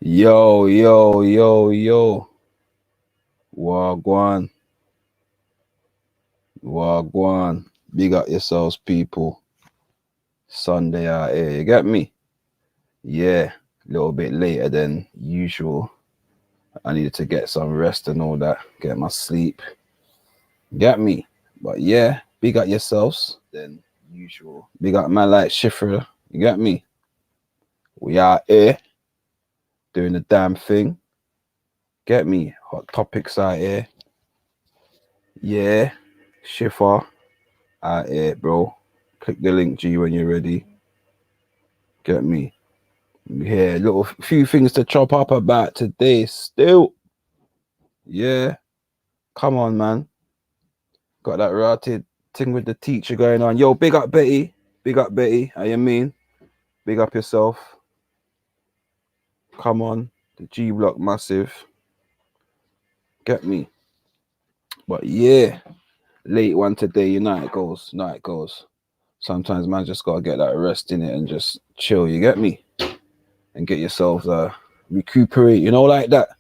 Yo, yo, yo, yo. Wagwan. Wagwan. Big up yourselves, people. Sunday out here. You get me? Yeah. A little bit later than usual. I needed to get some rest and all that. Get my sleep. Get me? But yeah, big up yourselves than usual. Big up man like Shifra. You get me? We out here doing the damn thing. Get me? Hot topics out here. Yeah. Shifra. Out here, bro. Click the link, G, when you're ready. Get me? Yeah, little few things to chop up about today still. Yeah. Come on, man. Got that rotted thing with the teacher going on. Yo, big up Betty. Big up Betty. How you mean? Big up yourself. Come on. The G block massive. Get me? But yeah. Late one today, you know it goes. Know it goes. Sometimes man just gotta get that rest in it and just chill, you get me? And get yourself recuperate, you know, like that.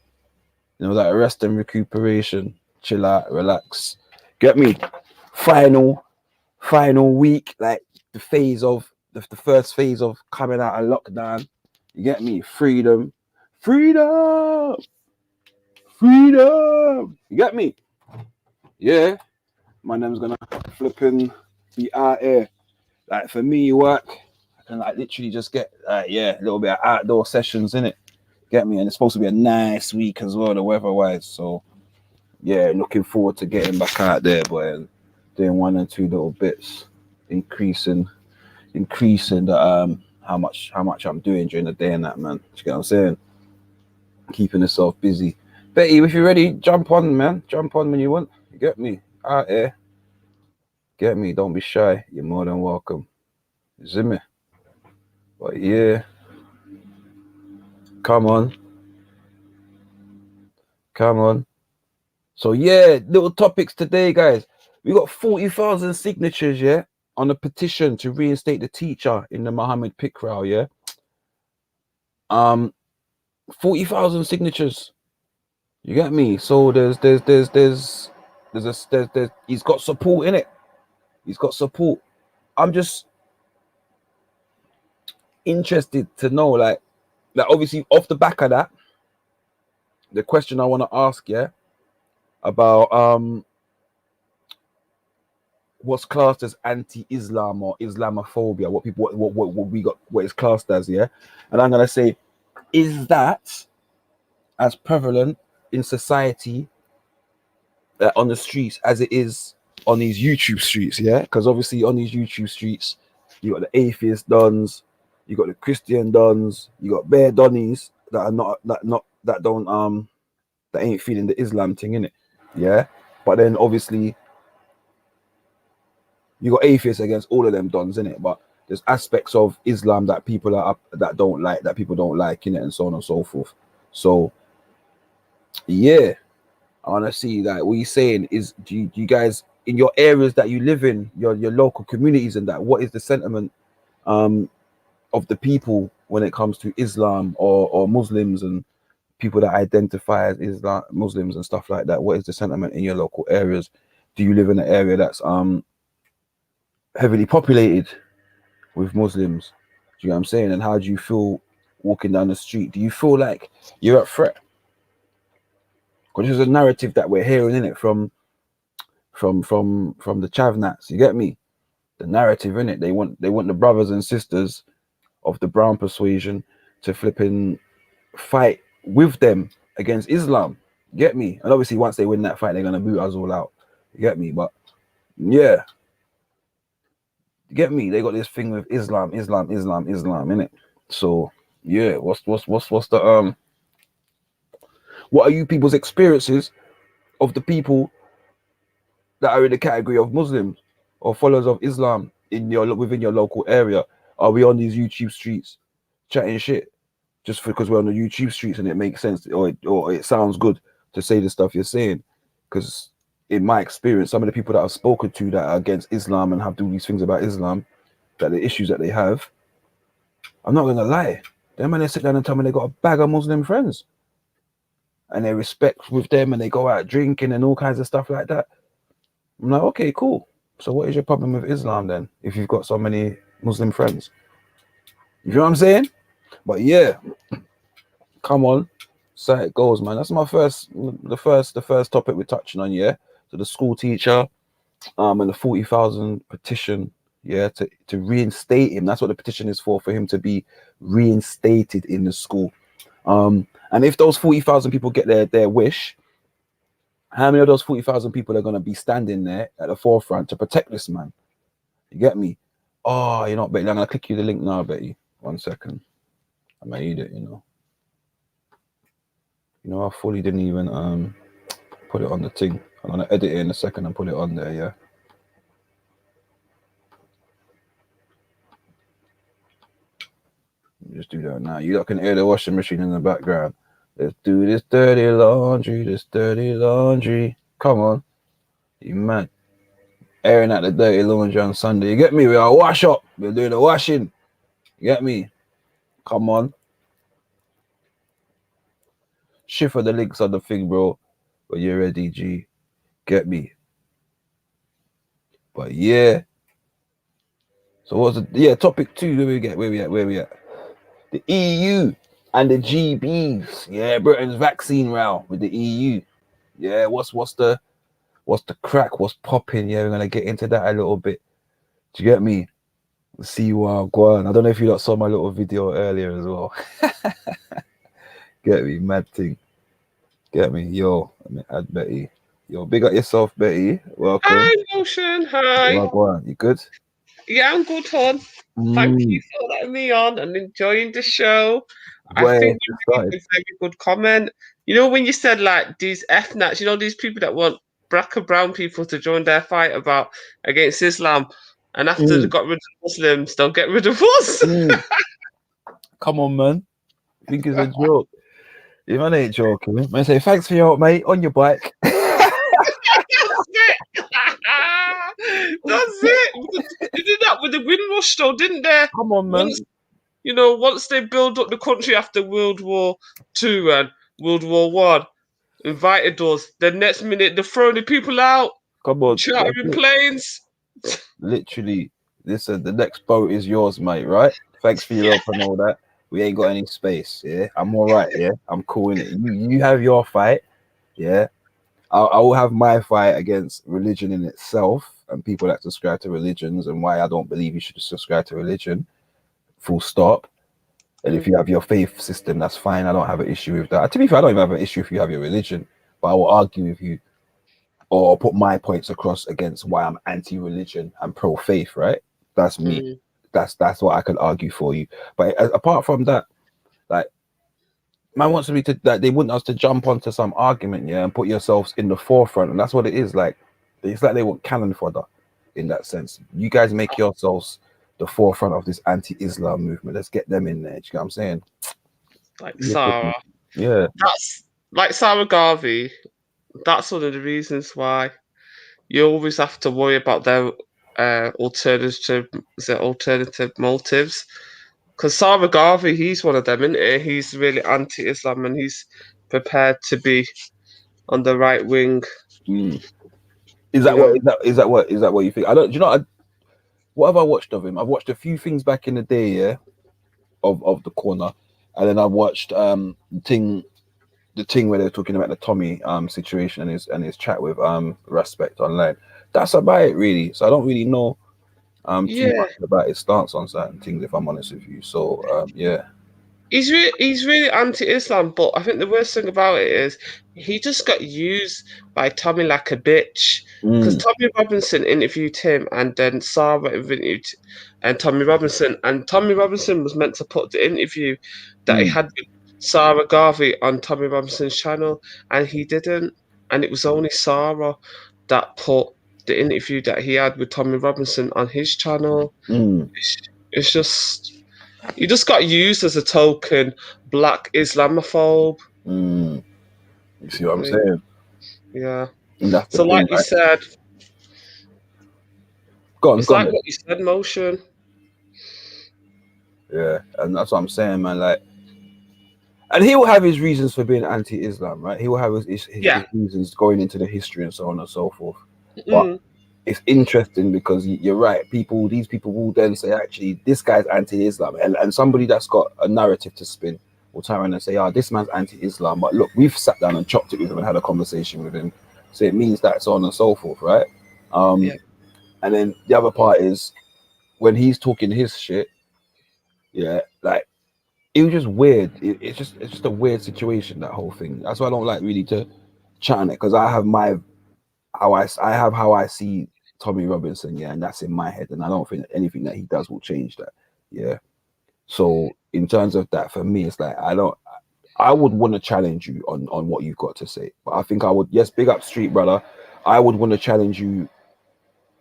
You know, that rest and recuperation. Chill out, relax. Get me? Final week, like the phase of the first phase of coming out of lockdown. You get me? Freedom. You get me? Yeah. My name's gonna flipping be out here. Like for me, work, I can like literally just get a little bit of outdoor sessions in it. Get me? And it's supposed to be a nice week as well, the weather-wise. So yeah, looking forward to getting back out there, boy, and doing one and two little bits, increasing the how much I'm doing during the day and that, man. You get what I'm saying? Keeping yourself busy. Betty, if you're ready, jump on, man. Jump on when you want. You get me? Out here. Get me? Don't be shy. You're more than welcome. You see me? But yeah. Come on. So yeah, little topics today, guys. We got 40,000 signatures, yeah, on a petition to reinstate the teacher in the Mohammed Pikral, yeah. 40,000 signatures. You get me? So there's he's got support in it. He's got support. I'm just interested to know, like obviously off the back of that, the question I want to ask, yeah, about what's classed as anti-Islam or Islamophobia, what is classed as, yeah. And I'm gonna say, is that as prevalent in society on the streets as it is on these YouTube streets, yeah? Because obviously on these YouTube streets, you got the atheist dons, you got the Christian dons, you got bare donnies that are that ain't feeling the Islam thing, innit? Yeah. But then obviously you got atheists against all of them dons, innit? But there's aspects of Islam that people don't like, innit, and so on and so forth. So yeah, I want to see that. What you saying is, do you guys in your areas that you live in, your local communities and that, what is the sentiment of the people when it comes to Islam or Muslims and people that identify as Islam Muslims and stuff like that? What is the sentiment in your local areas? Do you live in an area that's heavily populated with Muslims? Do you know what I'm saying? And how do you feel walking down the street? Do you feel like you're at threat? Because there's a narrative that we're hearing in it from the Chavnats. You get me? The narrative in it. They want the brothers and sisters of the brown persuasion to flipping fight with them against Islam. You get me? And obviously once they win that fight, they're gonna boot us all out. You get me? But yeah. You get me? They got this thing with Islam, in it. So yeah, what's the what are you people's experiences of the people that are in the category of Muslims or followers of Islam within your local area? Are we on these YouTube streets chatting shit just because we're on the YouTube streets and it makes sense or it sounds good to say the stuff you're saying? Because in my experience, some of the people that I've spoken to that are against Islam and have to do these things about Islam, that the issues that they have, I'm not gonna lie, Them man, they sit down and tell me they got a bag of Muslim friends, and they respect with them, and they go out drinking and all kinds of stuff like that. I'm like, okay, cool. So what is your problem with Islam then? If you've got so many Muslim friends, you know what I'm saying? But yeah, come on, so it goes, man. That's the first topic we're touching on, yeah. So the school teacher, and the 40,000 petition, yeah, to reinstate him. That's what the petition is for him to be reinstated in the school. And if those 40,000 people get their wish, how many of those 40,000 people are going to be standing there at the forefront to protect this man? You get me? Oh, you're not Betty. I'm going to click you the link now, Betty. 1 second. I may need it, you know. I fully didn't even put it on the thing. I'm going to edit it in a second and put it on there, yeah. Just do that now. You can hear the washing machine in the background. Let's do this dirty laundry. Come on. You mad. Airing out the dirty laundry on Sunday. You get me? We are wash up. We're doing the washing. You get me? Come on. Shift for the links on the thing, bro. But you're ready, G. Get me? But yeah. So what's topic 2? Where we at? The EU and the GBs. Yeah, Britain's vaccine row with the EU. Yeah, what's the crack? What's popping? Yeah, we're gonna get into that a little bit. Do you get me? See you go on. I don't know if you saw my little video earlier as well. Get me, mad thing. Get me, yo. Let me add Betty. Yo, big up yourself, Betty. Welcome. Hi, Motion. Hi. Go on. You good? Yeah, I'm good, hon. Thank you for letting me on and enjoying the show. I think you made a very good comment. You know, when you said like these FNATs, these people that want black and brown people to join their fight against Islam, and after they got rid of Muslims, they'll get rid of us. Come on, man. I think it's a joke. If man ain't joking, man say thanks for your help, mate, on your bike. That's it. They did that with the Windrush, though, didn't they? Come on, man. Once they build up the country after World War II and World War One, invited us. The next minute, they're throwing the people out. Come on, chartering planes. Literally, listen. The next boat is yours, mate. Right? Thanks for your help and all that. We ain't got any space. Yeah, I'm all right. Yeah, I'm cool in it. You have your fight. Yeah. I will have my fight against religion in itself and people that subscribe to religions and why I don't believe you should subscribe to religion. Full stop. And if you have your faith system, that's fine. I don't have an issue with that. To be fair, I don't even have an issue if you have your religion, but I will argue with you or put my points across against why I'm anti-religion and pro-faith, right? That's me. That's what I can argue for you. But apart from that, like, man wants me to that they want us to jump onto some argument, yeah, and put yourselves in the forefront, and that's what it is. Like, it's like they want cannon fodder in that sense. You guys make yourselves the forefront of this anti-Islam movement. Let's get them in there. Do you know what I'm saying? Like Sarah. Yeah. That's like Sarah Garvey. That's one of the reasons why you always have to worry about their alternative motives. Because Sarah Garvey, he's one of them, isn't he? He's really anti-Islam and he's prepared to be on the right wing. Is that what you think? I don't. Do you know what have I watched of him? I've watched a few things back in the day, yeah, of the corner, and then I watched the thing where they're talking about the Tommy situation and his chat with Respect online. That's about it, really. So I don't really know too much about his stance on certain things, if I'm honest with you. So yeah. He's really anti-Islam, but I think the worst thing about it is he just got used by Tommy like a bitch. Because Tommy Robinson interviewed him, and then Sarah interviewed and Tommy Robinson, and Tommy Robinson was meant to put the interview that he had with Sarah Garvey on Tommy Robinson's channel, and he didn't. And it was only Sarah that put the interview that he had with Tommy Robinson on his channel. It's just. You just got used as a token black Islamophobe. You see what I'm saying? Yeah. So like you said, it's like what you said, Motion. Yeah, and that's what I'm saying, man. Like, And he will have his reasons for being anti-Islam, right? He will have his Yeah. reasons going into the history and so on and so forth. But Mm, it's interesting because you're right. These people will then say, actually, this guy's anti-Islam, and somebody that's got a narrative to spin will turn around and say, oh, this man's anti-Islam. But look, we've sat down and chopped it with him and had a conversation with him, so it means that, so on and so forth, right? yeah. And then the other part is when he's talking his shit, yeah, like it was just weird. It's just a weird situation, that whole thing. That's why I don't like really to chat on it, because I have my how I see Tommy Robinson, yeah, and that's in my head, and I don't think that anything that he does will change that, yeah. So in terms of that, for me, it's like I would want to challenge you on what you've got to say, but I think I would, yes, big up Street Brother. I would want to challenge you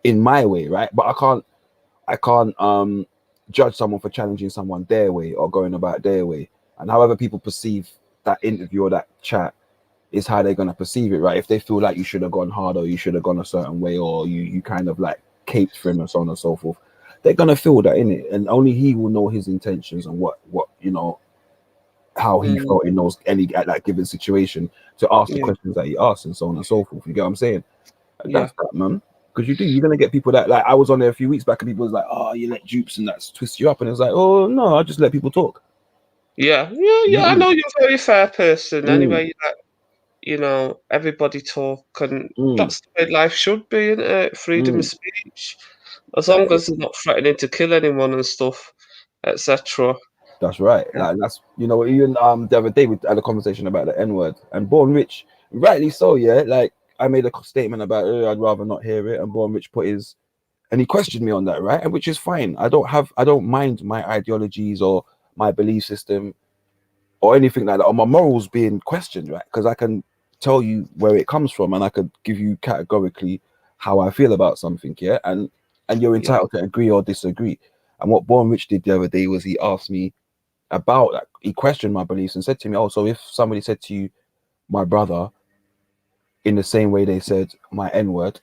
in my way, right? But I can't judge someone for challenging someone their way or going about their way, and however people perceive that interview or that chat is how they're going to perceive it, right? If they feel like you should have gone harder, or you should have gone a certain way, or you kind of like caped for him and so on and so forth, they're going to feel that in it, and only he will know his intentions and what how he Mm, felt in those any at that given situation to ask the yeah. questions that he asked and so on and so forth. You get what I'm saying? And Yeah. that's that, man. Because you're gonna get people that, like, I was on there a few weeks back and people was like, oh, you let dupes and that's twist you up, and it's like, oh no, I just let people talk. Yeah. Yeah. You Yeah. get I me? know you're a very fair person. Mm, Anyway, everybody talk, and mm, that's the way life should be, isn't it? Freedom of mm. speech, as That's long as they're not threatening to kill anyone and stuff, etc. That's right. Yeah. Like that's even the other day we had a conversation about the N word, and Born Rich, rightly so, yeah. Like I made a statement about I'd rather not hear it, and Born Rich put his, and he questioned me on that, right? And which is fine. I don't mind my ideologies or my belief system or anything like that, or my morals being questioned, right? Because I can tell you where it comes from, and I could give you categorically how I feel about something, yeah. And you're Yeah. entitled to agree or disagree. And what Born Rich did the other day was he asked me about that. He questioned my beliefs and said to me, "Oh, so if somebody said to you, my brother, in the same way they said my N word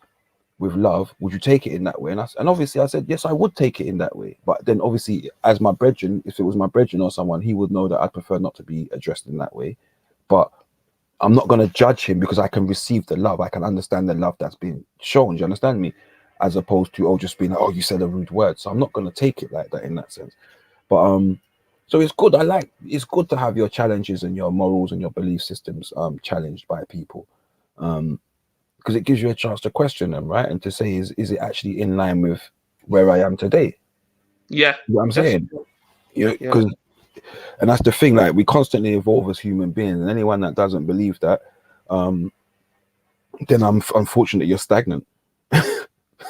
with love, would you take it in that way?" And obviously I said, yes, I would take it in that way. But then obviously, as my brethren, if it was my brethren or someone, he would know that I'd prefer not to be addressed in that way. But I'm not going to judge him because I can receive the love. I can understand the love that's been shown. Do you understand me? As opposed to, just being like, oh, you said a rude word. So I'm not going to take it like that in that sense. But so it's good. It's good to have your challenges and your morals and your belief systems challenged by people. Because it gives you a chance to question them, right? And to say, is it actually in line with where I am today? Yeah. You know what I'm saying? Definitely. Yeah. Because and that's the thing, like we constantly evolve as human beings, and anyone that doesn't believe that, then I'm unfortunate you're stagnant.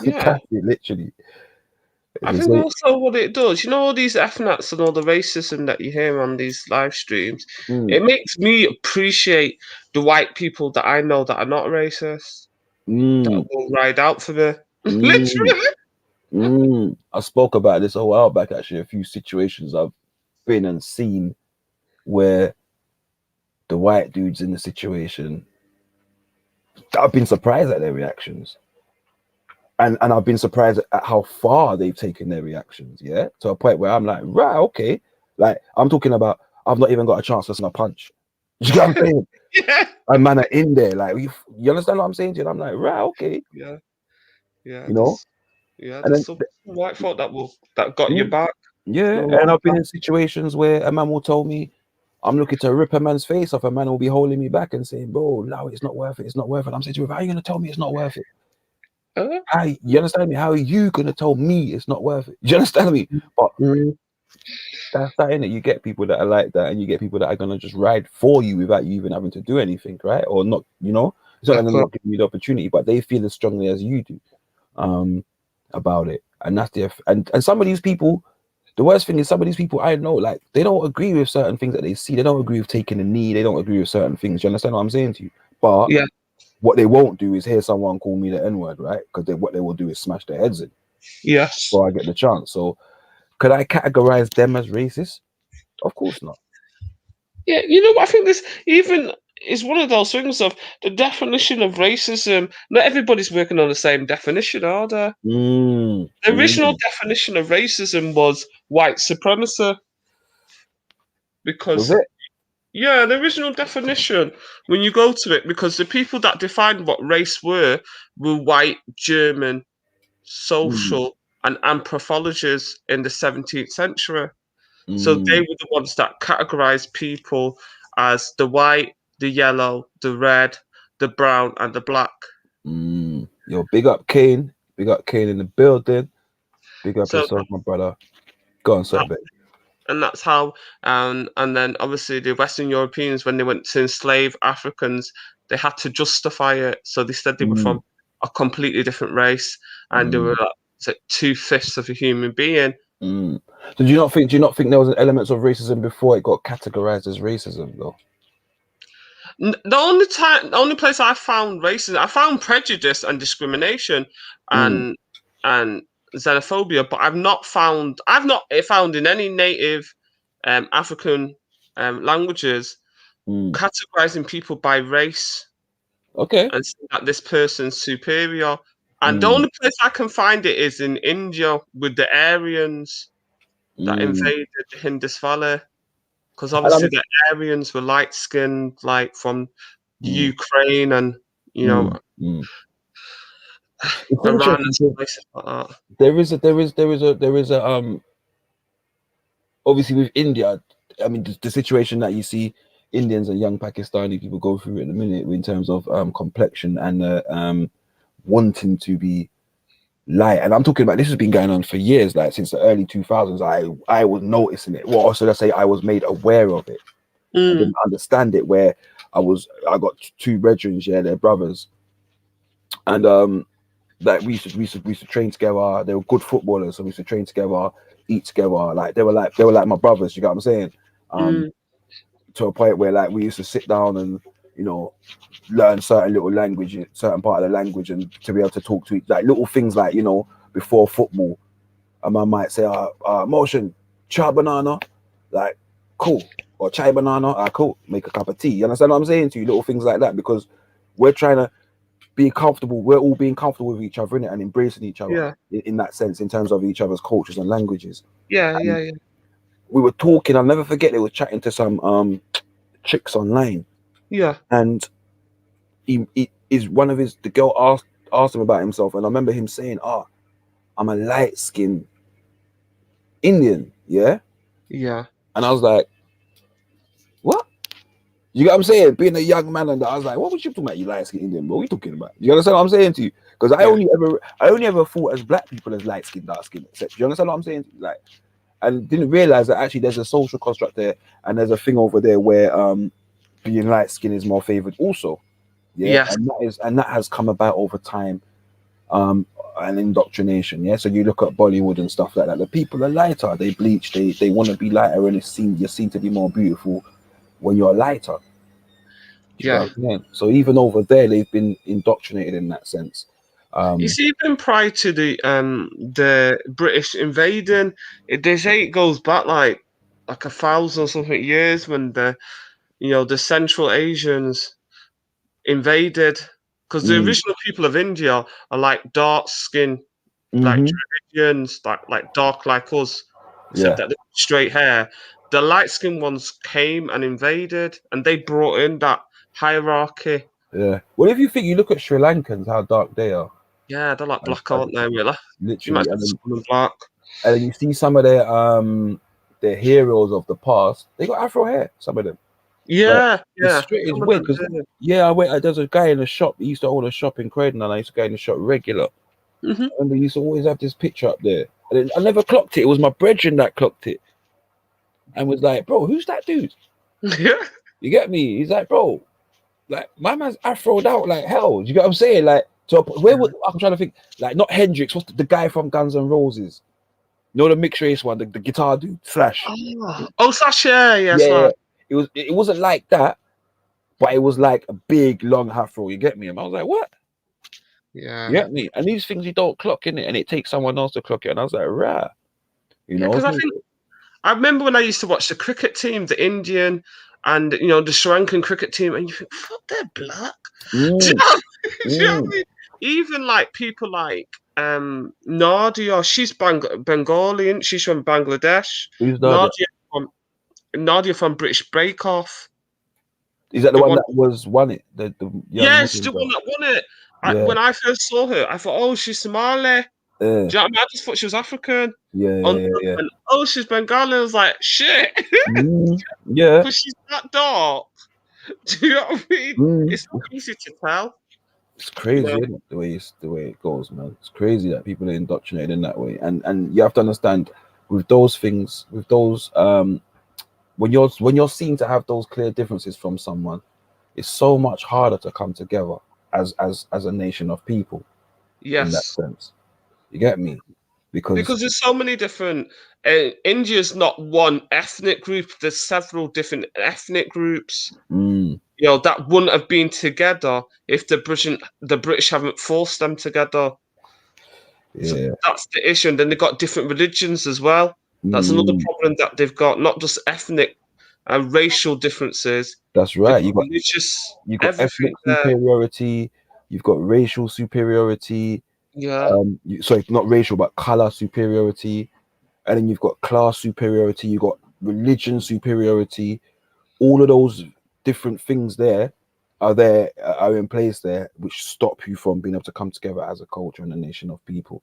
Yeah. That's it, literally. I They think say, also what it does, all these FNATs and all the racism that you hear on these live streams, mm, it makes me appreciate the white people that I know that are not racist, that mm, will ride out for me. mm, Literally. I spoke about this a while back, actually, a few situations I've been and seen where the white dudes in the situation, I've been surprised at their reactions. And I've been surprised at how far they've taken their reactions, yeah, to a point where I'm like, right, okay. Like I'm talking about, I've not even got a chance to send a punch. You know what I'm saying? Yeah. And man are in there, like you understand what I'm saying to you? And I'm like, right, okay, Yeah. Yeah. you know. There's And then some white folk that got your mm, back yeah, for a and long I've been time. in situations where a man will tell me I'm looking to rip a man's face off. A man will be holding me back and saying, "Bro, no, it's not worth it. It's not worth it." I'm saying to him, "How are you gonna tell me it's not worth it? Uh, How you understand me? How are you gonna tell me it's not worth it? Do you understand me?" But mm, that's that in it. You get people that are like that, and you get people that are gonna just ride for you without you even having to do anything, right? Or not, it's not that they're exactly. not giving you the opportunity, but they feel as strongly as you do um, about it. And that's and some of these people. The worst thing is some of these people I know, like they don't agree with certain things that they see. They don't agree with taking a knee. They don't agree with certain things. Do you understand what I'm saying to you? But Yeah. what they won't do is hear someone call me the N word, right? Because what they will do is smash their heads in Yes. before I get the chance. So could I categorize them as racist? Of course not. Yeah. I think this even is one of those things of the definition of racism. Not everybody's working on the same definition, are they? Mm, The original mm. definition of racism was white supremacy Was because it? Yeah, the original definition, when you go to it, because the people that defined what race were white, German, Mm, social, and anthropologists in the 17th century. So they mm, were the ones that categorized people as the white, the yellow, the red, the brown, and the black. Yo, big up Kane. Big up Kane in the building. Big up So yourself, my brother. Go on, sorry, that, babe. and that's how, and then obviously the Western Europeans, when they went to enslave Africans, they had to justify it. So they said they were Mm, from a completely different race, and they were mm, like 2/5 of a human being. mm. So do you not think there was an element of racism before it got categorized as racism though? The only place I found racism, I found prejudice and discrimination, Mm, and and xenophobia, but I've not found in any native African languages mm. categorizing people by race Okay. and saying that this person's superior. And the Mm, only place I can find it is in India with the Aryans that mm. invaded the Indus Valley. Because And obviously the Aryans were light skinned, like from the mm, Ukraine and mm, mm. It's Iran and interesting. 'Cause places like that. there is a obviously with India, I mean the situation that you see Indians and young Pakistani people go through at the minute in terms of complexion and wanting to be light. And I'm talking about this has been going on for years, like since the early 2000s. I was noticing it. Well, also let's say I was made aware of it. I Mm, didn't understand it. Where I got two brethren, yeah, they're brothers, and like we used to train together. They were good footballers, so we used to train together, eat together. Like they were like my brothers. You get what I'm saying? Um, mm, to a point where like we used to sit down and you know learn certain little language, certain part of the language, and to be able to talk to like little things like before football. And I might say, motion, chai banana, like cool, or chai banana, cool, make a cup of tea. You understand what I'm saying to you? Little things like that because we're trying to be comfortable. We're all being comfortable with each other in it and embracing each other yeah, in that sense, in terms of each other's cultures and languages. yeah, And yeah, yeah, we were talking. I'll never forget. They were chatting to some chicks online, yeah, and he is one of his. The girl asked him about himself, and I remember him saying, I'm a light skinned Indian, yeah." yeah, And I was like, "What?" You get what I'm saying? Being a young man, and I was like, "What was you talking about? You light skinned Indian? What are we talking about?" You understand what I'm saying to you? Because I yeah, only ever thought as black people as light skinned, dark skinned. Do you understand what I'm saying? Like, and didn't realize that actually there's a social construct there, and there's a thing over there where being light skinned is more favored also. Yeah, yes, and that has come about over time, um, and indoctrination. Yeah, so you look at Bollywood and stuff like that. The people are lighter. They bleach. They want to be lighter, and you're seen to be more beautiful when you're lighter. Do you get yeah. what I'm saying? So even over there, they've been indoctrinated in that sense. You Um, see, even prior to the British invading, they say it goes back like 1,000 or something years when the Central Asians invaded, because the mm, original people of India are like dark skin, like hmm Dravidians, like dark like us, except yeah, that they have straight hair. The light skinned ones came and invaded, and they brought in that hierarchy. yeah. What if you think you look at Sri Lankans, how dark they are, Yeah, they're like as, black, as aren't they? Really? You might literally, say some of them black. and then you see some of their heroes of the past. They got Afro hair. Some of them. But Yeah, it's yeah. straight. It's Some of weird them because do. yeah, I went. There's a guy in the shop. He used to own a shop in Croydon, and I used to go in the shop regular. Hmm. I remember he used to always have this picture up there, and then I never clocked it. It was my brethren that clocked it, and was like, "Bro, who's that dude?" Yeah, You get me? He's like, "Bro, like my man's afroed out like hell." You get what I'm saying? Like, so where yeah. would I'm trying to think? Like, not Hendrix. What's the guy from Guns N' Roses? You know the mixed race one, the guitar dude, Slash. Oh, Sash, yeah, yeah, Yeah, yeah. Slash. It wasn't like that, but it was like a big long afro. You get me? And I was like, "What?" You Yeah, get me? And these things you don't clock in it, and it takes someone else to clock it. And I was like, "Rah," you yeah. know. Because So, I remember when I used to watch the cricket team, the Indian and the Sri Lankan cricket team, and you think, "Fuck, they're black." Do you mm, know? Do you know what mm. I mean? Even like people like Nadia, she's Bengali, and she's from Bangladesh. Who's that? Nadia from Nadia from British Break Off. Is that the The one one, that was won it? The young yeah, she's Muslim the one girl. that won it. Yeah, When I first saw her, I thought, oh, she's Somali. yeah, Do you know what I mean? I just thought she was African. yeah, On yeah, yeah. and, oh, she's Bengali. I was like, shit, Yeah. because she's that dark. Do you know what I mean? Mm. It's not easy to tell. It's You crazy, know? isn't it? The way it goes, man. It's crazy that people are indoctrinated in that way, and you have to understand with those things, with those when you're seen to have those clear differences from someone, it's so much harder to come together as a nation of people in that Yes, sense. You get me? Because because there's so many different. India's not one ethnic group. There's several different ethnic groups. mm, That wouldn't have been together if the British haven't forced them together. So yeah, that's the issue. And then they've got different religions as well. That's another mm, problem that they've got, not just ethnic and racial differences. that's They've right. got religious, You got ethnic everything there. superiority, you've got racial superiority. Yeah, Sorry, not racial, but color superiority, and then you've got class superiority. You've got religion superiority. All of those different things are in place there, which stop you from being able to come together as a culture and a nation of people.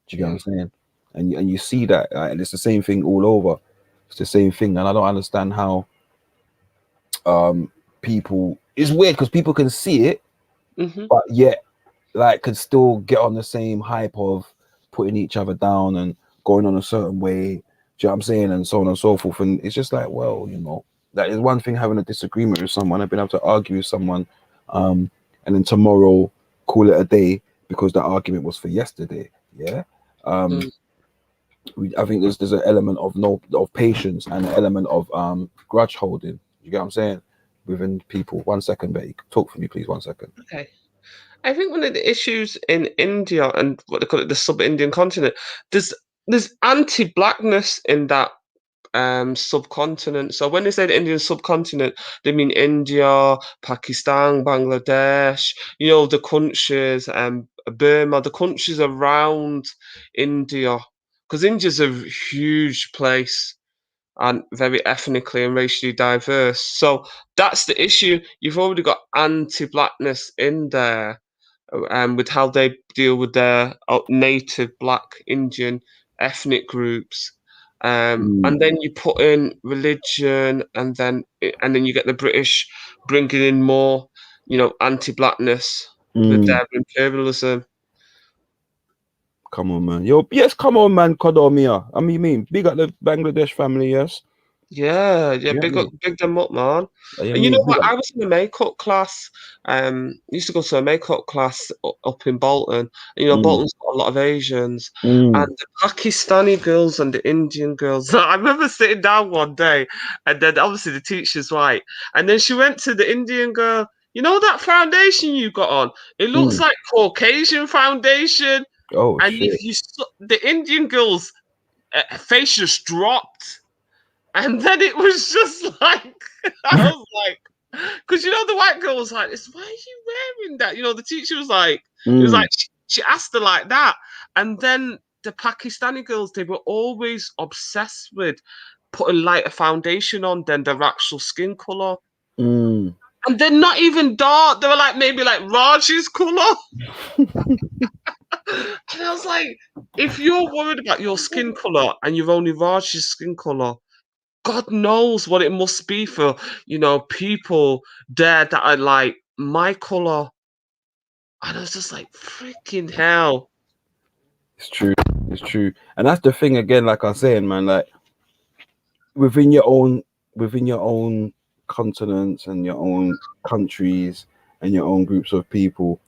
Do you get what yeah. I'm saying? And you see that, and it's the same thing all over. It's the same thing, and I don't understand how people. It's weird because people can see it, Hmm. but yet like could still get on the same hype of putting each other down and going on a certain way. Do you know what I'm saying? And so on and so forth. And it's just like, well, that is one thing having a disagreement with someone. I've been able to argue with someone, and then tomorrow call it a day because that argument was for yesterday. Yeah. Um, Mm. I think there's an element of no of patience and an element of grudge holding. You get what I'm saying? Within people. 1 second, Betty. Talk for me, please. 1 second. Okay. I think one of the issues in India and what they call it, the sub-Indian continent, there's there's anti-blackness in that subcontinent. So when they say the Indian subcontinent, they mean India, Pakistan, Bangladesh, the countries, Burma, the countries around India. Because India's a huge place and very ethnically and racially diverse. So that's the issue. You've already got anti-blackness in there, with how they deal with their native black Indian ethnic groups. Mm, And then you put in religion, and then you get the British bringing in more, anti-blackness with mm. their imperialism. Come on, man. Yo, yes, come on, man. Kodomia. I mean, big up the Bangladesh family, yes. Yeah, yeah, You get me? big them up, man. You And you mean, know big what? up. I was in a makeup class. Used to go to a makeup class up in Bolton. And, Mm, Bolton's got a lot of Asians, and mm, the Pakistani girls and the Indian girls. I remember sitting down one day, and then obviously the teacher's white, and then she went to the Indian girl. You know that foundation you got on? It looks mm. like Caucasian foundation. Oh, And if shit. the Indian girl's face just dropped. And then it was just like, I was like, because the white girl was like, "Why are you wearing that?" The teacher was like, it was Mm, like she asked her like that, and then the Pakistani girls, they were always obsessed with putting lighter foundation on than their actual skin color, mm. and they're not even dark. They were like maybe like Raj's color, and I was like, if you're worried about your skin color and you've only Raj's skin color, God knows what it must be for, people there that are like my color. And I was just like, freaking hell. It's true. It's true. And that's the thing again, like I was saying, man, like within your own within your own continents and your own countries and your own groups of people,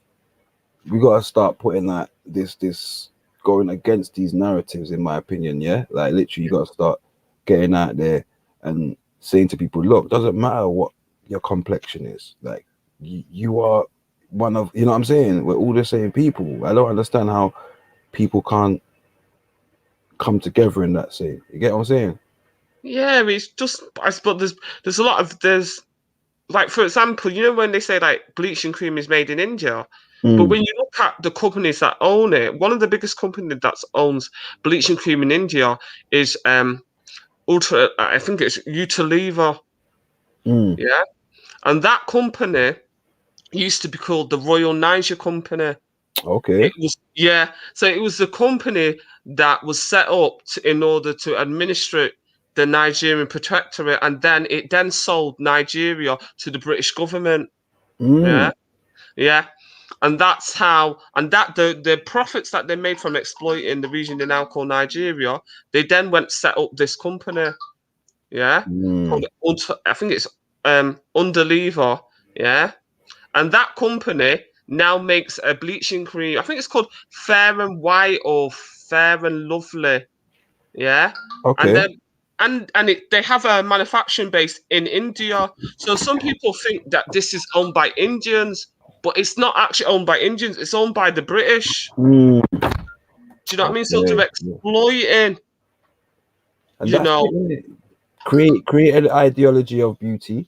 we gotta start putting that this going against these narratives, in my opinion. Yeah, like literally, you gotta start getting out there and saying to people, look, doesn't matter what your complexion is, like you are one of, you know what I'm saying, we're all the same people. I don't understand how people can't come together in that scene. You get what I'm saying? Yeah, it's just, I suppose there's a lot of, like, for example, when they say like bleaching cream is made in India, but Mm, when you look at the companies that own it, one of the biggest companies that owns bleaching cream in India is I think it's Utiliva. mm, Yeah. And that company used to be called the Royal Niger Company. Okay. It was, yeah. So it was the company that was set up in order to administrate the Nigerian protectorate, and then it then sold Nigeria to the British government. Mm. Yeah, yeah. And that's how, and that the profits that they made from exploiting the region they now call Nigeria, they then went set up this company. Yeah, Mm. called I think it's Underlever. Yeah, and that company now makes a bleaching cream. I think it's called Fair and White or Fair and Lovely. Yeah, and Okay. then they have a manufacturing base in India. So some people think that this is owned by Indians, but it's not actually owned by Indians. It's owned by the British. Mm. Do you know what I mean? So they're Okay. Yeah. exploiting. And You that's it, know, innit? Create an ideology of beauty,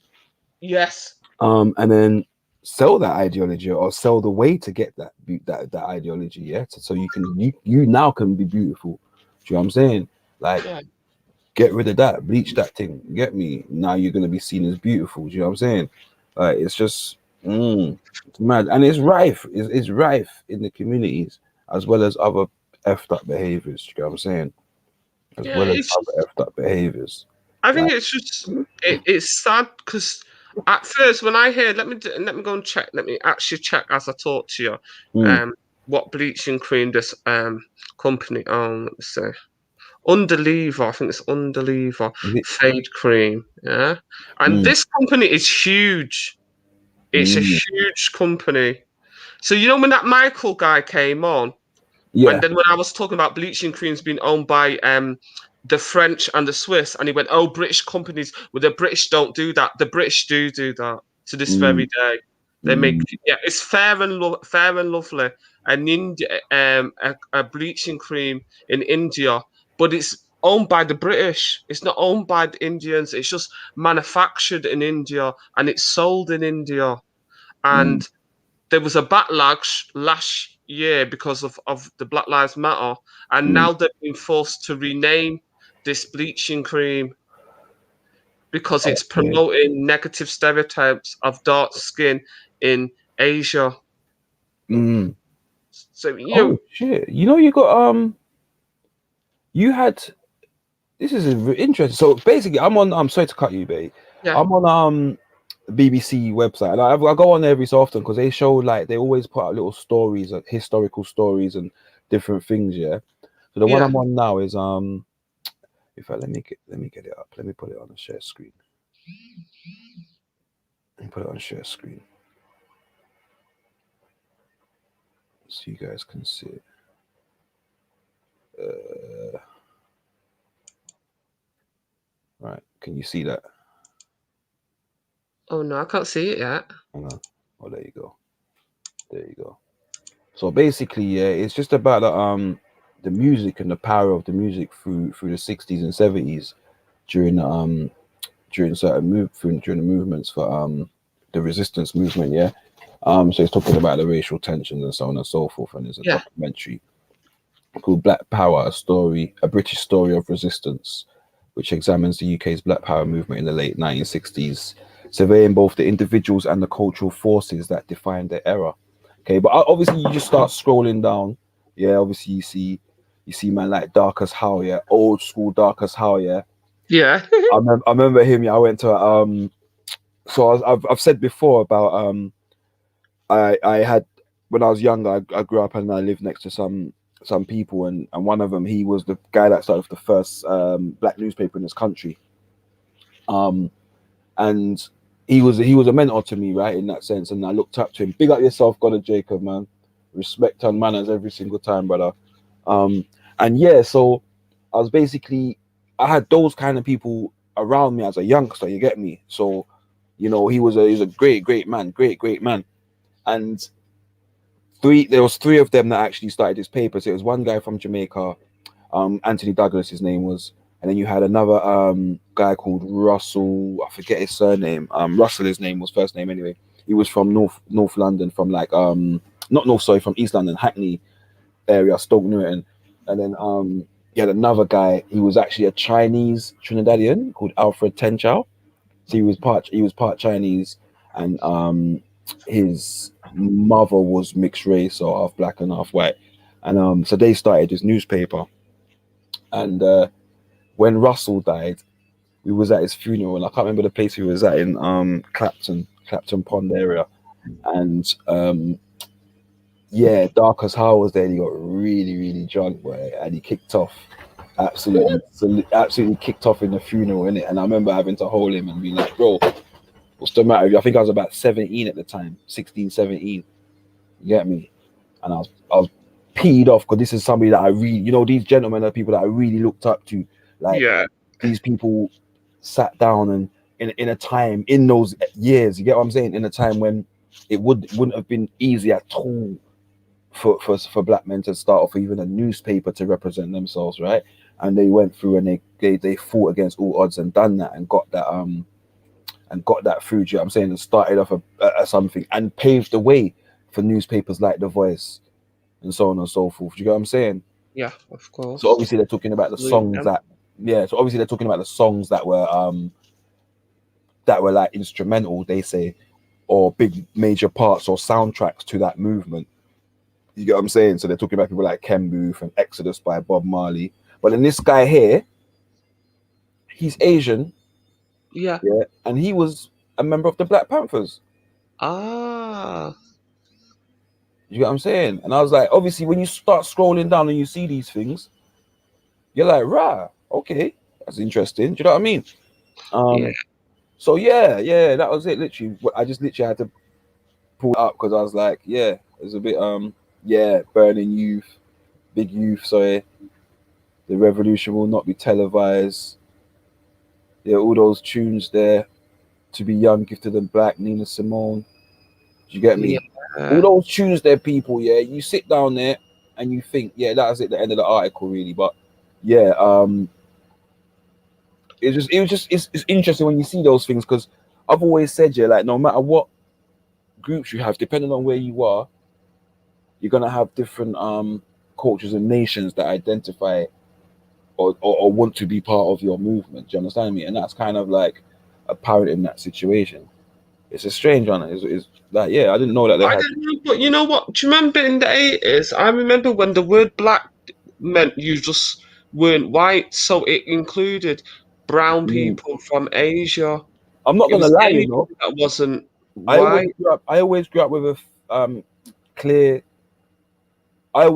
yes, and then sell that ideology or sell the way to get that ideology. Yeah. So you can you now can be beautiful. Do you know what I'm saying? Like, yeah, get rid of that, bleach that thing. Get me? Now you're gonna be seen as beautiful. Do you know what I'm saying? It's just it's mad, and it's rife. It's rife in the communities as well as other effed up behaviors. Do you know what I'm saying? As yeah. well as It's other effed up behaviors. I think Like, it's just it's sad because at first when I hear let me go and check. Let me actually check as I talk to you. mm, Um, what bleaching cream this company owns? Let me see. Underlever, I think it's Underlever is it? Fade Cream. Yeah, and Mm, this company is huge. It's a mm, huge company. So you know when that Michael guy came on. And yeah. then when I was talking about bleaching creams being owned by the French and the Swiss, and he went, "Oh, British companies, well, the British don't do that. The British do that to this very Mm, day. They make mm, yeah, it's fair and lovely, an India a bleaching cream in India, but it's owned by the British. It's not owned by the Indians. It's just manufactured in India and it's sold in India. mm, And there was a backlash last year because of the Black Lives Matter, and mm. now they've been forced to rename this bleaching cream because it's Okay. promoting negative stereotypes of dark skin in Asia. Mm. So Oh shit! You know you got you had this is interesting. So basically, I'm on. I'm sorry to cut you, babe. yeah, I'm on BBC website. And I go on there every so often because they show like they always put out little stories, like historical stories and different things. Yeah. So the one yeah. I'm on now is in fact, let me get it up. Let me put it on the share screen. Let me put it on share screen so you guys can see it. Right? Can you see that? Oh no, I can't see it yet. Hang on. Oh, there you go. There you go. So basically, yeah, it's just about the music and the power of the music through the 60s and 70s during during certain during the movements for the resistance movement, yeah. So it's talking about the racial tensions and so on and so forth, and there's a Yeah, documentary called Black Power, a British story of resistance, which examines the UK's Black Power movement in the late 1960s, surveying both the individuals and the cultural forces that defined the era. Okay, but obviously you just start scrolling down. Yeah, obviously you see man like Dark as Hell, yeah, old school Dark as Hell, yeah. yeah, I remember him. Yeah, I went to so I've said before about I had when I was younger I grew up and I lived next to some people and one of them he was the guy that started the first black newspaper in this country, um and he was a mentor to me, right, in that sense, and I looked up to him. Big up yourself, God of Jacob, man. Respect and manners every single time, brother. um and yeah, so I was basically I had those kind of people around me as a youngster, you get me? So you know he was a great man, great man. And there was three of them that actually started this paper. So it was one guy from Jamaica, Anthony Douglas his name was, and then you had another guy called Russell, I forget his surname. Russell his name was, first name anyway. He was from North London, from like not North, sorry, from East London, Hackney area, Stoke Newton. And then you had another guy, he was actually a Chinese Trinidadian called Alfred Tenchow. So he was part Chinese, and his mother was mixed race, so half black and half white, and so they started this newspaper, and when Russell died, we was at his funeral, and I can't remember the place we was at in Clapton Pond area, and yeah, Darcus Howe was there. And he got really, really drunk, boy, and he kicked off. Absolutely kicked off in the funeral, innit? And I remember having to hold him and be like, bro, what's the matter with you? I think I was about 17 at the time, 16, 17. You get me? And I was peed off because this is somebody that I really, these gentlemen are people that I really looked up to. Like, Yeah. these people sat down and in a time, in those years, you get what I'm saying? In a time when it wouldn't have been easy at all for black men to start off even a newspaper to represent themselves, right? And they went through and they fought against all odds and done that and got that through. Do you know what I'm saying? And started off a something and paved the way for newspapers like The Voice and so on and so forth. Do you get what I'm saying? Yeah, of So course. obviously they're talking about the Salute songs them. so obviously they're talking about the songs that were like instrumental, they say, or big major parts or soundtracks to that movement. You get what I'm saying? So they're talking about people like Ken Booth and Exodus by Bob Marley. But then this guy here, he's Asian, Yeah. yeah, and he was a member of the Black Panthers. Ah. You get what I'm saying? And I was like, obviously, when you start scrolling down and you see these things, you're like, rah, okay, that's interesting. Do you know what I mean? Yeah. So yeah, that was it. Literally, I just literally had to pull it up because I was like, yeah, it was a bit yeah, burning youth, big youth. Sorry, the revolution will not be televised. Yeah, all those tunes there. To be young, gifted and black, Nina Simone. Do you get me? All Yeah. those tunes there, people. Yeah, you sit down there and you think, yeah, that was it. The end of the article, really. But yeah, it's interesting when you see those things because I've always said, yeah, like no matter what groups you have, depending on where you are, you're gonna have different cultures and nations that identify or want to be part of your movement. Do you understand me? And that's kind of like apparent in that situation. It's a strange one. It's like, yeah, I didn't know that they I had. don't know, but you know what? Do you remember in the 80s? I remember when the word black meant you just weren't white, so it included brown Mm. people from Asia. I'm not It gonna was lie, anybody that wasn't I always white. grew up. I always grew up with a clear. I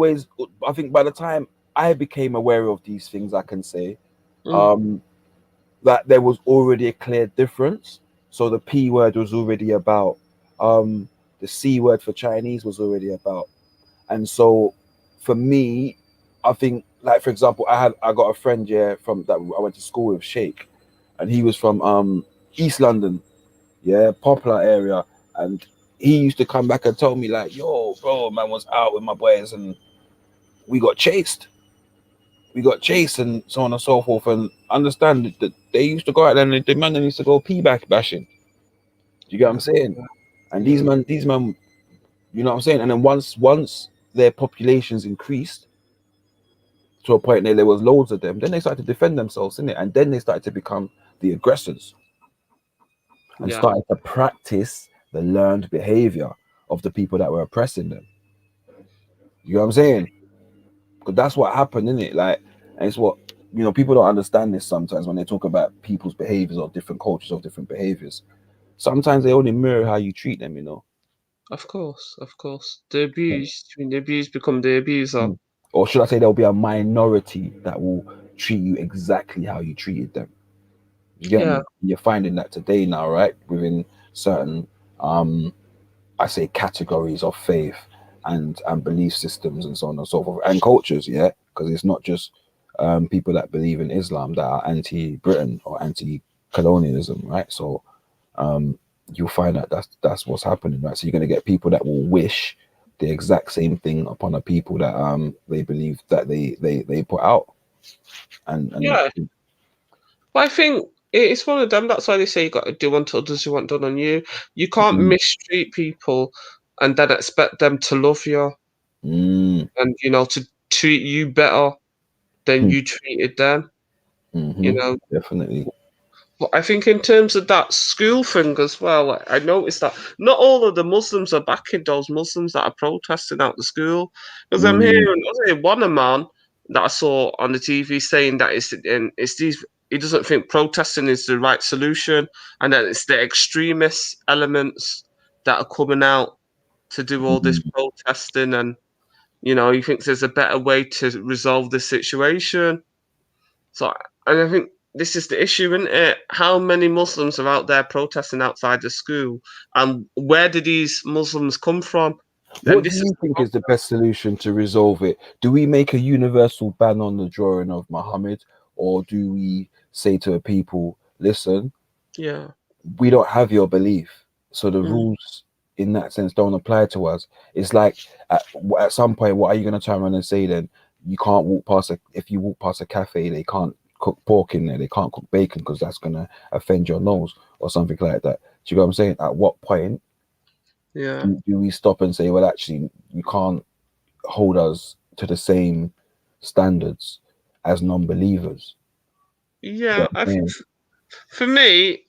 think by the time I became aware of these things, I can say Mm, um, that there was already a clear difference. So the P word was already about. Um, the C word for Chinese was already about. And so for me, I think, like for example, I got a friend, yeah, from that I went to school with, Sheikh, and he was from East London, yeah, Poplar area, and he used to come back and tell me like, yo, bro, man was out with my boys and we got chased. We got chased and so on and so forth. And understand that they used to go out there and the man used to go pee back bashing. Do you get what I'm yeah, saying? And mm, these men, you know what I'm saying? And then once their populations increased to a point there was loads of them, then they started to defend themselves, in it, and then they started to become the aggressors and yeah, started to practice the learned behavior of the people that were oppressing them. You know what I'm saying? Because that's what happened, in it. Like, and it's what people don't understand this sometimes when they talk about people's behaviors or different cultures or different behaviors. Sometimes they only mirror how you treat them. of course, of course. The abused, when the abused become the abuser. Mm. Or should I say, there'll be a minority that will treat you exactly how you treated them. You get Yeah, me? You're finding that today now, right? Within certain, um, I say, categories of faith and belief systems and so on and so forth, and cultures, yeah, because it's not just people that believe in Islam that are anti-Britain or anti-colonialism, right? So you'll find that that's what's happening, right? So you're going to get people that will wish the exact same thing upon a people that they believe that they put out, and yeah. But I think it's one of them. That's why they say you got to do unto others you want done on you. You can't mm, mistreat people and then expect them to love you mm, and to treat you better than mm, you treated them. You mm-hmm, know, definitely. But I think in terms of that school thing as well, like, I noticed that not all of the Muslims are backing those Muslims that are protesting out the school. Because I'm Mm, hearing, I say, one man that I saw on the TV saying that it's these. He doesn't think protesting is the right solution, and that it's the extremist elements that are coming out to do all this mm. protesting, and he thinks there's a better way to resolve the situation. So, and I think this is the issue, isn't it? How many Muslims are out there protesting outside the school, and where do these Muslims come from? And What do this is you think is the best solution to resolve it? Do we make a universal ban on the drawing of Muhammad, or do we say to the people, listen, yeah, we don't have your belief, so the mm, rules in that sense don't apply to us? It's like at some point, what are you going to turn around and say then? You can't walk past if you walk past a cafe, they can't cook pork in there, they can't cook bacon because that's going to offend your nose or something like that. Do you know what I'm saying? At what point yeah, do we stop and say, well, actually, you can't hold us to the same standards as non-believers? You know yeah. what I I'm think saying? for me,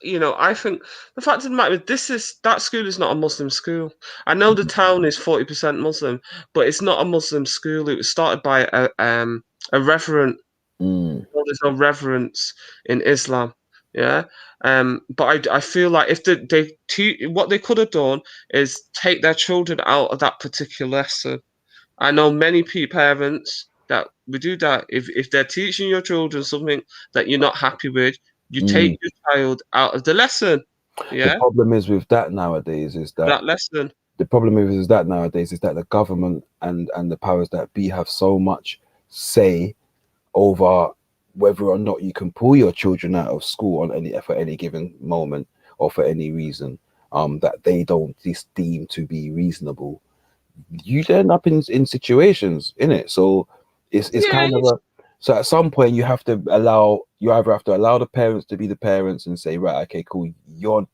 I think the fact of the matter is that school is not a Muslim school. I know the town is 40% Muslim, but it's not a Muslim school. It was started by a reverend. Mm, Well, there's no reverence in Islam. Yeah. But I feel like if what they could have done is take their children out of that particular lesson. I know many parents that would do that. If they're teaching your children something that you're not happy with, you mm. take your child out of the lesson. The Yeah, problem is with that nowadays is that that lesson. the government and the powers that be have so much say over whether or not you can pull your children out of school on any for any given moment or for any reason that they don't deem to be reasonable. You end up in situations in it. So it's Yeah, kind of a so at some point you either have to allow the parents to be the parents and say, right, okay, cool,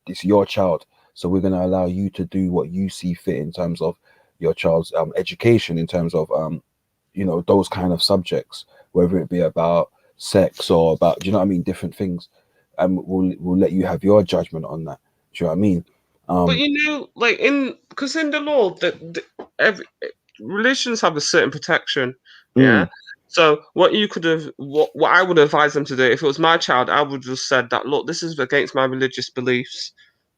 it's your child, so we're going to allow you to do what you see fit in terms of your child's education, in terms of those kind of subjects, whether it be about sex or about, do you know what I mean, different things, and we'll let you have your judgment on that. Do you know what I mean? but um like because in the law that every religions have a certain protection. Yeah. mm, So what I would advise them to do if it was my child, I would just said that look, this is against my religious beliefs.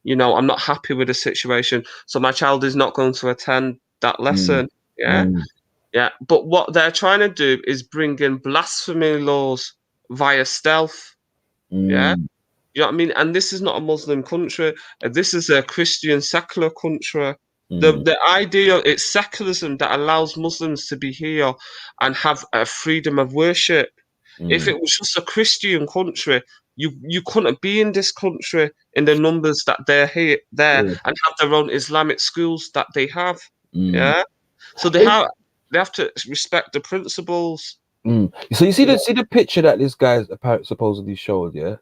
I'm not happy with the situation, so my child is not going to attend that mm, lesson. Yeah. mm, Yeah. But what they're trying to do is bring in blasphemy laws via stealth. Yeah. mm, You know what I mean? And this is not a Muslim country. This is a Christian secular country. mm, The idea it's secularism that allows Muslims to be here and have a freedom of worship. If mm. it was just a Christian country, you couldn't be in this country in the numbers that they're here there Yeah. and have their own Islamic schools that they have. Mm. Yeah. So Hey, they have to respect the principles. mm. So you see Yeah. the picture that this guy's apparently supposedly showed, yeah.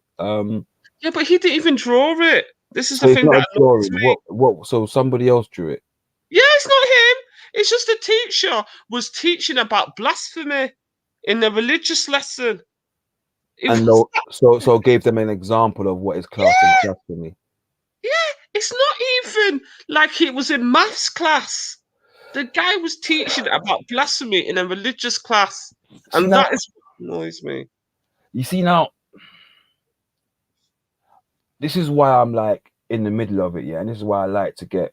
Yeah, but he didn't even draw it. This is So the it's thing not that a annoys drawing. me. What? So somebody else drew it, Yeah, it's not him. It's just the teacher was teaching about blasphemy in the religious lesson. It and was no, so gave them an example of what is classed as yeah, blasphemy. yeah. It's not even like it was in maths class. The guy was teaching about blasphemy in a religious class, See and now, that is what annoys me. you see now, this is why I'm like in the middle of it, yeah, and this is why I like to get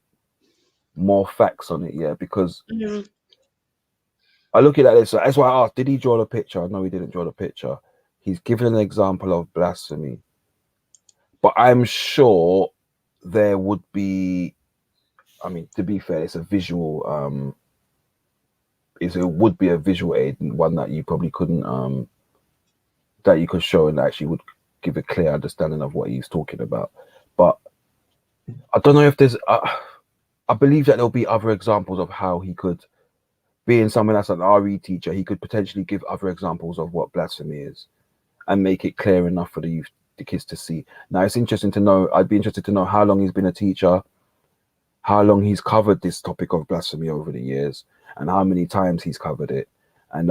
more facts on it, yeah, because Mm. I look at this. So that's why I asked, did he draw the picture? No, he didn't draw the picture. He's given an example of blasphemy, but I'm sure there would be. I mean, to be fair, it's a visual. It would be a visual aid, and one that you probably couldn't. That you could show and actually would give a clear understanding of what he's talking about. But I don't know if there's. I believe that there'll be other examples of how he could, being someone that's an RE teacher, he could potentially give other examples of what blasphemy is and make it clear enough for the kids to see. Now it's interesting to know. I'd be interested to know how long he's been a teacher, how long he's covered this topic of blasphemy over the years, and how many times he's covered it, and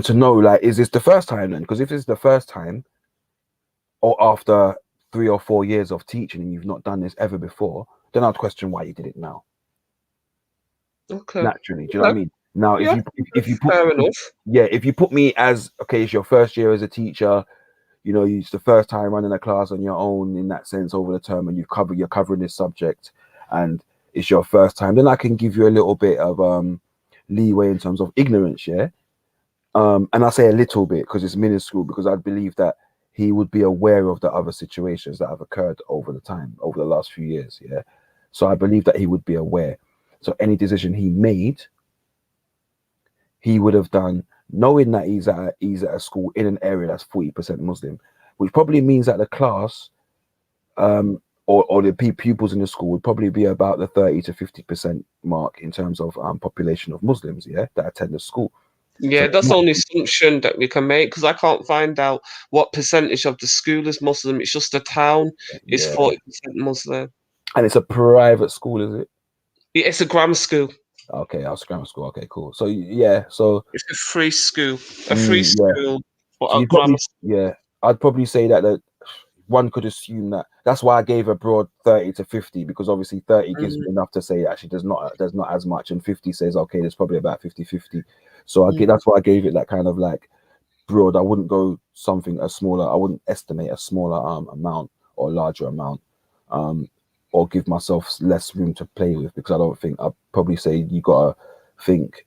to know, like, is this the first time then? Because if it's the first time, or after 3 or 4 years of teaching and you've not done this ever before, then I'd question why you did it now. Okay. Naturally, do you know what I Okay. mean? Now, Yeah, if you put fair enough. yeah, if you put me as okay, it's your first year as a teacher, you know, it's the first time running a class on your own in that sense over the term, and you're covering this subject, and it's your first time, then I can give you a little bit of leeway in terms of ignorance, yeah. And I say a little bit because it's minuscule, because I believe that he would be aware of the other situations that have occurred over the time, over the last few years, yeah. So I believe that he would be aware. So any decision he made, he would have done knowing that he's at a school in an area that's 40% Muslim, which probably means that the class or the pupils in the school would probably be about the 30 to 50% mark in terms of population of Muslims, yeah, that attend the school. Yeah, So that's the only assumption that we can make because I can't find out what percentage of the school is Muslim. It's just the town is yeah, 40% Muslim. and it's a private school, is it? Yeah, it's a grammar school. Okay, our grammar school. Okay, cool. So yeah, so It's a free school. A free yeah, school, but so a you grammar probably school. yeah, I'd probably say that one could assume that. That's why I gave a broad 30 to 50, because obviously 30 gives Mm, me enough to say actually there's not as much, and 50 says okay, there's probably about 50-50. So mm. that's why I gave it that kind of like broad. I wouldn't go something a smaller. I wouldn't estimate a smaller amount or larger amount, um, or give myself less room to play with, because I don't think I'd probably say you gotta think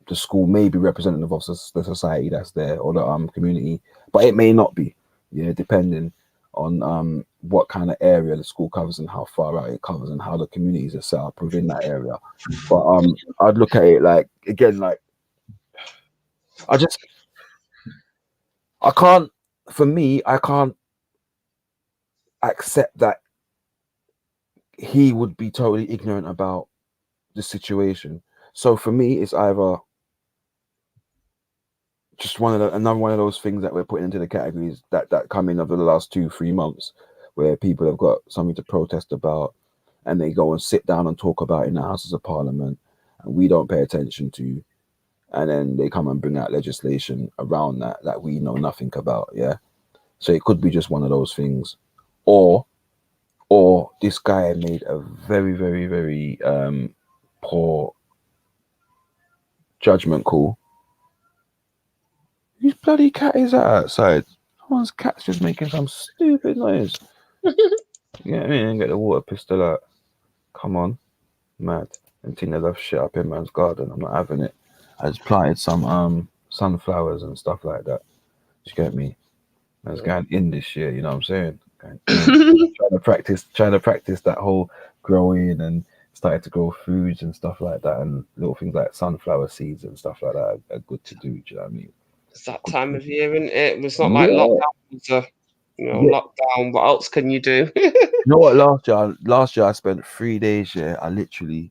the school may be representative of the society that's there, or the community, but it may not be. Yeah, depending on what kind of area the school covers and how far out it covers and how the communities are set up within that area. But I'd look at it like, again, like I just I can't for me I can't accept that he would be totally ignorant about the situation. So for me, it's either just another one of those things that we're putting into the categories that come in over the last 2-3 months, where people have got something to protest about, and they go and sit down and talk about in the Houses of Parliament, and we don't pay attention to, and then they come and bring out legislation around that we know nothing about. Yeah, so it could be just one of those things, or this guy made a very, very, very poor judgment call. Whose bloody cat is that outside? Someone's cat's just making some stupid noise. You know what I mean? And get the water pistol out. Come on, mad. And Tina love shit up in man's garden. I'm not having it. I just planted some sunflowers and stuff like that. You get me? I was going in this year, you know what I'm saying? Going in. Trying to practice that whole growing, and started to grow foods and stuff like that, and little things like sunflower seeds and stuff like that are good to do. Do you know what I mean? It's that time of year, isn't it? It's not like Yeah, lockdown. It's a, yeah. lockdown. What else can you do? You know what? Last year I spent 3 days. Yeah, I literally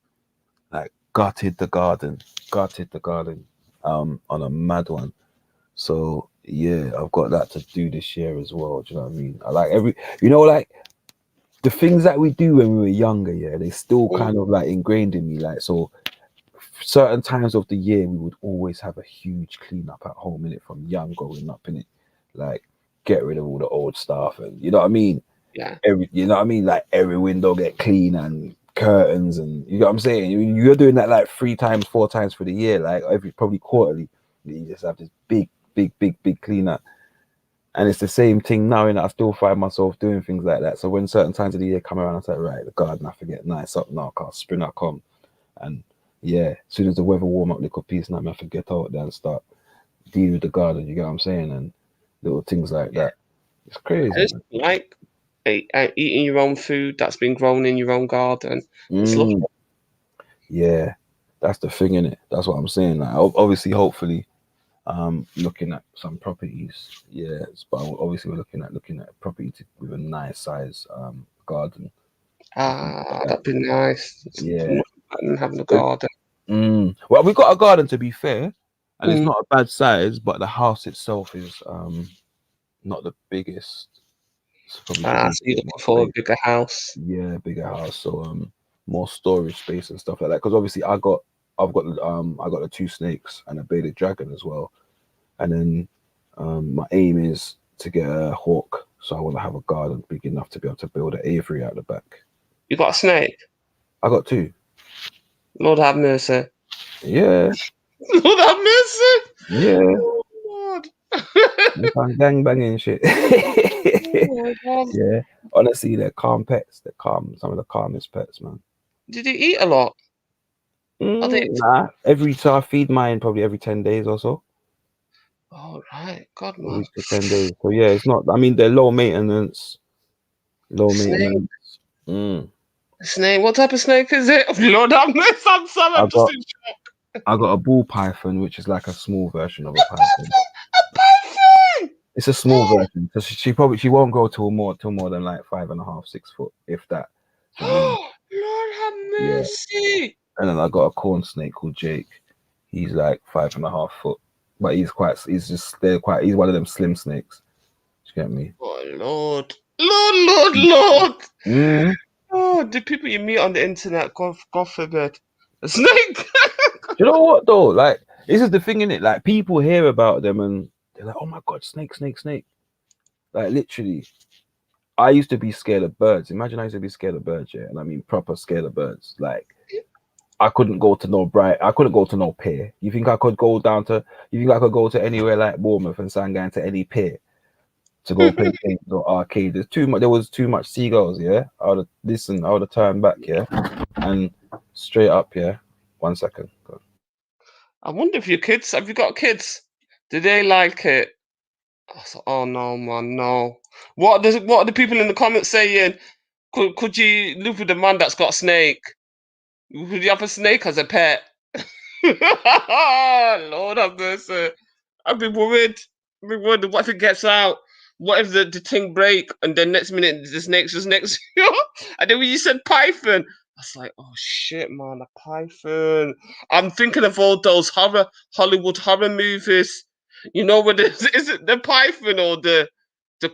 like gutted the garden, on a mad one. So yeah, I've got that to do this year as well. Do you know what I mean? I like like the things that we do when we were younger. Yeah, they still kind of like ingrained in me. Like, so certain times of the year we would always have a huge cleanup at home, in it, from young growing up, in it, like get rid of all the old stuff, and you know what I mean. Yeah. You know what I mean, like every window get clean, and curtains, and you know what I'm saying. You're doing that like 3 times, 4 times for the year, like every probably quarterly. You just have this big cleanup, and it's the same thing now. And I still find myself doing things like that. So when certain times of the year come around, I say, right, the garden, I forget nice up now, cause spring I come, and yeah, as soon as the weather warm up, little piece, now I have to get out there and start dealing with the garden. You get what I'm saying, and little things like that. It's crazy, It's man. like eating your own food that's been grown in your own garden. It's lovely. Mm. Yeah, that's the thing, in it. That's what I'm saying. Like, obviously, hopefully, looking at some properties. Yes, but obviously we're looking at property with a nice size garden and things like that. That'd be nice. It's Yeah. nothing better than having a garden. Well, we've got a garden, to be fair, and it's Mm. not a bad size, but the house itself is not the biggest. So probably could So use a you're bit more looking for a space. bigger house. Yeah, bigger house, so more storage space and stuff like that. Because obviously I got the two snakes and a bearded dragon as well, and then my aim is to get a hawk, So I want to have a garden big enough to be able to build an aviary out the back. You got a snake? I got 2. Lord have mercy. Yeah, Lord have mercy. yeah. Oh, Lord. Gang banging shit. Oh, God. Yeah. Honestly, they're calm pets. They're calm. Some of the calmest pets, man. Did you eat a lot? Are they? Nah. So I feed mine probably every 10 days or so. Oh, right. God, A man. week to 10 days. So yeah, it's not. I mean, they're low maintenance. Low Snake. maintenance. Mm. Snake. What type of snake is it? Lord have mercy. I'm sorry. I I'm just got in shock. I got a ball python, which is like a small version of a python. A python. It's a small Oh, version, so she won't grow till more than like 5.5, 6 foot, if that. Do you know what I mean? Lord have Yeah. mercy. And then I got a corn snake called Jake. He's like 5.5 foot, but he's one of them slim snakes. Do you get me? Oh, Lord. Lord. Mm. Oh, the people you meet on the internet, God forbid. A snake. Do you know what though? Like, this is the thing in it. Like, people hear about them and they're like, "Oh my god, snake, snake, snake!" Like, literally, I used to be scared of birds. Imagine I used to be scared of birds, yeah, and I mean proper scared of birds. Like, I couldn't go to no pier. You think I could go down to? You think I could go to anywhere like Bournemouth and start going to any pier to go play games or arcade? There's too much. There was too much seagulls. Yeah, I would have turned back. Yeah, and straight up. Yeah, 1 second. Go. I wonder if your kids, have you got kids? Do they like it? Oh no, man, no. What are the people in the comments saying? Could you live with a man that's got a snake? Would you have a snake as a pet? Lord have mercy. I've been worried. I've been worried. What if it gets out? What if the thing break and then next minute the snake's just next to you? And then when you said python, I was like, oh shit, man, a python. I'm thinking of all those Hollywood horror movies. You know, where is it the python or the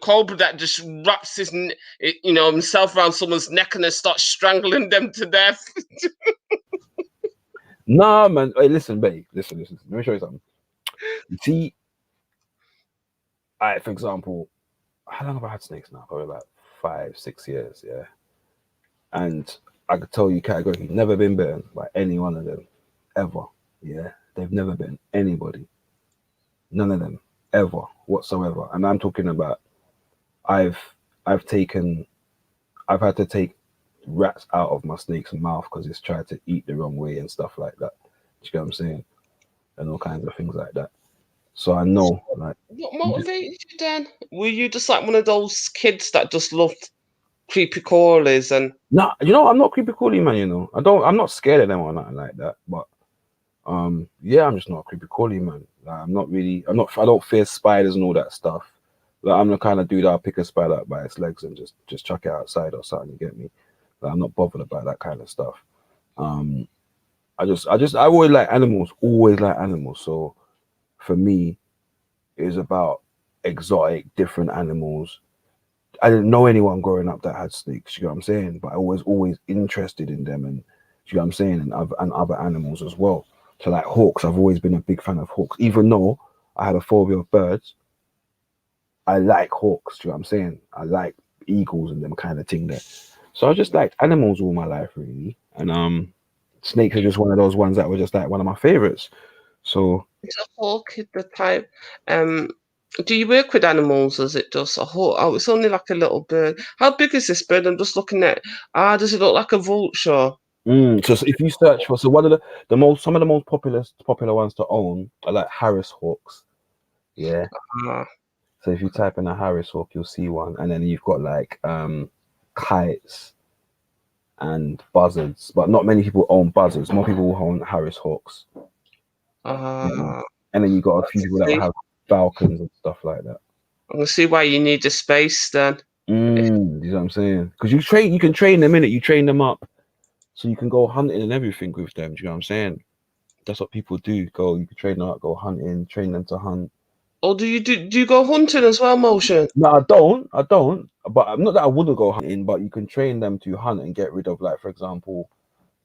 cobra that just wraps himself around someone's neck and then starts strangling them to death? Nah, man. Hey, listen, babe. Listen. Let me show you something. You see, for example, how long have I had snakes now? Probably about 5, 6 years, yeah. And I could tell you categorically, never been bitten by any one of them, ever. Yeah, they've never bitten anybody, none of them, ever whatsoever. And I'm talking about, I've had to take rats out of my snake's mouth because it's tried to eat the wrong way and stuff like that. Do you get what I'm saying? And all kinds of things like that. So I know, like, What motivated you then? Were you just like one of those kids that just loved creepy crawlies and nah, I'm not creepy crawly, man. I'm not scared of them or nothing like that. But yeah, I'm just not a creepy crawly, man. Like, I don't fear spiders and all that stuff. Like, I'm the kind of dude that'll pick a spider up by its legs and just chuck it outside or something. You get me? Like, I'm not bothered about that kind of stuff. I always like animals. Always like animals. So for me, it was about exotic, different animals. I didn't know anyone growing up that had snakes, you know what I'm saying? But I was always interested in them, and you know what I'm saying, and other animals as well. So like hawks, I've always been a big fan of hawks. Even though I had a phobia of birds, I like hawks, you know what I'm saying? I like eagles and them kind of thing there. So I just liked animals all my life really. And snakes are just one of those ones that were just like one of my favorites. So it's a hawk the type? Do you work with animals? Or is it just a hawk? Oh, it's only like a little bird. How big is this bird? I'm just looking at. Does it look like a vulture? so if you search for one of some of the most popular ones to own are like Harris hawks. Yeah. Ah, So if you type in a Harris hawk, you'll see one, and then you've got like kites and buzzards, but not many people own buzzards. More people own Harris hawks. ah. And then you got a few people that will See, have falcons and stuff like that. I can see why you need the space then. You know what I'm saying? Because you can train them in it. You train them up, so you can go hunting and everything with them. Do you know what I'm saying? That's what people do. You can train them up, go hunting, train them to hunt. Or do you go hunting as well, Motion? No, I don't. But I'm not that I wouldn't go hunting, but you can train them to hunt and get rid of, like, for example,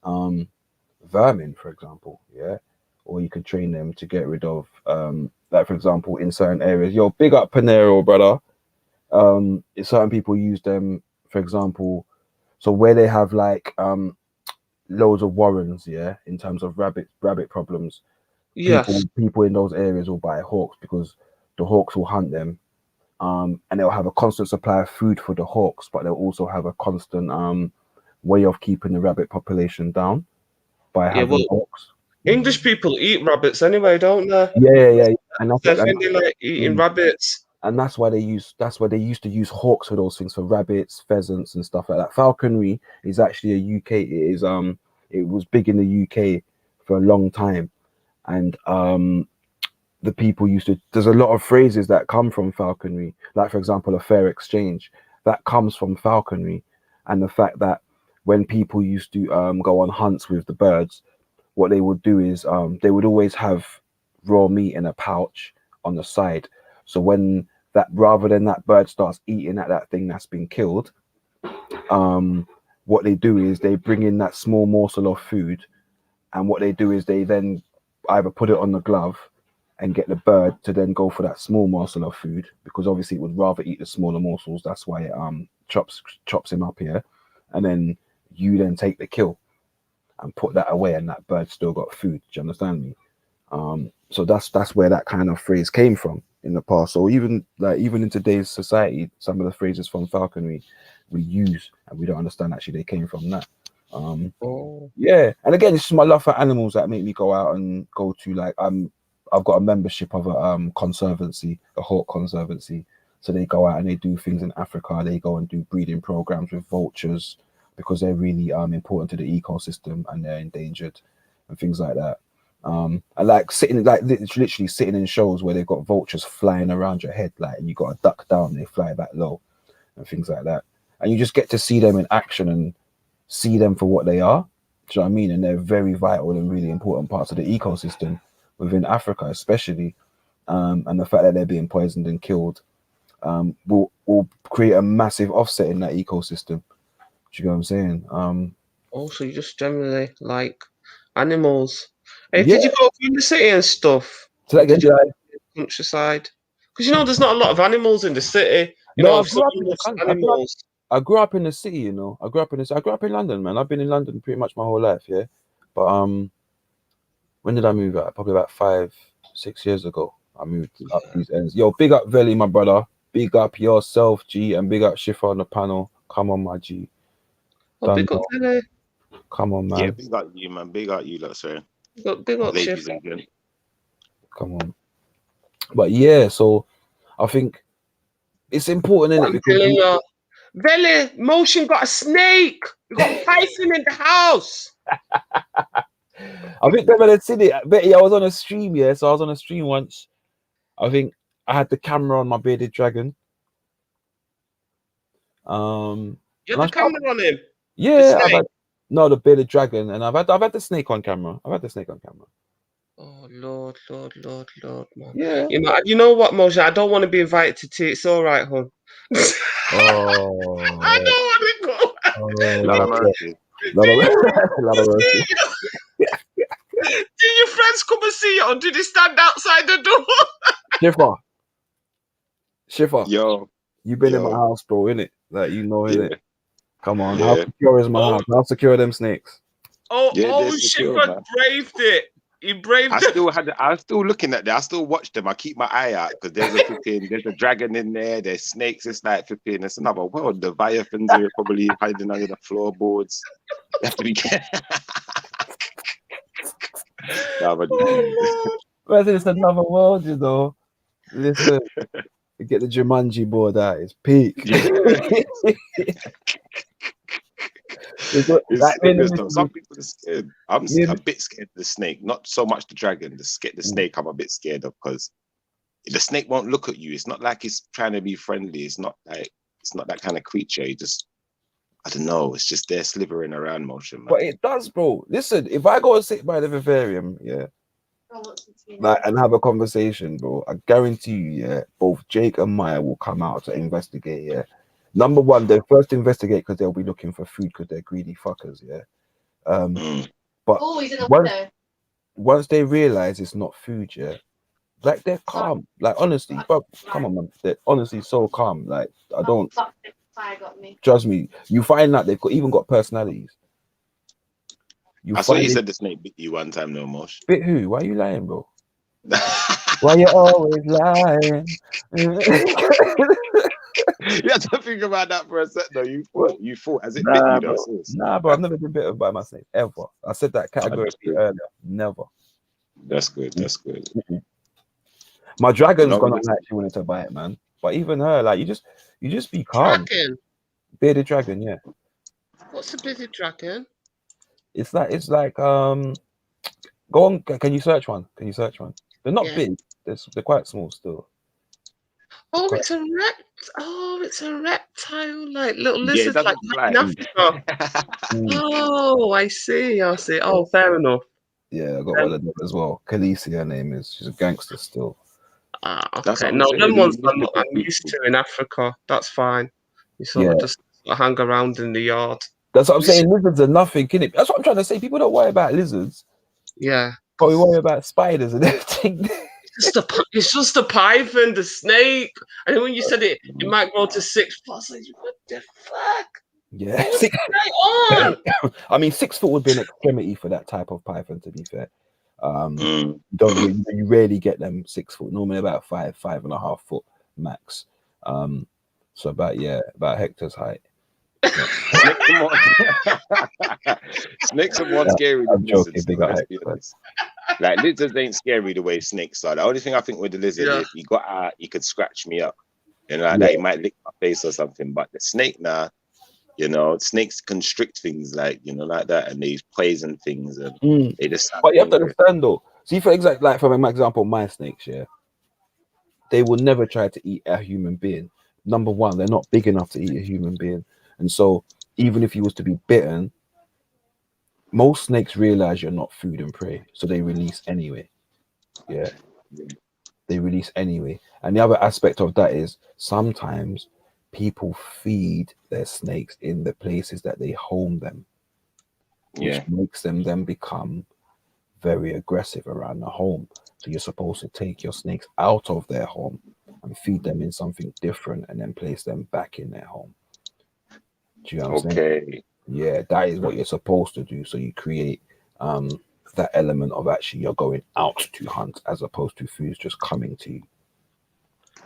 vermin, for example, yeah. Or you could train them to get rid of, like, for example, in certain areas. Yo, big up Panero, brother. certain people use them, for example, so where they have like loads of warrens, yeah, in terms of rabbit problems, Yes. people in those areas will buy hawks because the hawks will hunt them, and they'll have a constant supply of food for the hawks, but they'll also have a constant way of keeping the rabbit population down by Yeah. having Well, hawks. English people eat rabbits anyway, don't they? Yeah. And that's I what, think they like eating mm, rabbits. and that's why they used to use hawks for those things, for rabbits, pheasants, and stuff like that. Falconry is actually a UK. It was big in the UK for a long time, and the people used to. There's a lot of phrases that come from falconry, like for example, a fair exchange. That comes from falconry, and the fact that when people used to go on hunts with the birds, what they would do is they would always have raw meat in a pouch on the side. So when that rather than that bird starts eating at that thing that's been killed, what they do is they bring in that small morsel of food, and what they do is they then either put it on the glove and get the bird to then go for that small morsel of food, because obviously it would rather eat the smaller morsels. That's why it chops him up here, and then you then take the kill and put that away, and that bird still got food. Do you understand me? So that's where that kind of phrase came from in the past. So even in today's society, some of the phrases from falconry we use and we don't understand actually they came from that. Oh. Yeah, and again, it's just my love for animals that make me go out and go to like I've got a membership of a conservancy, a hawk conservancy. So they go out and they do things in Africa. They go and do breeding programs with vultures because they're really important to the ecosystem and they're endangered and things like that. I like sitting like literally sitting in shows where they've got vultures flying around your head, like, and you got to duck down, they fly that low and things like that. And you just get to see them in action and see them for what they are. Do you know what I mean? And they're very vital and really important parts of the ecosystem within Africa, especially. And the fact that they're being poisoned and killed will create a massive offset in that ecosystem. Do you know what I'm saying? Also, you just generally like animals. Hey, Yeah. did you go in the city and stuff, So that or again, did you go to the countryside? Because there's not a lot of animals in the city. no, I So grew up in the most country. animals. I grew up in the city, you know. I grew up in London, man. I've been in London pretty much my whole life, yeah. But when did I move out? Probably about 5, 6 years ago. I moved up these ends. Yo, big up Veli, my brother. Big up yourself, G, and big up Shifa on the panel. Come on, my G. Oh, Done big up, well. Billy. Come on, Yeah, man. big up you, man. Big up you, lot, sorry. Big up, Ladies Chef. and gentlemen. Come on. But yeah, so I think it's important, isn't it? I'm Because telling you, Billy, Motion got a snake. We got Python in the house. I think they're gonna see it. Betty, I was on a stream, yeah. So I was on a stream once. I think I had the camera on my bearded dragon. You And had the camera on him. The yeah, I've snake. had no the bearded dragon, and I've had the snake on camera. I've had the snake on camera. Oh, Lord, man. Yeah. You know what, Motion? I don't want to be invited to tea. It's all right, hon. Oh, I don't want to go. Lord have oh, mercy. lot of, lot of See mercy. you. Did your friends come and see you, or did they stand outside the door? Shifa, Yo, you been in my yo, house, bro, innit? Like, you know, innit? yeah, Come on, how yeah. secure is my Oh, house? How secure are them snakes? Yeah, they're secure, Shipper man. braved it. He braved it. I was still looking at that. I still watch them. I keep my eye out because there's a dragon in there. There's snakes. It's like flipping. It's another world. The Leviathans are probably hiding under the floorboards. You have to be careful. Nah, but Well, it's another world, you know. Listen, get the Jumanji board out. It's peak. It's it's like being serious in though. Some people are scared. I'm a bit scared of the snake. Not so much the dragon. The snake I'm a bit scared of because the snake won't look at you. It's not like it's trying to be friendly. It's not that kind of creature. You just, I don't know. It's just there slithering around, Motion, man. But it does, bro. Listen, if I go and sit by the vivarium, yeah, like, and have a conversation, bro, I guarantee you, yeah, both Jake and Maya will come out to investigate, yeah. Number one, they first investigate because they'll be looking for food because they're greedy fuckers, yeah. But once they realize it's not food, yeah, Like they're calm. Like honestly, bro, come on, man. They're honestly so calm. Like I don't trust me. You find that they've even got personalities. I saw you said the snake bit you one time, no Mosh. Bit who? Why are you lying, bro? Why you always lying? You have to think about that for a sec, though. You thought as it bit you, though. Nah, bro, I've never been bitten by my snake ever. I said that categorically earlier. Never. That's good. That's good. My dragon's gone on like she wanted to bite, man. But even her, like you just be calm. Dragon. Bearded dragon, yeah. What's a bearded dragon? It's like go on. Can you search one? They're not big. They're quite small still. Oh, it's a reptile, like little lizard, like in Africa. Oh, I see. Oh, fair enough. Yeah, I got one of them as well. Khaleesi, her name is. She's a gangster still. Okay. No, them ones I'm used to in Africa. That's fine. You sort of just hang around in the yard. That's what I'm saying. Lizards are nothing, innit? That's what I'm trying to say. People don't worry about lizards. Yeah. But we worry about spiders and everything. It's just a python, the snake. And when you said it might grow to 6 foot, I was like, what the fuck? Yeah. I mean, 6 foot would be an extremity for that type of python, to be fair. You rarely get them 6 foot. Normally about 5.5 foot max. So about Hector's height. Snakes are more scary than lizards. Like lizards ain't scary the way snakes are. The only thing I think with the lizard, if he got out, he could scratch me up. You know, like that he might lick my face or something. But the snake now, you know, snakes constrict things like that, and they poison things, and they just. But you have to understand though. See, for example, like for my example, my snakes, they will never try to eat a human being. Number one, they're not big enough to eat a human being, and so even if he was to be bitten, most snakes realize you're not food and prey, so they release anyway. Yeah, they release anyway. And the other aspect of that is sometimes people feed their snakes in the places that they home them, which makes them then become very aggressive around the home. So you're supposed to take your snakes out of their home and feed them in something different and then place them back in their home. Do you know what I'm saying? Yeah, that is what you're supposed to do. So you create that element of actually you're going out to hunt as opposed to food's just coming to you.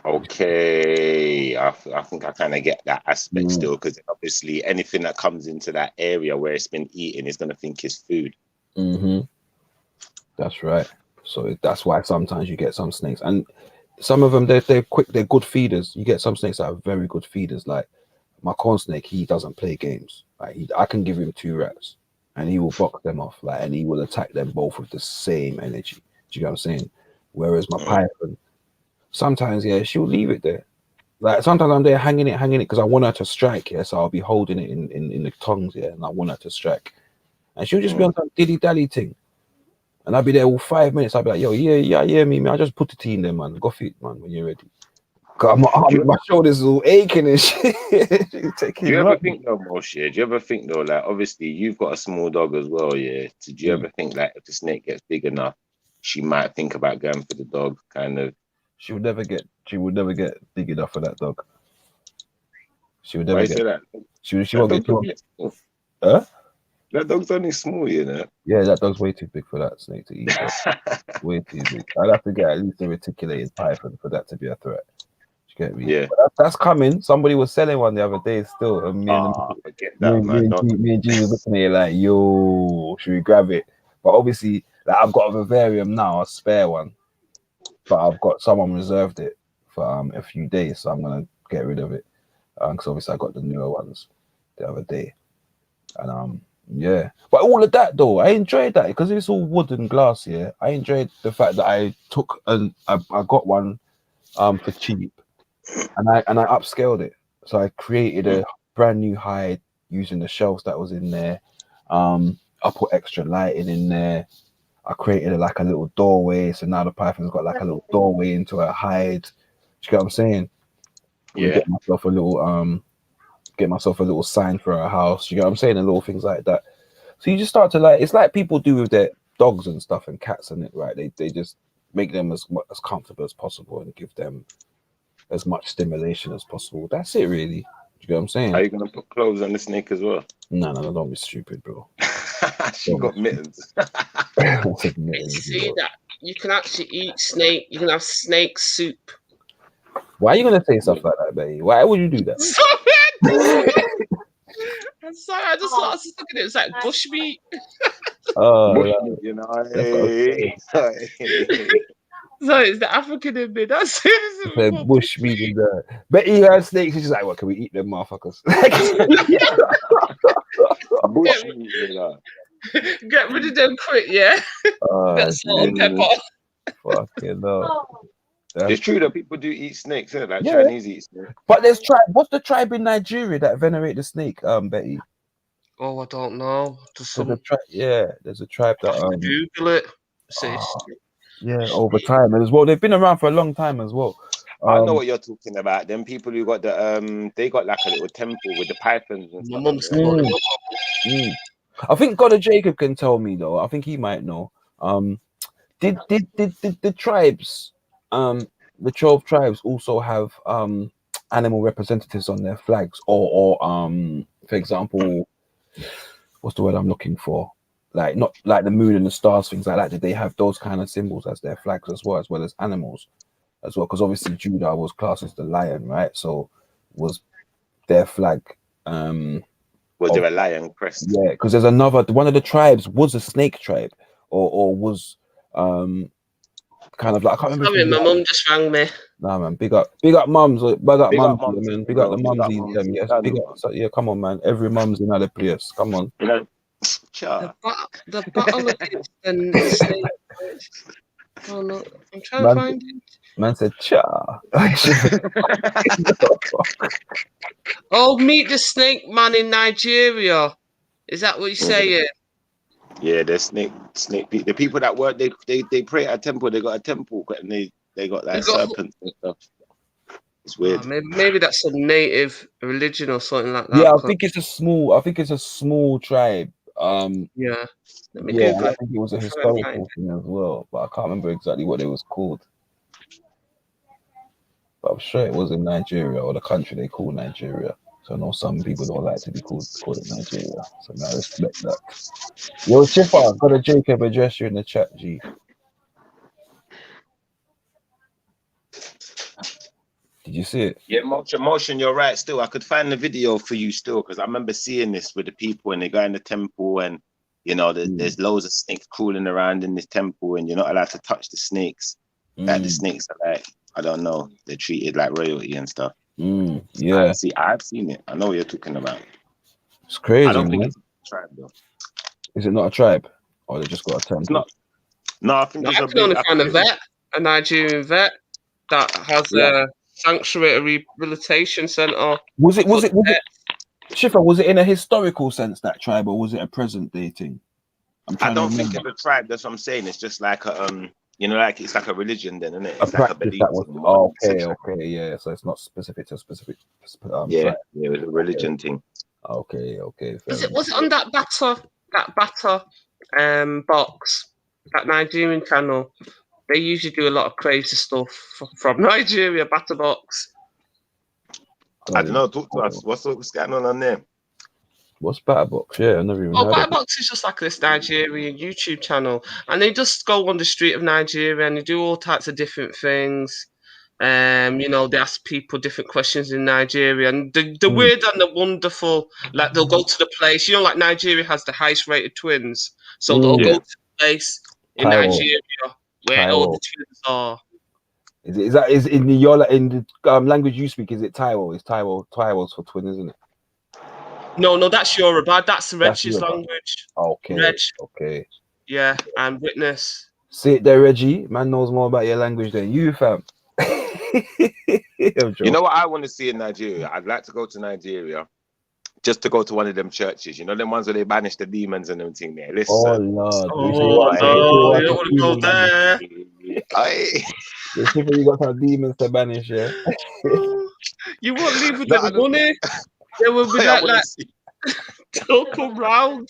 Okay, I think I kind of get that aspect still, because obviously anything that comes into that area where it's been eaten is going to think it's food. That's right. So that's why sometimes you get some snakes, and some of them they're quick, they're good feeders. You get some snakes that are very good feeders, like my corn snake. He doesn't play games. Like I can give him 2 rats and he will box them off, like, and he will attack them both with the same energy. Do you know what I'm saying? Whereas my python, sometimes she'll leave it there. Like sometimes I'm there hanging it because I want her to strike. So I'll be holding it in the tongs, and I want her to strike, and she'll just be on some dilly dally thing. And I'll be there all 5 minutes. I'll be like, yo, yeah, me, man. I just put the tea in there, man. Go fit, man, when you're ready. Cause my shoulders all aching and shit. Do you ever think though, Moshe? Do you ever think though, like obviously you've got a small dog as well, yeah? Did you ever think like if the snake gets big enough, she might think about going for the dog, kind of? She would never get big enough for that dog. She would never get that. She won't get too. Huh? That dog's only small, you know. Yeah, that dog's way too big for that snake to eat. Way too big. I'd have to get at least a reticulated python for that to be a threat. You get me? Yeah. But that's coming. Somebody was selling one the other day still. And me and G was looking at it like, yo, should we grab it? But obviously, like, I've got a vivarium now, a spare one. But I've got someone reserved it for a few days, so I'm gonna get rid of it. Because obviously I got the newer ones the other day. And but all of that though, I enjoyed that because it's all wood and glass. I enjoyed the fact that I took I got one for cheap, and I upscaled it. So I created a brand new hide using the shelves that was in there. I put extra lighting in there. I created like a little doorway, so now the python's got like a little doorway into a hide. Do you get what I'm saying? Yeah. Get myself a little sign for a house. You get what I'm saying? And little things like that. So you just start to like, it's like people do with their dogs and stuff and cats and it, right? They just make them as comfortable as possible and give them as much stimulation as possible. That's it, really. You get what I'm saying? Are you gonna put clothes on the snake as well? No, don't be stupid, bro. She got mittens. See that you can actually eat snake. You can have snake soup. Why are you gonna say stuff like that, baby? Why would you do that? I'm sorry. I just thought I was just looking at it. It's like bushmeat. Bushmeat, you know. Hey. So it's the African in me. That's it. The bushmeat in there. Betty has snakes. She's like, "What can we eat them, motherfuckers?" Bushmeat, you know. Get rid of them quick, yeah. Get salt and pepper. Fucking no. It's true that people do eat snakes, isn't it? Like Chinese eat snakes. But there's tribe. What's the tribe in Nigeria that venerate the snake? Betty. Oh, I don't know. There's a tribe that Google it. Yeah, over time and as well. They've been around for a long time as well. I know what you're talking about. Them people who got the they got like a little temple with the pythons and stuff. I think God of Jacob can tell me though. I think he might know. Did the tribes, the 12 tribes also have animal representatives on their flags, or for example, what's the word I'm looking for? Like not like the moon and the stars, things like that. Did they have those kind of symbols as their flags as well as animals as well? Because obviously Judah was classed as the lion, right? So was their flag was there a lion crest? Yeah, because there's another one of the tribes was a snake tribe, or was kind of like I can't remember. Sorry, my mum just rang me. Nah, man, big up mums, man. Big up the mumsies, them. Yes, big up. So, yeah, come on, man. Every mum's in other place. Come on. You know, the battle against the snake. Oh no, I'm trying to find it. Man said, "Cha." Oh, meet the snake man in Nigeria. Is that what you're saying? Yeah, the snake people. The people that work, they pray at a temple. They got a temple, and they got like serpents and stuff. It's weird. Maybe that's a native religion or something like that. Yeah, I think it's a small tribe. Yeah. Let me Google it. I think it was a historical thing as well, but I can't remember exactly what it was called. But I'm sure it was in Nigeria, or the country they call Nigeria. So I know some people don't like to be called it Nigeria. So now I respect that. Yo, Chipper, got a Jacob address you in the chat, G. Did you see it? Yeah, motion, you're right. Still, I could find the video for you still, because I remember seeing this with the people and they go in the temple and, you know, there's loads of snakes crawling around in this temple and you're not allowed to touch the snakes. Like the snakes are like, I don't know, they're treated like royalty and stuff. Yeah. I've seen it. I know what you're talking about. It's crazy. I don't think it's a tribe though. Is it not a tribe? Or they just got a temple? It's not. No, I think I can only find a Nigerian vet that has a sanctuary rehabilitation center. Was it Schiffer, was it in a historical sense, that tribe, or was it a present day thing? I don't think it's a tribe. That's what I'm saying. It's just like a you know, like it's like a religion, then, isn't it? It's like a belief. Okay, yeah. So it's not specific to a specific. Tribe. It was a religion thing. Okay. Was it on that batter box, that Nigerian channel? They usually do a lot of crazy stuff from Nigeria. Batter box. I don't know. Talk to us. What's going on there? What's Batterbox? Yeah, I never even heard Batterbox is just like this Nigerian YouTube channel, and they just go on the street of Nigeria and they do all types of different things. You know, they ask people different questions in Nigeria, and the weird and the wonderful. Like they'll go to the place. You know, like Nigeria has the highest rated twins, so they'll go to the place in Nigeria where all the twins are. Is in the language you speak? Is it Taiwo? Is Taiwo's for twin, isn't it? No, that's Yoruba. That's the Reggie's language. Okay. Reg. Okay. Yeah, and witness. See it there, Reggie. Man knows more about your language than you, fam. You know what I want to see in Nigeria? I'd like to go to Nigeria just to go to one of them churches. You know, them ones where they banish the demons and them thing there. Listen. Oh, Lord. No, you don't want to go there. You got some demons to banish, yeah? You won't leave with the money. There will be that, like, they'll come round.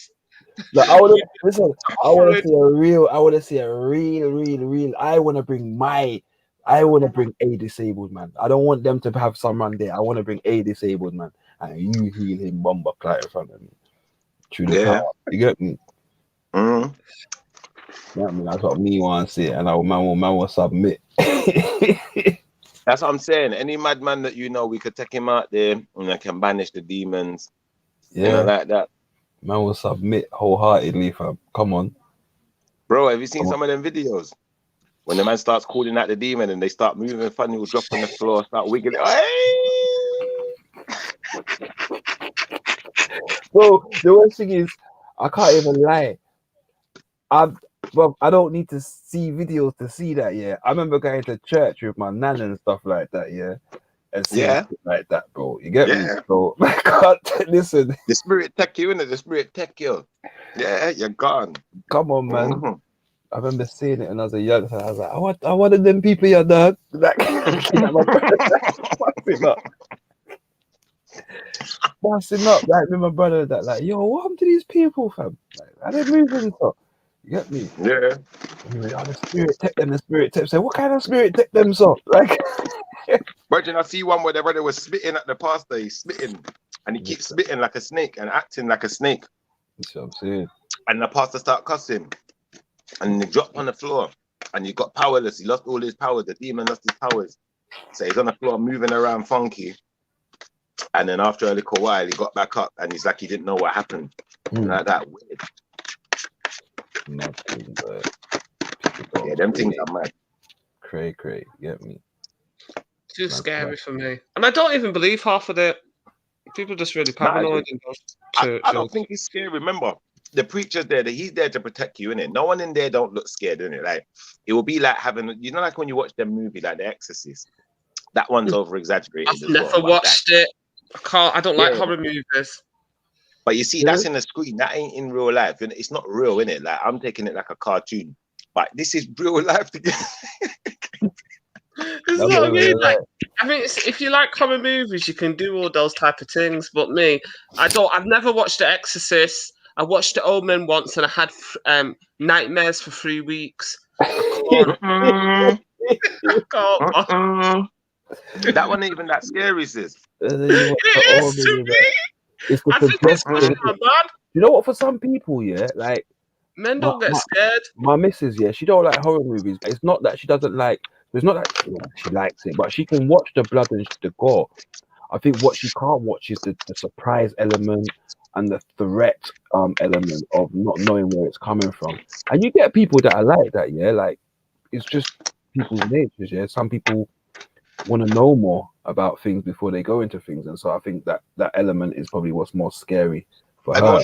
Like, I want to listen. I want to Horrid. see a real. I want to see a real. I want to bring a disabled man. I don't want them to have someone there. I want to bring a disabled man, and you heal him bomber clout in front of me. Through the power. You get me? Mm. Yeah, I mean, that's what me want to see, and man will submit. That's what I'm saying. Any madman that you know, we could take him out there and I can banish the demons. Yeah, You know, like that. Man will submit wholeheartedly, fam. Come on. Bro, have you seen some of them videos? When the man starts calling out the demon and they start moving funny, will drop on the floor, start wiggling. Bro, the worst thing is, I can't even lie. I don't need to see videos to see that, yeah. I remember going to church with my nan and stuff like that, yeah. And seeing shit like that, bro. You get me? So, I can't listen. The spirit tech you, innit? The spirit tech you. Yeah, you're gone. Come on, man. Mm-hmm. I remember seeing it when I was a youngster. I was like, I wanted them people, your dog. Like, Busting up, like with my brother, that like, yo, what happened to these people, fam? Like, are they moving stuff? You get me? Yeah. Anyway, the spirit tech them, the spirit tech. Say, what kind of spirit tech them so? Like, Virgin, I see one where the brother was spitting at the pastor. He's spitting, and he keeps spitting like a snake and acting like a snake. That's what I'm saying. And the pastor start cussing, and he dropped on the floor, and he got powerless. He lost all his powers. The demon lost his powers. So he's on the floor moving around funky. And then after a little while, he got back up, and he's like he didn't know what happened. Like that. Weird. Nothing, yeah, them things are mad. Cray, get me. Too scary for me. And I don't even believe half of it. People just really paranoid. I don't think it's scary. Remember, the preacher's there, he's there to protect you, innit? No one in there don't look scared, innit? Like, it will be like having, you know, like when you watch them movie, like The Exorcist. That one's over-exaggerated I've never watched it. I don't like horror movies. But you see, that's in the screen. That ain't in real life. It's not real, innit? Like, I'm taking it like a cartoon. But this is real life. This is what I mean. Like, I mean, if you like horror movies, you can do all those type of things. But me, I've never watched The Exorcist. I watched The Omen once, and I had nightmares for 3 weeks. I can't. That one ain't even that scary, sis. It is to me. I think it's bad. You know what? For some people, yeah, like men don't get scared. My missus, yeah, she don't like horror movies. It's not that she doesn't like. It's not that she likes it, but she can watch the blood and the gore. I think what she can't watch is the surprise element and the threat element of not knowing where it's coming from. And you get people that are like that, yeah. Like it's just people's natures, yeah. Some people want to know more about things before they go into things, and so I think that element is probably what's more scary for her.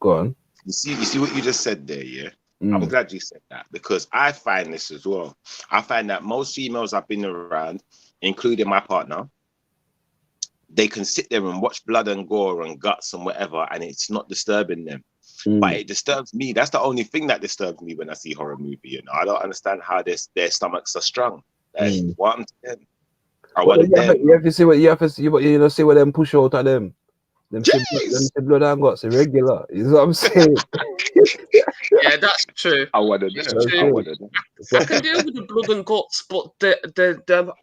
Go on. You see what you just said there, yeah? I'm glad you said that, because I find this as well. I find that most females I've been around, including my partner, they can sit there and watch blood and gore and guts and whatever, and it's not disturbing them. But it disturbs me. That's the only thing that disturbs me when I see horror movie. You know, I don't understand how their stomachs are strong. Like, what I'm saying. You have to see what see what them push out of them. Them blood and guts irregular. You know what I'm saying? Yeah, that's true. I want to do. I can deal with the blood and guts, but the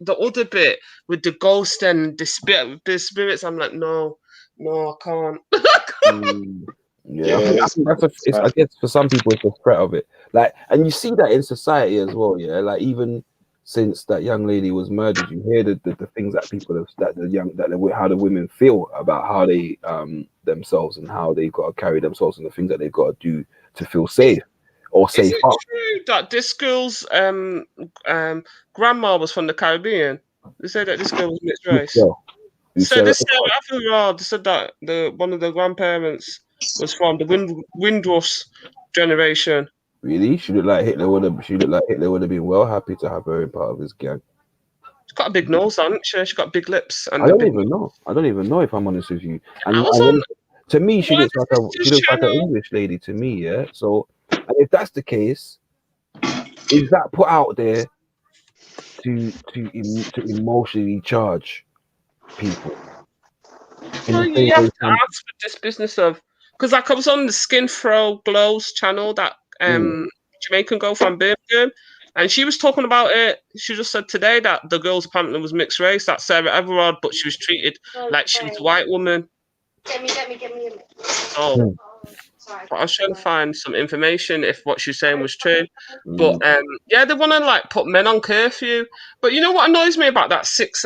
other bit with the ghost and the spirits, I'm like, no, I can't. I guess for some people it's the threat of it. Like, and you see that in society as well. Yeah, like even since that young lady was murdered, you hear the things that people have, how the women feel about how they themselves and how they've got to carry themselves and the things that they've got to do to feel safe or safe. Is it true that this girl's grandma was from the Caribbean? They said that this girl was mixed race. They said that one of the grandparents was from the Windrush generation. Really? She looked like Hitler would have been well happy to have her in part of his gang. She's got a big nose, hasn't she? She's got big lips. And I don't even know if I'm honest with you. And to me, she looks like an English lady to me, yeah. So, and if that's the case, is that put out there to emotionally charge people? Well, you have to ask for this business of, because like I was on the Skin Throw Glows channel, that Jamaican girl from Birmingham, and she was talking about it. She just said today that the girl's apparently was mixed race, that Sarah Everard, but she was treated like she was a white woman. Get me. Oh. But I was trying to find some information if what she's saying was true. But yeah, they want to like put men on curfew. But you know what annoys me about that 6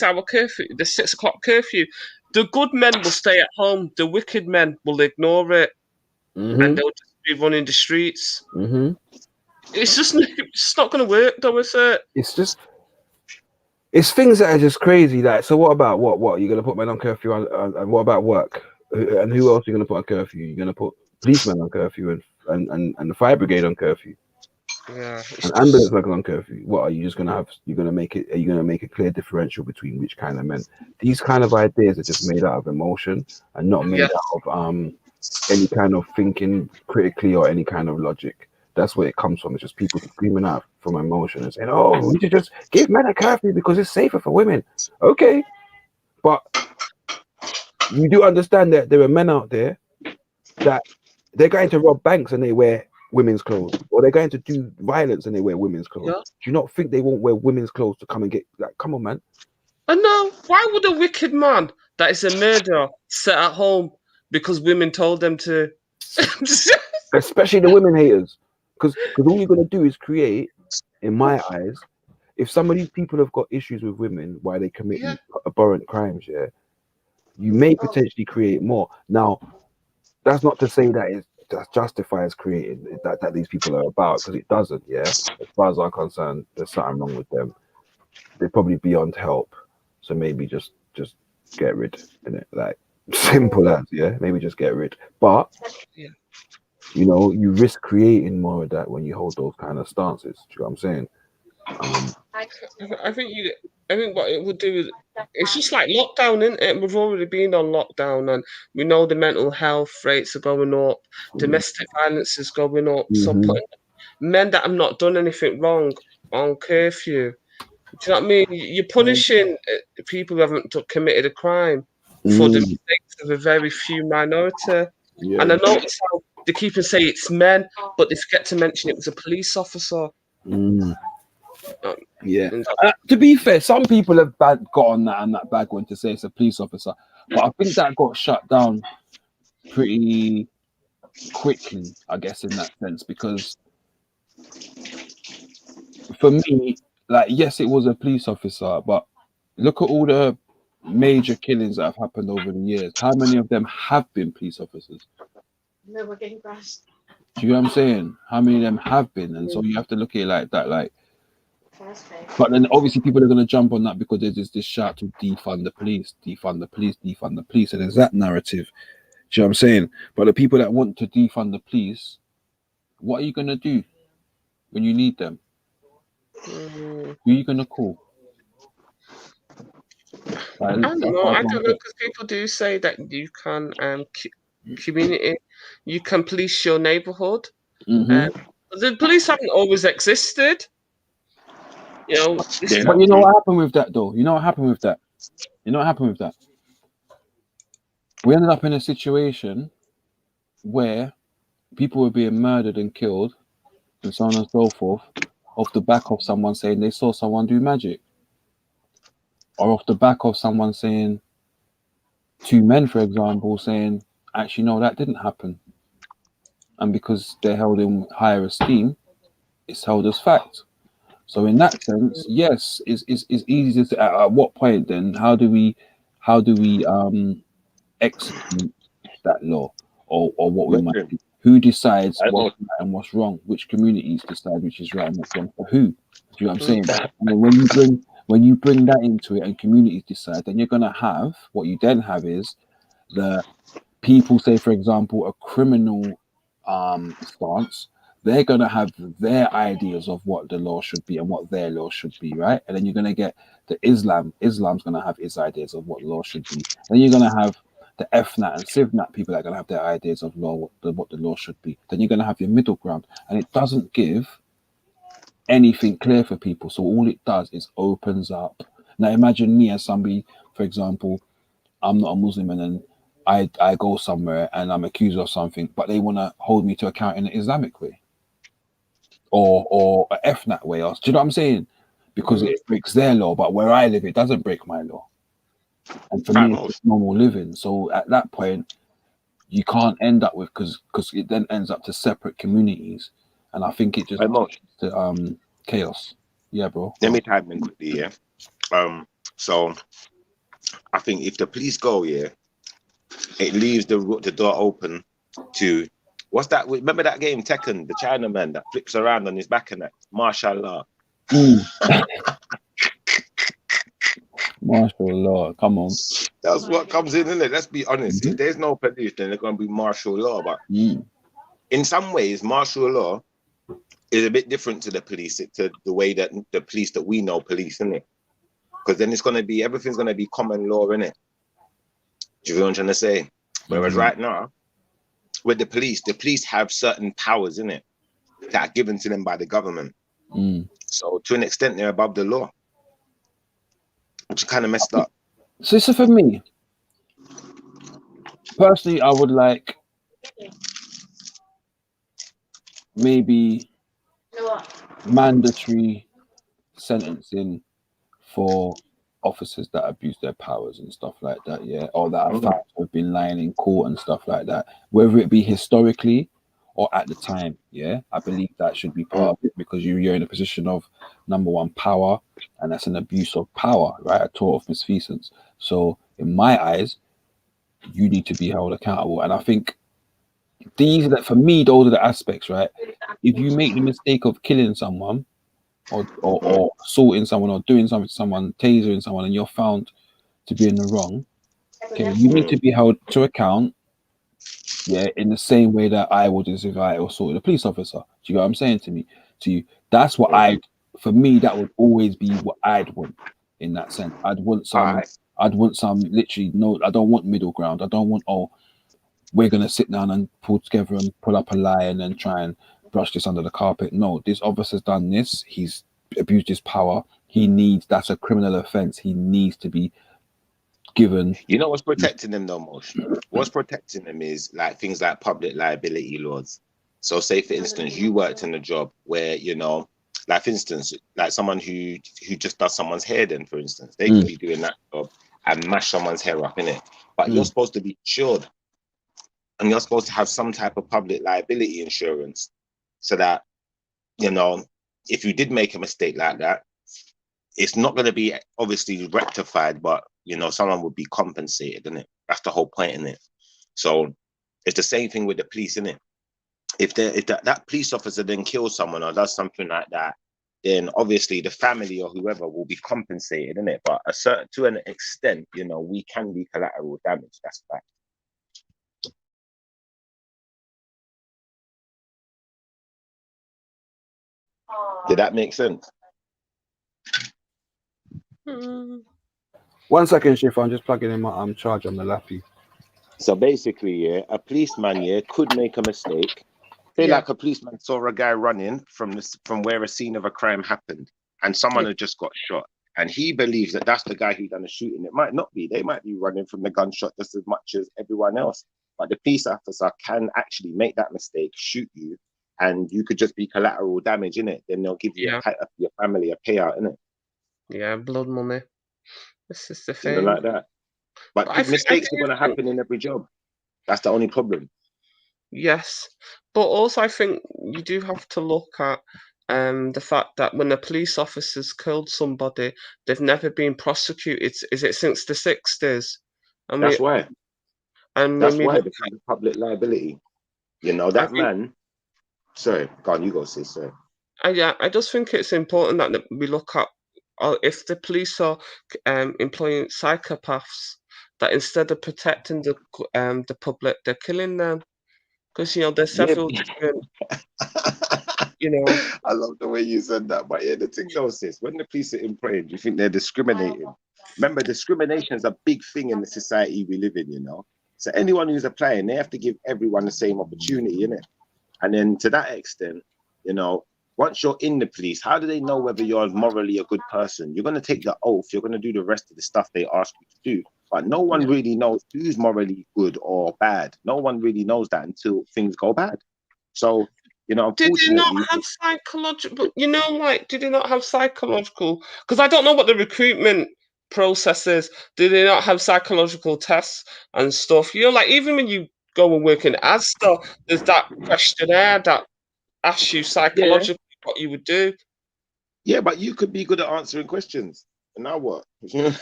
hour curfew, the 6 o'clock curfew? The good men will stay at home. The wicked men will ignore it, and they'll just be running the streets. It's just not going to work, though, is it? It's things that are just crazy. Like, so what about what? You're going to put men on curfew, and what about work? And who else are you going to put on curfew? You're going to put policemen on curfew and the fire brigade on curfew. Yeah, and ambulance workers on curfew. What are you just going to have? You're going to make it? Are you going to make a clear differential between which kind of men? These kind of ideas are just made out of emotion and not made out of any kind of thinking critically or any kind of logic. That's where it comes from. It's just people screaming out from emotion and saying, "Oh, we should just give men a curfew because it's safer for women." Okay, but you do understand that there are men out there that they're going to rob banks and they wear women's clothes, or they're going to do violence and they wear women's clothes. Do you not think they won't wear women's clothes to come and get? Like, come on, man. I know. Why would a wicked man that is a murderer sit at home because women told them to? Especially the women haters, because all you're gonna do is create, in my eyes, if some of these people have got issues with women while they commit these abhorrent crimes, you may potentially create more. Now, that's not to say that that justifies creating that these people are about, because it doesn't. As far as I'm concerned, there's something wrong with them. They're probably beyond help, so maybe just get rid, innit? Like, simple as maybe just get rid. But you know, you risk creating more of that when you hold those kind of stances. Do you know what I'm saying? I think what it would do is, it's just like lockdown, isn't it? We've already been on lockdown, and we know the mental health rates are going up, domestic violence is going up. So putting men that have not done anything wrong on curfew, do you know what I mean? You're punishing people who haven't committed a crime for the mistakes of a very few minority. And I notice how they keep and say it's men, but they forget to mention it was a police officer. To be fair, some people have got on that bag when to say it's a police officer, but I think that got shut down pretty quickly, I guess, in that sense, because for me, like, yes, it was a police officer, but look at all the major killings that have happened over the years. How many of them have been police officers? No, we're getting grass. Do you know what I'm saying? How many of them have been? And so you have to look at it like that, like. But then obviously people are going to jump on that because there's this shout to defund the police, defund the police, defund the police, and there's that narrative. Do you know what I'm saying? But the people that want to defund the police, what are you going to do when you need them? Who are you going to call? I don't know, because people do say that you can community, you can police your neighborhood. The police haven't always existed. You know, but you know what happened with that, though? We ended up in a situation where people were being murdered and killed and so on and so forth off the back of someone saying they saw someone do magic, or off the back of someone saying, two men, for example, saying, actually, no, that didn't happen. And because they're held in higher esteem, it's held as fact. So in that sense, yes, it's easy to say, at what point then, how do we execute that law, or what we might do? Who decides what's right and what's wrong? Which communities decide which is right and what's wrong for who? Do you know what I'm saying? And when you bring that into it and communities decide, then you're gonna have, what you then have is the people, say for example, a criminal stance. They're going to have their ideas of what the law should be and what their law should be, right? And then you're going to get the Islam's going to have its ideas of what law should be. Then you're going to have the FNAT and CIVNAT people that are going to have their ideas of law, what the law should be. Then you're going to have your middle ground. And it doesn't give anything clear for people. So all it does is opens up. Now imagine me as somebody, for example, I'm not a Muslim, and then I go somewhere and I'm accused of something, but they want to hold me to account in an Islamic way or a FNAT way. Or, do you know what I'm saying? Because it breaks their law, but where I live, it doesn't break my law. And for me, it's normal living. So at that point, you can't end up with because it then ends up to separate communities, and I think it just leads to chaos. Yeah, bro. Let me type in quickly. Yeah. So I think if the police go, yeah, it leaves the door open to what's that? Remember that game Tekken, the Chinaman that flips around on his back and that martial law. Martial law, come on. That's what comes in, isn't it? Let's be honest. If there's no police, then there's going to be martial law. But in some ways, martial law is a bit different to the police, to the way that the police that we know police, isn't it? Because then it's going to be, everything's going to be common law, isn't it? Do you know what I'm trying to say? Whereas right now, with the police have certain powers, in it, that are given to them by the government. So to an extent, they're above the law, which is kind of messed up. So for me, personally, I would like maybe mandatory sentencing for officers that abuse their powers and stuff like that, yeah, or that are found to have been lying in court and stuff like that, whether it be historically or at the time, yeah. I believe that should be part of it because you're in a position of number one power, and that's an abuse of power, right? A tort of misfeasance. So in my eyes, you need to be held accountable, and I think for me, those are the aspects, right? If you make the mistake of killing someone or assaulting someone or doing something to someone, tasering someone, and you're found to be in the wrong, okay, you need to be held to account, yeah, in the same way that I would as if I assaulted a police officer. Do you know what I'm saying to you? That's what for me, that would always be what I'd want in that sense. I'd want some literally, no, I don't want middle ground. I don't want, we're going to sit down and pull together and pull up a lie and then try and brush this under the carpet. No, this officer's done this. He's abused his power. That's a criminal offense. He needs to be given. You know what's protecting them though, Mosh? What's protecting them is like things like public liability laws. So say for instance, you worked in a job where, you know, like for instance, like someone who just does someone's hair then, for instance, they could be doing that job and mash someone's hair up in it. But you're supposed to be insured. And you're supposed to have some type of public liability insurance so that, you know, if you did make a mistake like that, it's not going to be obviously rectified, but, you know, someone would be compensated, isn't it? That's the whole point, isn't it? So it's the same thing with the police, isn't it? If that police officer then kills someone or does something like that, then obviously the family or whoever will be compensated, isn't it? But to an extent, you know, we can be collateral damage. That's fact. Did that make sense? 1 second, Shift. I'm just plugging in my charge on the lappy. So basically, yeah, a policeman, yeah, could make a mistake. Say like a policeman saw a guy running from where a scene of a crime happened, and someone had just got shot, and he believes that that's the guy who done the shooting. It might not be. They might be running from the gunshot just as much as everyone else. But the police officer can actually make that mistake, shoot you, and you could just be collateral damage, innit? Then they'll give you your family a payout, innit? Yeah, blood money. This is the thing. Something like that. But mistakes are going to happen in every job. That's the only problem. Yes. But also I think you do have to look at the fact that when a police officer's killed somebody, they've never been prosecuted. Is it since the 60s? That's why. And that's why, because of public liability. You know, that man... Sorry, go on, you go, sis. Sorry. I just think it's important that we look at if the police are employing psychopaths, that instead of protecting the public, they're killing them. Because, you know, there's several different, you know. I love the way you said that. But yeah, the thing though, sis, when the police are employed, do you think they're discriminating? Remember, discrimination is a big thing in the society we live in, you know. So anyone who's applying, they have to give everyone the same opportunity, innit? And then to that extent, you know, once you're in the police, how do they know whether you're morally a good person? You're going to take the oath. You're going to do the rest of the stuff they ask you to do. But no one really knows who's morally good or bad. No one really knows that until things go bad. So, Did they not unfortunately, have psychological? Did they not have psychological? Because I don't know what the recruitment process is. Do they not have psychological tests and stuff? Even when you go and work in Asda, there's that questionnaire that asks you yeah, psychologically what you would do. yeah, but you could be good at answering questions. And now what? Yeah,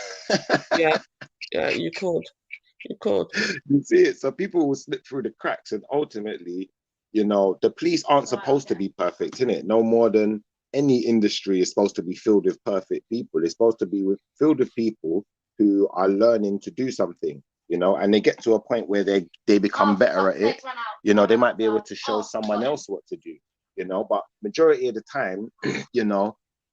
you could. You could. You see it. So people will slip through the cracks, and ultimately, the police aren't supposed to be perfect, innit? No more than any industry is supposed to be filled with perfect people. It's supposed to be filled with people who are learning to do something, and they get to a point where they become better at it. They might be able to show someone else what to do, but majority of the time,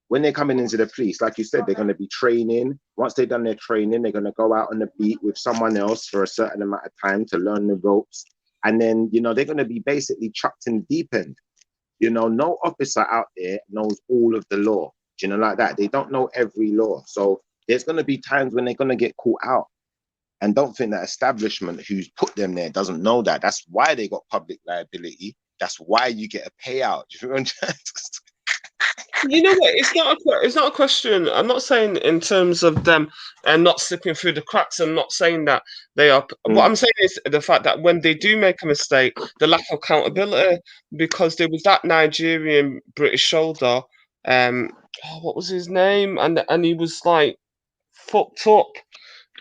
when they're coming into the police, like you said, they're going to be training. Once they've done their training, they're going to go out on the beat with someone else for a certain amount of time to learn the ropes. And then, they're going to be basically chucked in the deep end. No officer out there knows all of the law, like that. They don't know every law. So there's going to be times when they're going to get caught out. And don't think that establishment who's put them there doesn't know that. That's why they got public liability. That's why you get a payout. Do you know what I'm trying to You know what? It's not a question. I'm not saying in terms of them and not slipping through the cracks. I'm not saying that they are. What I'm saying is the fact that when they do make a mistake, the lack of accountability. Because there was that Nigerian British soldier. What was his name? And he was like fucked up.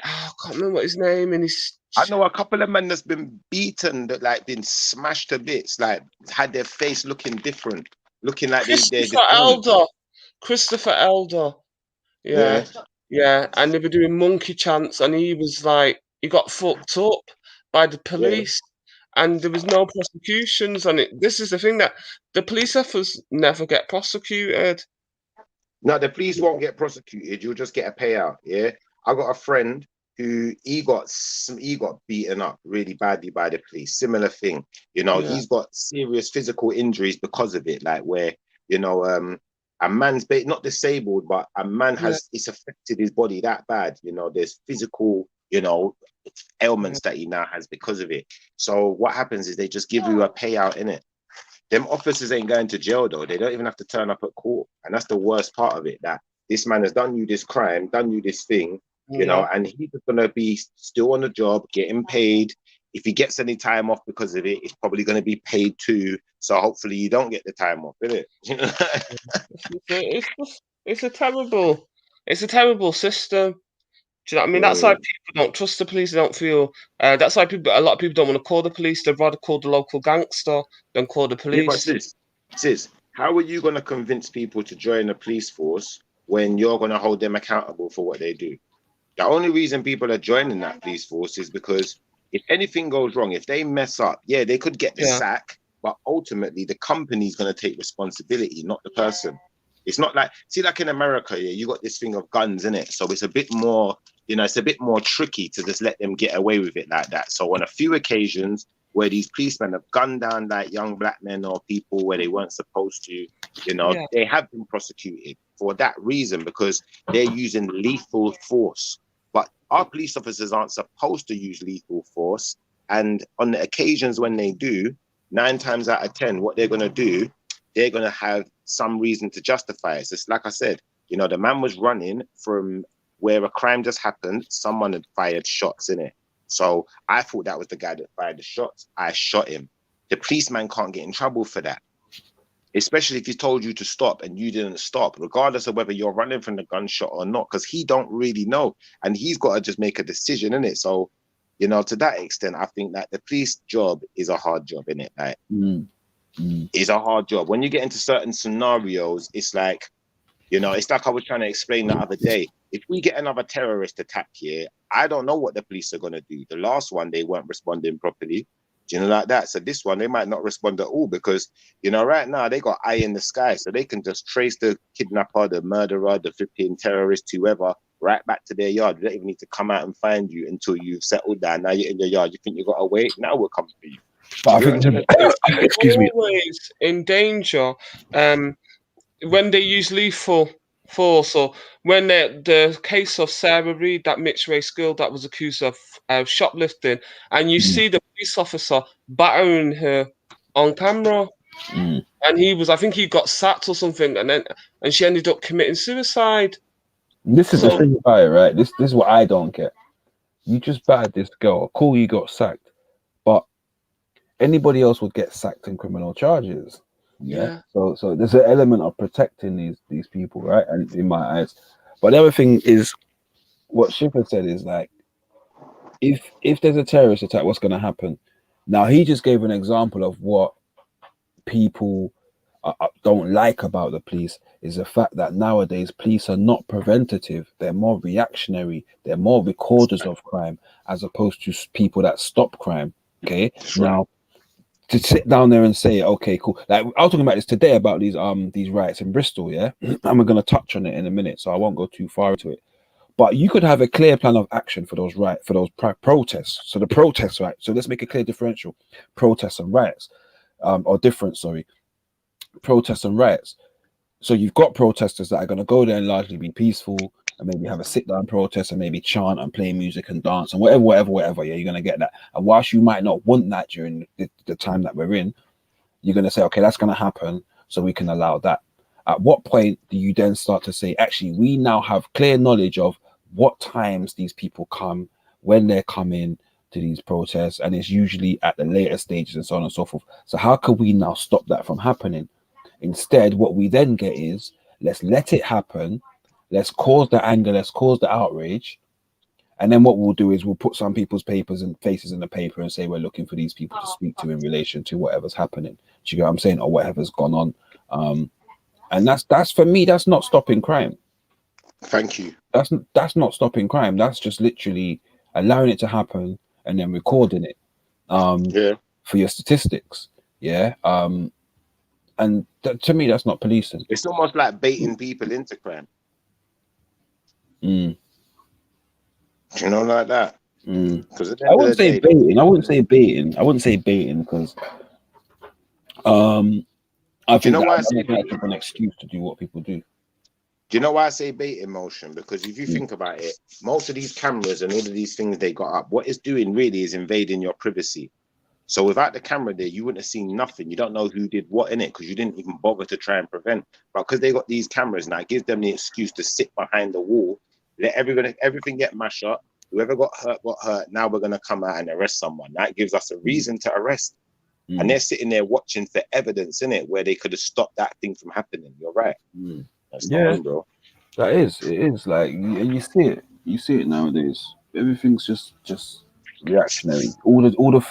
I can't remember what his name. And he's. I know a couple of men that's been beaten, that been smashed to bits, had their face looking different, looking like they're Christopher Elder. Yeah. And they were doing monkey chants, and he was he got fucked up by the police, and there was no prosecutions on it. This is the thing, that the police efforts never get prosecuted. No, the police won't get prosecuted. You'll just get a payout. Yeah, I got a friend who he got beaten up really badly by the police. Similar thing, he's got serious physical injuries because of it. Where a man's not disabled, but a man it's affected his body that bad. There's physical, ailments that he now has because of it. So what happens is they just give you a payout in it. Them officers ain't going to jail though. They don't even have to turn up at court. And that's the worst part of it, that this man has done you this crime, done you this thing, and he's just going to be still on the job, getting paid. If he gets any time off because of it, it's probably going to be paid too. So hopefully you don't get the time off, isn't it? It's a terrible system. Do you know what I mean? That's why people don't trust the police. They don't feel. That's why a lot of people don't want to call the police. They'd rather call the local gangster than call the police. Yeah, but sis, how are you going to convince people to join the police force when you're going to hold them accountable for what they do? The only reason people are joining that police force is because if anything goes wrong, if they mess up, they could get the sack, but ultimately the company's going to take responsibility, not the person. It's not like in America, you got this thing of guns in it. So it's a bit more, it's a bit more tricky to just let them get away with it like that. So on a few occasions where these policemen have gunned down young black men or people where they weren't supposed to, they have been prosecuted for that reason, because they're using lethal force. But our police officers aren't supposed to use lethal force. And on the occasions when they do, 9 times out of 10, what they're going to do, they're going to have some reason to justify it. So it's like I said, the man was running from where a crime just happened. Someone had fired shots in it. So I thought that was the guy that fired the shots. I shot him. The policeman can't get in trouble for that, especially if he told you to stop and you didn't stop, regardless of whether you're running from the gunshot or not, because he don't really know. And he's got to just make a decision, innit? So, to that extent, I think that the police job is a hard job, innit? It's a hard job. When you get into certain scenarios, it's like, it's like I was trying to explain the other day. If we get another terrorist attack here, I don't know what the police are going to do. The last one, they weren't responding properly. Like that. So this one, they might not respond at all because, right now they got eye in the sky. So they can just trace the kidnapper, the murderer, the flipping terrorist, whoever, right back to their yard. They don't even need to come out and find you until you've settled down. Now you're in your yard. You think you got to wait? Now we'll come for you. But I think, excuse me, always in danger when they use lethal for. So when the case of Sarah Reid, that mixed race girl that was accused of shoplifting, and you see the police officer battering her on camera, and I think he got sacked or something, and she ended up committing suicide. This is the thing about it, right? This is what I don't get. You just battered this girl. Cool, you got sacked, but anybody else would get sacked in criminal charges. Yeah. So there's an element of protecting these people, right? And in my eyes, but the other thing is what Shipper said is like, if there's a terrorist attack, what's going to happen? Now he just gave an example of what people don't like about the police is the fact that nowadays police are not preventative, they're more reactionary, they're more recorders of crime as opposed to people that stop crime. Okay, now to sit down there and say, okay, cool, like I was talking about this today about these riots in Bristol, yeah, and we're going to touch on it in a minute, so I won't go too far into it. But you could have a clear plan of action for those protests. So the protests, right? So let's make a clear differential: protests and riots, or different. Sorry, protests and riots. So you've got protesters that are going to go there and largely be peaceful, and maybe have a sit-down protest and maybe chant and play music and dance and whatever. Yeah, you're going to get that. And whilst you might not want that during the time that we're in, you're going to say, okay, that's going to happen, so we can allow that. At what point do you then start to say, actually, we now have clear knowledge of what times these people come, when they're coming to these protests, and it's usually at the later stages and so on and so forth. So how can we now stop that from happening? Instead, what we then get is, let's let it happen, let's cause the anger, let's cause the outrage, and then what we'll do is we'll put some people's papers and faces in the paper and say we're looking for these people to speak to in relation to whatever's happening. Do you get what I'm saying? Or whatever's gone on. And that's for me, that's not stopping crime. Thank you. That's not stopping crime. That's just literally allowing it to happen and then recording it for your statistics. Yeah. And to me, that's not policing. It's almost like baiting people into crime. You know, like that. Because I wouldn't say baiting. I wouldn't say baiting because I think that's an excuse to do what people do. Do you know why I say bait emotion? Because if you think about it, most of these cameras and all of these things they got up, what it's doing really is invading your privacy. So without the camera there, you wouldn't have seen nothing. You don't know who did what in it because you didn't even bother to try and prevent. But because they got these cameras now, it gives them the excuse to sit behind the wall, let everything get mashed up. Whoever got hurt. Now we're going to come out and arrest someone. That gives us a reason to arrest. And they're sitting there watching for evidence in it where they could have stopped that thing from happening. You're right. That's not on, bro. It is like, and you see it nowadays. Everything's just reactionary. All the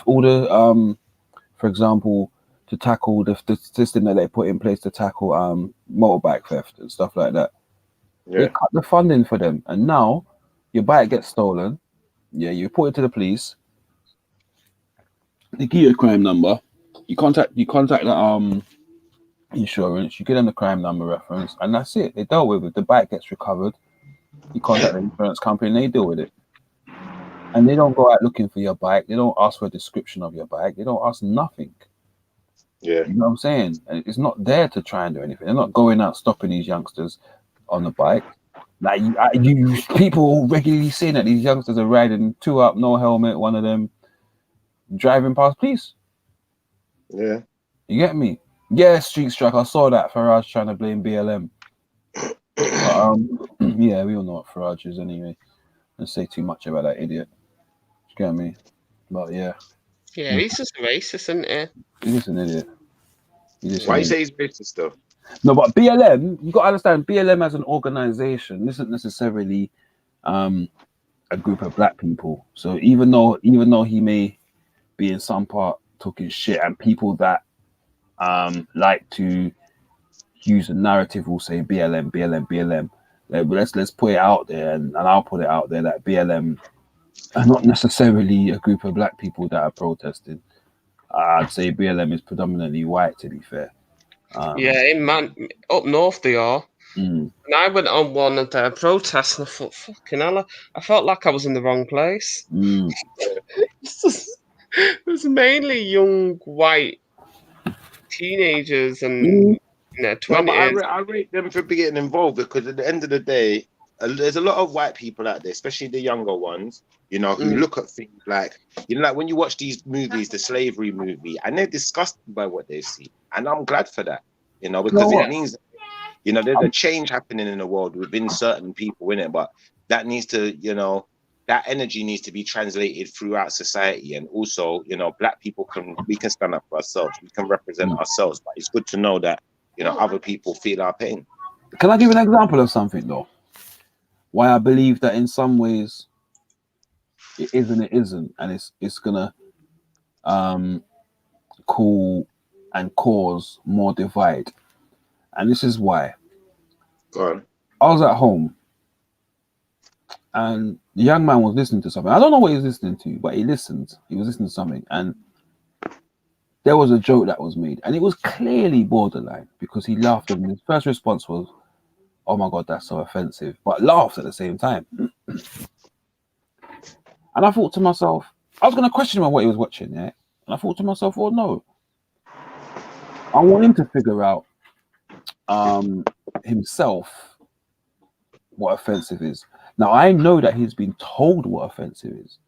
for example, to tackle the system that they put in place to tackle motorbike theft and stuff like that. They cut the funding for them, and now your bike gets stolen. Yeah, you report it to the police. They give you a crime number. You contact the insurance. You give them the crime number reference, and that's it. They dealt with it. The bike gets recovered. You contact the insurance company, and they deal with it. And they don't go out looking for your bike. They don't ask for a description of your bike. They don't ask nothing. Yeah, you know what I'm saying. And it's not there to try and do anything. They're not going out stopping these youngsters on the bike. Like you people regularly saying that these youngsters are riding two up, no helmet. One of them driving past police. Yeah, you get me. Yeah, Street Strike. I saw that Farage trying to blame BLM. But, yeah, we all know what Farage is anyway. Don't say too much about that idiot. You get me? But yeah. Yeah, he's just racist, isn't he? He's just an idiot. Why you say he's racist though? No, but BLM, you got to understand, BLM as an organization isn't necessarily a group of black people. So even though he may be in some part talking shit, and people that like to use a narrative will say BLM. Let's put it out there, and I'll put it out there that BLM are not necessarily a group of black people that are protesting. I'd say BLM is predominantly white, to be fair. Up north they are. And I went on one of their protests and I thought, fucking hell, I felt like I was in the wrong place. It was mainly young white teenagers and Yeah, No, 20 but years. I rate them for getting involved because at the end of the day, there's a lot of white people out there, especially the younger ones, you know, who look at things like, you know, like when you watch these movies, the slavery movie, and they're disgusted by what they see. And I'm glad for that, you know, because it means, you know, there's a change happening in the world within certain people in it, but that needs to, you know, that energy needs to be translated throughout society. And also, you know, black people we can stand up for ourselves, we can represent ourselves, but it's good to know that, you know, other people feel our pain. Can I give an example of something though? Why I believe that in some ways it isn't, and it's gonna cool and cause more divide. And this is why. Go on. I was at home and the young man was listening to something. I don't know what he was listening to, but he listened. He was listening to something, and there was a joke that was made, and it was clearly borderline because he laughed, and his first response was, "Oh my god, that's so offensive," but laughed at the same time. And I thought to myself, I was going to question him on what he was watching, yeah. And I thought to myself, well, no, I want him to figure out himself what offensive is. Now I know that he's been told what offensive is,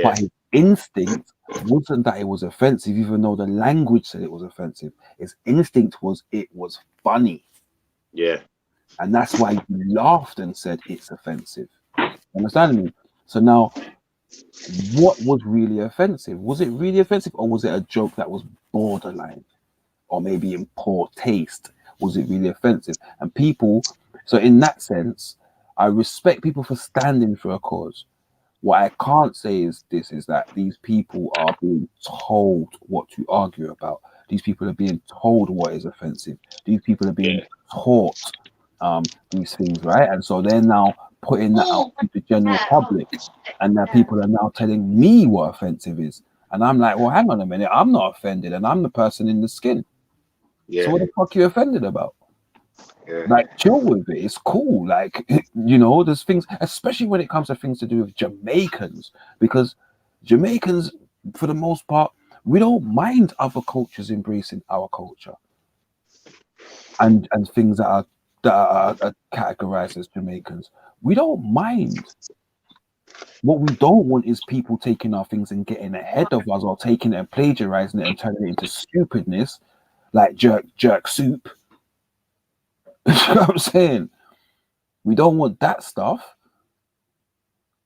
but his instinct wasn't that it was offensive, even though the language said it was offensive. His instinct was it was funny. Yeah. And that's why he laughed and said it's offensive. Understand me? So now, what was really offensive? Was it really offensive, or was it a joke that was borderline, or maybe in poor taste? Was it really offensive? And people, so in that sense, I respect people for standing for a cause. What I can't say is that these people are being told what to argue about. These people are being told what is offensive. These people are being taught these things, right? And so they're now putting that out to the general public, and now people are now telling me what offensive is. And I'm like, well, hang on a minute, I'm not offended, and I'm the person in the skin. So what the fuck are you offended about? Like, chill with it. It's cool. Like, you know, there's things, especially when it comes to things to do with Jamaicans, because Jamaicans, for the most part, we don't mind other cultures embracing our culture, and things that are categorized as Jamaicans. We don't mind. What we don't want is people taking our things and getting ahead of us, or taking it and plagiarizing it and turning it into stupidness, like jerk soup. You know what I'm saying? We don't want that stuff.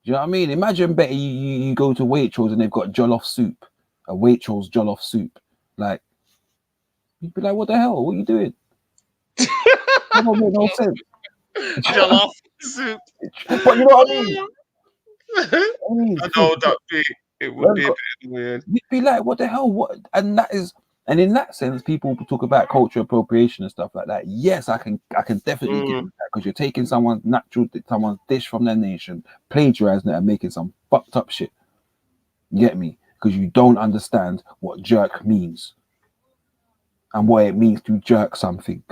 Do you know what I mean? Imagine better you go to Waitrose and they've got jollof soup, a Waitrose jollof soup. Like, you'd be like, what the hell? What are you doing? That don't make no sense. Jollof soup. But you know what I mean? I know it would be a bit weird. You'd be like, what the hell? What? And in that sense, people talk about cultural appropriation and stuff like that. Yes, I can definitely get that, because you're taking someone's dish from their nation, plagiarizing it, and making some fucked up shit. You get me? Because you don't understand what jerk means and what it means to jerk something.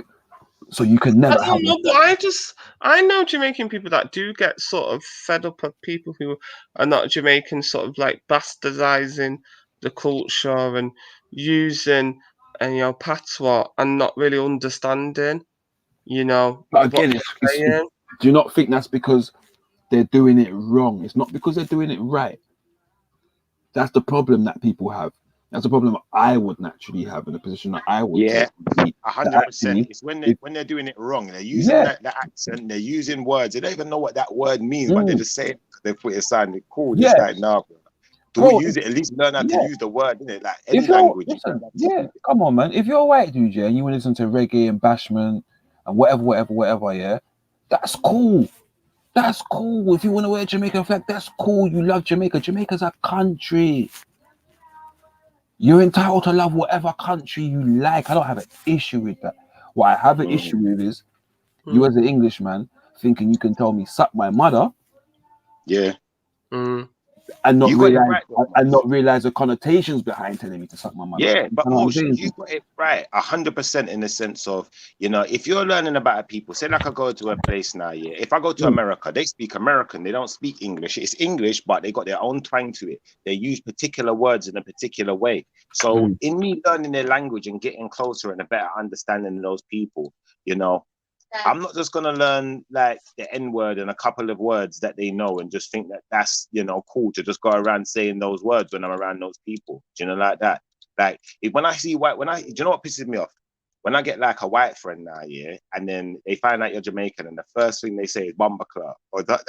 So you can never have. I know Jamaican people that do get sort of fed up of people who are not Jamaican, sort of like bastardizing the culture and using, and patois, and not really understanding, But again, do you not think that's because they're doing it wrong? It's not because they're doing it right. That's the problem that people have. That's the problem I would naturally have in a position that I would. Yeah, 100%. It's when they're doing it wrong. They're using that accent. They're using words. They don't even know what that word means, but they're just saying it because they put it sounding cool. Just like, nah, bro. Use it. At least learn how to use the word, innit? Like any language. Come on, man. If you're a white dude, and you want to listen to reggae and bashment and whatever, that's cool. That's cool. If you want to wear a Jamaican flag, that's cool. You love Jamaica. Jamaica's a country. You're entitled to love whatever country you like. I don't have an issue with that. What I have an issue with is you as an Englishman thinking you can tell me suck my mother. Yeah. and not You got it realize right, though, and man. not realize the connotations behind telling me to suck my mother. Yeah, but You know what I'm most saying? you got it right 100% in the sense of, if you're learning about people, say like I go to a place now, yeah. If I go to America, they speak American, they don't speak English. It's English, but they got their own twang to it. They use particular words in a particular way. So in me learning their language and getting closer and a better understanding of those people, I'm not just gonna learn like the N word and a couple of words that they know and just think that that's cool to just go around saying those words when I'm around those people. Do you know, like that? Like when I see white, do you know what pisses me off? When I get like a white friend now, yeah, and then they find out you're Jamaican, and the first thing they say is "Bomba Club" or that.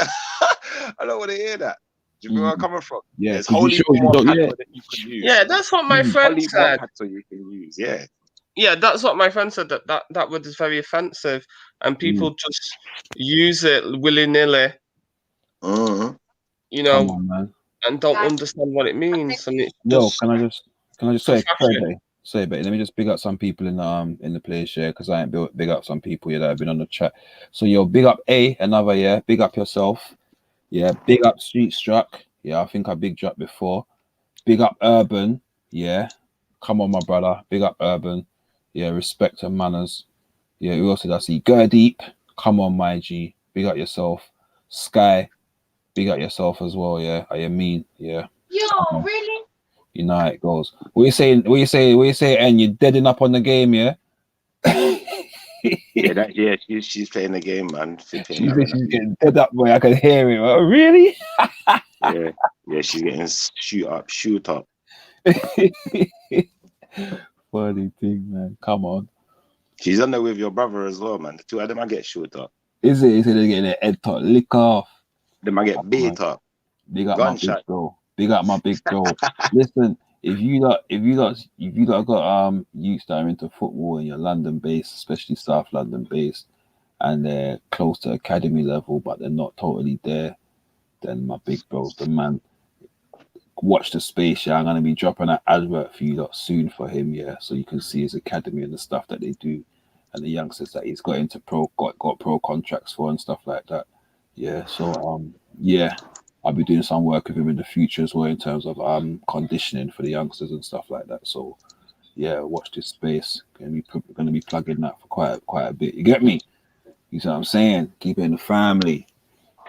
I don't want to hear that. Do you know where I'm coming from? Yeah, there's wholly more patter that you can use. Yeah, that's what my friend Wholly more said. patter you can use. Yeah. Yeah, that's what my friend said. That word is very offensive, and people just use it willy nilly. Mm-hmm. Come on, man. And don't understand what it means. And it's just can I just say, but let me just big up some people in the place, yeah, because I ain't big up some people that have been on the chat. So big up another, yeah, big up yourself, yeah, big up Street Struck, yeah, I think I big up before, big up Urban, yeah, come on my brother, big up Urban, yeah, respect and manners, yeah. Who else did I see? Gurdeep, come on my G, big up yourself, Sky. Big up yourself as well, yeah. I mean, yeah. Yo, really? You know how it goes. What you saying? And you're deading up on the game, yeah? She's playing the game, man. She's getting dead up, boy. I can hear it. Oh, really? yeah, she's getting shoot up. Funny thing, man. Come on. She's on there with your brother as well, man. The two of them, I get shoot up. Is it? They're getting their head top lick off. They might get beat up. Big up my big bro. Big up my big bro. Listen, if you got youths that are into football and you're London based, especially South London based, and they're close to academy level, but they're not totally there, then my big bro's the man. Watch the space, yeah. I'm gonna be dropping an advert for you lot soon for him, yeah, so you can see his academy and the stuff that they do, and the youngsters that he's got into got pro contracts for and stuff like that. Yeah, so yeah, I'll be doing some work with him in the future as well in terms of conditioning for the youngsters and stuff like that. So yeah, watch this space. Gonna be plugging that for quite a bit. You get me? You see what I'm saying? Keep it in the family.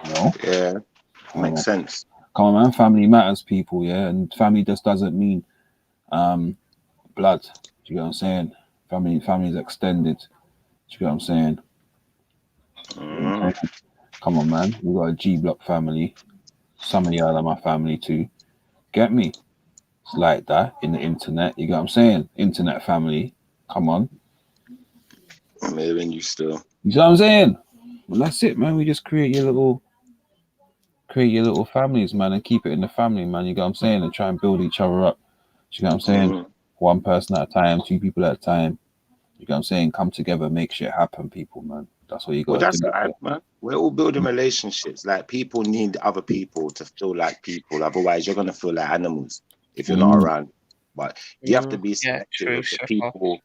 You know? Yeah, makes sense. Come on, man. Family matters, people. Yeah, and family just doesn't mean blood. Do you get what I'm saying? Family is extended. Do you get what I'm saying? Come on, man. We got a G Block family. Some of y'all are my family too. Get me? It's like that in the internet. You get what I'm saying? Internet family. Come on. I'm hearing you still. You see what I'm saying? Well, that's it, man. We just create your little families, man, and keep it in the family, man. You get what I'm saying? And try and build each other up. You get what I'm saying? One person at a time, two people at a time. You get what I'm saying? Come together, make shit happen, people, man. That's what you got to do. Right, man. We're all building relationships. Like, people need other people to feel like people. Otherwise, you're gonna feel like animals if you're not around. But you have to be selective with the people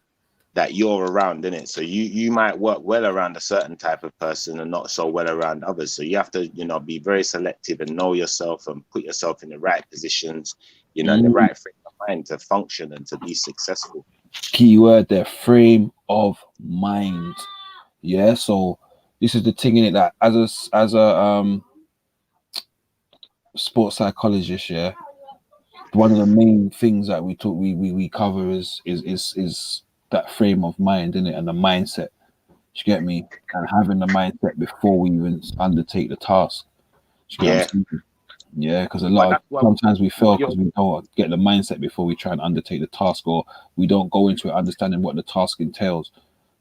that you're around, innit? So you might work well around a certain type of person and not so well around others. So you have to, be very selective and know yourself and put yourself in the right positions, in the right frame of mind to function and to be successful. Key word there, frame of mind. Yeah, so this is the thing in it that as a sports psychologist, yeah, one of the main things that we cover is that frame of mind, innit, and the mindset. You get me? And having the mindset before we even undertake the task. You get what I'm saying? Yeah, because sometimes we fail because we don't get the mindset before we try and undertake the task, or we don't go into it understanding what the task entails.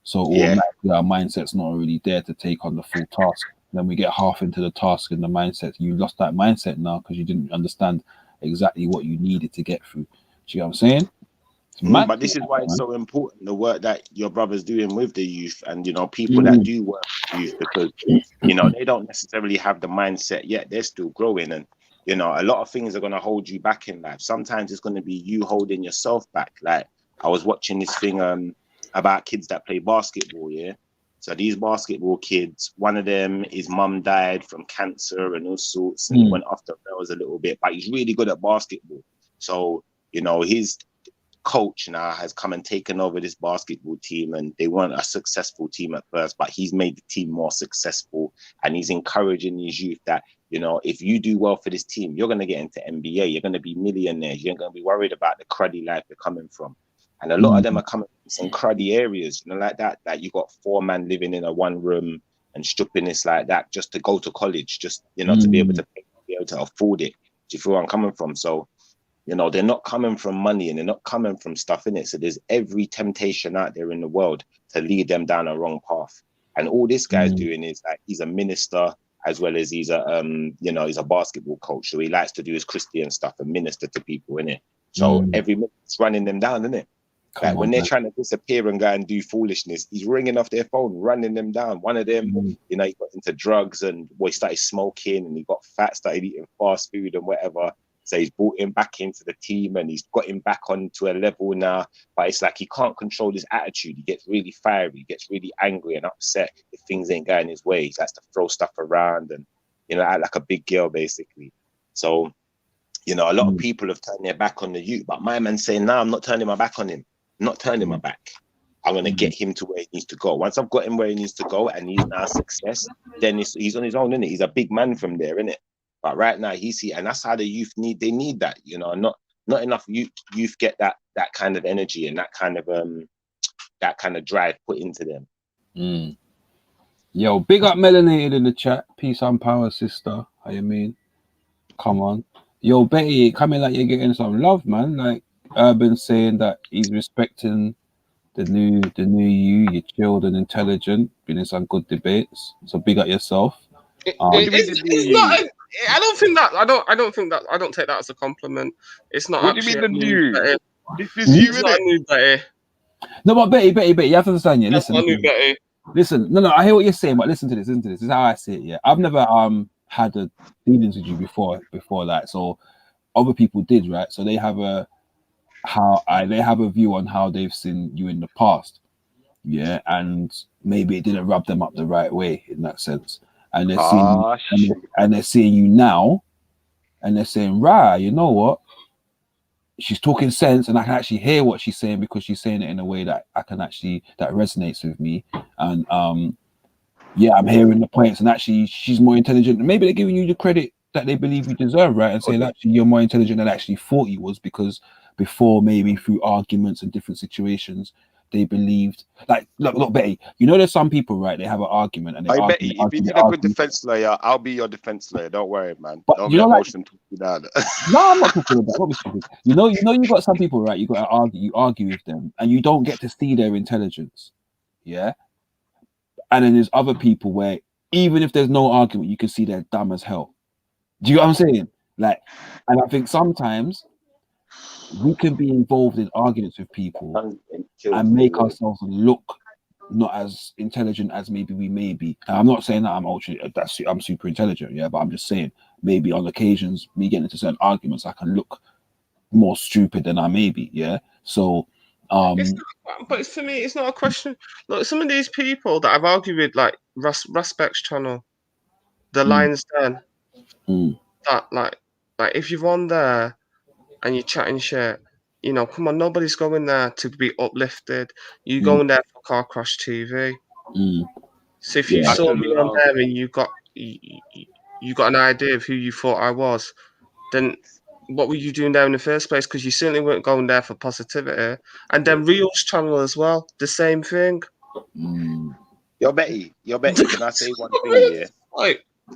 So automatically our mindset's not really there to take on the full task. Then we get half into the task and the mindset. You lost that mindset now because you didn't understand exactly what you needed to get through. Do you know what I'm saying? But this is why it's so important, the work that your brother's doing with the youth and, people that do work with youth, because, they don't necessarily have the mindset yet. They're still growing. And, a lot of things are going to hold you back in life. Sometimes it's going to be you holding yourself back. Like, I was watching this thing about kids that play basketball, yeah? So these basketball kids, one of them, his mum died from cancer and all sorts, and he went off the rails a little bit, but he's really good at basketball. So, you know, his coach now has come and taken over this basketball team, and they weren't a successful team at first, but he's made the team more successful, and he's encouraging these youth that, you know, if you do well for this team, you're going to get into NBA, you're going to be millionaires, you're going to be worried about the cruddy life you're coming from. And a lot of them are coming from some cruddy areas, you know, like that you got 4 men living in a one room and stupidness like that just to go to college, just, you know, to be able to afford it. Do you feel where I'm coming from? So, you know, they're not coming from money and they're not coming from stuff in it. So there's every temptation out there in the world to lead them down a wrong path. And all this guy's doing is like, he's a minister as well as he's a, you know, he's a basketball coach. So he likes to do his Christian stuff and minister to people, innit? So every minute's running them down, innit? Like when they're trying to disappear and go and do foolishness, he's ringing off their phone, running them down. One of them, you know, he got into drugs and he started smoking and he got fat, started eating fast food and whatever. So he's brought him back into the team and he's got him back onto a level now. But it's like he can't control his attitude. He gets really fiery, he gets really angry and upset if things ain't going his way. He has to throw stuff around and, you know, act like a big girl basically. So, you know, a lot of people have turned their back on the youth, but my man's saying, no, I'm not turning my back on him. I'm not turning my back. I'm going to get him to where he needs to go. Once I've got him where he needs to go and he's now a success, then he's on his own, innit? He's a big man from there, innit? But right now and that's how the youth need that, you know. Not enough youth get that kind of energy and that kind of drive put into them. Yo, big up Melanated in the chat. Peace and power, sister. How you mean? Come on. Yo, Betty, coming like you're getting some love, man. Like Urban saying that he's respecting the new you. You're chilled and intelligent. Been in some good debates. So big up yourself. It's not. I don't think that. I don't take that as a compliment. It's not. What do you mean the new? This is you, it's not a new Betty. No, but Betty, you have to understand. Yeah, listen. Listen. No, I hear what you're saying, but listen to this. This is how I see it. Yeah, I've never had a dealings with you before that. So other people did, right? So they have a view on how they've seen you in the past. Yeah, and maybe it didn't rub them up the right way in that sense. And they're seeing you now, and they're saying, "Rah, you know what? She's talking sense, and I can actually hear what she's saying because she's saying it in a way that that resonates with me." And yeah, I'm hearing the points, and actually, she's more intelligent. And maybe they're giving you the credit that they believe you deserve, right? And saying actually you're more intelligent than I actually thought you was, because before, maybe through arguments and different situations, they believed, like, look, Betty, you know, there's some people, right? They have an argument and they argue. Betty, if you need a good defense lawyer, I'll be your defense lawyer. Don't worry, man. But don't you know, motion talk you down. No, I'm not talking about that. You know, you got some people, right? You got to argue. You argue with them, and you don't get to see their intelligence. Yeah. And then there's other people where even if there's no argument, you can see they're dumb as hell. Do you know what I'm saying? Like, and I think sometimes we can be involved in arguments with people and make ourselves look not as intelligent as maybe we may be. And I'm not saying that I'm super intelligent, yeah, but I'm just saying maybe on occasions me getting into certain arguments I can look more stupid than I may be, yeah. So but for me it's not a question. Look, some of these people that I've argued with, like Raspeck's channel, the Lions Den, that like if you're on there and you're chatting shit, you know, come on, nobody's going there to be uplifted. You're going there for Car Crash TV. So if you saw me on there and you got an idea of who you thought I was, then what were you doing there in the first place? Because you certainly weren't going there for positivity. And then Rio's channel as well, the same thing. You're Betty. Can I say one thing here?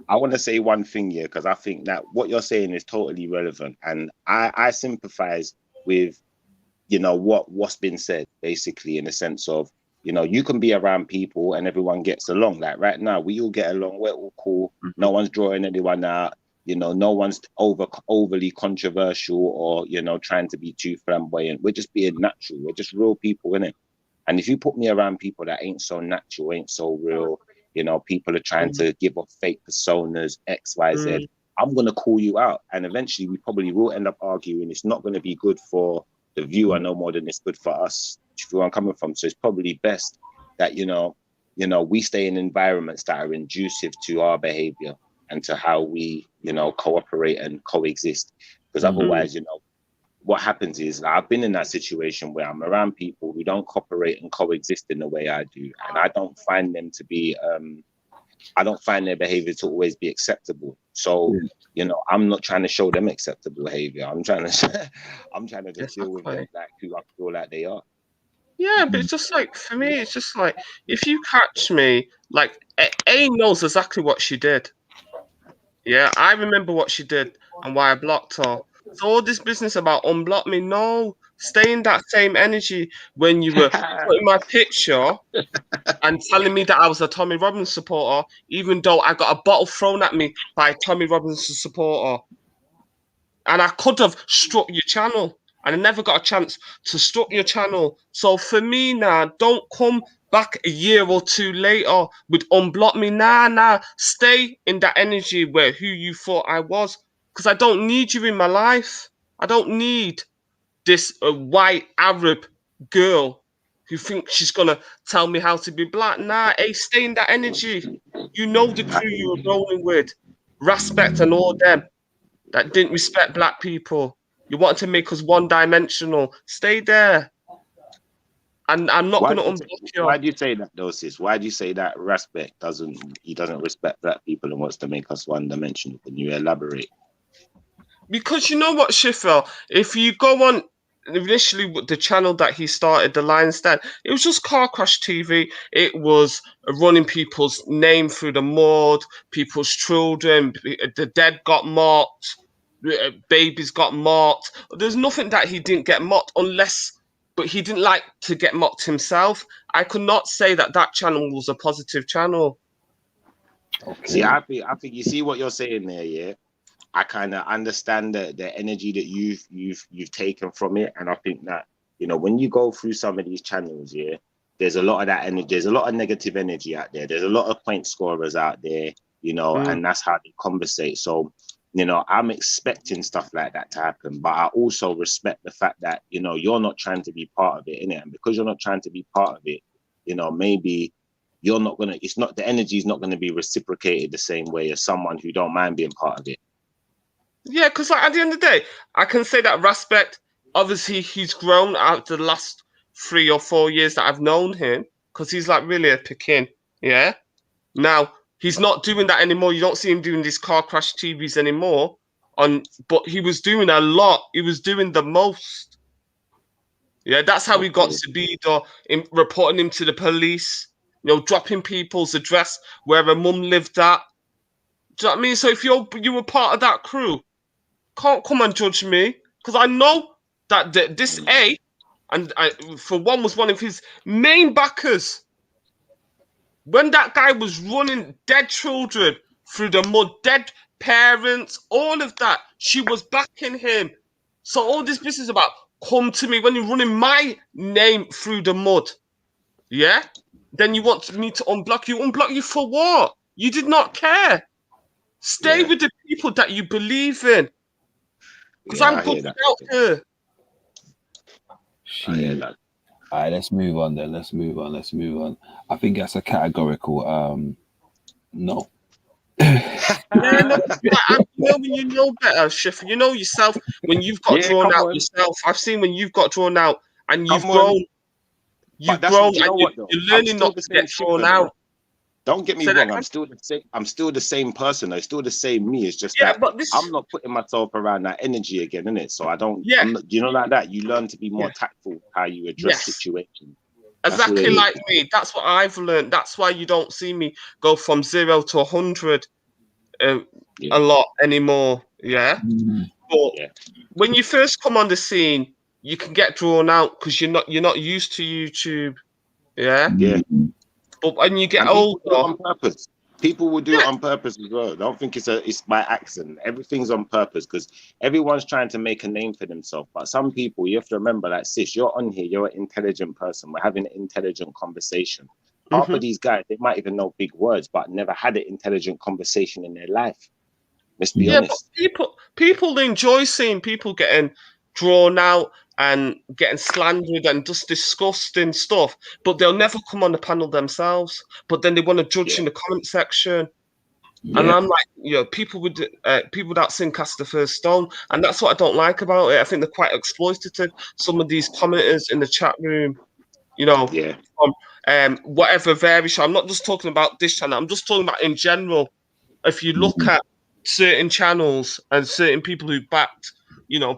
I want to say one thing here, because I think that what you're saying is totally relevant, and I sympathize with, you know, what's been said, basically, in the sense of, you know, you can be around people and everyone gets along. Like right now, we all get along. We're all cool. No one's drawing anyone out. You know, no one's overly controversial or, you know, trying to be too flamboyant. We're just being natural. We're just real people, innit? And if you put me around people that ain't so natural, ain't so real, you know, people are trying to give off fake personas, X, Y, Z, I'm going to call you out. And eventually we probably will end up arguing. It's not going to be good for the viewer no more than it's good for us. Do you feel where I'm coming from? So it's probably best that, you know, you know, we stay in environments that are conducive to our behavior and to how we, you know, cooperate and coexist. Because otherwise, you know, what happens is I've been in that situation where I'm around people who don't cooperate and coexist in the way I do, and I don't find them to be I don't find their behavior to always be acceptable. So, you know, I'm not trying to show them acceptable behavior. I'm trying to just deal with them like who I feel like they are. Yeah, but it's just like, for me, it's just like, if you catch me, like, A knows exactly what she did. Yeah, I remember what she did and why I blocked her. So all this business about unblock me, no. Stay in that same energy when you were putting my picture and telling me that I was a Tommy Robinson supporter, even though I got a bottle thrown at me by a Tommy Robinson supporter. And I could have struck your channel, and I never got a chance to struck your channel. So for me now, don't come back a year or two later with unblock me. Nah. Stay in that energy where who you thought I was, because I don't need you in my life. I don't need this white Arab girl who thinks she's gonna tell me how to be black. Nah, hey, stay in that energy. You know the crew you were rolling with, respect and all them that didn't respect black people. You want to make us one-dimensional. Stay there. And I'm not going to unblock you. Why do you say that, though, sis? Why do you say that he doesn't respect black people and wants to make us one-dimensional? Can you elaborate? Because you know what, Schiffer? If you go on initially with the channel that he started, the Lion's Stand, it was just car crash TV. It was running people's name through the mud, people's children, the dead got mocked, babies got mocked. There's nothing that he didn't get mocked but he didn't like to get mocked himself. I could not say that channel was a positive channel. Okay. See, I think you see what you're saying there, yeah. I kind of understand the energy that you've taken from it, and I think that, you know, when you go through some of these channels, yeah, there's a lot of that energy. There's a lot of negative energy out there. There's a lot of point scorers out there, you know, and that's how they conversate. So, you know, I'm expecting stuff like that to happen, but I also respect the fact that, you know, you're not trying to be part of it, innit? And because you're not trying to be part of it, you know, maybe you're not gonna. It's not the energy is not going to be reciprocated the same way as someone who don't mind being part of it. Yeah, because like, at the end of the day, I can say that respect, obviously he's grown after the last 3 or 4 years that I've known him, because he's like really a Pekin, yeah? Now, he's not doing that anymore. You don't see him doing these car crash TVs anymore, but he was doing a lot. He was doing the most. Yeah, that's how he got Sabido, reporting him to the police, you know, dropping people's address where a mum lived at. Do you know what I mean? So if you were part of that crew, can't come and judge me, because I know that this A, and for one, was one of his main backers. When that guy was running dead children through the mud, dead parents, all of that, she was backing him. So all this business about come to me when you're running my name through the mud, yeah? Then you want me to unblock you. Unblock you for what? You did not care. Stay with the people that you believe in. Because I'm good without her. All right, let's move on then. Let's move on. I think that's a categorical no. Yeah, no, you know when you know better, Schiffer. You know yourself when you've got drawn out yourself. I've seen when you've got drawn out and you've grown. You've grown and you're learning not to get drawn out. Don't get me wrong. I'm still the same. I'm still the same person. I'm still the same me. It's just that I'm not putting myself around that energy again, innit? So I don't. Yeah. You know, like that. You learn to be more tactful how you address situations. Exactly like me. That's what I've learned. That's why you don't see me go from 0 to 100 a lot anymore. Yeah. But when you first come on the scene, you can get drawn out because you're not used to YouTube. Yeah. Yeah. But when you get older, on purpose. People will do it on purpose as well. Don't think it's by accident. Everything's on purpose because everyone's trying to make a name for themselves. But some people, you have to remember that, sis, you're on here, you're an intelligent person. We're having an intelligent conversation. Half of these guys, they might even know big words, but never had an intelligent conversation in their life. Let's be honest. But people enjoy seeing people getting drawn out and getting slandered and just disgusting stuff, but they'll never come on the panel themselves. But then they want to judge in the comment section. And I'm like, people without sin cast the first stone, and that's what I don't like about it. I think they're quite exploitative. Some of these commenters in the chat room, whatever variation. I'm not just talking about this channel. I'm just talking about in general. If you look at certain channels and certain people who backed,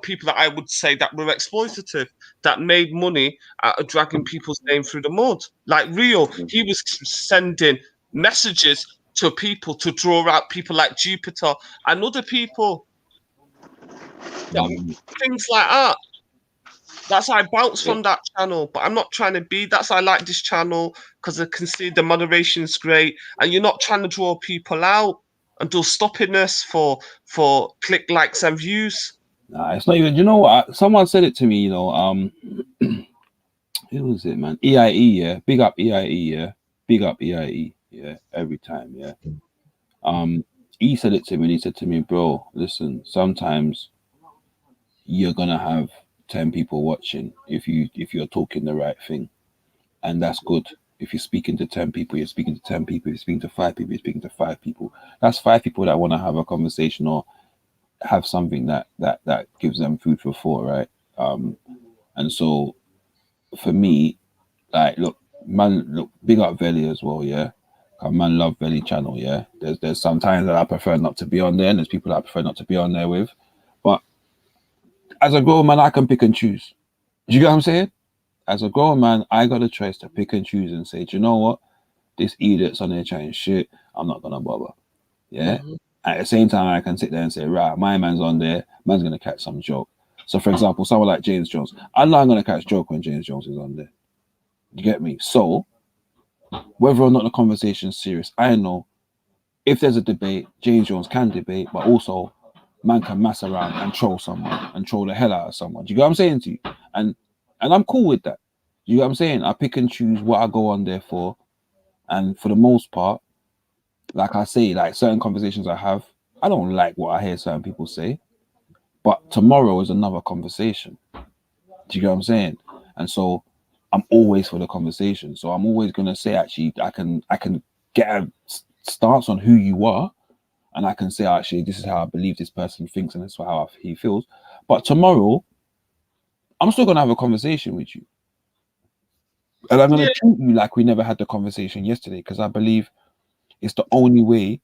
people that I would say that were exploitative, that made money out of dragging people's name through the mud. Like Rio, he was sending messages to people to draw out people like Jupiter and other people. Things like that. That's why I bounce from that channel, but I'm not trying to be. That's why I like this channel, because I can see the moderation's great, and you're not trying to draw people out and do stoppiness for click, likes, and views. Nah, it's not even. You know what? Someone said it to me. Who was it, man? EIE, yeah. Big up EIE, yeah. Big up EIE, yeah. Every time, yeah. He said it to me. And he said to me, bro, listen. Sometimes you're gonna have 10 people watching if you're talking the right thing, and that's good. If you're speaking to 10 people, you're speaking to 10 people. You're speaking to 5 people, you're speaking to 5 people. That's 5 people that want to have a conversation or have something that gives them food for thought, right? And so for me, like, look, big up Veli as well, yeah. Man, love Veli channel, yeah. There's some times that I prefer not to be on there, and there's people that I prefer not to be on there with, but as a grown man, I can pick and choose. Do you get what I'm saying? As a grown man, I got a choice to pick and choose and say, do you know what? This idiot's on there trying shit. I'm not gonna bother. Yeah. At the same time, I can sit there and say, right, my man's on there. Man's gonna catch some joke. So, for example, someone like James Jones, I'm not gonna catch joke when James Jones is on there. You get me? So, whether or not the conversation's serious, I know if there's a debate, James Jones can debate, but also man can mess around and troll someone and troll the hell out of someone. Do you get what I'm saying to you? And I'm cool with that. Do you get what I'm saying? I pick and choose what I go on there for. And for the most part, like I say, like certain conversations I have, I don't like what I hear certain people say. But tomorrow is another conversation. Do you get what I'm saying? And so I'm always for the conversation. So I'm always gonna say, actually, I can get a stance on who you are. And I can say, actually, this is how I believe this person thinks, and this is how he feels. But tomorrow, I'm still going to have a conversation with you. And I'm going to treat you like we never had the conversation yesterday, because I believe it's the only way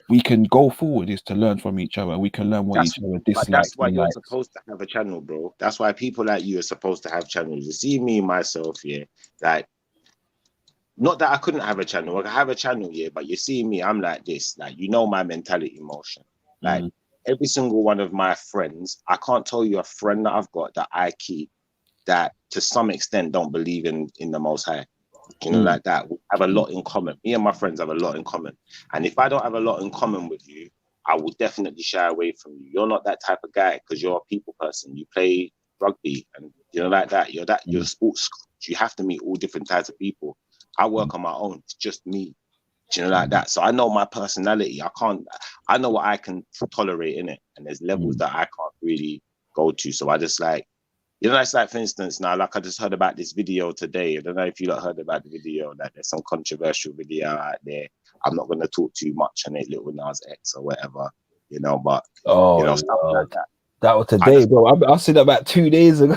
we can go forward is to learn from each other. We can learn what each other dislikes. That's why you're supposed to have a channel, bro. That's why people like you are supposed to have channels. You see me, myself, yeah, like, not that I couldn't have a channel. I can have a channel, yeah, but you see me, I'm like this. Like, my mentality, motion. Like, every single one of my friends, I can't tell you a friend that I've got that I keep that to some extent don't believe in the Most High. Like that. We have a lot in common. Me and my friends have a lot in common. And if I don't have a lot in common with you, I will definitely shy away from you. You're not that type of guy because you're a people person. You play rugby and like that. You're a sports coach. You have to meet all different types of people. I work on my own. It's just me. Like that. So I know my personality. I know what I can tolerate in it. And there's levels that I can't really go to. So I just like, it's like, for instance, now, like I just heard about this video today. I don't know if you heard about the video, that there's some controversial video out there. I'm not going to talk too much on it, Little Nas X or whatever, but, stuff like that. That was today, bro. I said that about 2 days ago.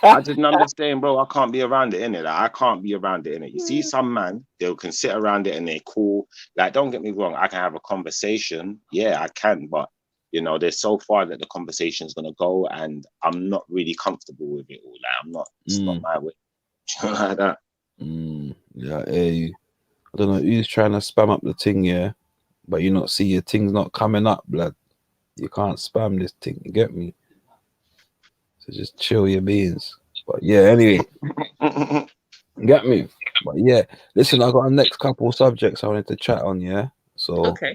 I didn't understand, bro. I can't be around it, innit? Like, I can't be around it, innit? You see some man, they can sit around it and they're cool. Like, don't get me wrong, I can have a conversation. Yeah, I can, but, there's so far that the conversation's going to go, and I'm not really comfortable with it all. Like, it's not my way. Like that. Yeah, hey, I don't know who's trying to spam up the thing, yeah, but you not see your thing's not coming up, blood. You can't spam this thing, you get me? So just chill your beans. But yeah, anyway, you get me? But yeah, listen, I got a next couple of subjects I wanted to chat on, yeah? So, okay.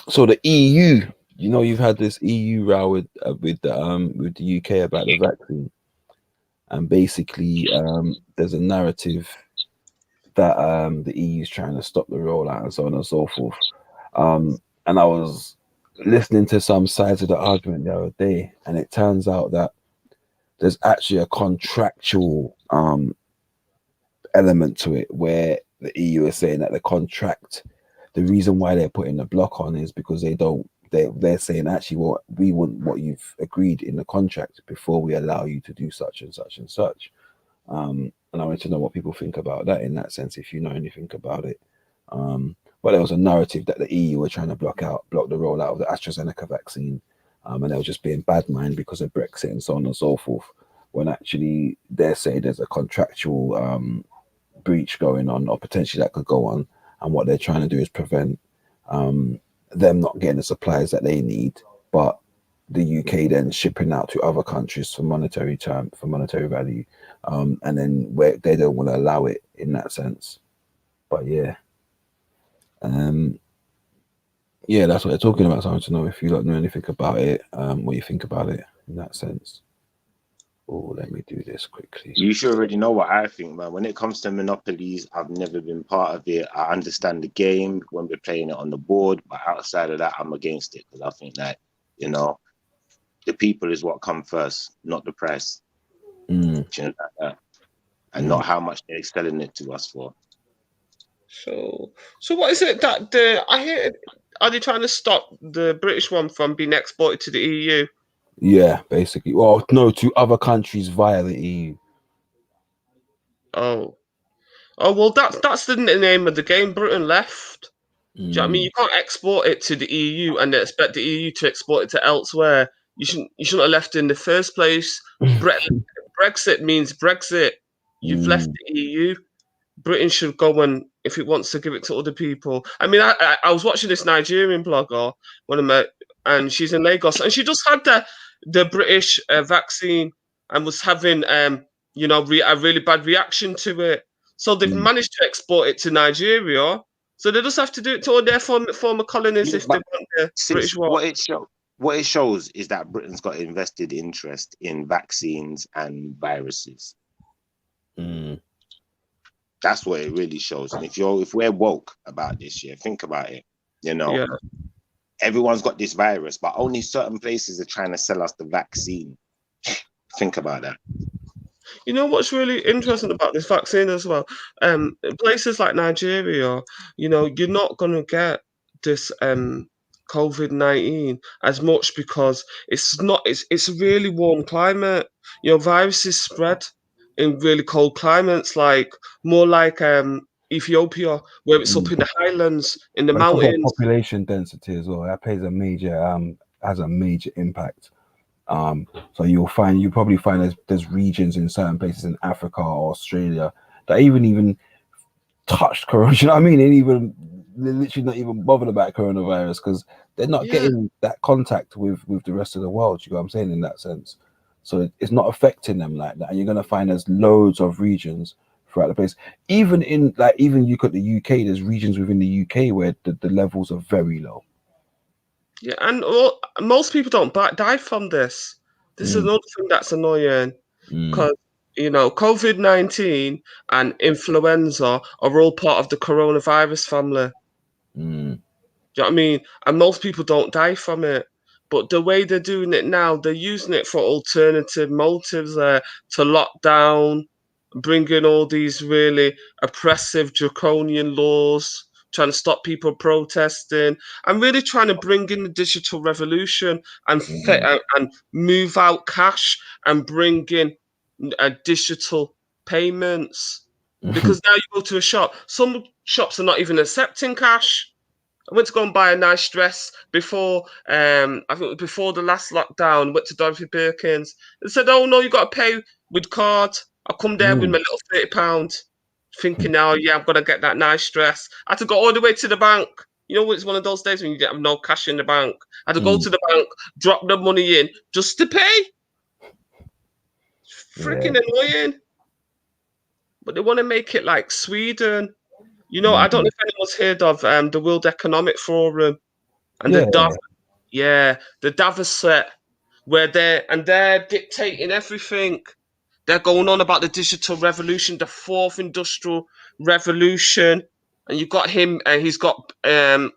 So the EU, you've had this EU row with the UK about the vaccine, and basically there's a narrative that the EU is trying to stop the rollout and so on and so forth. And listening to some sides of the argument the other day, and it turns out that there's actually a contractual element to it, where the EU is saying that the reason why they're putting the block on is because they're saying, actually, well, we want what you've agreed in the contract before we allow you to do such and such and such. And I wanted to know what people think about that in that sense, if you know anything about it. But there was a narrative that the EU were trying to block the rollout of the AstraZeneca vaccine, and they were just being bad mind because of Brexit and so on and so forth, when actually they're saying there's a contractual breach going on, or potentially that could go on, and what they're trying to do is prevent them not getting the supplies that they need, but the UK then shipping out to other countries for monetary value, and then where they don't want to allow it in that sense. But yeah, that's what they're talking about. So I want to know if you don't know anything about it, what you think about it in that sense. Oh, let me do this quickly. You should already know what I think, man. When it comes to monopolies, I've never been part of it. I understand the game when we're playing it on the board, but outside of that, I'm against it, because I think that, the people is what come first, not the price. Like that. And not how much they're selling it to us for. So what is it that I hear? Are they trying to stop the British one from being exported to the EU? Yeah, basically. Well, no, to other countries via the EU. Oh, well, that's the name of the game. Britain left. Do you know what I mean? You can't export it to the EU and expect the EU to export it to elsewhere. You shouldn't have left in the first place. Brexit means Brexit. You've left the EU. Britain should go, and if it wants to give it to other people. I mean, I was watching this Nigerian blogger, and she's in Lagos, and she just had the British vaccine and was having a really bad reaction to it. So they've managed to export it to Nigeria. So they just have to do it to all their former colonies if they want the British one. What it shows is that Britain's got invested interest in vaccines and viruses. That's what it really shows. And if we're woke about this, think about it. Everyone's got this virus, but only certain places are trying to sell us the vaccine. Think about that. You know what's really interesting about this vaccine as well? Places like Nigeria, you're not going to get this COVID-19 as much because it's a really warm climate. Viruses spread in really cold climates, more like Ethiopia, where it's up in the highlands, in the mountains. Population density as well, that plays a major has a major impact. So you'll probably find there's regions in certain places in Africa or Australia that even touched corona. You know what I mean? They're literally not even bothered about coronavirus because they're not getting that contact with the rest of the world. You know what I'm saying, in that sense? So it's not affecting them like that. And you're gonna find there's loads of regions throughout the place. Even you got the UK, there's regions within the UK where the levels are very low. Yeah, and most people don't die from this. This is another thing that's annoying, because COVID-19 and influenza are all part of the coronavirus family. Do you know what I mean? And most people don't die from it. But the way they're doing it now, they're using it for alternative motives to lock down, bring in all these really oppressive draconian laws, trying to stop people protesting, and really trying to bring in the digital revolution and move out cash and bring in digital payments. Because now you go to a shop, some shops are not even accepting cash. I went to go and buy a nice dress before, I think it was before the last lockdown. Went to Dorothy Perkins. They said, "Oh no, you got to pay with card." I come there with my little £30, thinking, "Oh yeah, I'm gonna get that nice dress." I had to go all the way to the bank. It's one of those days when you have no cash in the bank. I had to go to the bank, drop the money in just to pay. Freaking annoying. But they want to make it like Sweden. I don't know if anyone's heard of the World Economic Forum and the Davos set, where they're dictating everything. They're going on about the digital revolution, the fourth industrial revolution, and you've got him, and he's got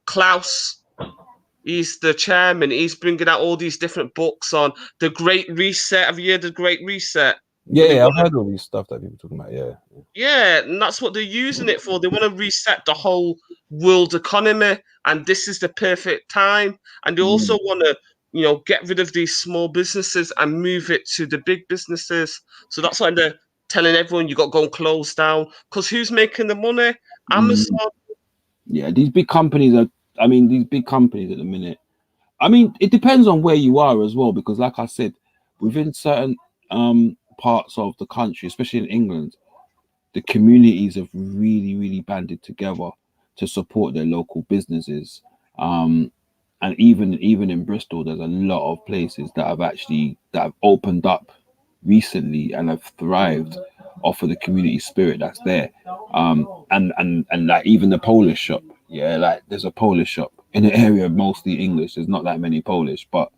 Klaus, He's the chairman. He's bringing out all these different books on the Great Reset. Have you heard the Great Reset? Yeah, I've heard all these stuff that people talking about. Yeah. Yeah, and that's what they're using it for. They want to reset the whole world economy, and this is the perfect time. And they also want to, get rid of these small businesses and move it to the big businesses. So that's why they're telling everyone you got to go and close down. Because who's making the money? Amazon. Yeah, these big companies are. I mean, these big companies at the minute. I mean, it depends on where you are as well, because, like I said, within certain parts of the country, especially in England, the communities have really banded together to support their local businesses. And even in Bristol, there's a lot of places that have opened up recently and have thrived off of the community spirit that's there. And like even the Polish shop, yeah, like there's a Polish shop in the area, mostly English. There's not that many Polish, but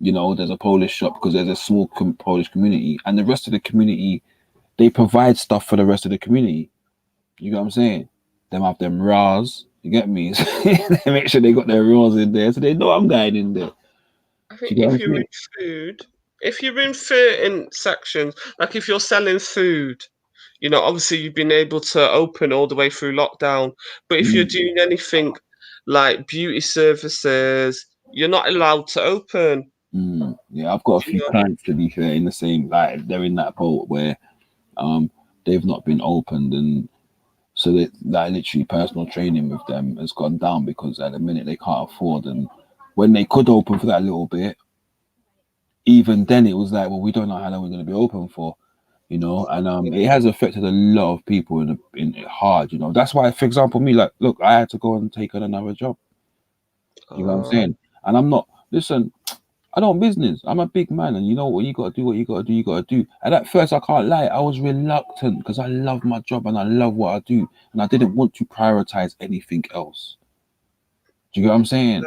there's a Polish shop because there's a small Polish community, and the rest of the community, they provide stuff for the rest of the community. You get what I'm saying? Them have them RAs. You get me? They make sure they got their RAs in there, so they know I'm going in there. I think if you're in certain sections, like if you're selling food, obviously you've been able to open all the way through lockdown. But if you're doing anything like beauty services, you're not allowed to open. Yeah, I've got a few clients, to be fair, in the same, like they're in that boat where they've not been opened, and so that literally personal training with them has gone down because at the minute they can't afford. And when they could open for that little bit, even then it was like, well, we don't know how long we're going to be open for, and it has affected a lot of people in it hard. That's why, for example, me, like, look, I had to go and take on another job. You know what I'm saying? And I'm not, listen, I don't business. I'm a big man, and you know what you got to do, you got to do. And at first, I can't lie, I was reluctant because I love my job and I love what I do, and I didn't want to prioritize anything else. Do you get what I'm saying?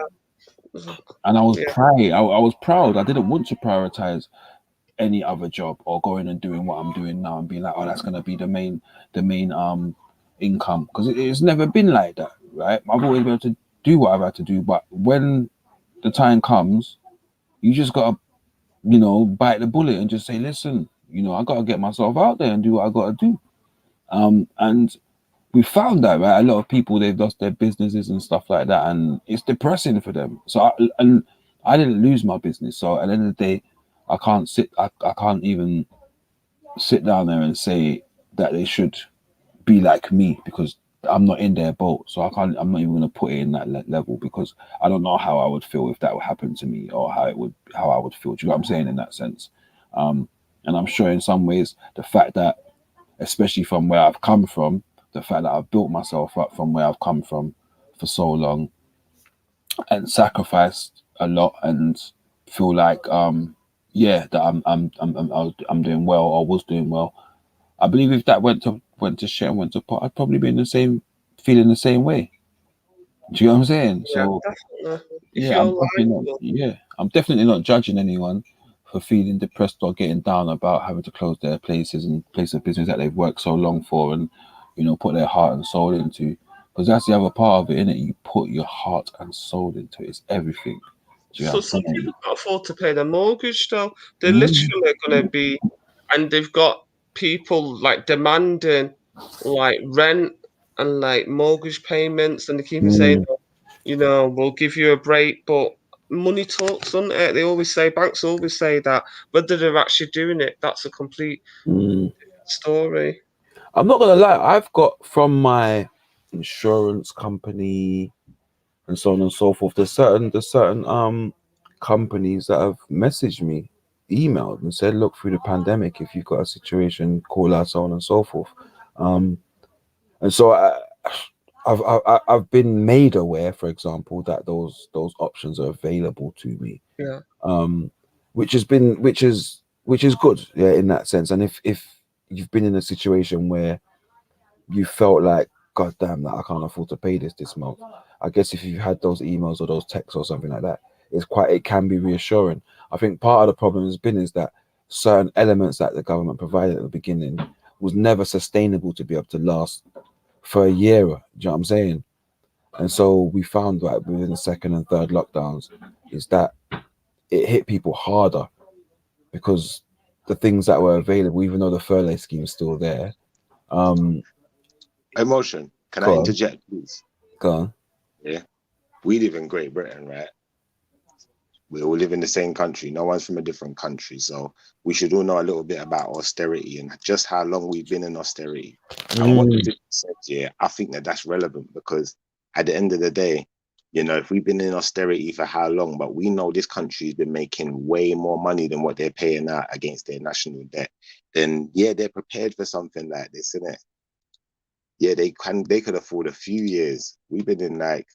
And I was proud. I was proud. I didn't want to prioritize any other job or going and doing what I'm doing now and being like, oh, that's gonna be the main income, because it's never been like that, right? I've always been able to do what I've had to do, but when the time comes, you just gotta, bite the bullet and just say, listen, I gotta get myself out there and do what I gotta do. And we found that, right, a lot of people, they've lost their businesses and stuff like that, and it's depressing for them. So I didn't lose my business, so at the end of the day, I can't even sit down there and say that they should be like me, because I'm not in their boat. So I'm not even going to put it in that level, because I don't know how I would feel if that would happen to me, or how I would feel. Do you know what I'm saying, in that sense? And I'm sure in some ways, the fact that, especially from where I've come from, the fact that I've built myself up from where I've come from for so long and sacrificed a lot, and feel like that I'm doing well, or was doing well. I believe if that went to shit and went to pot, I'd probably be feeling the same way. Do you know what I'm saying? Yeah, so definitely. I'm definitely not judging anyone for feeling depressed or getting down about having to close their places and place of business that they've worked so long for and put their heart and soul into, because that's the other part of it, isn't it? You put your heart and soul into it. It's everything. So some people can't afford to pay their mortgage, though. They're literally going to be, and they've got people like demanding like rent and like mortgage payments, and they keep saying, we'll give you a break, but money talks, doesn't it? They always say, banks always say that. Whether they're actually doing it, that's a complete story. I'm not gonna lie, I've got from my insurance company and so on and so forth, there's certain companies that have messaged me, emailed and said, look, through the pandemic, if you've got a situation, call us, so on and so forth. And so I've been made aware, for example, that those options are available to me. Yeah. Which is good, yeah, in that sense. And if you've been in a situation where you felt like, God damn, that I can't afford to pay this month, I guess if you've had those emails or those texts or something like that, it can be reassuring. I think part of the problem is that certain elements that the government provided at the beginning was never sustainable to be able to last for a year. Do you know what I'm saying? And so we found that within the second and third lockdowns is that it hit people harder because the things that were available, even though the furlough scheme is still there. Emotion. Can I Go on. interject, please? Go on. Yeah. We live in Great Britain, right? We all live in the same country. No one's from a different country. So we should all know a little bit about austerity and just how long we've been in austerity. And what you just said, yeah, I think that that's relevant because at the end of the day, you know, if we've been in austerity for how long, but we know this country's been making way more money than what they're paying out against their national debt, then yeah, they're prepared for something like this, isn't it? Yeah, they could afford a few years. We've been in like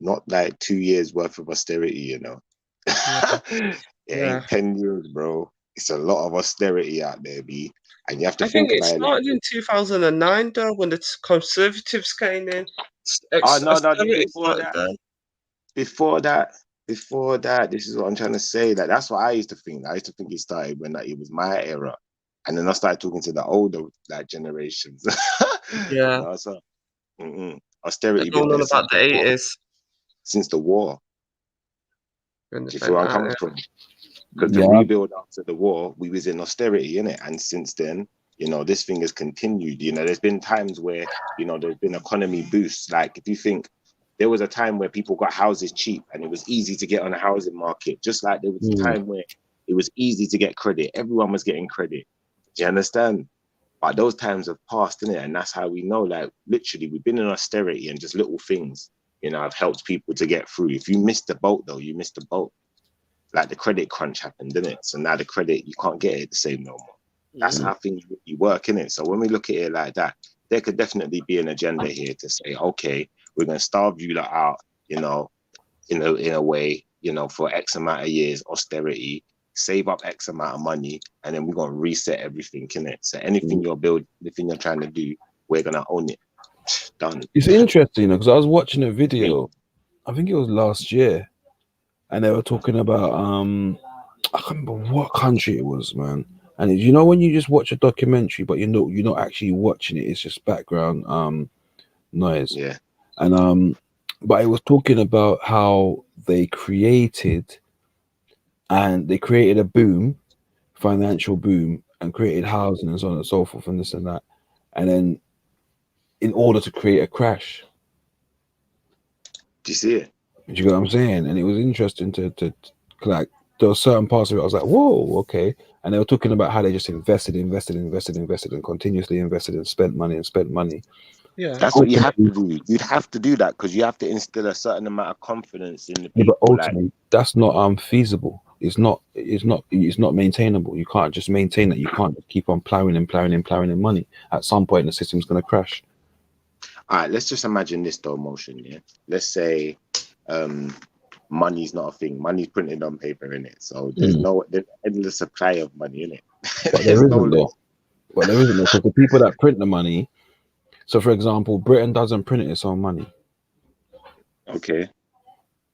not like 2 years worth of austerity, you know. It ain't 10 years, bro. It's a lot of austerity out there, B. And you have to I think think it about it. started in 2009, though, when the Conservatives came in. Oh, no, Austerity started then. before that, this is what I'm trying to say. Like, that's what I used to think. I used to think it started when like, it was my era. And then I started talking to the older like generations. Yeah. You know, so austerity They're been going there on about the 80s. since the war. Do you feel where I'm coming from? Because the Yeah. rebuild after the war, we was in austerity, innit? And since then, you know, this thing has continued. You know, there's been times where, you know, there's been economy boosts. Like if you think there was a time where people got houses cheap and it was easy to get on the housing market, just like there was a time where it was easy to get credit. Everyone was getting credit. Do you understand? But those times have passed, innit? And that's how we know, like, literally, we've been in austerity and just little things, you know, have helped people to get through. If you missed the boat, though, you missed the boat. Like the credit crunch happened, didn't it? So now the credit, you can't get it the same no more. That's how things really work, innit? So when we look at it like that, there could definitely be an agenda here to say, okay, we're going to starve you lot out, you know, in a way, you know, for X amount of years, austerity, save up X amount of money, and then we're going to reset everything, innit? So anything you're building, anything you're trying to do, we're going to own it. Done. It's interesting, you know, because I was watching a video, I think it was last year, and they were talking about I can't remember what country it was, man. And you know when you just watch a documentary, but you're not actually watching it; it's just background noise. Yeah. And but it was talking about how they created a boom, financial boom, and created housing and so on and so forth, and this and that, and then in order to create a crash. Do you see it? Do you get what I'm saying? And it was interesting to like there were certain parts of it I was like, whoa, okay. And they were talking about how they just invested and continuously invested and spent money. Yeah. That's what you have to do. You'd have to do that because you have to instill a certain amount of confidence in the people. But ultimately, that's not feasible. It's not maintainable. You can't just maintain that. You can't just keep on plowing money. At some point the system's gonna crash. All right, let's just imagine this though, motion, yeah. Let's say money's not a thing. Money's printed on paper, in it. So there's there's endless supply of money, in it. But there isn't though. But there isn't, because the people that print the money. So, for example, Britain doesn't print its own money. Okay.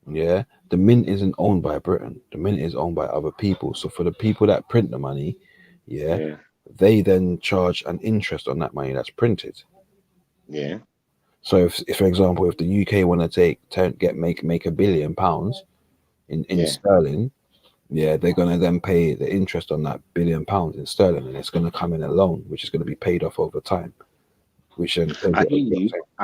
Yeah, the mint isn't owned by Britain. The mint is owned by other people. So, for the people that print the money, they then charge an interest on that money that's printed. Yeah. So, if for example, if the UK want to make £1 billion in sterling, they're gonna then pay the interest on that £1 billion in sterling, and it's gonna come in a loan, which is gonna be paid off over time. I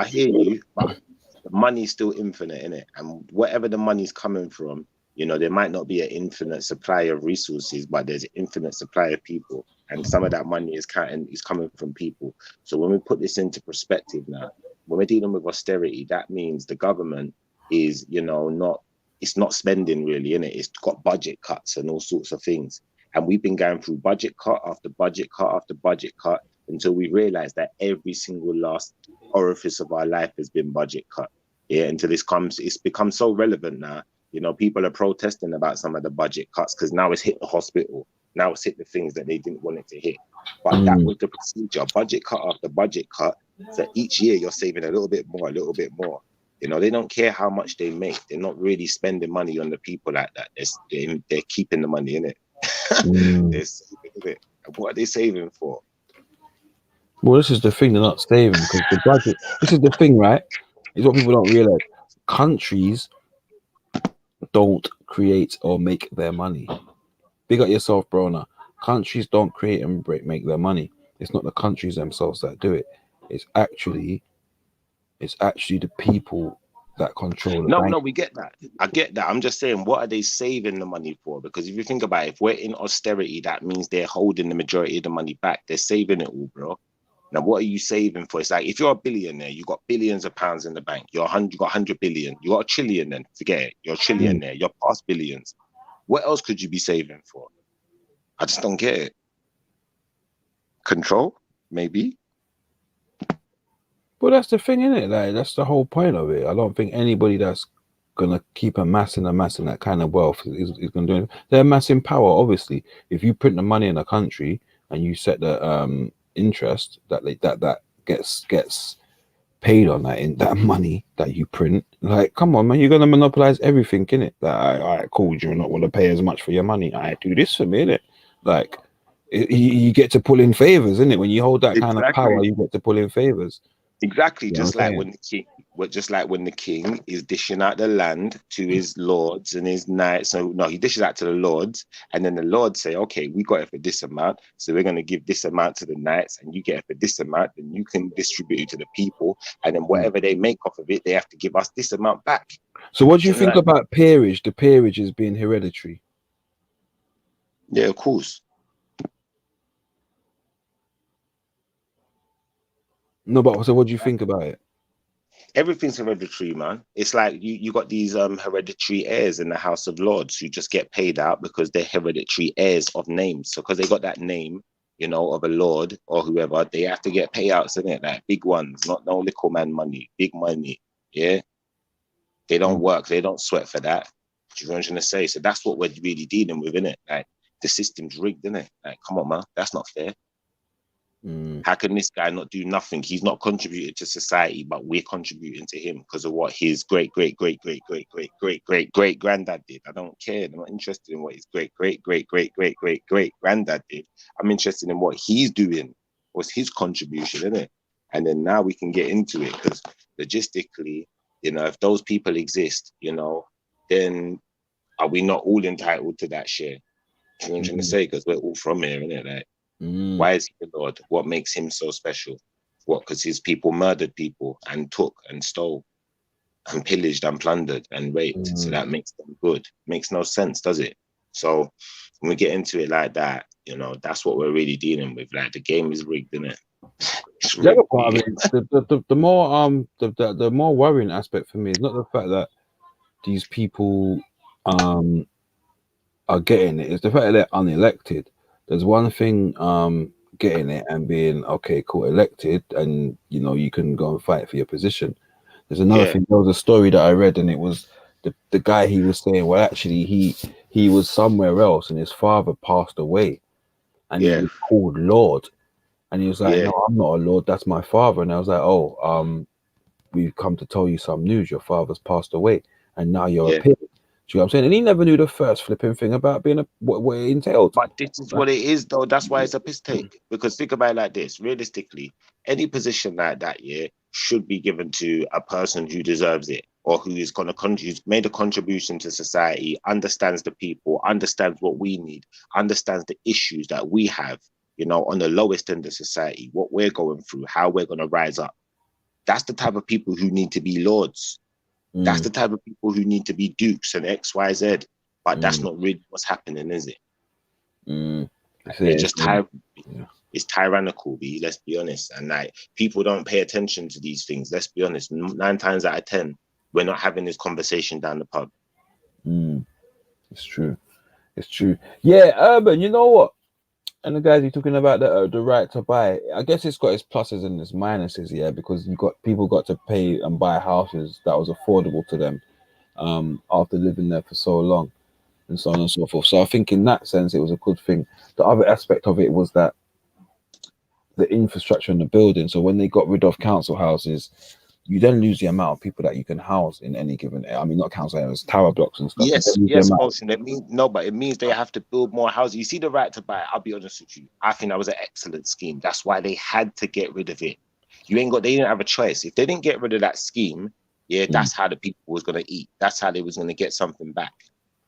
hear you, but the money's still infinite, innit? And whatever the money's coming from, you know, there might not be an infinite supply of resources, but there's an infinite supply of people. And some of that money is coming from people. So when we put this into perspective now, when we're dealing with austerity, that means the government is, you know, it's not spending really, innit? It's got budget cuts and all sorts of things. And we've been going through budget cut after budget cut after budget cut, until we realize that every single last orifice of our life has been budget cut. Yeah, until it's become so relevant now. You know, people are protesting about some of the budget cuts because now it's hit the hospital. Now it's hit the things that they didn't want it to hit. But that was the procedure, budget cut after budget cut. So each year you're saving a little bit more. You know, they don't care how much they make. They're not really spending money on the people like that. They're keeping the money in it. They're saving it. And what are they saving for? Well, this is the thing, they're not saving because the budget. This is the thing, right? It's what people don't realize. Countries don't create or make their money. Big up yourself, bro. Now, countries don't create and make their money. It's not the countries themselves that do it. It's actually the people that control the bank. No, we get that. I get that. I'm just saying, what are they saving the money for? Because if you think about it, if we're in austerity, that means they're holding the majority of the money back. They're saving it all, bro. Now, what are you saving for? It's like, if you're a billionaire, you got billions of pounds in the bank. You got 100 billion. You got a trillion then. Forget it. You're a trillionaire. You're past billions. What else could you be saving for? I just don't get it. Control? Maybe. But that's the thing, isn't it? Like, that's the whole point of it. I don't think anybody that's gonna keep amassing that kind of wealth is gonna do it. They're amassing power, obviously. If you print the money in a country and you set the interest that gets paid on that in that money that you print, like, come on, man, you're gonna monopolize everything, innit? Like, all right, cool, you not want to pay as much for your money. I do this for me, innit? Like, you get to pull in favors, innit? When you hold that kind of power, you get to pull in favors. Exactly, just like when the king is dishing out the land to his lords and his knights. So no, he dishes out to the lords, and then the lords say, "Okay, we got it for this amount, so we're going to give this amount to the knights, and you get it for this amount, then you can distribute it to the people, and then whatever they make off of it, they have to give us this amount back." So, what do you think about peerage? The peerage is being hereditary. Yeah, of course. No, but so what do you think about it? Everything's hereditary, man. It's like you got these hereditary heirs in the House of Lords who just get paid out because they're hereditary heirs of names. So because they got that name, you know, of a lord or whoever, they have to get payouts in it, like big ones, not no little man money, big money. Yeah, they don't work, they don't sweat for that. Do you know what I'm trying to say? So that's what we're really dealing with, innit? Like, the system's rigged, innit? Like, come on, man, that's not fair. How can this guy not do nothing? He's not contributed to society, but we're contributing to him because of what his great granddad did. I don't care. I'm not interested in what his great granddad did. I'm interested in what he's doing. What's his contribution, isn't it? And then now we can get into it, because logistically, you know, if those people exist, you know, then are we not all entitled to that share? You know what I'm trying to say? Because we're all from here, innit? Like, why is he the Lord? What makes him so special? What? Because his people murdered people and took and stole and pillaged and plundered and raped. So that makes them good. Makes no sense, does it? So when we get into it like that, you know, that's what we're really dealing with. Like, the game is rigged, isn't it? The other part, I mean, the more worrying aspect for me is not the fact that these people are getting it, it's the fact that they're unelected. There's one thing getting it and being, okay, cool, elected, and you know, you can go and fight for your position. There's another thing. There was a story that I read, and it was the guy, he was saying, well, actually he was somewhere else and his father passed away, and he was called Lord, and he was like, no, I'm not a lord, that's my father. And I was like, oh, we've come to tell you some news, your father's passed away and now you're a pig. Do you know what I'm saying? And he never knew the first flipping thing about being what it entailed. But this is what it is, though. That's why it's a piss take. Because think about it like this: realistically, any position like that, should be given to a person who deserves it, or who is going to who's made a contribution to society, understands the people, understands what we need, understands the issues that we have, you know, on the lowest end of society, what we're going through, how we're going to rise up. That's the type of people who need to be lords. That's the type of people who need to be dukes and X, Y, Z. But that's not really what's happening, is it? It's just it's tyrannical, B. Let's be honest. And like, people don't pay attention to these things. Let's be honest. 9 times out of 10, we're not having this conversation down the pub. It's true. It's true. Yeah, Urban. You know what? And the guys, you're talking about the right to buy. I guess it's got its pluses and its minuses, because people got to pay and buy houses that was affordable to them after living there for so long, and so on and so forth. So I think in that sense, it was a good thing. The other aspect of it was that the infrastructure in the building. So when they got rid of council houses, you then lose the amount of people that you can house in any given area. I mean, not council areas, tower blocks and stuff. Yes, Motion. But it means they have to build more houses. You see, the right to buy, I'll be honest with you, I think that was an excellent scheme. That's why they had to get rid of it. They didn't have a choice. If they didn't get rid of that scheme, Yeah, that's how the people was gonna eat. That's how they was gonna get something back.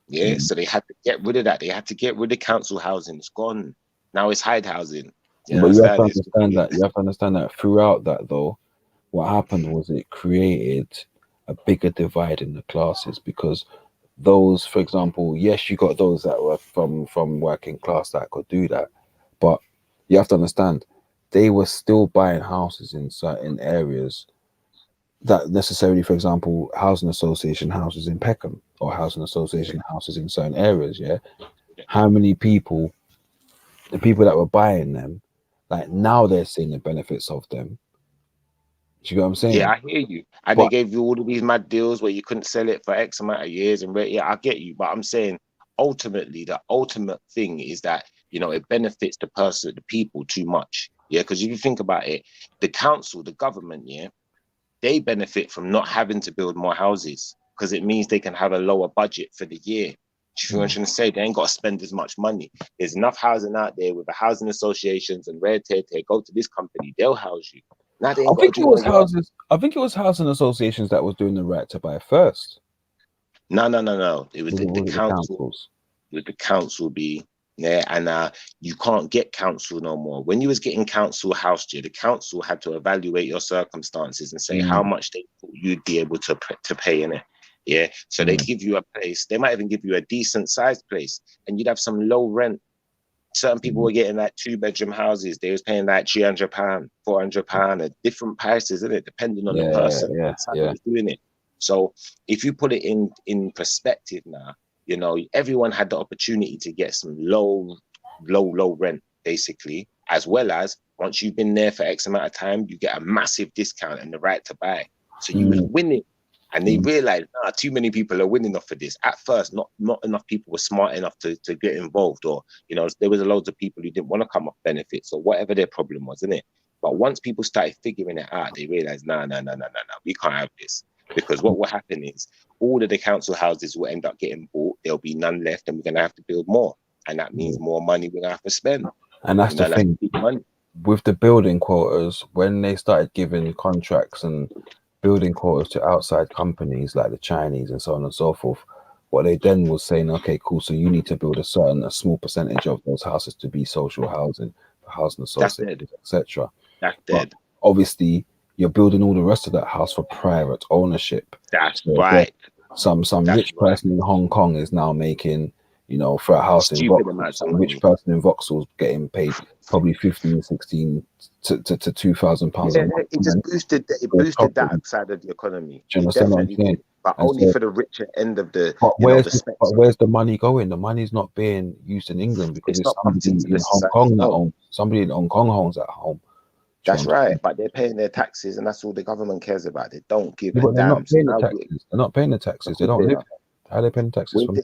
Yeah, so they had to get rid of that. They had to get rid of council housing. It's gone. Now it's hide housing. You But you have to understand? understand that. You have to understand that throughout that, though, what happened was it created a bigger divide in the classes, because those, for example, yes, you got those that were from working class that could do that, but you have to understand they were still buying houses in certain areas that necessarily, for example, housing association houses in Peckham or housing association houses in certain areas. Yeah, how many people, the people that were buying them, like now they're seeing the benefits of them. Do you get what I'm saying? Yeah, I hear you. And they But gave you all of these mad deals where you couldn't sell it for X amount of years. And yeah, I get you. But I'm saying ultimately, the ultimate thing is that, it benefits the person, the people too much. Yeah, because if you think about it, the council, the government, yeah, they benefit from not having to build more houses because it means they can have a lower budget for the year. Do you know what I'm trying to say? They ain't got to spend as much money. There's enough housing out there with the housing associations and red tape. Go to this company, they'll house you. Now they I ain't got to think it do all was the work. houses. I think it was housing associations that was doing the right to buy first. No. It was the Was it the council. councils? With the council be and you can't get council no more. When you was getting council house, the council had to evaluate your circumstances and say how much they thought you'd be able to pay in it. Yeah, so they give you a place. They might even give you a decent sized place, and you'd have some low rent. Certain people were getting like 2-bedroom houses. They was paying like £300, £400 at different prices, isn't it? Depending on the person. That's how they was doing it. So if you put it in perspective now, everyone had the opportunity to get some low rent, basically, as well as once you've been there for X amount of time, you get a massive discount and the right to buy. So you was winning. And they realized, too many people are winning off of this. At first, not enough people were smart enough to get involved, or, there was loads of people who didn't want to come off benefits or whatever their problem was, isn't it? But once people started figuring it out, they realized, no, we can't have this. Because what will happen is all of the council houses will end up getting bought. There'll be none left, and we're going to have to build more. And that means more money we're going to have to spend. And that's the thing. With the building quotas, when they started giving contracts and building quotas to outside companies like the Chinese and so on and so forth, what they then was saying, okay, cool, so you need to build a small percentage of those houses to be social housing, housing associations, etc. That's dead. But obviously, you're building all the rest of that house for private ownership. That's right. Some rich person in Hong Kong is now making, for a house in Vauxhall, some rich person in Vauxhall is getting paid probably 15, 16 to £2,000 a month. It just boosted that side of the economy. Do you understand what I'm saying? But only for the richer end of the. But where's the money going? The money's not being used in England because it's somebody in Hong Kong that owns. Somebody in Hong Kong owns at home. That's right, but they're paying their taxes, and that's all the government cares about. They don't give a damn. They're not paying the taxes. They're not paying the taxes. They don't live. How are they paying taxes from?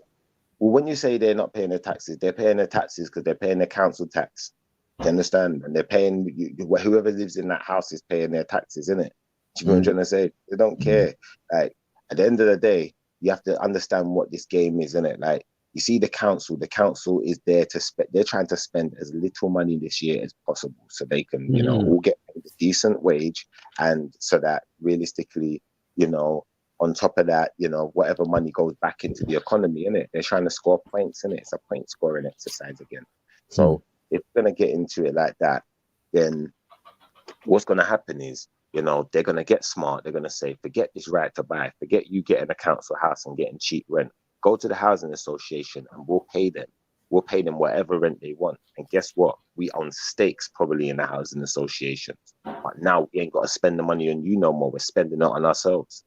Well, when you say they're not paying their taxes, they're paying their taxes because they're paying their council tax. Do you understand? And they're paying whoever lives in that house is paying their taxes, isn't it? Do you know what I'm trying to say? They don't care. Like at the end of the day, you have to understand what this game is, isn't it? Like you see the council is there to spend. They're trying to spend as little money this year as possible so they can, all get a decent wage, and so that realistically, on top of that, whatever money goes back into the economy, innit? They're trying to score points, innit? It's a point scoring exercise again. So if we're going to get into it like that, then what's going to happen is, they're going to get smart. They're going to say, forget this right to buy. Forget you getting a council house and getting cheap rent. Go to the housing association and we'll pay them. We'll pay them whatever rent they want. And guess what? We own stakes probably in the housing associations. But now we ain't got to spend the money on you no more. We're spending it on ourselves.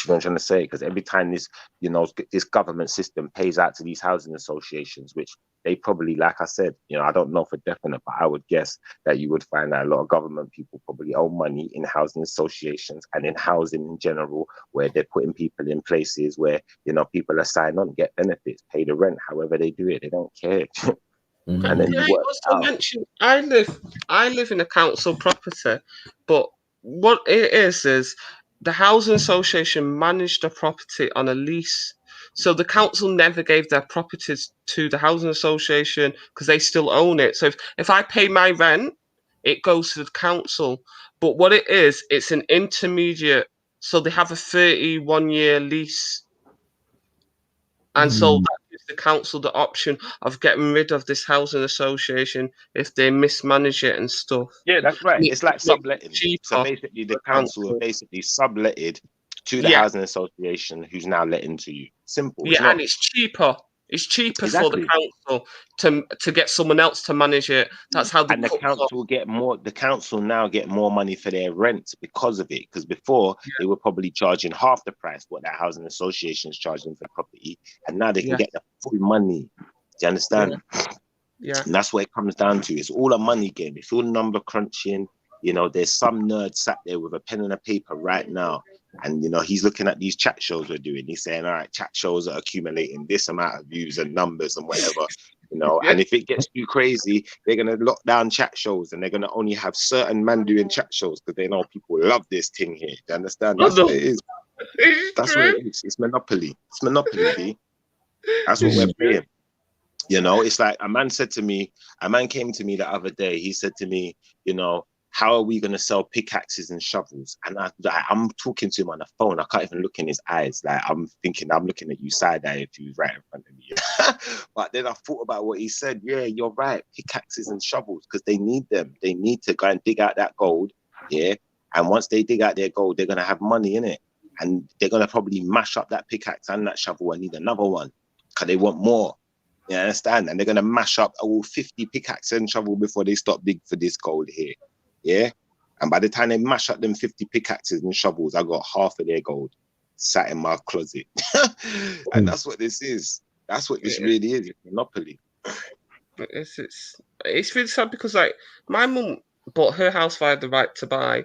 You know what I'm trying to say? Because every time this government system pays out to these housing associations, which they probably, like I said, I don't know for definite, but I would guess that you would find that a lot of government people probably owe money in housing associations and in housing in general, where they're putting people in places where, people are signed on, get benefits, pay the rent, however they do it. They don't care. And then you also mentioned, I live in a council property, but what it is the housing association managed the property on a lease. So the council never gave their properties to the housing association because they still own it. So if I pay my rent, it goes to the council. But what it is, it's an intermediate So they have a 31-year lease. And so that gives the council the option of getting rid of this housing association if they mismanage it and stuff. Yeah, that's right. It's like subletting. So Cheaper basically, the for council have basically subletted to the Yeah. housing association, who's now letting to you. Simple. It's Yeah, not and it's cheaper. It's cheaper exactly. for the council to get someone else to manage it. That's how they And the cut council get more. The council now get more money for their rent because of it. Because before they were probably charging half the price what that housing association is charging for the property, and now they can get the full money. Do you understand? Yeah. And that's what it comes down to. It's all a money game. It's all number crunching. You know, there's some nerd sat there with a pen and a paper right now, and you know he's looking at these chat shows we're doing. He's saying, "All right, chat shows are accumulating this amount of views and numbers and whatever." You know, and if it gets too crazy, they're gonna lock down chat shows, and they're gonna only have certain men doing chat shows because they know people love this thing here. Do you understand? That's what it is. That's what it is. It's monopoly. It's monopoly, B. That's what we're playing. You know, it's like a man came to me the other day. He said to me, you know, how are we going to sell pickaxes and shovels? And I'm talking to him on the phone. I can't even look in his eyes. Like, I'm thinking, I'm looking at you side eye if he was right in front of me. But then I thought about what he said. Yeah, you're right. Pickaxes and shovels, because they need them. They need to go and dig out that gold. Yeah. And once they dig out their gold, they're going to have money in it. And they're going to probably mash up that pickaxe and that shovel and need another one because they want more. You understand? And they're going to mash up all 50 pickaxe and shovel before they stop dig for this gold here. Yeah? And by the time they mash up them 50 pickaxes and shovels, I got half of their gold sat in my closet. And that's what this is. That's what this really is. It's monopoly. But it's really sad because, like, my mum bought her house via the right to buy,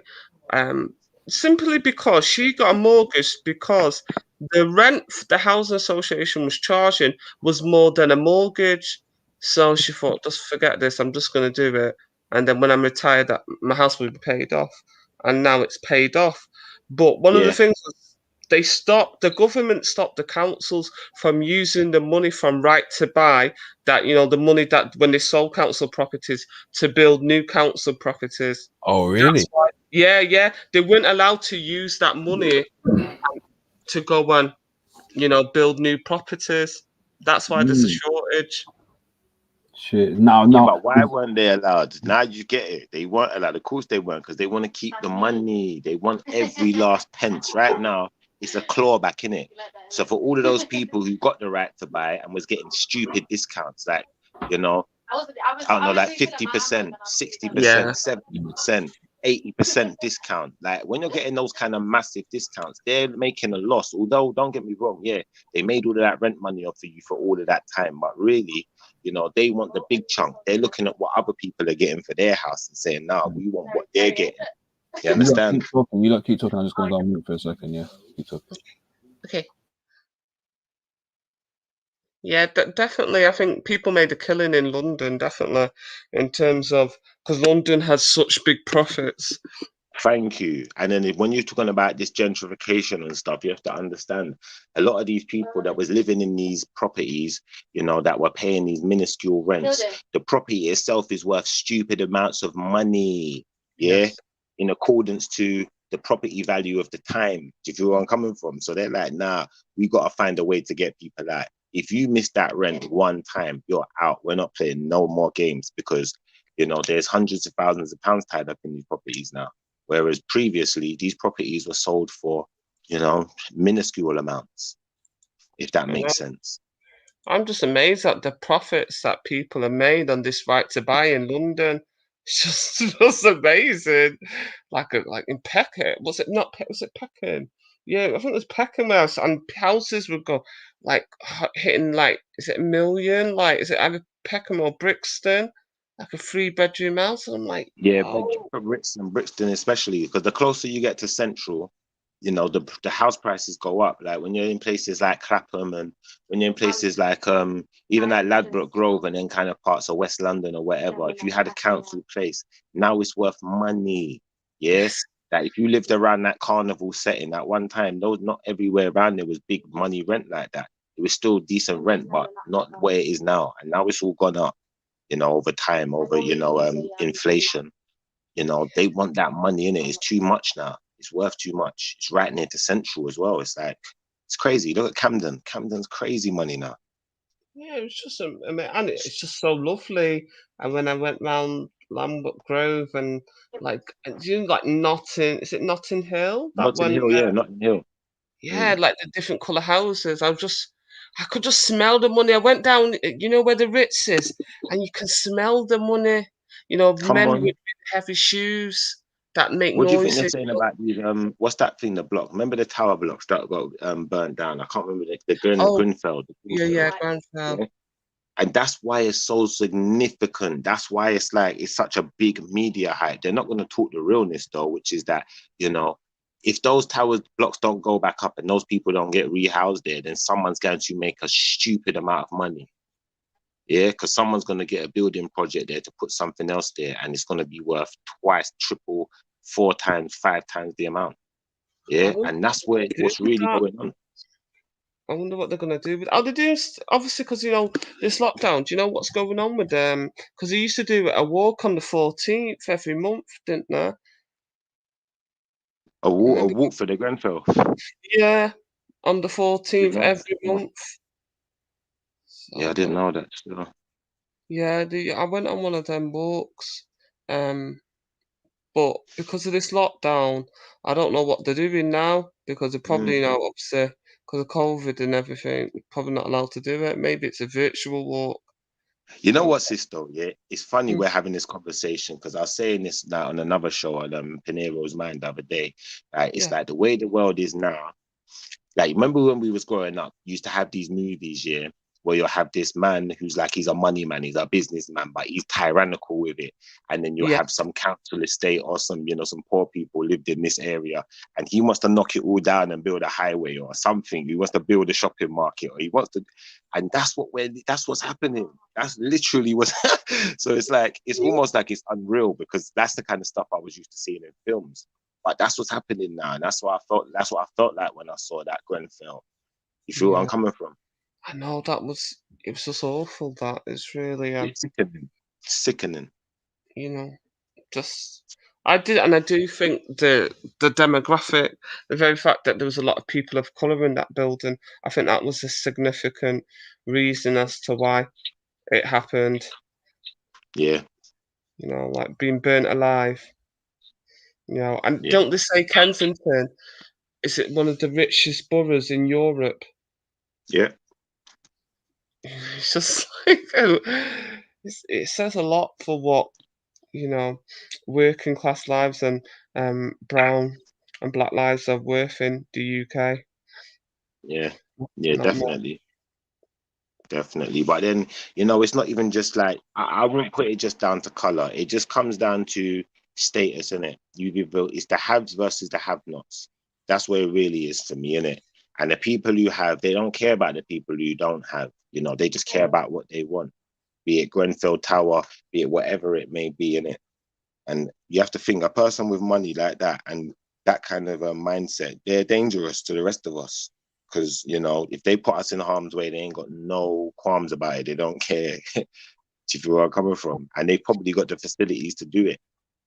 simply because she got a mortgage because the rent the housing association was charging was more than a mortgage. So she thought, just forget this, I'm just going to do it. And then when I'm retired, that my house will be paid off. And now it's paid off. But one of the things was the government stopped the councils from using the money from right to buy, that, you know, the money that when they sold council properties to build new council properties. Oh, really? Yeah. They weren't allowed to use that money to go and, you know, build new properties. That's why there's a shortage. Shit. No. But why weren't they allowed? Now you get it. They weren't allowed. Of course they weren't, because they want to keep the money. They want every last pence. Right now, it's a clawback, in it. So for all of those people who got the right to buy and was getting stupid discounts, like, you know, I don't know, like 50%, 60%, 70%, 80% discount. Like, when you're getting those kind of massive discounts, they're making a loss. Although, don't get me wrong, yeah, they made all of that rent money off of you for all of that time. But really, you know, they want the big chunk. They're looking at what other people are getting for their house and saying, "No, we want what they're getting." You understand? You lot keep talking. I'm just going to go on mute for a second. Yeah, keep talking. Okay. Yeah, definitely. I think people made a killing in London, definitely, in terms of, because London has such big profits. Thank you. And then when you're talking about this gentrification and stuff, you have to understand a lot of these people that was living in these properties, you know, that were paying these minuscule rents, the property itself is worth stupid amounts of money, in accordance to the property value of the time. Do you feel where I'm coming from? So they're like, nah, we got to find a way to get people out. If you miss that rent one time, you're out. We're not playing no more games, because, you know, there's hundreds of thousands of pounds tied up in these properties now. Whereas previously, these properties were sold for, you know, minuscule amounts, if that makes sense. I'm just amazed at the profits that people have made on this right to buy in London. It's just amazing. Like in Peckham, was it Peckham? Yeah, I think it was Peckham House, and houses would go like hitting, like, is it 1 million? Like, is it either Peckham or Brixton? Like a 3-bedroom house, and I'm like, yeah, but Brixton especially, because the closer you get to central, you know, the house prices go up. Like when you're in places like Clapham, and when you're in places like even like Ladbroke Grove, and then kind of parts of West London or whatever, if you had a council place, now it's worth money. Yes. That if you lived around that carnival setting at one time, those, not everywhere around there was big money rent like that. It was still decent rent, but not where it is now. And now it's all gone up, you know, over time, over, you know, inflation. You know, they want that money in it. It's too much now. it's worth too much. It's right near to Central as well. It's like, it's crazy. Look at Camden. Camden's crazy money now. Yeah, it was just, and it's just so lovely. And when I went round Lambert Grove and like, like Notting, is it Notting Hill? That Notting one, Hill, yeah, Notting Hill. yeah, like the different colour houses. I could just smell the money. I went down, where the Ritz is, and you can smell the money. Come Men with on. heavy shoes that make What do you think they're noises. saying about these? What's that thing? The block. Remember the tower blocks that got burnt down? I can't remember the Oh, Grenfell. The yeah, Grenfell. yeah, Right. Grenfell. Yeah. And that's why it's so significant. That's why it's like it's such a big media hype. They're not going to talk the realness though, which is that, if those towers blocks don't go back up and those people don't get rehoused there, then someone's going to make a stupid amount of money. Yeah, because someone's going to get a building project there to put something else there, and it's going to be worth twice, triple, 4 times, 5 times the amount. I Yeah, wonder and that's what they do what's with really that. going on. I wonder what they're going to do with. Are they doing obviously because this lockdown? Do you know what's going on with them? Because they used to do a walk on the 14th every month, didn't they? A Maybe, walk for the Grenfell. yeah, on the 14th Yeah, every month. yeah, I So, didn't know that. So. yeah, I went on one of them walks, but because of this lockdown, I don't know what they're doing now because they're probably, Mm. obviously, because of COVID and everything, probably not allowed to do it. Maybe it's a virtual walk. You know So, what, sis, though? Yeah, it's funny mm, we're having this conversation because I was saying this now on another show on Pinero's Mind the other day. It's yeah, like the way the world is now. Like, remember when we was growing up, you used to have these movies, yeah, where you'll have this man who's like, he's a money man, he's a businessman, but he's tyrannical with it. And then you'll yeah, have some council estate or some poor people lived in this area, and he wants to knock it all down and build a highway or something. He wants to build a shopping market, or he wants to, and that's what's happening. That's literally what's so it's like it's almost like it's unreal because that's the kind of stuff I was used to seeing in films. But that's what's happening now, and that's what I felt like when I saw that Grenfell. You feel where I'm yeah. coming from? I know it was just awful. That it's really, It's sickening. Sickening. you know, just I do think the demographic, the very fact that there was a lot of people of color in that building, I think that was a significant reason as to why it happened. Yeah, Like being burnt alive. And yeah, don't they say Kensington is it one of the richest boroughs in Europe? yeah, It's just like it says a lot for what working class lives and brown and black lives are worth in the UK. yeah, yeah, Not more. definitely. Definitely. But then, it's not even just like I wouldn't put it just down to color. It just comes down to status, innit? It's the haves versus the have-nots. That's where it really is to me, innit? And the people who have, they don't care about the people who don't have. They just care about what they want, be it Grenfell Tower, be it whatever it may be, innit? And you have to think a person with money like that and that kind of a mindset, they're dangerous to the rest of us. Because, if they put us in harm's way, they ain't got no qualms about it. They don't care. Do you feel where I'm coming from? And they probably got the facilities to do it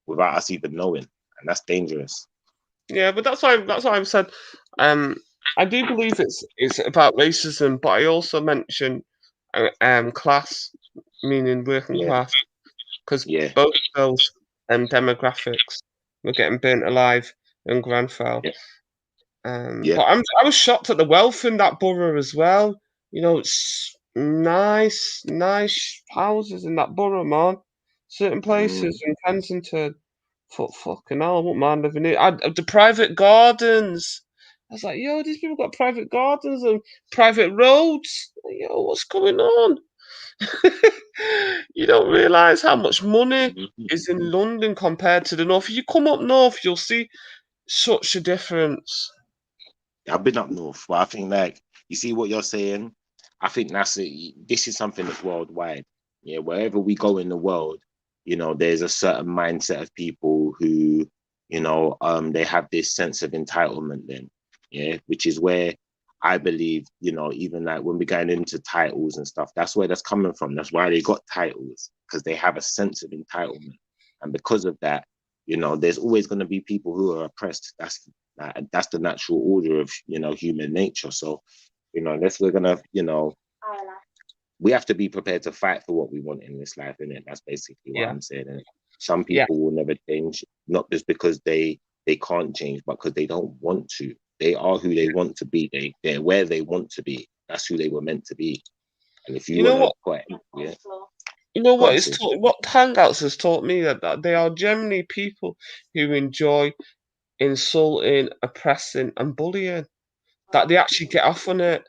without us even knowing. And that's dangerous. Yeah, but that's why I've said I do believe it's about racism, but I also mention class, meaning working Yeah, class, because yeah, both of those demographics were getting burnt alive in Grenfell. yeah, yeah. But I was shocked at the wealth in that borough as well. It's nice houses in that borough, man. Certain places Mm. in Kensington, fucking hell, I wouldn't mind living here. The private gardens. I was like, yo, these people got private gardens and private roads. Yo, what's going on? You don't realise how much money is in London compared to the north. If you come up north, you'll see such a difference. I've been up north, but I think like you see what you're saying. I think that's it. This is something that's worldwide. Yeah, wherever we go in the world, there's a certain mindset of people who, they have this sense of entitlement. Then, yeah, which is where I believe, even like when we're going into titles and stuff, that's where that's coming from. That's why they got titles because they have a sense of entitlement, and because of that, You know, there's always going to be people who are oppressed. That's the natural order of, you know, human nature. So, you know, unless we're gonna, you know, we have to be prepared to fight for what we want in this life, innit? That's basically what I'm saying. And some people will never change, not just because they can't change, but because they don't want to. They are who they want to be. They're where they want to be. That's who they were meant to be. And if you want to quit, you know what it's taught, what Hangouts has taught me, that they are generally people who enjoy insulting, oppressing, and bullying. That they actually get off on it,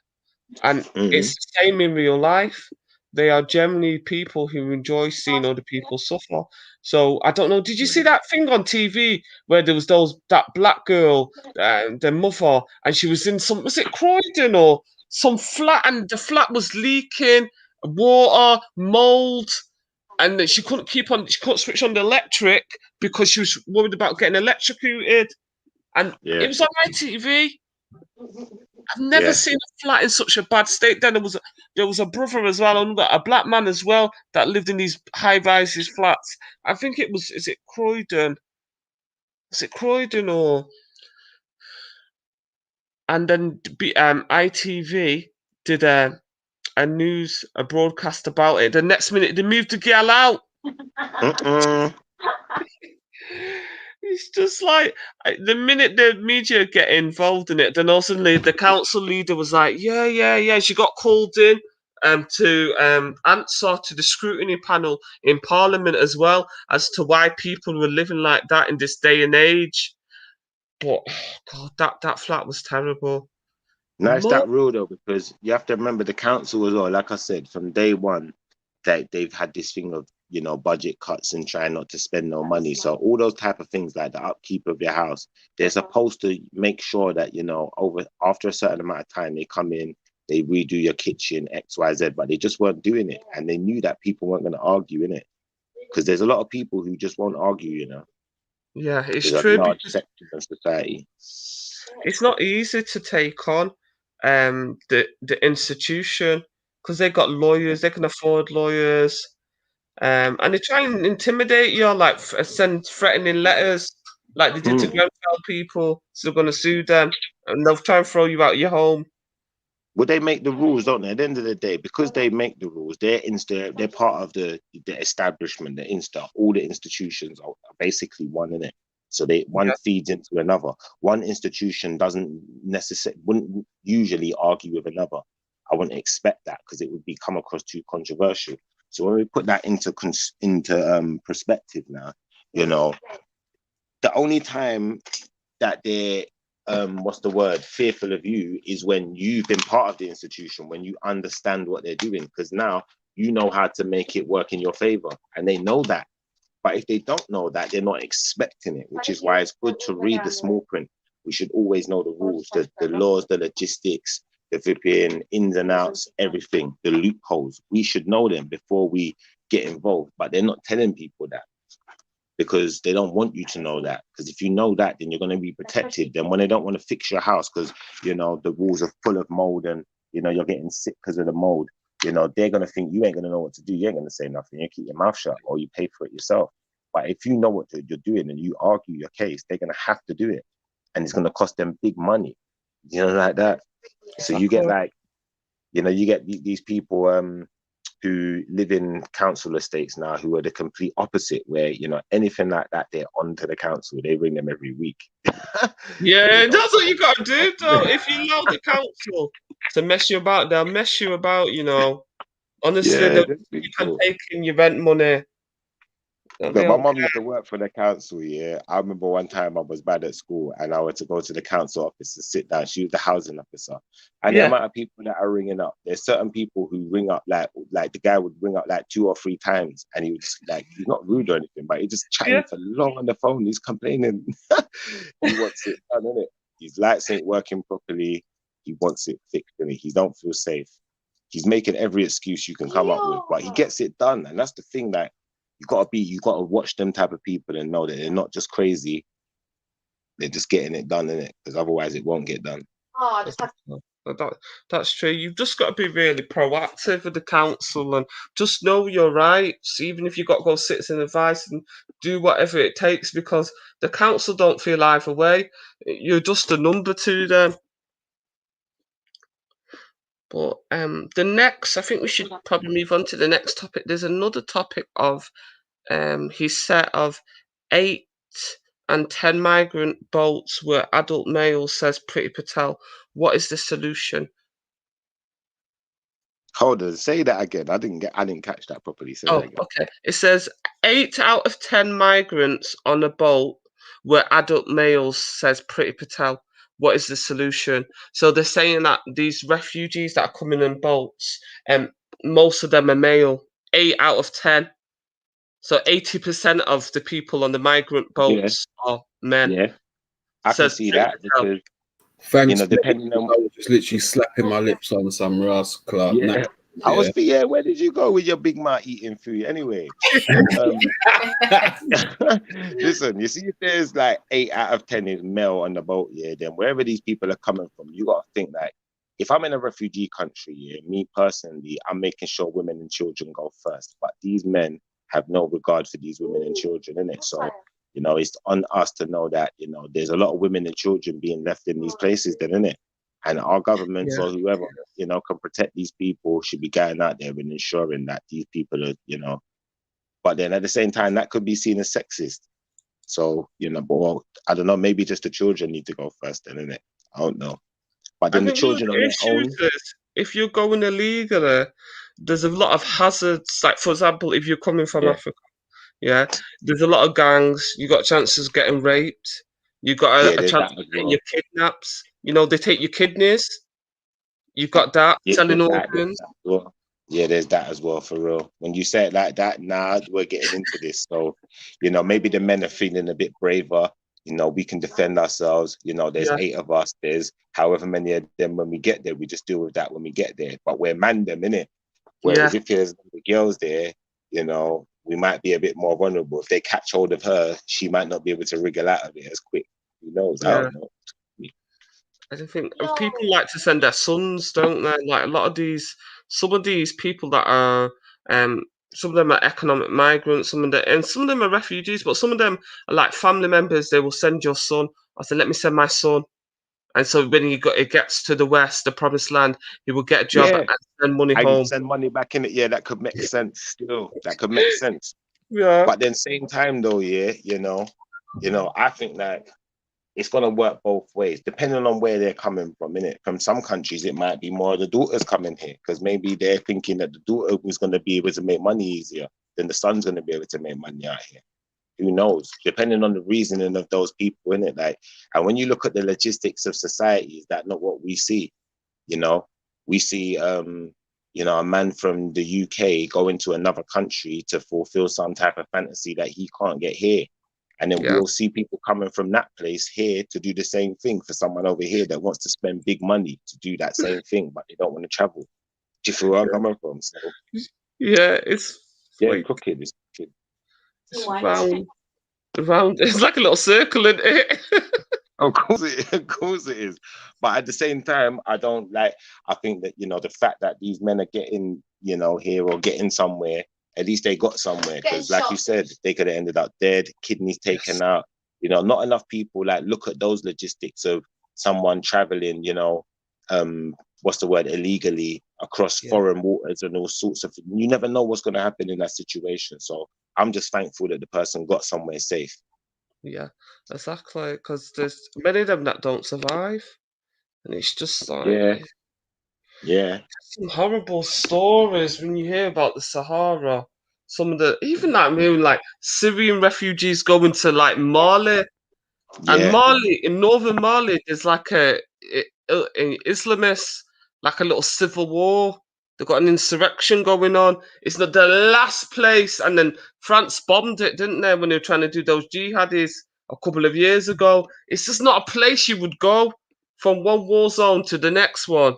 and it's the same in real life. They are generally people who enjoy seeing other people suffer. So I don't know. Did you see that thing on TV where there was that black girl, their mother, and she was in some, was it Croydon or some flat, and the flat was leaking water, mold, and she couldn't switch on the electric because she was worried about getting electrocuted, and it was on ITV. I've never seen a flat in such a bad state. Then there was a brother as well, and a black man as well that lived in these high rises flats. I think it was, is it Croydon? Is it Croydon or? And then ITV did a broadcast about it. The next minute they moved the girl out. It's just like, the minute the media get involved in it, then all of a sudden the council leader was like, yeah. She got called in to answer to the scrutiny panel in Parliament as well as to why people were living like that in this day and age. But God, that flat was terrible. No, it's that real though, because you have to remember the council as well. Like I said, from day one, they've had this thing of, you know, budget cuts and trying not to spend no money. So all those type of things, like the upkeep of your house, they're supposed to make sure that, you know, after a certain amount of time, they come in, they redo your kitchen, X, Y, Z, but they just weren't doing it. And they knew that people weren't going to argue in it, because there's a lot of people who just won't argue, you know. Yeah, it's there's true. a large section of society. It's not easy to take on the institution, because they got lawyers, they can afford lawyers. And they try and intimidate you, like send threatening letters, like they did to Grenfell people. So they're going to sue them, and they'll try and throw you out of your home. Well, they make the rules, don't they? At the end of the day, because they make the rules, they're part of the establishment, all the institutions are basically one in it. So one feeds into another. One institution wouldn't usually argue with another. I wouldn't expect that, because it would come across too controversial. So when we put that into perspective now, you know, the only time that they're fearful of you is when you've been part of the institution, when you understand what they're doing, because now you know how to make it work in your favor, and they know that. But if they don't know that, they're not expecting it, which is why it's good to read the small print. We should always know the rules, the laws, the logistics, the flipping ins and outs, everything, the loopholes. We should know them before we get involved, but they're not telling people that, because they don't want you to know that. Because if you know that, then you're going to be protected. Then when they don't want to fix your house because, you know, the walls are full of mold and, you know, you're getting sick because of the mold, you know, they're going to think you ain't going to know what to do. You ain't going to say nothing. You keep your mouth shut, or you pay for it yourself. But if you know what you're doing and you argue your case, they're going to have to do it. And it's going to cost them big money, you know, like that. So you get like, you know, you get these people who live in council estates now who are the complete opposite, where, you know, anything like that, they're onto the council. They ring them every week. Yeah, you know? That's what you got to do, though. If you allow the council to mess you about, they'll mess you about, you know. Honestly, you can take in your rent money. But my mum used to work for the council, yeah. I remember one time I was bad at school and I went to go to the council office to sit down. She was the housing officer. And the amount of people that are ringing up, there's certain people who ring up like the guy would ring up like 2 or 3 times, and he was like, he's not rude or anything, but he's just chatting for long on the phone. He's complaining. He wants it done, innit? His lights ain't working properly. He wants it fixed, and he don't feel safe. He's making every excuse you can come up with, but he gets it done. And that's the thing, like, you gotta watch them type of people and know that they're not just crazy, they're just getting it done, innit? Because otherwise it won't get done. That's true. You've just got to be really proactive with the council and just know your rights, even if you've got to go citizen advice and do whatever it takes because the council don't feel either way. You're just a number to them. But the next, I think we should probably move on to the next topic. There's another topic of he said of 8 and 10 migrant boats were adult males, says Priti Patel. What is the solution? Hold on, say that again. I didn't catch that properly. Say that again. Okay. It says 8 out of 10 migrants on a boat were adult males, says Priti Patel. What is the solution? So they're saying that these refugees that are coming in boats, most of them are male. 8 out of 10. So 80% of the people on the migrant boats are men. Yeah, I can see that because thanks, depending on, I was just literally slapping my lips on some rascal. yeah. I was where did you go with your big mouth eating food anyway? Listen, you see, if there's like 8 out of 10 is male on the boat, then wherever these people are coming from, you got to think like, if I'm in a refugee country, me personally, I'm making sure women and children go first. But these men have no regard for these women and children, innit? So, it's on us to know that, there's a lot of women and children being left in these places then, innit? And our governments or whoever, can protect these people should be going out there and ensuring that these people are, but then at the same time, that could be seen as sexist. So, but I don't know, maybe just the children need to go first then, innit? I don't know. But then the children on their own. If you're going illegally, there's a lot of hazards. Like, for example, if you're coming from Africa, there's a lot of gangs. You got chances of getting raped. You got a chance of getting your kidnaps. They take your kidneys. You've got that, selling organs. There's that as well, for real. When you say it like that, we're getting into this. So, maybe the men are feeling a bit braver. We can defend ourselves. There's 8 of us. There's however many of them when we get there. We just deal with that when we get there. But we're man them, innit? Whereas if there's the girls there, we might be a bit more vulnerable. If they catch hold of her, she might not be able to wriggle out of it as quick. Who knows? I don't know. I don't think people like to send their sons, don't they? Like some of these people that are, some of them are economic migrants, some of them are refugees, but some of them are like family members. They will send your son. I said, let me send my son. And so when it gets to the West, the promised land, he will get a job and send money home. Send money back in it. Yeah, that could make sense still. That could make sense. Yeah. But then same time though, I think that it's gonna work both ways, depending on where they're coming from, innit? From some countries, it might be more the daughters coming here, because maybe they're thinking that the daughter was gonna be able to make money easier than the son's gonna be able to make money out here. Who knows? Depending on the reasoning of those people, innit? Like, and when you look at the logistics of society, is that not what we see? We see a man from the UK go into another country to fulfill some type of fantasy that he can't get here. And then we'll see people coming from that place here to do the same thing for someone over here that wants to spend big money to do that same thing, but they don't want to travel. Do you feel where I'm coming from? So, it's crooked. It's round. It's like a little circle, isn't it? Of course it is. But at the same time, I think that, the fact that these men are getting, here or getting somewhere, at least they got somewhere. Because like you said, they could have ended up dead, kidneys taken out. Not enough people look at those logistics of someone traveling, illegally across foreign waters and all sorts of things. You never know what's going to happen in that situation. So I'm just thankful that the person got somewhere safe. Yeah, exactly. Because there's many of them that don't survive, and it's just like some horrible stories when you hear about the Sahara. Some of the Syrian refugees going to like Mali, and in northern Mali, there's like an Islamist, like a little civil war. They've got an insurrection going on. It's not the last place. And then France bombed it, didn't they, when they were trying to do those jihadis a couple of years ago. It's just not a place you would go from one war zone to the next one.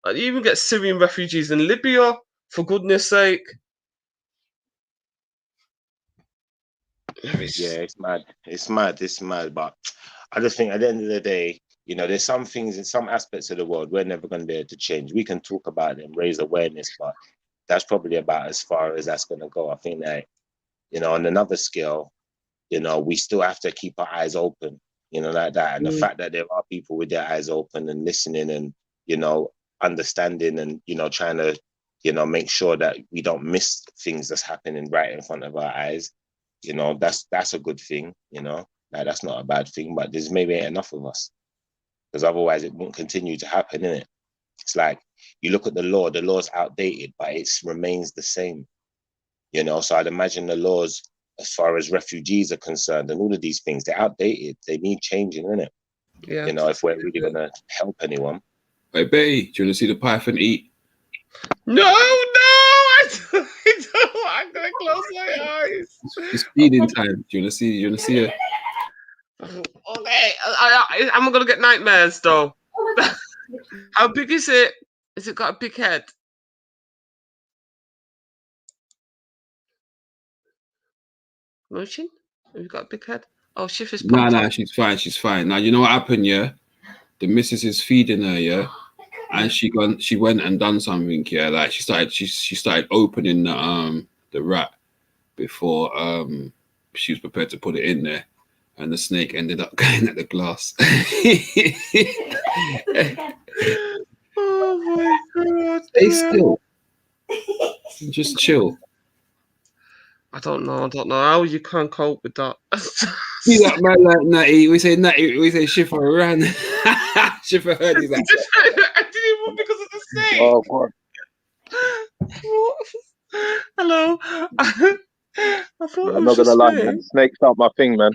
You even get Syrian refugees in Libya, for goodness sake. It's mad. It's mad. But I just think at the end of the day, there's some things in some aspects of the world we're never going to be able to change. We can talk about it and raise awareness, but that's probably about as far as that's going to go. I think that, on another scale, you know, we still have to keep our eyes open, you know, like that. And the fact that there are people with their eyes open and listening and, you know, understanding and, you know, trying to, you know, make sure that we don't miss things that's happening right in front of our eyes, you know, that's a good thing, you know, like that's not a bad thing, but there's maybe ain't enough of us, because otherwise it won't continue to happen, innit? It's like, you look at the law's outdated, but it remains the same, you know? So I'd imagine the laws, as far as refugees are concerned and all of these things, they're outdated. They need changing, innit? Yeah. You know, if we're really going to help anyone. Hey, Betty, do you want to see the python eat? No, I don't. I'm going to close my eyes. It's feeding time. Do you want to see? Do you want to see it? Okay, I'm going to get nightmares, though. How big is it? Has it got a big head? Motion? Have you got a big head? Oh, Shift is Nah, she's fine. She's fine. Now, you know what happened, yeah? The missus is feeding her, yeah? And she went and done something, yeah? Like, she started opening the rat before she was prepared to put it in there. And the snake ended up going at the glass. Oh, my God. Stay still. Just chill. I don't know how you can't cope with that. See that man like Natty? We say Natty. We say Schiffer ran. Schiffer heard he's like. I didn't move because of the snake. Oh, God. Hello. I thought I'm not gonna lie, man. Snakes aren't my thing, man.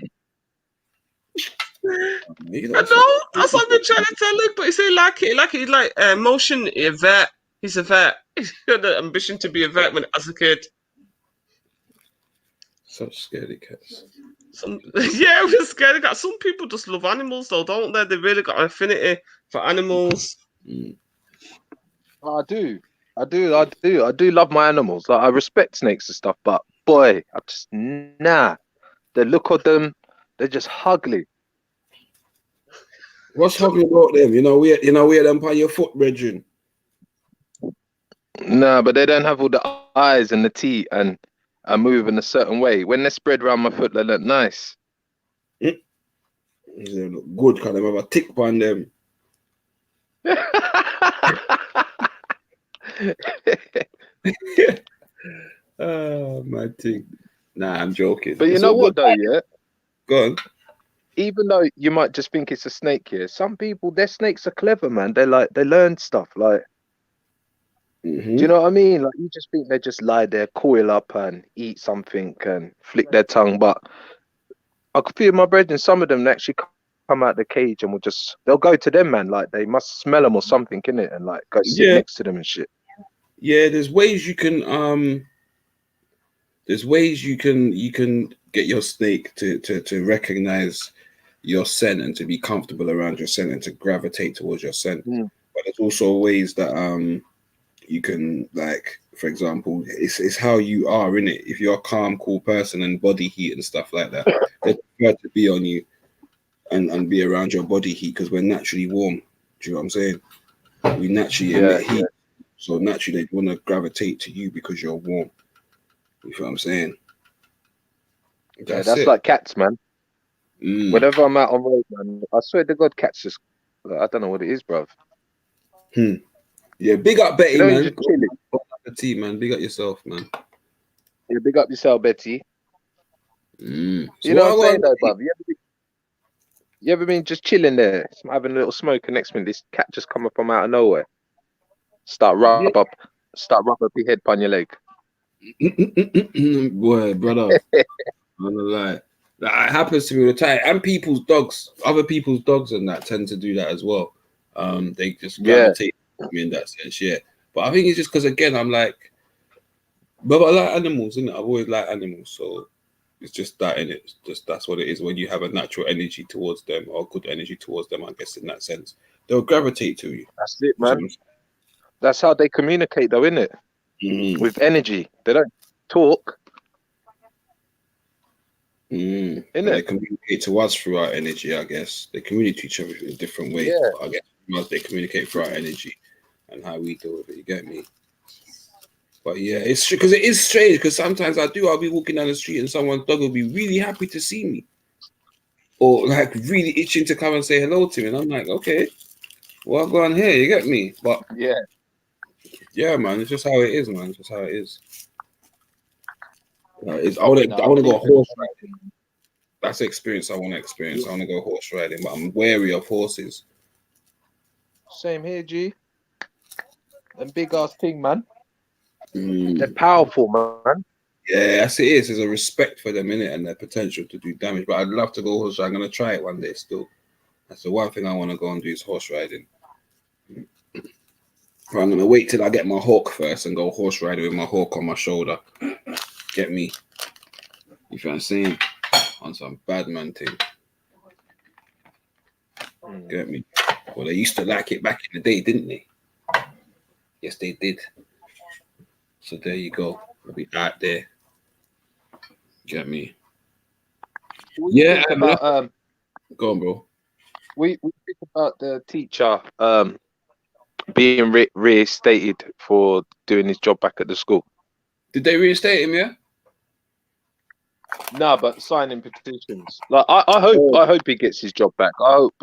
I know. That's what I've been trying to tell him, but he say like it. He's like motion. A vet. He's a vet. He's got the ambition to be a vet as a kid. Such scaredy cats. Yeah, we're scared of cats. Some people just love animals, though, don't they? They really got an affinity for animals. I do love my animals. Like, I respect snakes and stuff, but boy, I just the look of them, they're just ugly. What's ugly about them? You know, we them by your foot, brethren. Nah, but they don't have all the eyes and the teeth and move in a certain way. When they're spread around my foot, they look nice. They look good, kind of have a tick on them. Oh, my thing. Nah, I'm joking. But you know what, though, yeah? Go on. Even though you might just think it's a snake here, some people, their snakes are clever, man. They learn stuff. Like, do you know what I mean? Like, you just think they just lie there, coil up and eat something and flick their tongue. But I could feel my brethren, some of them they actually come out the cage and they'll go to them, man. Like, they must smell them or something, innit? And like go sit next to them and shit. Yeah, there's ways you can get your snake to recognize your scent and to be comfortable around your scent and to gravitate towards your scent. But there's also ways that you can, like, for example, it's how you are, innit? If you're a calm, cool person and body heat and stuff like that, they prefer to be on you and be around your body heat because we're naturally warm. Do you know what I'm saying? We naturally emit heat. So naturally they want to gravitate to you because you're warm. You feel what I'm saying? That's like cats, man. Whenever I'm out on road, man, I swear to God, cats just, I don't know what it is, bruv. Yeah, big up Betty, man. Just chilling. The team, man. Big up yourself, man. Yeah, big up yourself, Betty. So you know what I'm saying, though, bruv? You ever been just chilling there, having a little smoke, and next minute this cat just come up from out of nowhere, start rub up your head on your leg. Boy, brother, I'm gonna lie. That happens to me all the time, and people's dogs, other people's dogs, and that tend to do that as well. They just gravitate me in that sense, yeah. But I think it's just because, again, I'm like, but I like animals, innit? I've always liked animals, so it's just that, innit? It's just that's what it is. When you have a natural energy towards them or good energy towards them, I guess in that sense, they'll gravitate to you. That's it, man. That's how they communicate, though, innit? With energy. They don't talk. They communicate to us through our energy, I guess. They communicate to each other in a different way. Yeah. I guess they communicate through our energy and how we deal with it. You get me? But yeah, it's because it is strange. Because sometimes I'll be walking down the street and someone's dog will be really happy to see me, or like really itching to come and say hello to me, and I'm like, okay, well, go on here, you get me? But yeah, man, it's just how it is, man. It's just how it is. I want to go horse riding. That's the experience I want to experience. I want to go horse riding, but I'm wary of horses. Same here, G. And big ass thing, man. They're powerful, man. Yeah, that's it is. There's a respect for them in it and their potential to do damage. But I'd love to go horse riding. I'm gonna try it one day still. That's the one thing I want to go and do is horse riding. But I'm gonna wait till I get my hawk first and go horse riding with my hawk on my shoulder. Get me? You feel what I'm saying? On some bad man thing. Get me? Well, they used to like it back in the day, didn't they? Yes, they did. So there you go. We'll be out there. Get me? Yeah. About, go on, bro. We speak about the teacher being reinstated for doing his job back at the school. Did they reinstate him? Yeah. No, but signing petitions. Like I hope he gets his job back. I hope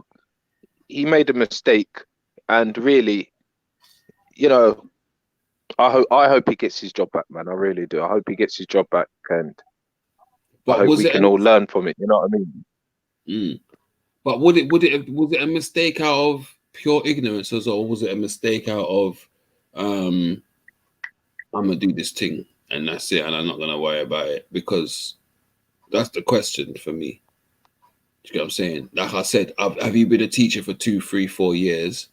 he made a mistake, and really, you know, I hope he gets his job back, man. I really do. I hope he gets his job back, and I hope we can all learn from it. You know what I mean? But was it a mistake out of pure ignorance, or was it a mistake out of I'm gonna do this thing and that's it, and I'm not gonna worry about it? Because that's the question for me. Do you get what I'm saying? Like I said, have you been a teacher for 2, 3, 4 years,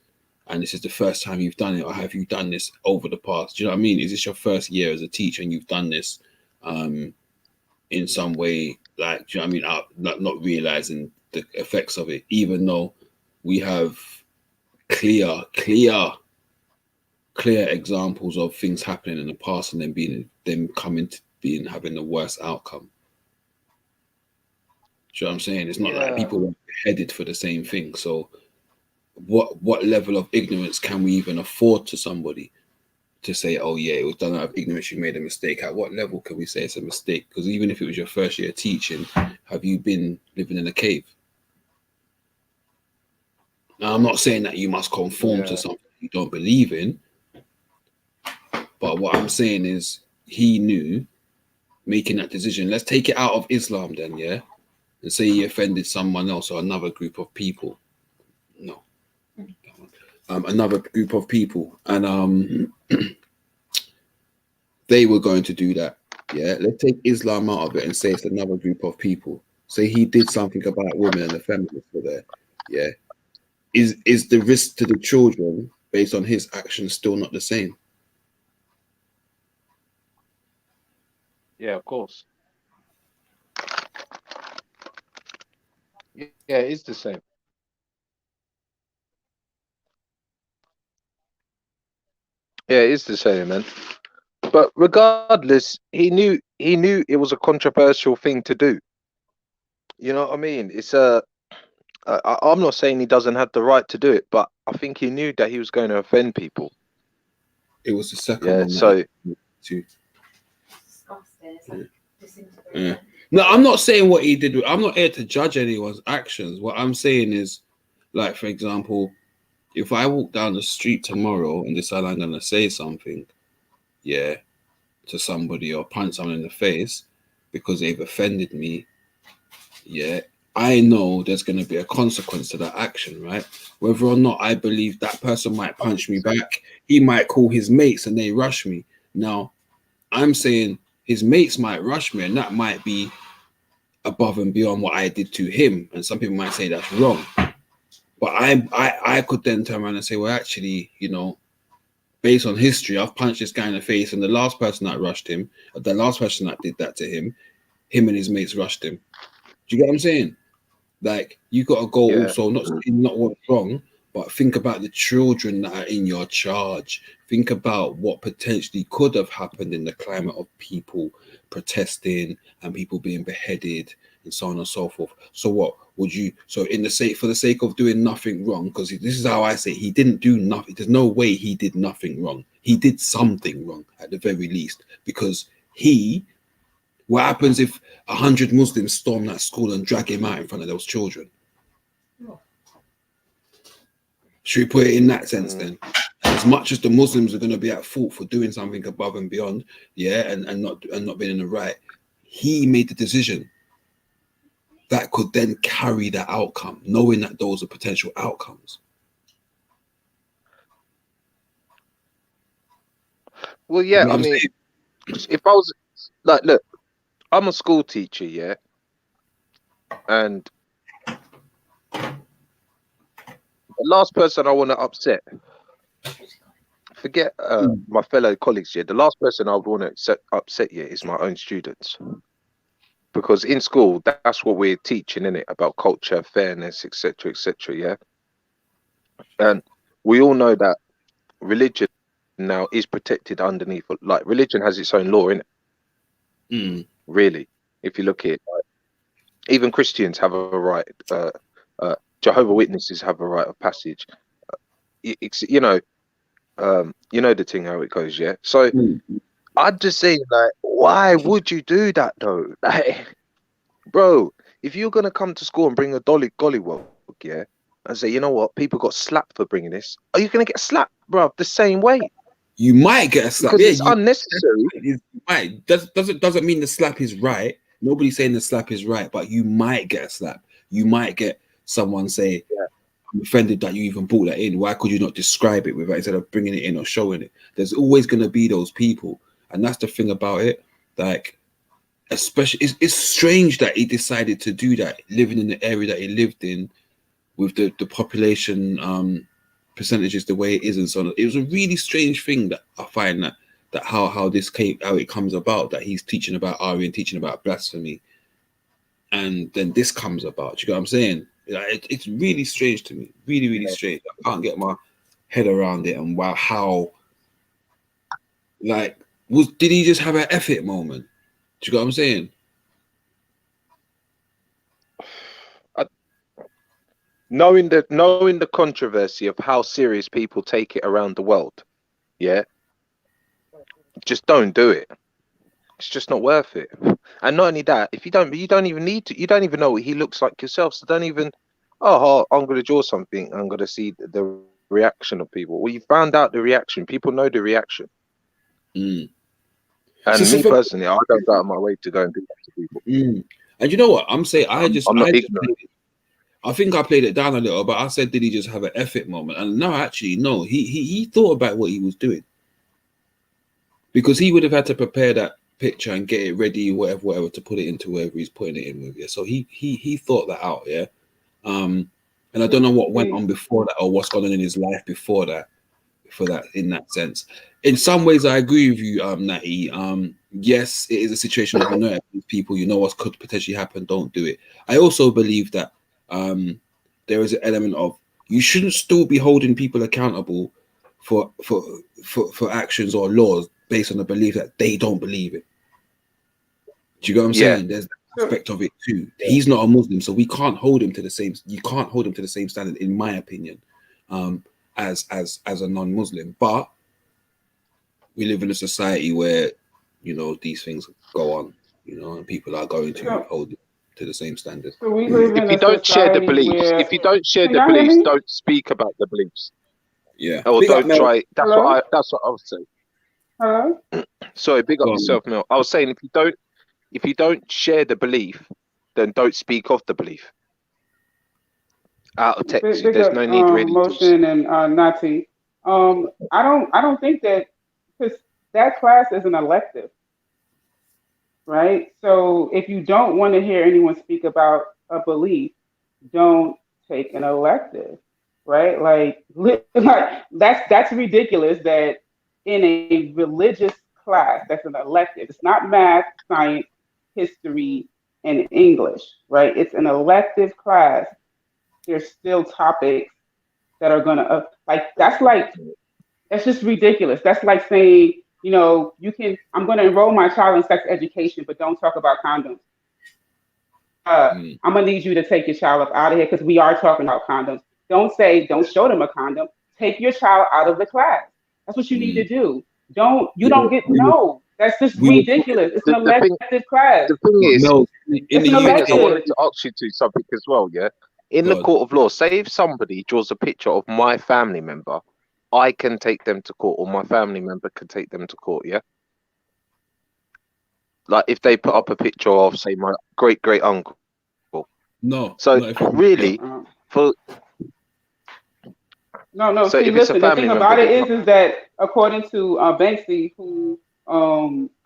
and this is the first time you've done it, or have you done this over the past? Do you know what I mean? Is this your first year as a teacher and you've done this in some way? Like, do you know what I mean? Not realizing the effects of it, even though we have clear examples of things happening in the past and then coming to having the worst outcome. Do you know what I'm saying? It's not like people were headed for the same thing. So what level of ignorance can we even afford to somebody to say, oh yeah, it was done out of ignorance, you made a mistake? At what level can we say it's a mistake? Because even if it was your first year teaching, have you been living in a cave? Now, I'm not saying that you must conform to something you don't believe in, but what I'm saying is he knew making that decision. Let's take it out of Islam then, yeah? And say he offended someone else or another group of people. No. Another group of people. And they were going to do that, yeah? Let's take Islam out of it and say it's another group of people. Say he did something about women and the feminists were there, yeah? Is the risk to the children based on his actions still not the same? Yeah, of course. Yeah, it is the same. Yeah, it is the same, man. But regardless, he knew it was a controversial thing to do. You know what I mean? It's I'm not saying he doesn't have the right to do it, but I think he knew that he was going to offend people. It was the second one. So. Yeah. No, I'm not saying what he did. I'm not here to judge anyone's actions. What I'm saying is, like, for example, if I walk down the street tomorrow and decide I'm going to say something, yeah, to somebody or punch someone in the face because they've offended me, yeah, I know there's going to be a consequence to that action, right? Whether or not I believe that person might punch me back, he might call his mates and they rush me. Now, I'm saying his mates might rush me and that might be above and beyond what I did to him. And some people might say that's wrong. But I could then turn around and say, well, actually, you know, based on history, I've punched this guy in the face, and the last person that rushed him, the last person that did that to him and his mates rushed him. Do you get what I'm saying? Like, you got to go also, not what's wrong, but think about the children that are in your charge. Think about what potentially could have happened in the climate of people protesting and people being beheaded and so on and so forth. So would you? So for the sake of doing nothing wrong, because this is how I say, he didn't do nothing. There's no way he did nothing wrong. He did something wrong at the very least, because what happens if 100 Muslims storm that school and drag him out in front of those children? Should we put it in that sense then? As much as the Muslims are going to be at fault for doing something above and beyond, yeah, and not being in the right, he made the decision that could then carry that outcome, knowing that those are potential outcomes. Well, yeah, You know I what I'm mean, saying? if I was like, look, I'm a school teacher, yeah, and the last person I want to upset, forget my fellow colleagues, yeah, the last person I would want to upset you is my own students. Because in school, that's what we're teaching, innit? About culture, fairness, etc., yeah. And we all know that religion now is protected underneath, like religion has its own law, innit? Really, if you look at it, like, even Christians have a right. Jehovah's Witnesses have a right of passage. You know the thing how it goes, yeah. So I'd just say, like, why would you do that though? Like, bro, if you're gonna come to school and bring a gollywog, yeah, and say, you know what, people got slapped for bringing this, are you gonna get slapped, bro, the same way? You might get a slap because it's unnecessary. You might. Doesn't mean the slap is right. Nobody's saying the slap is right, but you might get a slap. You might get someone say, I'm offended that you even brought that in. Why could you not describe it without, instead of bringing it in or showing it? There's always going to be those people, and that's the thing about it. Like, especially, it's strange that he decided to do that, living in the area that he lived in, with the population percentages the way it is, and so on. It was a really strange thing that I find that how it comes about, that he's teaching about Aryan, teaching about blasphemy, and then this comes about. Do you know what I'm saying? It's really strange to me, really strange. I can't get my head around it. And wow, how, like, did he just have an effort moment? Do you know what I'm saying? Knowing the controversy of how serious people take it around the world, yeah, just don't do it. It's just not worth it. And not only that, if you don't even need to. You don't even know what he looks like yourself. So don't even. Oh, I'm going to draw something. I'm going to see the reaction of people. Well, you found out the reaction. People know the reaction. And me personally, I don't go out of my way to go and do that to people. And you know what? I'm saying, I'm not ignorant. I think I played it down a little, but I said, did he just have an effort moment? And no, actually, no. He thought about what he was doing, because he would have had to prepare that picture and get it ready, whatever, to put it into wherever he's putting it in with. Yeah. So he thought that out. Yeah. And I don't know what went on before that, or what's gone on in his life before that, in that sense. In some ways, I agree with you, Natty. Yes, it is a situation of no people. You know what could potentially happen. Don't do it. I also believe that there is an element of, you shouldn't still be holding people accountable for actions or laws based on the belief that they don't believe it. Do you get what I'm saying? There's that aspect of it too. He's not a Muslim, so we can't hold him to the same. You can't hold him to the same standard, in my opinion, as a non-Muslim. But we live in a society where, you know, these things go on, you know, and people are going to hold it to the same standard. So we live in if you don't share the beliefs, don't speak about the beliefs. Yeah. Or don't try. That's what I would say. Hello? Sorry, big up yourself, Mel. I was saying, if you don't share the belief, then don't speak of the belief. Out of text, there's no need really. Motion and Nati. I don't think that, because that class is an elective, right? So if you don't want to hear anyone speak about a belief, don't take an elective, right? Like that's ridiculous that in a religious class, that's an elective. It's not math, science, history, and English, right? It's an elective class. There's still topics that are gonna that's just ridiculous. That's like saying, you know, I'm gonna enroll my child in sex education, but don't talk about condoms. I'm gonna need you to take your child up out of here because we are talking about condoms. Don't show them a condom. Take your child out of the class. That's what you need to do. You Yeah, don't get no. That's just we were talking, ridiculous. It's an The thing, elective class. the thing but is, Mel, in It's the an the thing is, I UK, wanted elective. to ask you to something as well. Yeah, in the God, court of law, say if somebody draws a picture of my family member, I can take them to court, or my family member can take them to court. Yeah, like if they put up a picture of, say, my great great uncle. no, So not if yeah. really, Uh, for no. so See, if it's a listen. The family thing member, about it there's not. is that according to Banksy, who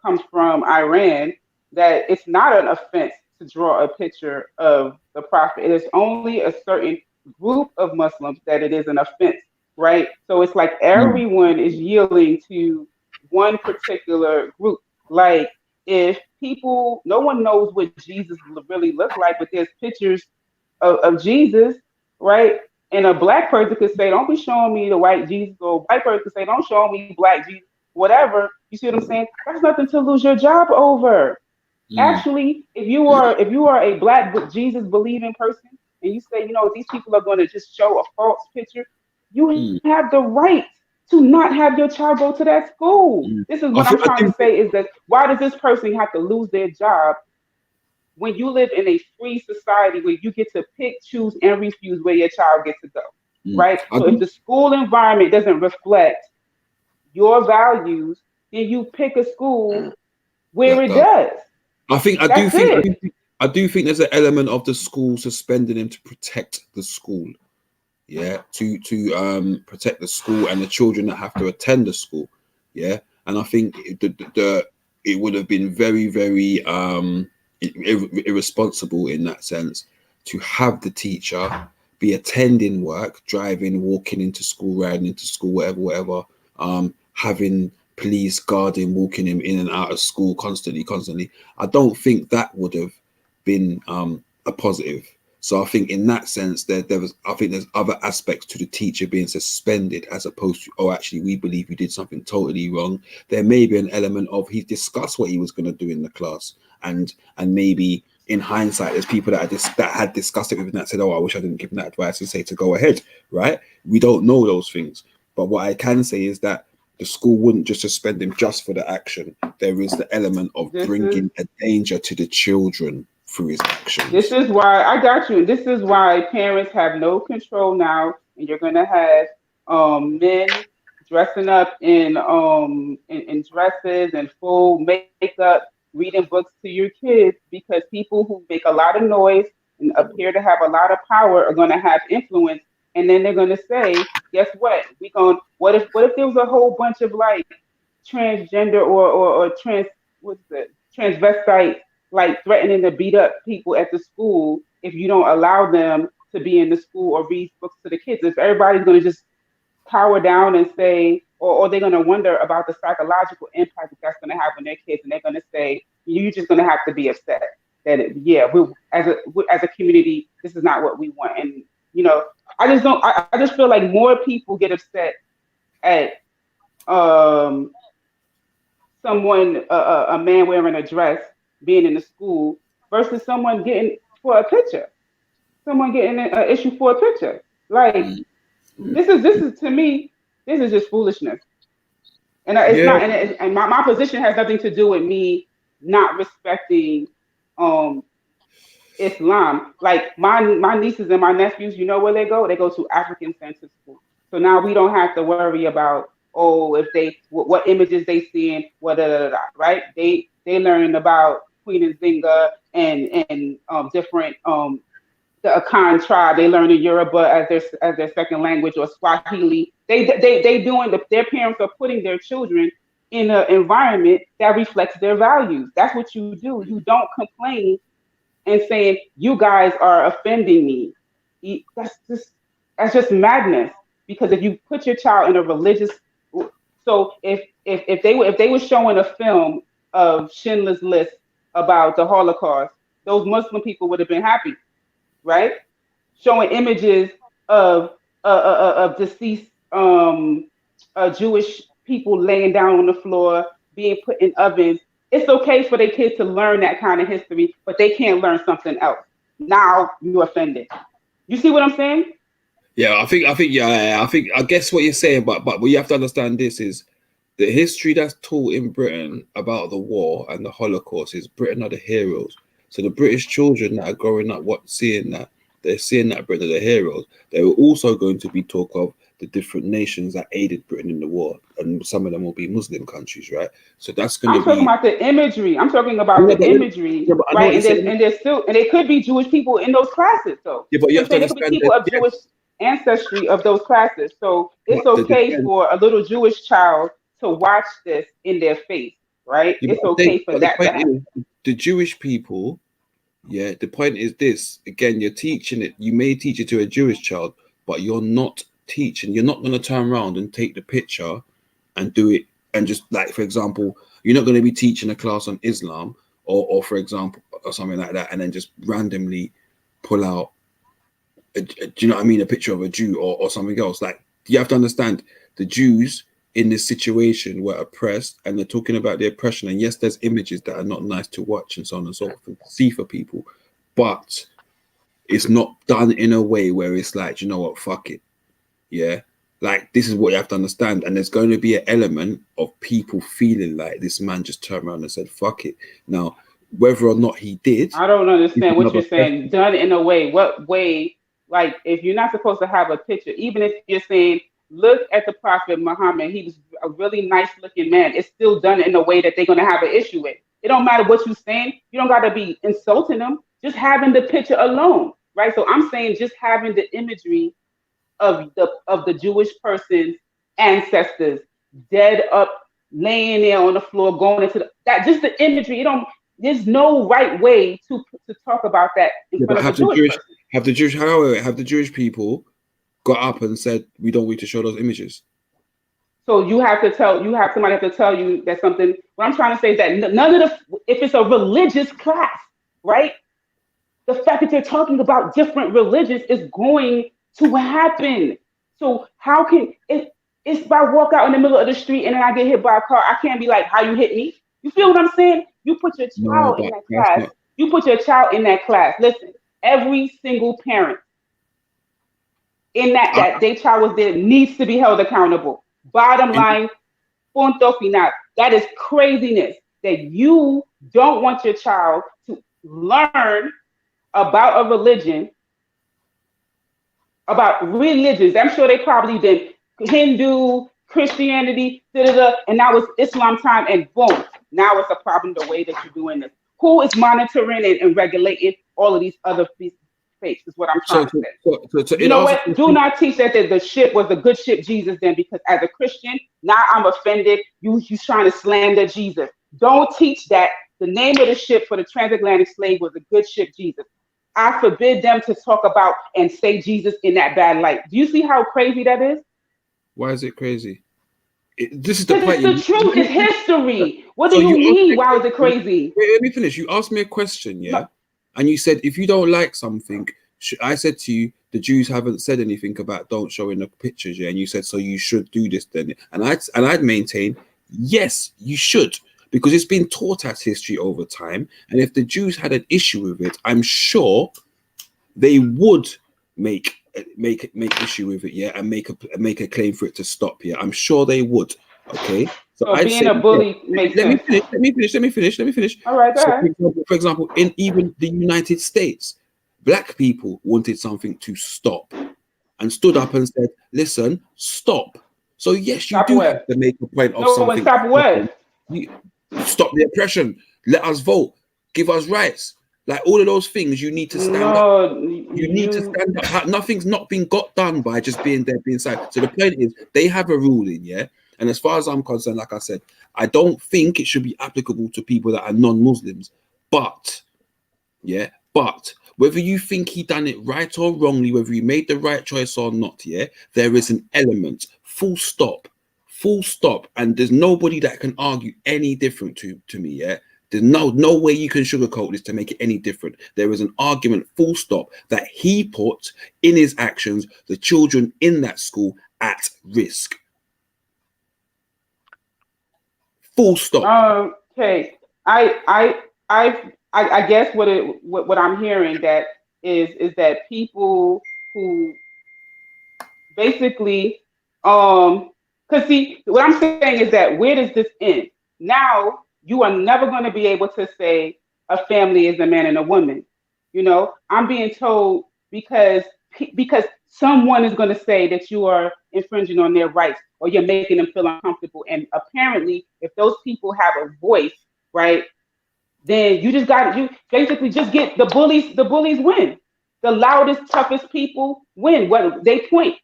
comes from Iran, that it's not an offense to draw a picture of the prophet. It is only a certain group of Muslims that it is an offense, right? So it's like Mm, everyone is yielding to one particular group. Like if people, no one knows what Jesus really looked like, but there's pictures of Jesus, right? And a black person could say, "Don't be showing me the white Jesus," or a white person could say, "Don't show me black Jesus," whatever. You see what I'm saying? That's nothing to lose your job over. mm, Actually, if you are a Jesus believing person, and you say, these people are going to just show a false picture, you mm, have the right to not have your child go to that school. mm. This is what I'm I trying do to think, say is that why does this person have to lose their job when you live in a free society where you get to pick, choose, and refuse where your child gets to go, right? I So if do, the school environment doesn't reflect your values, then you pick a school where that it does. does. That's it. I do think there's an element of the school suspending him to protect the school. Yeah, to protect the school and the children that have to attend the school. Yeah, and I think it would have been very very irresponsible in that sense to have the teacher be attending work, driving, walking into school, riding into school, whatever, having police guarding, walking him in and out of school constantly. I don't think that would have been a positive. So I think in that sense I think there's other aspects to the teacher being suspended as opposed to, oh, actually we believe you did something totally wrong. There may be an element of he discussed what he was going to do in the class, and maybe in hindsight there's people that had discussed it with him that said, oh, I wish I didn't give him that advice and say to go ahead, right? We don't know those things, but what I can say is that the school wouldn't just suspend him just for the action. There is the element of This is bringing a danger to the children through his this actions. is why I got you. This is why parents have no control now, and you're gonna have men dressing up in dresses and full makeup, reading books to your kids because people who make a lot of noise and appear to have a lot of power are gonna have influence, and then they're gonna say, guess what? What if there was a whole bunch of like transgender or trans what's the transvestite like threatening to beat up people at the school if you don't allow them to be in the school or read books to the kids. If everybody's going to just cower down and say, or they're going to wonder about the psychological impact that that's going to have on their kids, and they're going to say, you're just going to have to be upset that as a community, this is not what we want. And I just don't. I just feel like more people get upset at um someone, a man wearing a dress, being in the school versus someone getting for a picture, someone getting an issue for a picture. Like Mm. this is to me, this is just foolishness. And it's Yeah, not, and my position has nothing to do with me not respecting um Islam. Like my nieces and my nephews, you know where they go? They go to African Center School. So now we don't have to worry about, oh, if they what images they seeing, what right? They learn about Queen Nzinga and different the Akan tribe. They learn in Yoruba as their second language or Swahili. They doing their parents are putting their children in an environment that reflects their values. That's what you do. You don't complain and saying you guys are offending me. That's just madness. Because if you put your child in a religious, so if they were showing a film of Schindler's List about the Holocaust, those Muslim people would have been happy, right? Showing images of of deceased Jewish people laying down on the floor, being put in ovens. It's okay for their kids to learn that kind of history, but they can't learn something else. Now you offended. You see what I'm saying? Yeah, I guess what you're saying, but what you have to understand this is the history that's taught in Britain about the war and the Holocaust is Britain are the heroes. So the British children that are growing up, seeing that, they're seeing that Britain are the heroes. They were also going to be talk of the different nations that aided Britain in the war, and some of them will be Muslim countries, right? So that's going to I'm talking be. about the imagery. I'm talking about the imagery, Yeah, but I know right? what you're saying. And there's still, and there could be Jewish people in those classes, though. Yeah, but you So have I'm to saying there could be understand people that. of Jewish ancestry of those classes. So it's But the okay defense, for a little Jewish child to watch this in their face, right? yeah, It's but I okay think, for but the that to point happen. is, the Jewish people. Yeah, the point is this. Again, you're teaching it. You may teach it to a Jewish child, but you're not teaching. You're not going to turn around and take the picture and do it. And just like, for example, you're not going to be teaching a class on Islam or for example, or something like that, and then just randomly pull out, do you know what I mean? A picture of a Jew or something else. Like, you have to understand the Jews in this situation were oppressed, and they're talking about the oppression. And yes, there's images that are not nice to watch and so on and so forth, and see for people, but it's not done in a way where it's like, you know what, fuck it. Yeah. Like, this is what you have to understand. And there's going to be an element of people feeling like this man just turned around and said, fuck it. Now, whether or not he did, I don't is understand what another you're saying. question. Done in a way. What way? Like, if you're not supposed to have a picture, even if you're saying, look at the Prophet Muhammad, he was a really nice looking man, it's still done in a way that they're going to have an issue with. It don't matter what you're saying. You don't got to be insulting them. Just having the picture alone, right? So I'm saying just having the imagery of the Jewish person's ancestors dead up, laying there on the floor, going into that. Just the imagery. You don't. There's no right way to talk about that in Yeah, front but of a Jewish person. have the Jewish people got up and said, we don't want to show those images? So somebody have to tell you that something. What I'm trying to say is that none of if it's a religious class, right? The fact that they're talking about different religions is going to happen. So how can it? It's if I walk out in the middle of the street and then I get hit by a car, I can't be like, "How you hit me?" You feel what I'm saying? You put your No, child in but that that's class. not. You put your child in that class. Listen, every single parent in I, that their child was there needs to be held accountable. Bottom line, punto final. That is craziness that you don't want your child to learn about a religion, about religions. I'm sure they probably been Hindu, Christianity, and now it's Islam time, and boom, now it's a problem the way that you're doing this. Who is monitoring and regulating all of these other faiths is what I'm trying so, to so, say. so You in know answer to what? your Do not teach that the ship was a good ship, Jesus, then, because as a Christian, now I'm offended. You trying to slander Jesus. Don't teach that the name of the ship for the transatlantic slave was a good ship, Jesus. I forbid them to talk about and say Jesus in that bad light. Do you see how crazy that is? why is it crazy? This is the Because it's point. the truth. It's history. What do So you you asked me mean? a Why is it question. crazy? Wait, let me finish. You asked me a question, yeah, No, and you said if you don't like something, I said to you the Jews haven't said anything about don't show in the pictures, yeah, and you said so you should do this then, and I'd maintain yes, you should, because it's been taught as history over time, and if the Jews had an issue with it, I'm sure they would make issue with it, yeah, and make a claim for it to stop, yeah. I'm sure they would. Okay, so so I'd being say a yeah. bully makes sense. Let me finish. All right, go So, ahead. for example, in even the United States, black people wanted something to stop and stood up and said, "Listen, stop." So yes, you Stop do have what? to make a point of No one something. stop what? You, stop the oppression. Let us vote. Give us rights. Like all of those things, you need to stand up. No, You need to you. stand up. Nothing's not been got done by just being there, being silent. So the point is, they have a ruling, yeah. And as far as I'm concerned, like I said, I don't think it should be applicable to people that are non-Muslims. But yeah, but whether you think he done it right or wrongly, whether he made the right choice or not, yeah, there is an element. Full stop. And there's nobody that can argue any different to me, yeah. There's no way you can sugarcoat this to make it any different. There is an argument, full stop, that he put in his actions the children in that school at risk. Full stop. Okay. I guess what I'm hearing that is that people who basically because see what I'm saying is that where does this end? Now you are never going to be able to say a family is a man and a woman. You know, I'm being told because someone is going to say that you are infringing on their rights or you're making them feel uncomfortable. And apparently, if those people have a voice, right, then you basically just get the bullies. The bullies win. The loudest, toughest people win. What they point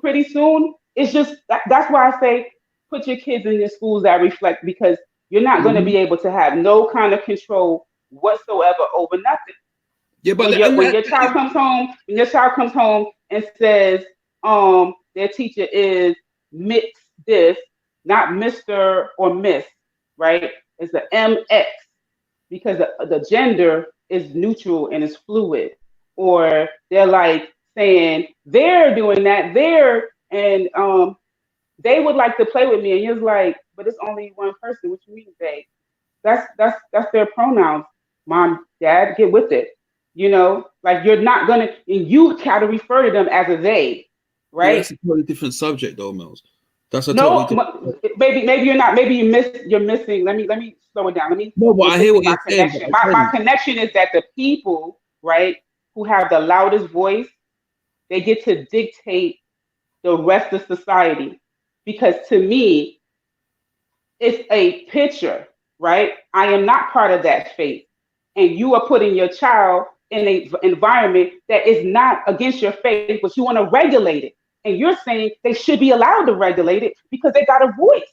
pretty soon. It's just that's why I say put your kids in your schools that reflect because you're not going to be able to have no kind of control whatsoever over nothing. Yeah, but when your child comes home and says their teacher is Miss this, not Mr. or Miss, right? It's the MX because the gender is neutral and is fluid. Or they're like saying they're doing that there and they would like to play with me and you're like, but it's only one person. What you mean they? That's their pronouns. Mom, dad, get with it. You know, like you're not gonna and you try to refer to them as a they, right? Yeah, that's a totally different subject though, Mills. That's a no, totally different... maybe you're not. Maybe you're missing. Let me slow it down. No, but I hear what you're saying. Connection. My connection is that the people, right, who have the loudest voice, they get to dictate the rest of society. Because to me, it's a picture, right? I am not part of that faith. And you are putting your child in an environment that is not against your faith, but you want to regulate it. And you're saying they should be allowed to regulate it because they got a voice.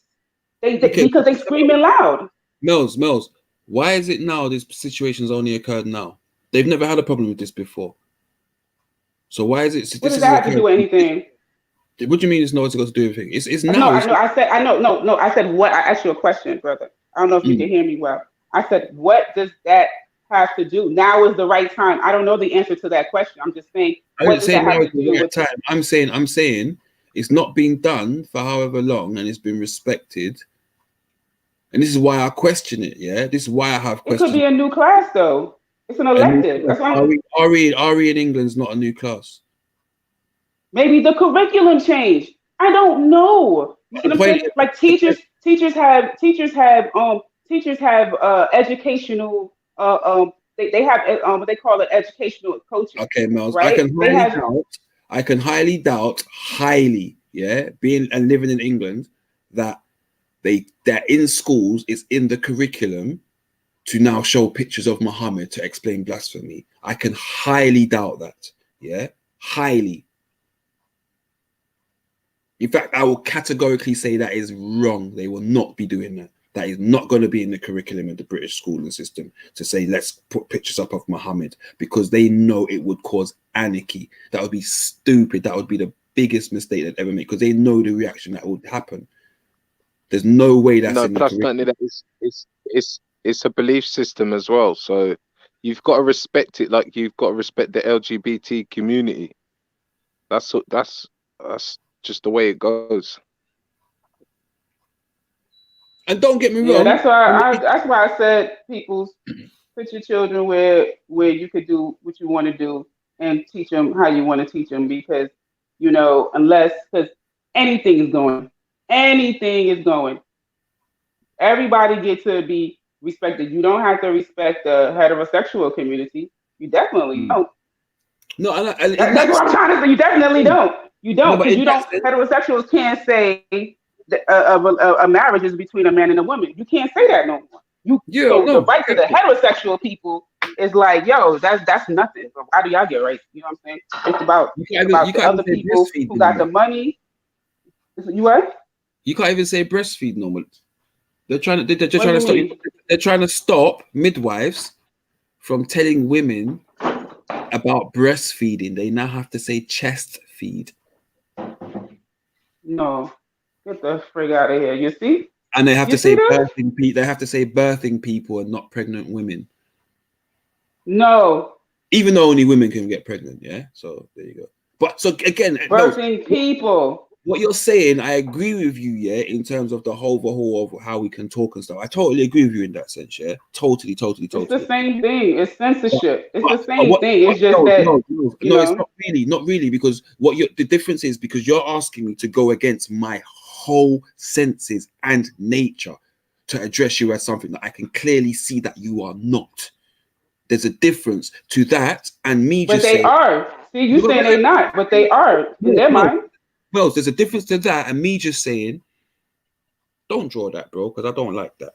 Because they screaming loud. Mills, why is it now this situation's only occurred now? They've never had a problem with this before. So why is it? What does that have to do with anything? What do you mean it's not got to do with anything? It's now. No, I said what? I asked you a question, brother. I don't know if you can hear me well. I said, what does that have to do? Now is the right time. I don't know the answer to that question. I'm just saying. I didn't say now is the right time. I'm saying it's not been done for however long, and it's been respected. And this is why I question it. Yeah, this is why I have questions. It could be a new class, though. It's an elective. That's why RE in England's not a new class. Maybe the curriculum changed. I don't know. You see what I'm saying? Like teachers have educational they have what they call it educational coaching. Okay, Miles. Right? I can highly doubt, yeah, being and living in England, that they're in schools, it's in the curriculum to now show pictures of Muhammad to explain blasphemy. I can highly doubt that. Yeah, highly. In fact, I will categorically say that is wrong. They will not be doing that. That is not going to be in the curriculum of the British schooling system to say, let's put pictures up of Muhammad, because they know it would cause anarchy. That would be stupid. That would be the biggest mistake they'd ever make, because they know the reaction that would happen. There's no way that's in plus the curriculum. It's a belief system as well. So you've got to respect it, like you've got to respect the LGBT community. That's just the way it goes. And don't get me wrong. Yeah, that's why I said put your children where you could do what you want to do and teach them how you want to teach them, because because anything is going. Everybody gets to be respected. You don't have to respect the heterosexual community. You definitely don't. No, that's what I'm trying to say. You definitely don't. You don't, because heterosexuals can't say a marriage is between a man and a woman. You can't say that no more. The right to the heterosexual people is like, yo, that's nothing. But how do y'all get right? You know what I'm saying? It's about the other people who got the money. You what? You can't even say breastfeed no more. They're trying to stop midwives from telling women about breastfeeding. They now have to say chest feed. No, get the frig out of here. You see? And they have to say birthing people. They have to say birthing people and not pregnant women. No. Even though only women can get pregnant, yeah. So there you go. But so again, birthing people. what you're saying, I agree with you, yeah, in terms of the whole of how we can talk and stuff. I totally agree with you in that sense, yeah. Totally. It's the same thing. It's censorship. It's the same What, thing. It's just no, that, it's not really, because the difference is because you're asking me to go against my whole senses and nature to address you as something that I can clearly see that you are not. There's a difference to that and me but just they saying, are. See, you saying they not, but they are in their mind. Well, there's a difference to that and me just saying, don't draw that, bro, because I don't like that.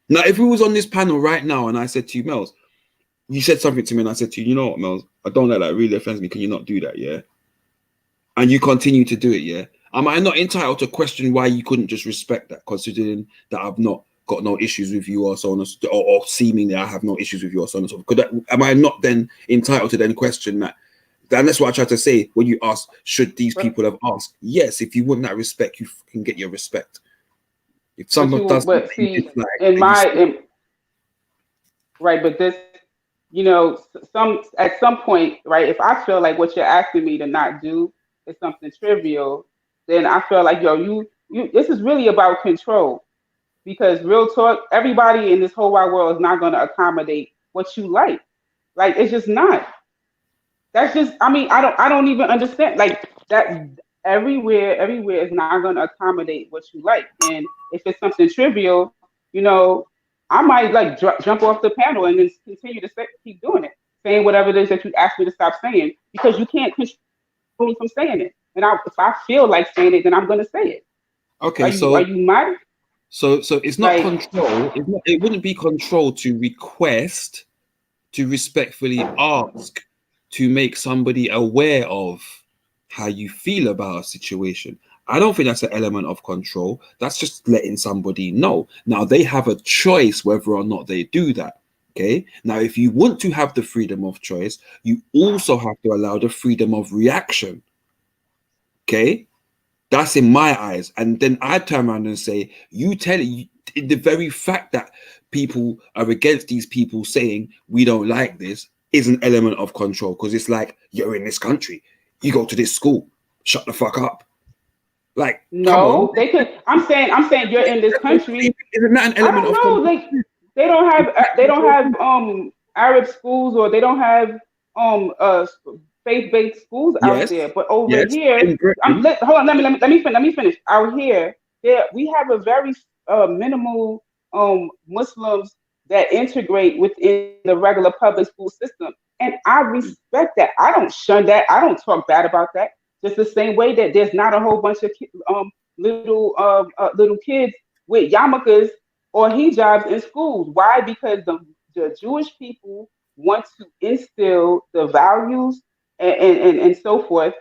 Now, if we was on this panel right now and I said to you, Mels, you said something to me and I said to you, you know what, Mels, I don't like that, really offends me. Can you not do that, yeah? And you continue to do it, yeah? Am I not entitled to question why you couldn't just respect that, considering that I've not got no issues with you or so on, or seemingly I have no issues with you or so on and so forth? Am I not then entitled to then question that? And that's what I tried to say when you asked, should these people have asked? Yes, if you want that respect, you can get your respect. If someone does, but see, right, but this, at some point, right, if I feel like what you're asking me to not do is something trivial, then I feel like, this is really about control. Because real talk, everybody in this whole wide world is not going to accommodate what you like. Like, it's just not. That's just, I don't even understand. Like, that everywhere is not going to accommodate what you like. And if it's something trivial, I might like jump off the panel and then continue to keep doing it, saying whatever it is that you asked me to stop saying, because you can't control me from saying it. And if I feel like saying it, then I'm going to say it. Okay, are you mad? So it's not control. It wouldn't be control to request, to respectfully ask, to make somebody aware of how you feel about a situation. I don't think that's an element of control. That's just letting somebody know. Now they have a choice whether or not they do that. Okay. Now, if you want to have the freedom of choice, you also have to allow the freedom of reaction. Okay. That's in my eyes. And then I turn around and say, the very fact that people are against these people saying we don't like this is an element of control, because it's like, you're in this country, you go to this school, shut the fuck up. Like, no, they could. I'm saying you're in this country. Isn't that an element of control? They don't have Arab schools, or they don't have faith-based schools out there. But over here, hold on, let me finish. Out here, we have a very minimal Muslims that integrate within the regular public school system, and I respect that. I don't shun that. I don't talk bad about that. Just the same way that there's not a whole bunch of little kids with yarmulkes or hijabs in schools. Why? Because the Jewish people want to instill the values and so forth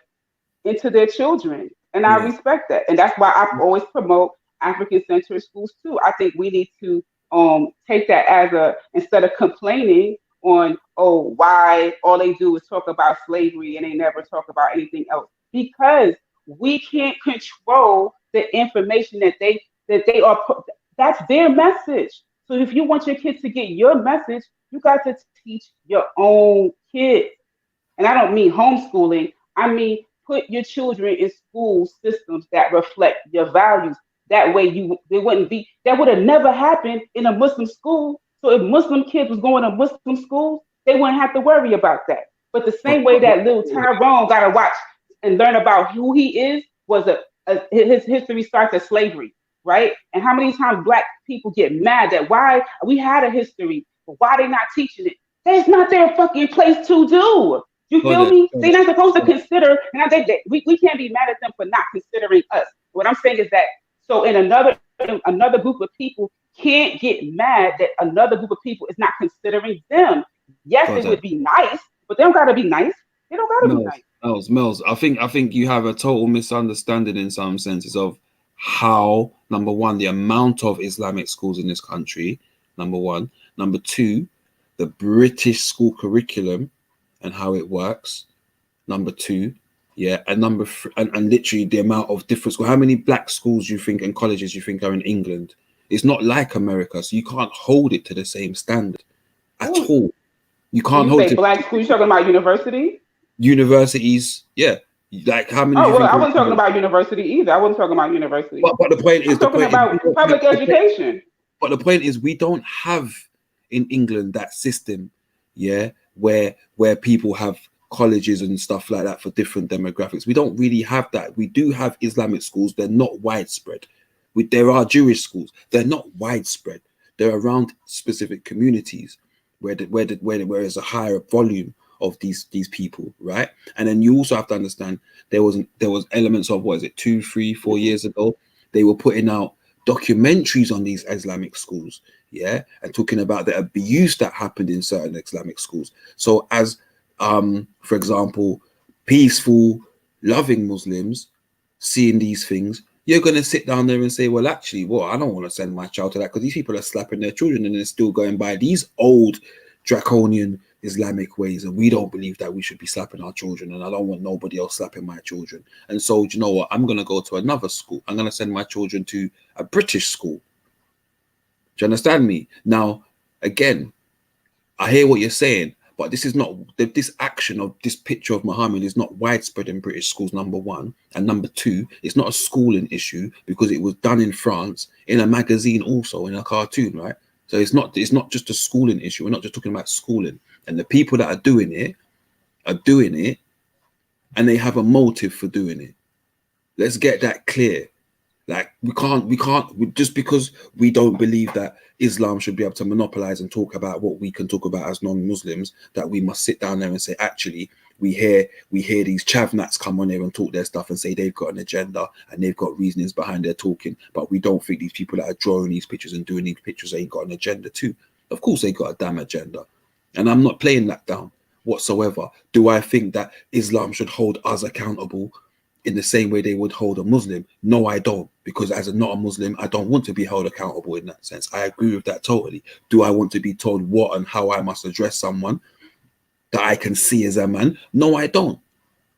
into their children. And I respect that. And that's why I always promote African-centered schools too. I think we need to take that as instead of complaining on, why all they do is talk about slavery and they never talk about anything else. Because we can't control the information that they are. That's their message. So if you want your kids to get your message, you got to teach your own kids. And I don't mean homeschooling. I mean put your children in school systems that reflect your values. That way that would have never happened in a Muslim school. So if Muslim kids was going to Muslim schools, they wouldn't have to worry about that. But the same way that little Tyrone got to watch and learn about who he is was his history starts at slavery, right? And how many times Black people get mad that why we had a history, but why they not teaching it? That's not their fucking place to do. You feel me? They're not supposed to consider, and we can't be mad at them for not considering us. What I'm saying is that, so in another group of people can't get mad that another group of people is not considering them. Yes, it would be nice, but they don't gotta be nice. They don't gotta be nice. Mels, I think you have a total misunderstanding in some senses of how, number one, the amount of Islamic schools in this country, number one. Number two, the British school curriculum and how it works. Number two, and and literally the amount of different schools. How many Black schools you think and colleges you think are in England? It's not like America, so you can't hold it to the same standard at all. You can't hold it. Black schools, you're talking about university? Universities, yeah. Like how many do Oh you well, think? I wasn't talking about university either. I wasn't talking about university. But the point I'm is, talking about public education. But the point is, we don't have in England that system, yeah, where people have colleges and stuff like that for different demographics. We don't really have that. We do have Islamic schools. They're not widespread. There are Jewish schools. They're not widespread. They're around specific communities where there's a higher volume of these people, right? And then you also have to understand there was elements of, what is it, 2, 3, 4 years ago, they were putting out documentaries on these Islamic schools, yeah, and talking about the abuse that happened in certain Islamic schools. So as for example, peaceful, loving Muslims seeing these things, you're going to sit down there and say, well, actually, I don't want to send my child to that, because these people are slapping their children and they're still going by these old draconian Islamic ways, and we don't believe that we should be slapping our children, and I don't want nobody else slapping my children. And so, do you know what? I'm going to go to another school. I'm going to send my children to a British school. Do you understand me? Now, again, I hear what you're saying, but this is not, this action of this picture of Muhammad is not widespread in British schools, number one. And number two, it's not a schooling issue because it was done in France in a magazine, also in a cartoon, right? So it's not just a schooling issue. We're not just talking about schooling. And the people that are doing it, and they have a motive for doing it. Let's get that clear. Like we can't just because we don't believe that Islam should be able to monopolize and talk about what we can talk about as non-Muslims, that we must sit down there and say, actually, we hear these chavnats come on there and talk their stuff and say they've got an agenda and they've got reasonings behind their talking, but we don't think these people that are drawing these pictures and doing these pictures ain't got an agenda too. Of course they got a damn agenda, and I'm not playing that down whatsoever. Do I think that Islam should hold us accountable in the same way they would hold a Muslim? No, I don't, because as not a Muslim, I don't want to be held accountable in that sense. I agree with that totally. Do I want to be told what and how I must address someone that I can see as a man? No, I don't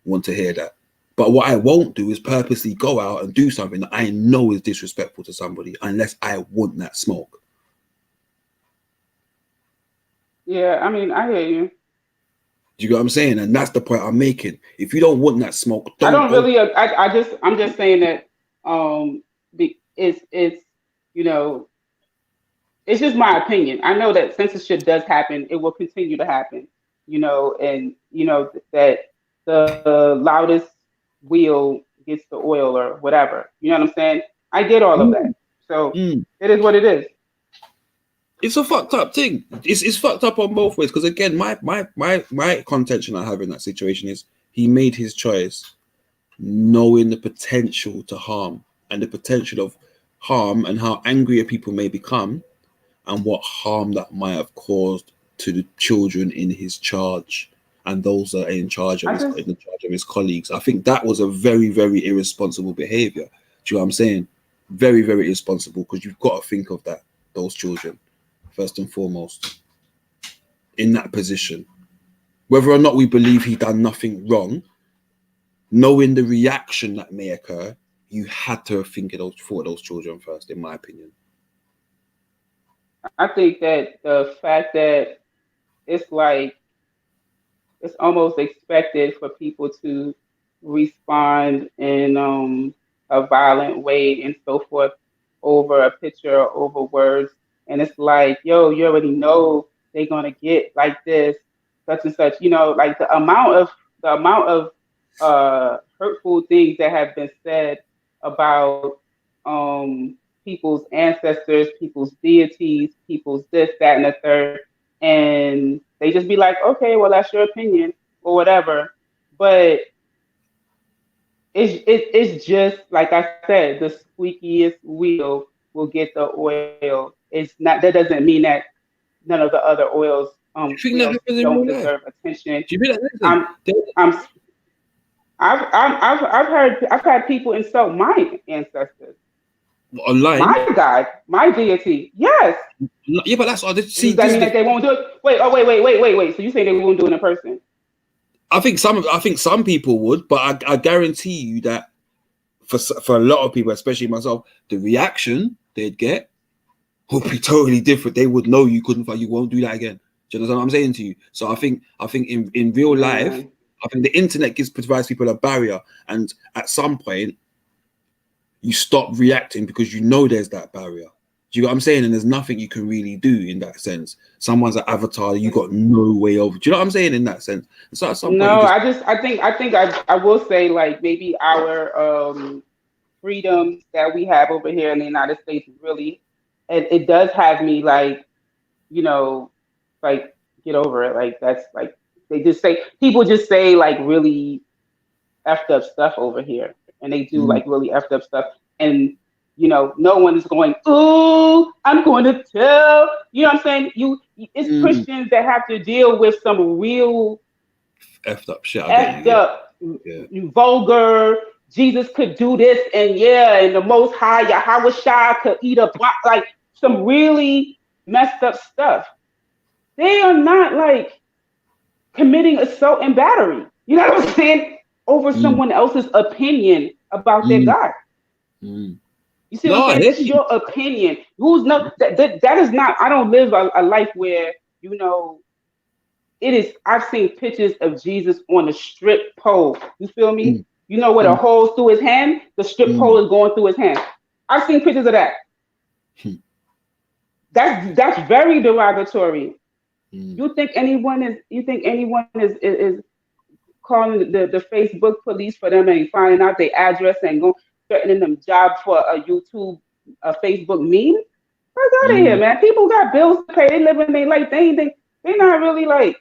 want to hear that. But what I won't do is purposely go out and do something that I know is disrespectful to somebody unless I want that smoke. Yeah, I mean, I hear you. Do you get what I'm saying? And that's the point I'm making. If you don't want that smoke, I don't really. I'm just saying that. It's you know, it's just my opinion. I know that censorship does happen. It will continue to happen. You know, and you know that the loudest wheel gets the oil or whatever. You know what I'm saying? I get all of that. So it is what it is. It's a fucked up thing. It's fucked up on both ways. Because again, my contention I have in that situation is he made his choice knowing the potential to harm and the potential of harm and how angrier people may become and what harm that might have caused to the children in his charge and those that are in charge of his colleagues. I think that was a very, very irresponsible behavior. Do you know what I'm saying? Very, very irresponsible, because you've got to think of that, those children, first and foremost, in that position. Whether or not we believe he done nothing wrong, knowing the reaction that may occur, you had to think for those children first, in my opinion. I think that the fact that it's like it's almost expected for people to respond in a violent way and so forth over a picture or over words. And it's like, yo, you already know they're gonna get like this, such and such. You know, like the amount of hurtful things that have been said about people's ancestors, people's deities, people's this, that, and the third. And they just be like, okay, well, that's your opinion or whatever. But it's just like I said, the squeakiest wheel will get the oil. It's not, that doesn't mean that none of the other oils wheels don't deserve attention. Do you feel that? I've had people insult my ancestors. Online? My God, my deity. Yes. Yeah, but that's all. Does that mean that they won't do it? Wait. So you say they won't do it in person? I think some people would, but I guarantee you that for a lot of people, especially myself, the reaction they'd get would be totally different. They would know you won't do that again. Do you understand what I'm saying to you? So I think in real life, I think the internet provides people a barrier, and at some point, you stop reacting because you know there's that barrier. Do you know what I'm saying? And there's nothing you can really do in that sense. Someone's an avatar, you got no way of. Do you know what I'm saying in that sense? So at some No, point, I will say, like, maybe our freedoms that we have over here in the United States really, it does have me like, you know, like, get over it. Like, that's like, people just say like really effed up stuff over here, and they do like really effed up stuff, and no one is going, ooh, I'm going to tell. You know what I'm saying? It's Christians that have to deal with some real effed up shit. Effed up, vulgar. Jesus could do this, and and the Most High Yahweh could eat like some really messed up stuff. They are not like committing assault and battery. You know what I'm saying? Over someone else's opinion about their God. You see what I'm saying? It's your opinion. That is not. I don't live a life where it is. I've seen pictures of Jesus on a strip pole. You feel me? You know where the hole's through his hand? The strip pole is going through his hand. I've seen pictures of that. That's very derogatory. You think anyone is calling the Facebook police for them and finding out their address and go threatening them job for a YouTube, a Facebook meme? Fuck out of here, man. People got bills to pay. They living their life. They're not really like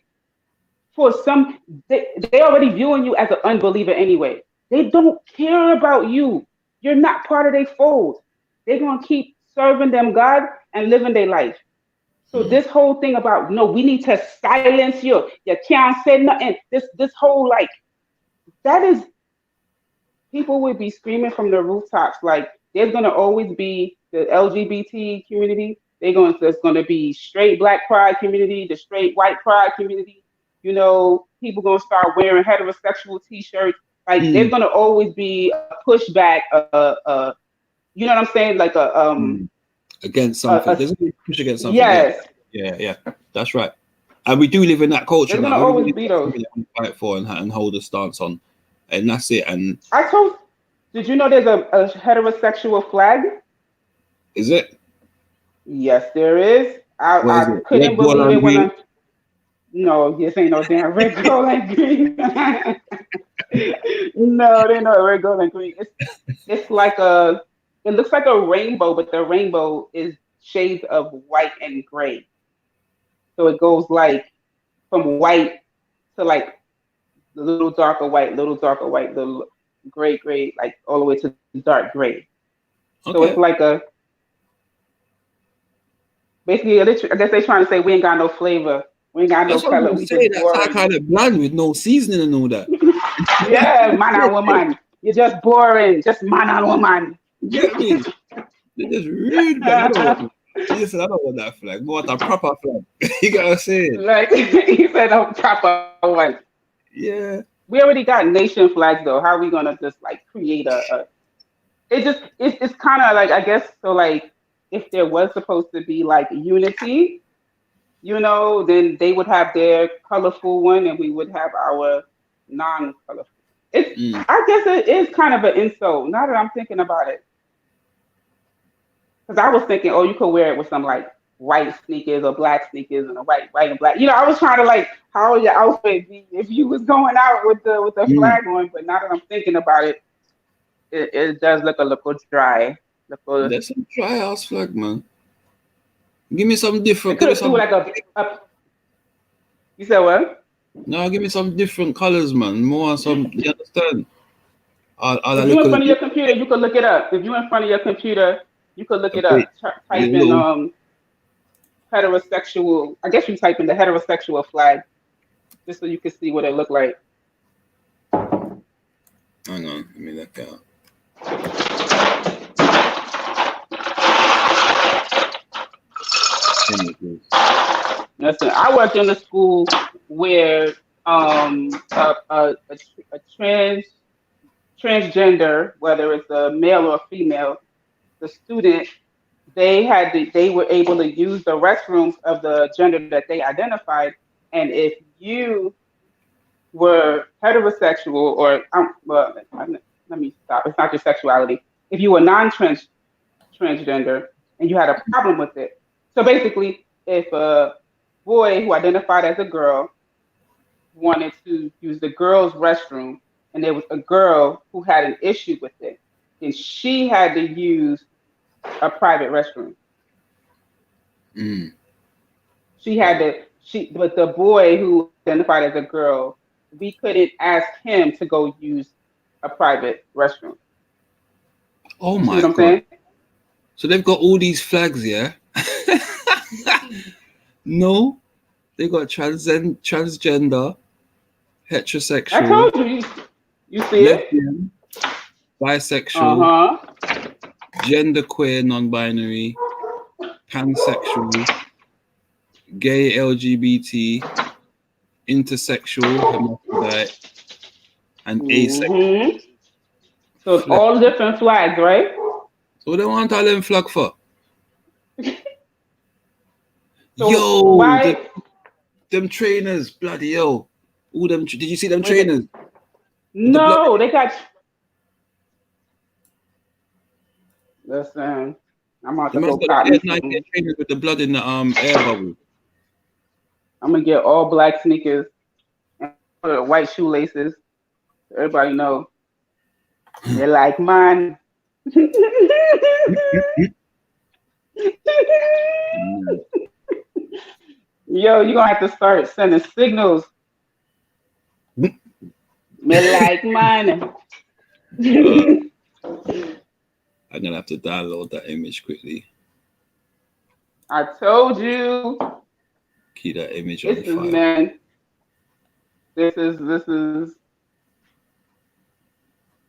they already viewing you as an unbeliever anyway. They don't care about you. You're not part of their fold. They're gonna keep serving them God and living their life. So this whole thing about no, we need to silence you. You can't say nothing. This whole like that is people would be screaming from the rooftops. Like there's gonna always be the LGBT community. There's gonna be straight black pride community, the straight white pride community. People gonna start wearing heterosexual t-shirts. Like there's gonna always be a pushback. You know what I'm saying? Like against something. There's a push against something. Yes. Yeah, that's right. And we do live in that culture. There's gonna always be those. Fight for and hold a stance on, and that's it. And did you know there's a heterosexual flag? Is it? Yes, there is. I couldn't believe it when No, this ain't no damn red, gold, and green. No, they know red, gold, and green. It's like it looks like a rainbow, but the rainbow is shades of white and gray. So it goes like from white to like a little darker white, little gray, like all the way to dark gray. Okay. So it's like basically, I guess they're trying to say we ain't got no flavor. We ain't got no color. We just boring. That's kind of bland with no seasoning and all that. Yeah, man and woman. You're just boring. Just man and woman. They're just rude, man. Listen, I don't want that flag. I want a proper flag. You got what I'm saying? Like he said, a proper one. Yeah. We already got nation flags though. How are we gonna just like create it's kind of like, I guess, so like if there was supposed to be like unity, then they would have their colorful one and we would have our non-colorful. I guess it is kind of an insult now that I'm thinking about it. Because I was thinking, you could wear it with some like white sneakers or black sneakers and a white and black. I was trying to like, how would your outfit be if you was going out with the flag on? But now that I'm thinking about it, it does look a little dry. That's a dry ass flag, man. Give me some different. Give me some, like you said what? No, give me some different colors, man. More some. You understand? If you're in front of your computer, you can look it up. If you're in front of your computer, you could look it up. Type in heterosexual. I guess you type in the heterosexual flag, just so you can see what it looked like. Hang on, let me look out. Listen, I worked in a school where a transgender, whether it's a male or female, the student, they were able to use the restrooms of the gender that they identified, and if you were heterosexual or well, let me stop. It's not your sexuality. If you were transgender and you had a problem with it, so basically, if a boy who identified as a girl wanted to use the girls' restroom, and there was a girl who had an issue with it, then she had to use a private restroom. Mm. She had to. But the boy who identified as a girl, we couldn't ask him to go use a private restroom. Oh You see my what I'm God. saying? So they've got all these flags, yeah? No, they got transgender, I heterosexual, told you. You see it? lesbian, bisexual, genderqueer, non-binary, pansexual, gay, LGBT, intersexual, hermaphrodite, and asexual. So it's all different flags, right? So they want all them flag for? So Yo, why? them trainers, bloody yo. All them. Did you see them trainers? No, they got. Listen, I'm about to go cop me some. Trainers with the blood in the air bubble. I'm gonna get all black sneakers and white shoelaces. Everybody know they're like mine. Yo, you're gonna have to start sending signals. Me like mine. I'm gonna have to download that image quickly. I told you. Keep that image on file. Man, this is.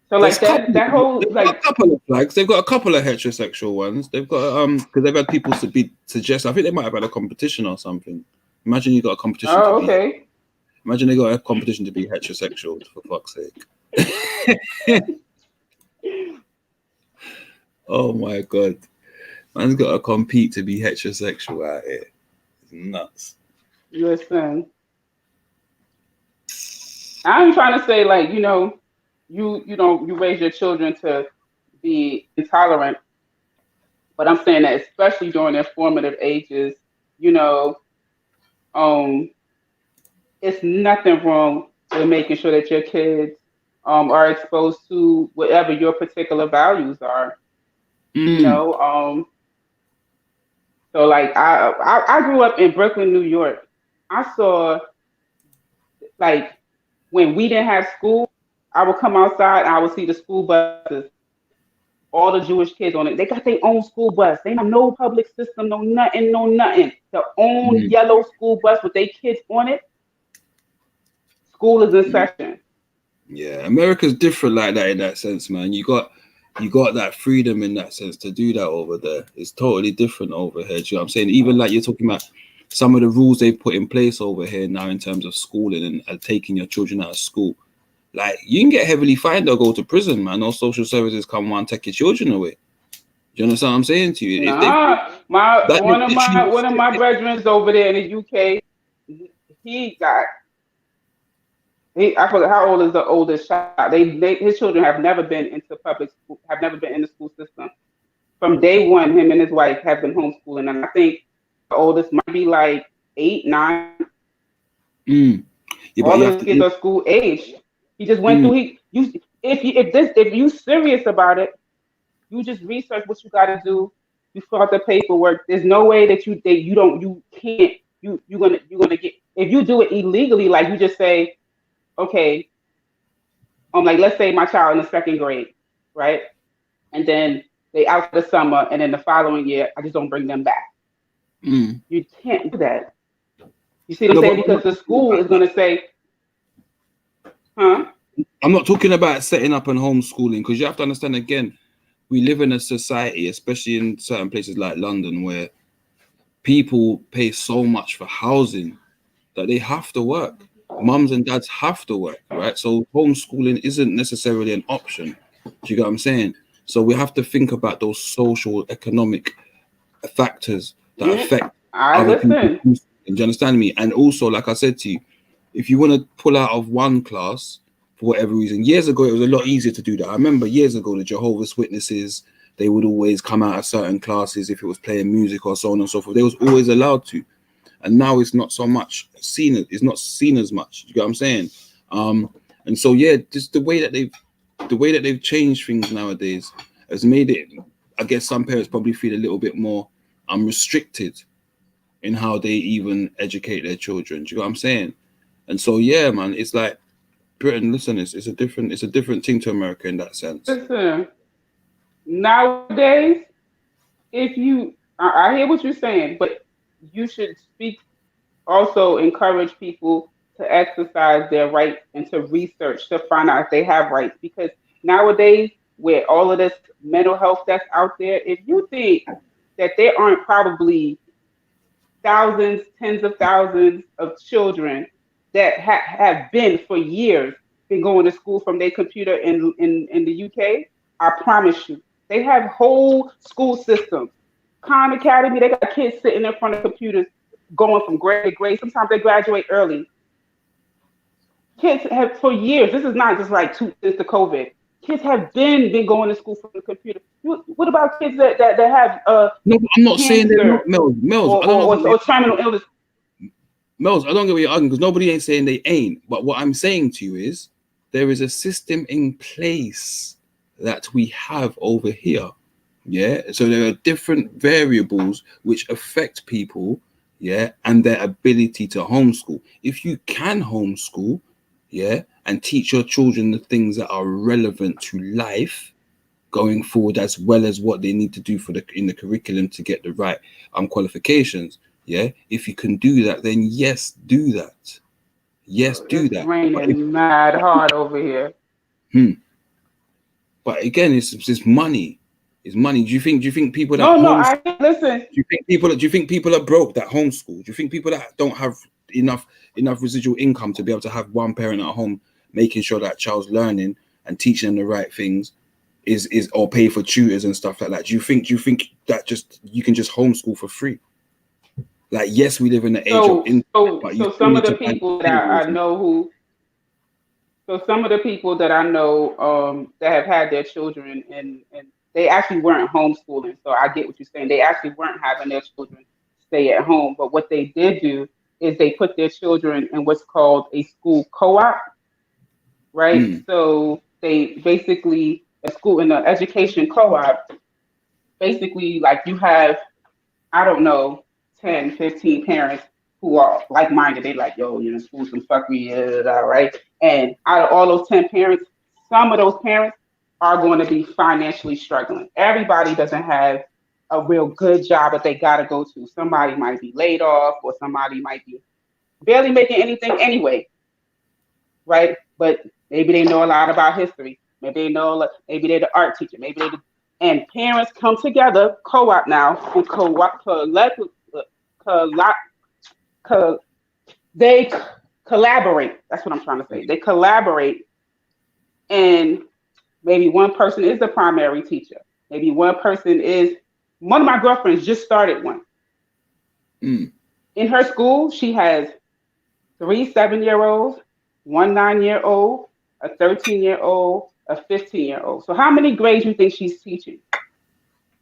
So like that whole like a couple of flags. They've got a couple of heterosexual ones. They've got because they've had people suggest. I think they might have had a competition or something. Imagine you got a competition. Oh, okay. Imagine they got a competition to be heterosexual. For fuck's sake. Oh my God, man's got to compete to be heterosexual out here. It's nuts. Listen, I'm trying to say like you raise your children to be intolerant, but I'm saying that especially during their formative ages, it's nothing wrong with making sure that your kids are exposed to whatever your particular values are. So like I grew up in Brooklyn, New York. I saw like when we didn't have school, I would come outside and I would see the school buses, all the Jewish kids on it. They got their own school bus. They have no public system, no nothing. Their own yellow school bus with their kids on it. School is in session. Yeah, America's different like that in that sense, man. You got that freedom in that sense to do that over there. It's totally different over here. Do you know what I'm saying? Even like you're talking about some of the rules they've put in place over here now in terms of schooling and taking your children out of school. Like you can get heavily fined or go to prison, man. Or social services come and take your children away. Do you understand what I'm saying to you? One of my brethren over there in the UK, I forget how old is the oldest child. His children have never been into public school, have never been in the school system. From day one, him and his wife have been homeschooling, and I think the oldest might be like 8, 9. Yeah, all those kids are school age. He just went through. If you serious about it, you just research what you got to do. You fill out the paperwork. There's no way that you're gonna get. If you do it illegally, like you just say, okay, like let's say my child in the 2nd grade, right, and then they out for the summer, and then the following year I just don't bring them back. You can't do that. You see what I'm saying? Because the school is gonna say, huh? I'm not talking about setting up and homeschooling, because you have to understand again, we live in a society, especially in certain places like London, where people pay so much for housing that they have to work. Mums and dads have to work, right? So homeschooling isn't necessarily an option. Do you get what I'm saying? So we have to think about those social, economic factors that affect other people. Do you understand me? And also, like I said to you, if you want to pull out of one class for whatever reason, years ago it was a lot easier to do that. I remember years ago the Jehovah's Witnesses, they would always come out of certain classes if it was playing music or so on and so forth. They was always allowed to, and now it's not so much seen. It's not seen as much. You get what I'm saying? And so yeah, just the way that they've changed things nowadays has made it. I guess some parents probably feel a little bit more restricted in how they even educate their children. Do you know what I'm saying? And so yeah, man, it's like Britain. Listen, it's a different thing to America in that sense. Listen, nowadays, I hear what you're saying, but you should also encourage people to exercise their rights and to research to find out if they have rights. Because nowadays, with all of this mental health that's out there, if you think that there aren't probably thousands, tens of thousands of children that have been for years been going to school from their computer in the UK, I promise you, they have whole school systems. Khan Academy, they got kids sitting in front of computers going from grade to grade. Sometimes they graduate early. Kids have for years. This is not just like since the COVID. Kids have been going to school from the computer. What about kids that have no, I'm not saying they're not, Mel's, or terminal illness? Mel's, I don't get what you're arguing, because nobody ain't saying they ain't. But what I'm saying to you is there is a system in place that we have over here. Yeah. So there are different variables which affect people, yeah, and their ability to homeschool. If you can homeschool, yeah, and teach your children the things that are relevant to life going forward, as well as what they need to do in the curriculum to get the right qualifications. Yeah, if you can do that, then yes, do that. Yes, do that. It's raining mad hard over here. But again, it's money. It's money. Do you think people that listen. Do you think people are broke that homeschool? Do you think people that don't have enough residual income to be able to have one parent at home making sure that child's learning and teaching them the right things is or pay for tutors and stuff like that? Do you think that just you can just homeschool for free? Like, yes, we live in the age of but so some of the people that I know that have had their children and they actually weren't homeschooling. So I get what you're saying. They actually weren't having their children stay at home. But what they did do is they put their children in what's called a school co-op, right? So they basically, in the education co-op, basically like you have, I don't know, 10, 15 parents who are like-minded. They like, yo, school some fuckery, right? And out of all those 10 parents, some of those parents are going to be financially struggling. Everybody doesn't have a real good job that they got to go to. Somebody might be laid off, or somebody might be barely making anything anyway, right? But maybe they know a lot about history. Maybe they're the art teacher. And parents come together, co-op now, and they collaborate. That's what I'm trying to say. They collaborate, and maybe one person is the primary teacher. Maybe one of my girlfriends just started one. In her school, she has 3 7-year-olds, 1 9-year-old, a 13-year-old, a 15-year-old. So how many grades do you think she's teaching?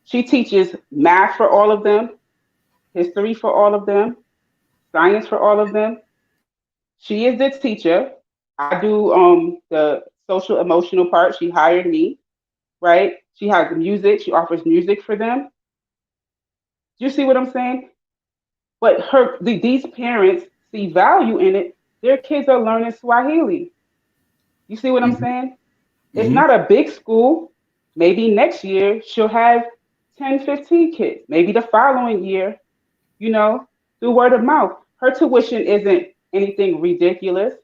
She teaches math for all of them, history for all of them, science for all of them. She is the teacher. I do the social emotional part. She hired me, right? She has music. She offers music for them. Do you see what I'm saying? But these parents see value in it. Their kids are learning Swahili. You see what I'm saying? It's not a big school. Maybe next year she'll have 10, 15 kids. Maybe the following year, through word of mouth. Her tuition isn't anything ridiculous,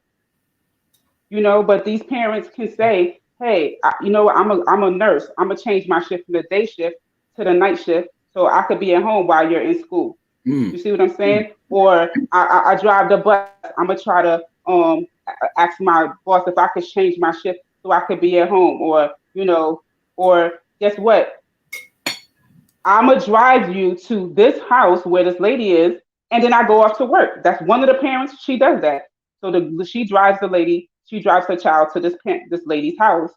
but these parents can say, hey, I'm a nurse. I'm going to change my shift from the day shift to the night shift so I could be at home while you're in school. You see what I'm saying? Or I drive the bus. I'm going to try to ask my boss if I could change my shift so I could be at home. Or guess what? I'm going to drive you to this house where this lady is, and then I go off to work. That's one of the parents. She does that. So she drives her child to this lady's house,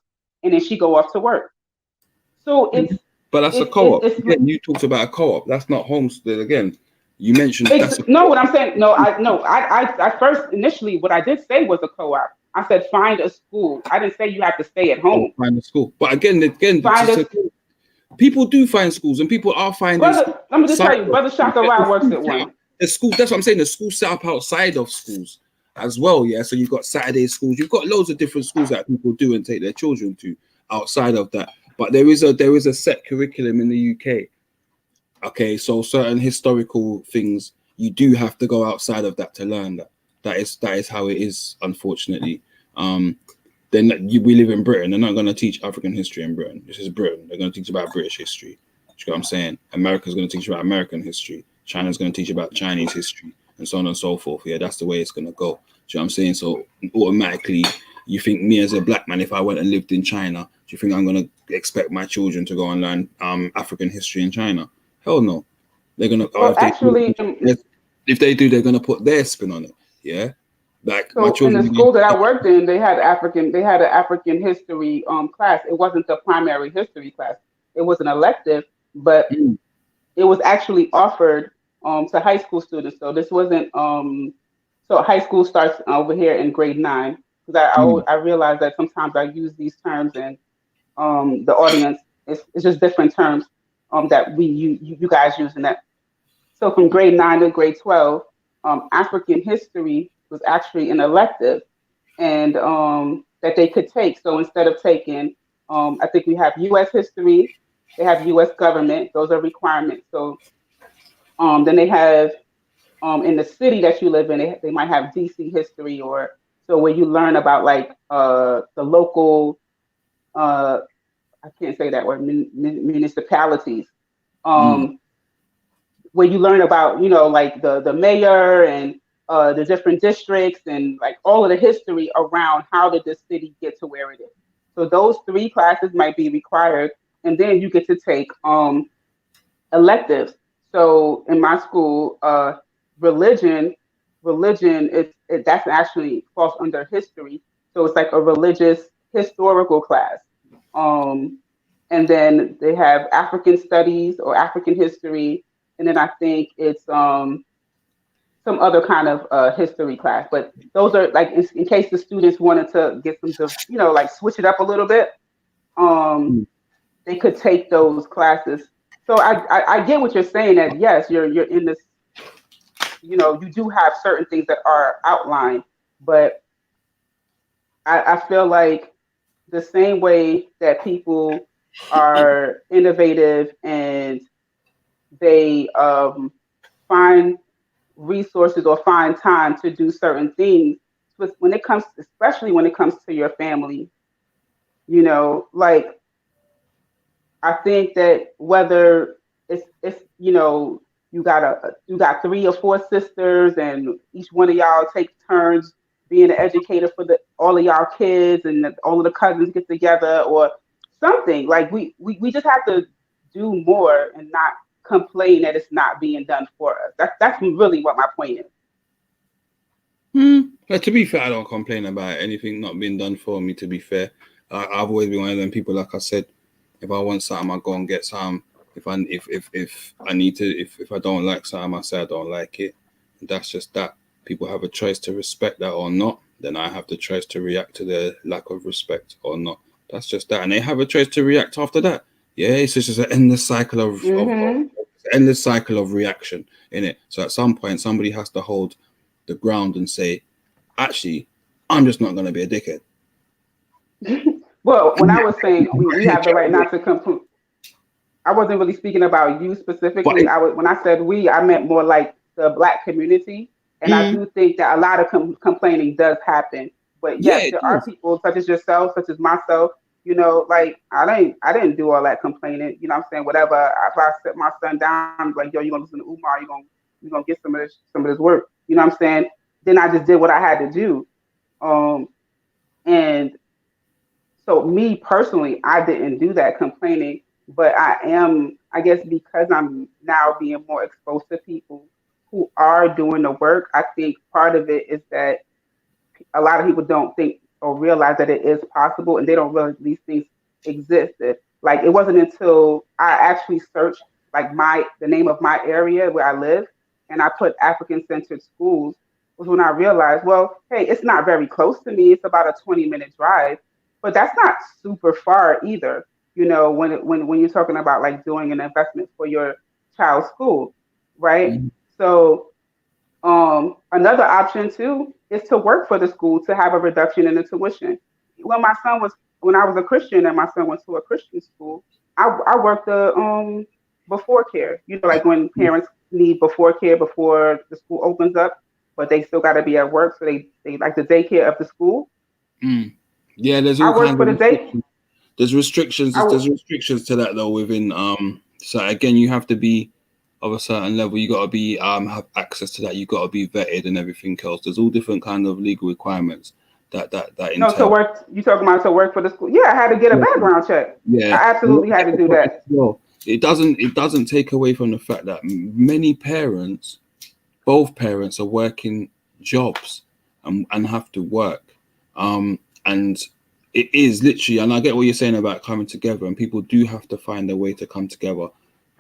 and then she go off to work. So but that's a co-op. Again, you talked about a co-op. That's not homestead. Again, you mentioned that's no. What I'm saying, no, I first initially what I did say was a co-op. I said find a school. I didn't say you have to stay at home. Find a school. But again, Find a school. people do find schools, and people are finding. Brother, let me just tell you, Brother Shakara works at one. The school. That's what I'm saying. The school set up outside of schools as well. Yeah. So you've got Saturday schools. You've got loads of different schools that people do and take their children to outside of that. But there is a set curriculum in the UK. Okay, so certain historical things you do have to go outside of that to learn that. That is how it is, unfortunately. We live in Britain. They're not going to teach African history in Britain. This is Britain. They're going to teach about British history. You know what I'm saying? America's going to teach about American history. China's going to teach about Chinese history, and so on and so forth. Yeah, that's the way it's going to go. Do you know what I'm saying? So automatically, you think me as a black man, if I went and lived in China, do you think I'm going to expect my children to go and learn African history in China? Hell no. They're going to. Well, if they do, they're going to put their spin on it. Yeah. Like so in the school that I worked in, they had an African history class. It wasn't the primary history class. It was an elective, but it was actually offered to high school students. So this wasn't so high school starts over here in grade 9, because I realize that sometimes I use these terms and the audience it's just different terms that you guys use in that. So from grade 9 to grade 12, African history was actually an elective, and that they could take. So instead of taking, I think we have U.S. history, they have U.S. government. Those are requirements. So then they have in the city that you live in, they might have D.C. history, or so where you learn about like the local, I can't say that word, municipalities. Where you learn about, like the mayor and the different districts and like all of the history around how did this city get to where it is. So those 3 classes might be required, and then you get to take electives. So in my school, religion, that's actually falls under history. So it's like a religious historical class. And then they have African studies or African history. And then I think it's some other kind of history class. But those are like in case the students wanted to get them to, like switch it up a little bit, they could take those classes. So I get what you're saying, that yes, you're in this, you do have certain things that are outlined, but I feel like the same way that people are innovative and they find resources or find time to do certain things, especially when it comes to your family, like I think that whether it's you got 3 or 4 sisters and each one of y'all take turns being an educator for all of y'all kids, and all of the cousins get together or something, like we just have to do more and not complain that it's not being done for us. That's really what my point is. But to be fair, I don't complain about anything not being done for me. To be fair, I've always been one of them people. Like I said, if I want something, I go and get something. If I need to, if I don't like something, I say I don't like it. And that's just that. People have a choice to respect that or not. Then I have the choice to react to their lack of respect or not. That's just that, and they have a choice to react after that. Yeah, it's just an endless cycle of endless cycle of reaction in it. So at some point, somebody has to hold the ground and say, "Actually, I'm just not going to be a dickhead." Well, when I was saying we have the right not to complain, I wasn't really speaking about you specifically. When I said we, I meant more like the Black community, and I do think that a lot of complaining does happen. But yes, there are people such as yourself, such as myself. Like I didn't do all that complaining. You know what I'm saying? Whatever. If I sit my son down, I'm like, yo, you gonna listen to Umar? You gonna get some of this work? You know what I'm saying? Then I just did what I had to do. And so me personally, I didn't do that complaining, but I guess because I'm now being more exposed to people who are doing the work, I think part of it is that a lot of people don't think or realize that it is possible, and they don't realize these things existed. Like it wasn't until I actually searched like the name of my area where I live, and I put African centered schools, was when I realized, well, hey, it's not very close to me. It's about a 20-minute drive, but that's not super far either. You know, when you're talking about like doing an investment for your child's school, right? Mhm. So another option too is to work for the school to have a reduction in the tuition. When my son was when I was a Christian and my son went to a Christian school, I worked the before care. You know, like when parents need before care before the school opens up, but they still got to be at work, so they like the daycare of the school. Mm. Yeah, there's I all worked kinds for of the day. restrictions. There's restrictions. I There's w- restrictions to that though within So again, you have to be of a certain level. You got to be have access to that. You got to be vetted and everything else. There's all different kind of legal requirements that no to entail. work. You talking about to work for the school? Yeah, I had to get a Yeah, background check. yeah. I absolutely had to do that. Well, it doesn't take away from the fact that many parents, both parents, are working jobs and have to work. And it is literally, and I get what you're saying about coming together, and people do have to find a way to come together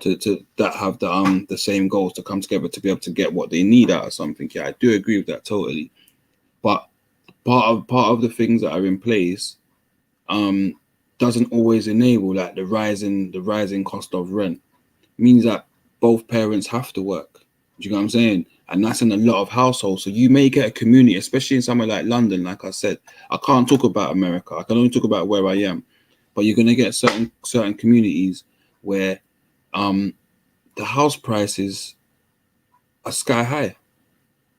to that have the same goals, to come together to be able to get what they need out of something. Yeah, I do agree with that totally. But part of the things that are in place doesn't always enable like the rising cost of rent. Means that both parents have to work. Do you know what I'm saying? And that's in a lot of households. So you may get a community, especially in somewhere like London. Like I said, I can't talk about America. I can only talk about where I am. But you're gonna get certain communities where the house prices are sky high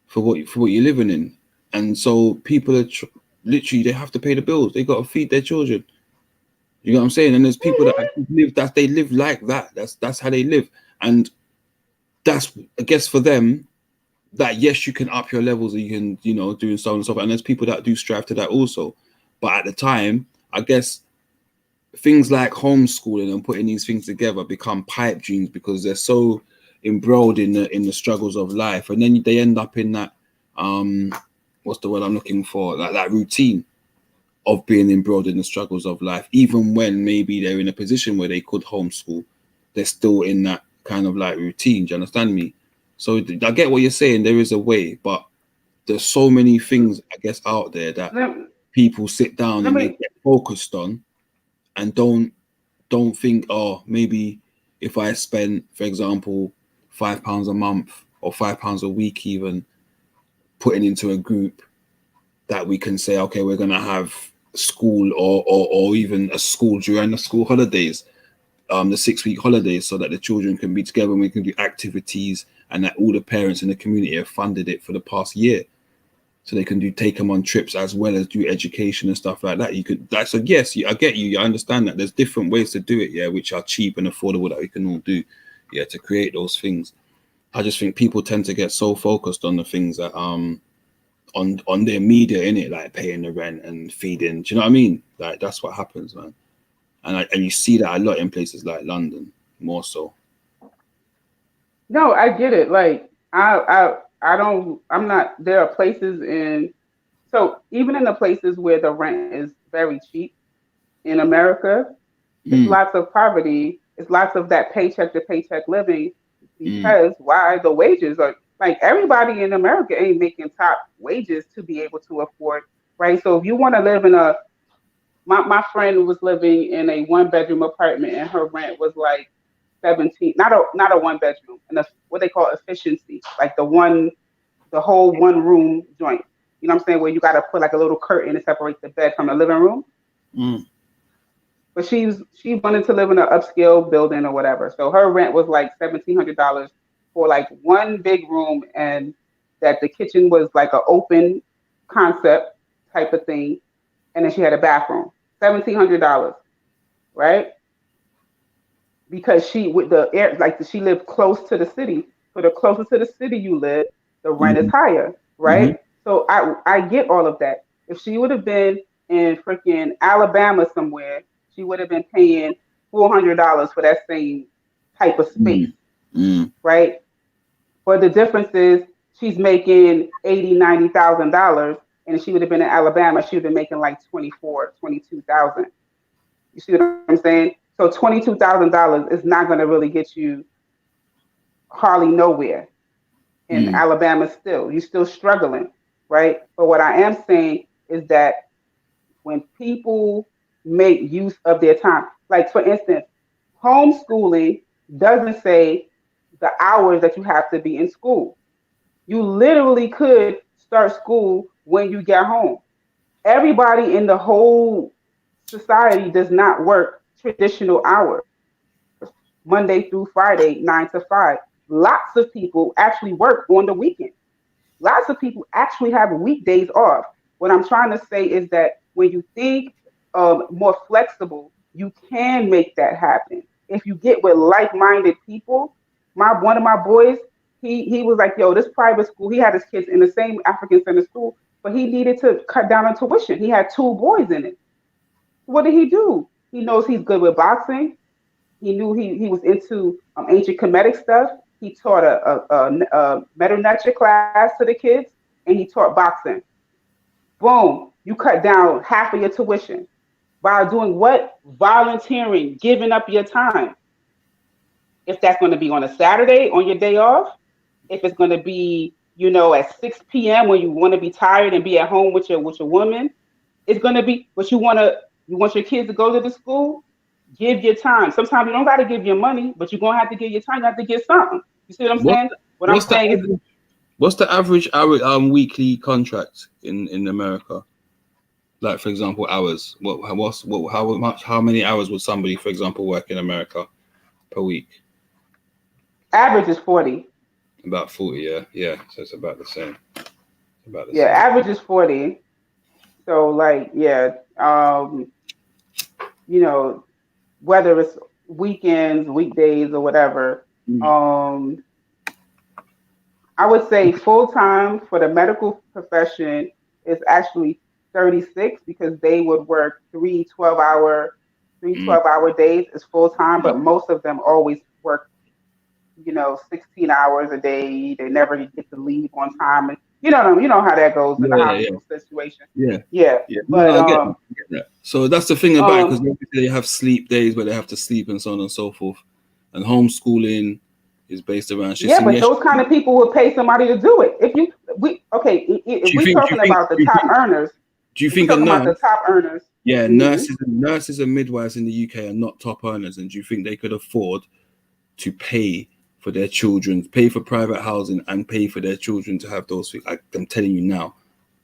for what you're living in, and so people are literally they have to pay the bills. They got to feed their children. You know what I'm saying? And there's people that actually live like that. That's how they live, and that's, I guess, for them, that yes, you can up your levels, and you can, do so on and so forth. And there's people that do strive to that also. But at the time, I guess things like homeschooling and putting these things together become pipe dreams because they're so embroiled in the struggles of life, and then they end up in that what's the word I'm looking for? Like that routine of being embroiled in the struggles of life, even when maybe they're in a position where they could homeschool, they're still in that kind of like routine. Do you understand me? So I get what you're saying. There is a way, but there's so many things, I guess, out there that Let, people sit down let and they me get focused on and don't think, oh, maybe if I spend, for example, £5 a month or £5 a week, even putting into a group, that we can say, okay, we're gonna have school or even a school during the school holidays, the 6-week holidays, so that the children can be together and we can do activities, and that all the parents in the community have funded it for the past year, so they can take them on trips as well as do education and stuff like that. So yes, I get you. I understand that there's different ways to do it, yeah, which are cheap and affordable that we can all do, yeah, to create those things. I just think people tend to get so focused on the things that on their media, in it, like paying the rent and feeding. Do you know what I mean? Like that's what happens, man. And you see that a lot in places like London, more so. No, I get it. Like I don't. I'm not. There are places in. So even in the places where the rent is very cheap in America, it's Mm, lots of poverty. It's lots of that paycheck to paycheck living mm, because why the wages are like everybody in America ain't making top wages to be able to afford, right? So if you want to live in my friend was living in a 1 bedroom apartment and her rent was like 17, not a 1 bedroom, and what they call efficiency, like the whole 1 room joint. You know what I'm saying? Where you got to put like a little curtain to separate the bed from the living room. mm, But she wanted to live in an upscale building or whatever. So her rent was like $1,700 for like one big room, and that the kitchen was like an open concept type of thing, and then she had a bathroom. $1,700, right? Because she with the air like she lived close to the city. So the closer to the city you live, the rent is mm, higher, mm, right? So I get all of that. If she would have been in freaking Alabama somewhere, she would have been paying $400 for that same type of space, mm, mm, right? But the difference is she's making $80,000, $90,000, and she would have been in Alabama, she would have been making like 24, 22,000. You see what I'm saying? So $22,000 is not going to really get you hardly nowhere in Alabama. Still, you're still struggling, right? But what I am saying is that when people make use of their time, like for instance, homeschooling doesn't say the hours that you have to be in school. You literally could start school when you get home. Everybody in the whole society does not work traditional hours, Monday through Friday, 9 to 5. Lots of people actually work on the weekend. Lots of people actually have weekdays off. What I'm trying to say is that when you think more flexible, you can make that happen. If you get with like-minded people, one of my boys, he was like, yo, this private school, he had his kids in the same African center school, but he needed to cut down on tuition. He had 2 boys in it. What did he do? He knows he's good with boxing. He knew he was into ancient Kemetic stuff. He taught a metal nurture class to the kids, and he taught boxing. Boom, you cut down half of your tuition by doing what? Volunteering, giving up your time. If that's going to be on a Saturday on your day off, if it's going to be, at 6 p.m. when you want to be tired and be at home with your woman, it's going to be. But you want your kids to go to the school. Give your time. Sometimes you don't got to give your money, but you're going to have to give your time. You have to give something. You see what I'm saying? What I'm saying is, what's the average hour weekly contract in America? Like, for example, hours. How many hours would somebody, for example, work in America per week? Average is 40. About 40, yeah. So it's about the same. Average is 40. So like, whether it's weekends, weekdays, or whatever. I would say full time for the medical profession is actually 36 because they would work 3 12-hour days is full time, but most of them always work 16 hours a day. They never get to leave on time, and you know how that goes in the hospital situation. Yeah. But I get that. So that's the thing about it, because they have sleep days where they have to sleep and so on and so forth, and homeschooling is based around shit. Yeah, but those kind of people would pay somebody to do it. If we're talking about the top earners. Do you think about the top earners? Yeah, nurses and midwives in the UK are not top earners, and do you think they could afford to pay for their children, pay for private housing, and pay for their children to have those things? I'm telling you now,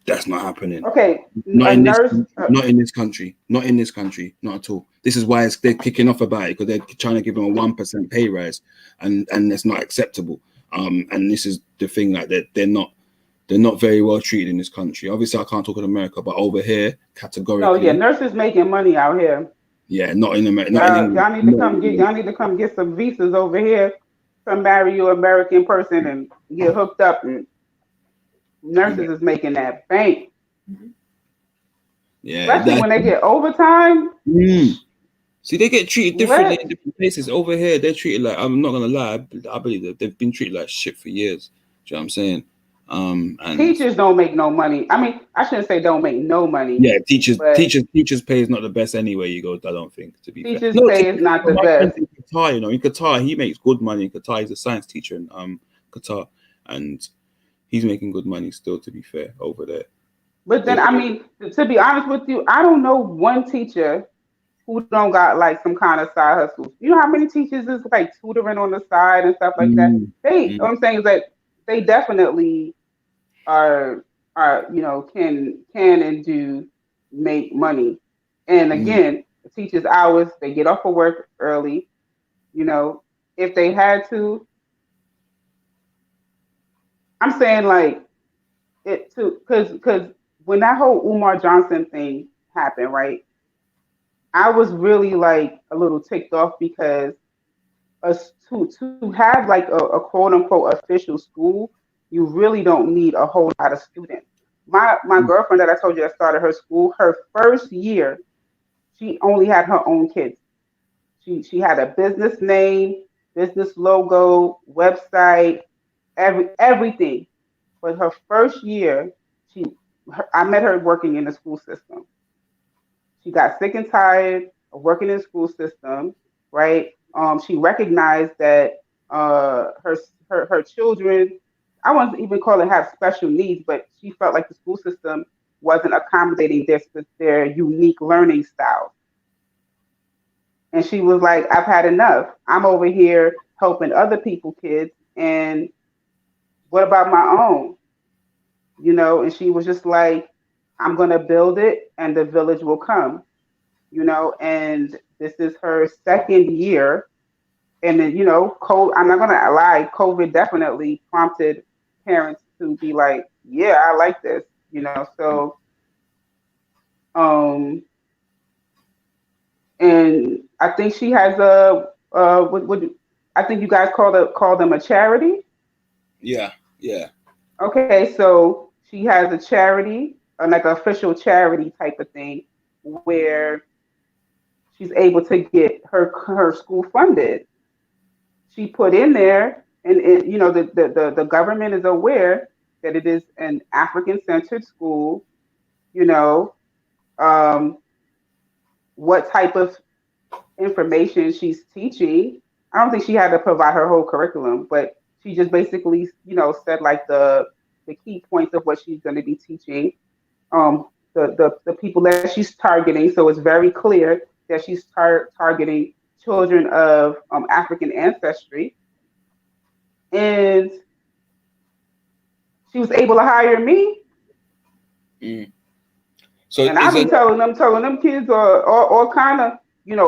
that's not happening. Okay, not in this country, not at all. This is why they're kicking off about it, because they're trying to give them a 1% pay rise, and that's not acceptable. And this is the thing, like they're not very well treated in this country. Obviously, I can't talk in America, but over here, categorically. No, yeah, nurses making money out here. Yeah, not in America. Y'all need to come get some visas over here. Come marry your American person and get hooked up. And nurses is making that bank. Yeah, especially when they get overtime. See, they get treated differently in different places. Over here, they're treated like, I'm not gonna lie, I believe that they've been treated like shit for years. Do you know what I'm saying? And teachers don't make no money. I mean, I shouldn't say don't make no money. Yeah, teachers pay is not the best anyway. You go, I don't think, to be fair. Teachers pay is not the best. In Qatar, in Qatar, he makes good money. In Qatar, he's a science teacher in Qatar, and he's making good money still, to be fair, over there. But then, I mean, to be honest with you, I don't know one teacher who don't got like some kind of side hustle. You know how many teachers is like tutoring on the side and stuff like that? What I'm saying is that they definitely are can and do make money. And again, the teachers' hours, they get off of work early, if they had to. I'm saying like it too, because when that whole Umar Johnson thing happened, right? I was really like a little ticked off because to have like a quote unquote official school, you really don't need a whole lot of students. My girlfriend that I told you that started her school, her first year, she only had her own kids. She had a business name, business logo, website, everything. But her first year, I met her working in the school system. She got sick and tired of working in the school system, right? She recognized that her children, I wouldn't even call it have special needs, but she felt like the school system wasn't accommodating their unique learning style. And she was like, I've had enough. I'm over here helping other people kids, and what about my own? And she was just like, I'm gonna build it and the village will come. And this is her second year. And then, I'm not gonna lie, COVID definitely prompted parents to be like, yeah, I like this, so and I think she has what I think you guys call them a charity. Yeah, yeah. Okay, so she has a charity, like an official charity type of thing, where she's able to get her school funded. She put in there, and the government is aware that it is an African centered school. You know, um, what type of information she's teaching. I don't think she had to provide her whole curriculum, but she just basically, said like the key points of what she's going to be teaching. The people that she's targeting. So it's very clear that she's targeting children of African ancestry, and she was able to hire me. Mm. So and I be telling them kids are all kind of,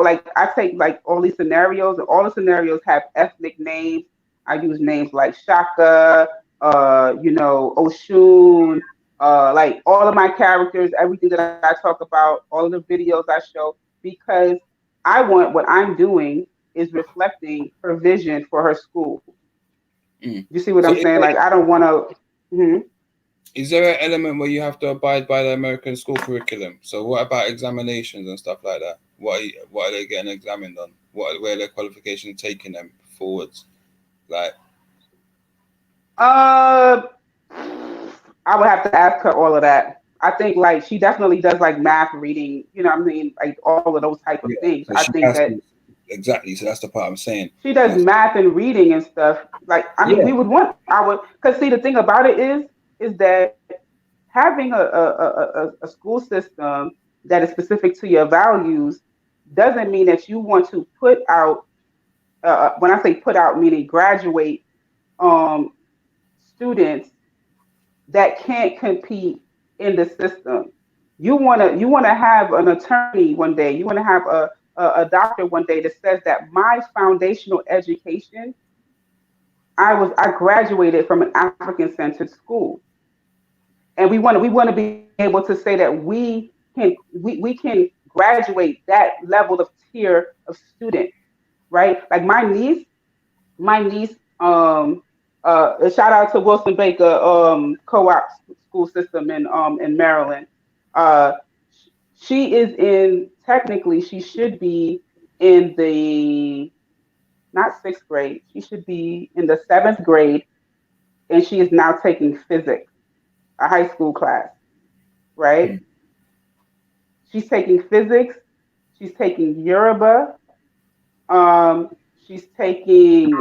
like I take like all these scenarios, and all the scenarios have ethnic names. I use names like Shaka, Oshun, like all of my characters, everything that I talk about, all of the videos I show, because I want what I'm doing is reflecting her vision for her school. You see what I'm saying? Like, I don't want to. Mm-hmm. Is there an element where you have to abide by the American school curriculum? So what about examinations and stuff like that? What are they getting examined on? Where are their qualifications taking them forwards? Like, I would have to ask her all of that. I think like she definitely does like math, reading, what I mean, like all of those type of things. So I think that exactly. So that's the part I'm saying. She does math and reading and stuff. Like, I mean, we would want because see, the thing about it is that having a school system that is specific to your values doesn't mean that you want to put out. When I say put out, meaning graduate students that can't compete in the system. You wanna have an attorney one day. You wanna have a doctor one day that says that my foundational education, I graduated from an African centered school, and we want to be able to say that we can graduate that level of tier of student, right? Like my niece, shout out to Wilson Baker co-op school system in Maryland. She is technically she should be in the not sixth grade. She should be in the seventh grade, and she is now taking physics, a high school class, right? Mm-hmm. She's taking physics. She's taking Yoruba. She's taking.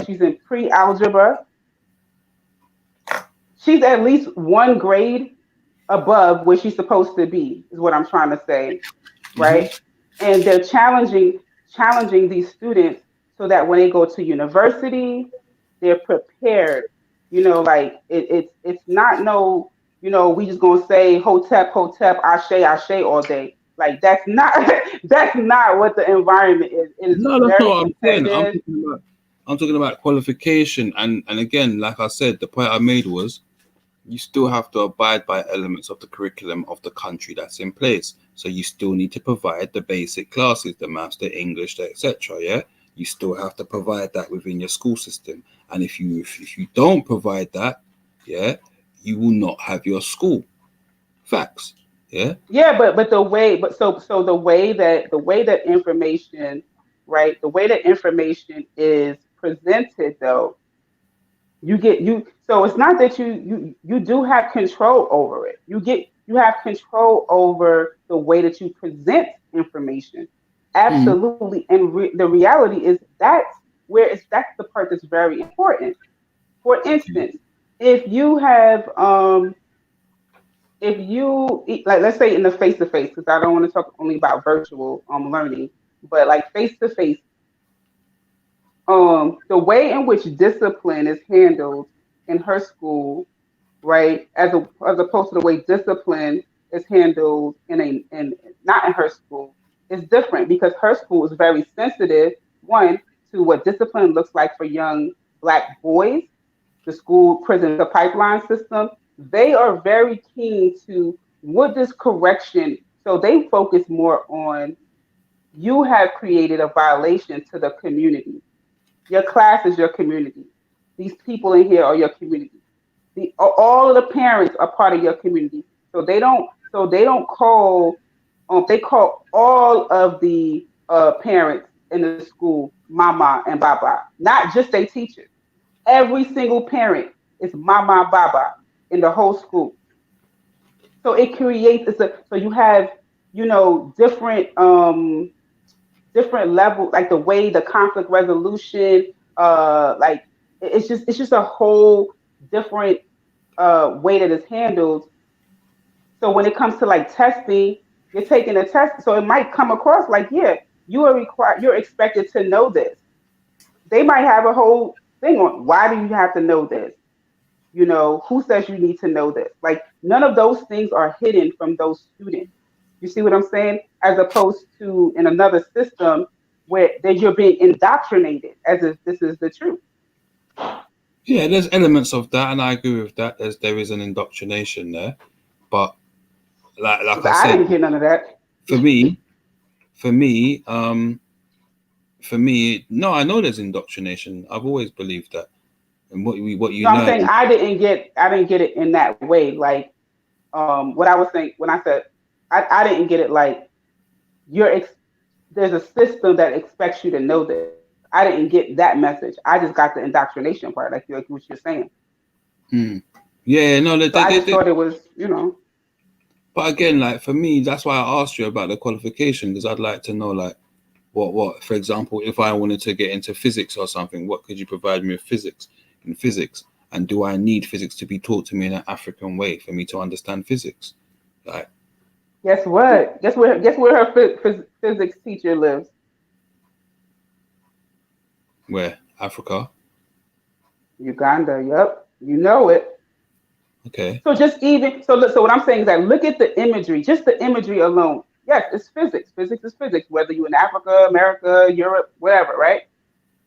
She's in pre-algebra. She's at least one grade above where she's supposed to be, is what I'm trying to say, right? Mm-hmm. And they're challenging these students so that when they go to university, they're prepared. Like it's not we just gonna say hotep, ashe, ashe all day. Like that's not what the environment is. It is no, that's not what I'm saying. I'm talking about qualification, and again, like I said, the point I made was you still have to abide by elements of the curriculum of the country that's in place. So you still need to provide the basic classes, the maths, the English, etc. Yeah, you still have to provide that within your school system. And if you don't provide that, yeah, you will not have your school. Facts. Yeah. Yeah, but the way that information, right? The way that information is presented, though, So it's not that you do have control over it. You have control over the way that you present information. Absolutely. And the reality is that's the part that's very important. For instance, if you have if you like, let's say in the face to face, because I don't want to talk only about virtual learning, but like face to face, the way in which discipline is handled in her school, right, as opposed to the way discipline is handled in not in her school, is different because her school is very sensitive, one, to what discipline looks like for young black boys. The school prison, the pipeline system, they are very keen to what does correction, so they focus more on you have created a violation to the community. Your class is your community. These people in here are your community. All of the parents are part of your community. So they don't call they call all of the parents in the school mama and baba, not just their teachers. Every single parent is mama baba in the whole school. So it creates so you have different different levels, like the way the conflict resolution, like it's just a whole different way that it's handled. So when it comes to like testing, you're taking a test, so it might come across like, yeah, you're expected to know this. They might have a whole thing on why do you have to know this? Who says you need to know this? Like none of those things are hidden from those students. You see what I'm saying? As opposed to in another system where that you're being indoctrinated as if this is the truth. Yeah, there's elements of that, and I agree with that. There is an indoctrination there, but like I I didn't said, get none of that. for me, for me, no, I know there's indoctrination. I've always believed that, and what you No, I'm learn. saying I didn't get it in that way. Like what I was saying when I said I didn't get it like there's a system that expects you to know this. I didn't get that message. I just got the indoctrination part, like what you're saying. Yeah, no, So I just thought it was, But again, like for me, that's why I asked you about the qualification, because I'd like to know, like, what, for example, if I wanted to get into physics or something, what could you provide me with in physics? And do I need physics to be taught to me in an African way for me to understand physics? Like, guess what? Guess where her physics teacher lives? where? Africa? Uganda. Yep, you know it. Okay. So so what I'm saying is that look at the imagery, just the imagery alone. Yes, it's physics. Physics is physics, whether you're in Africa, America, Europe, whatever, right?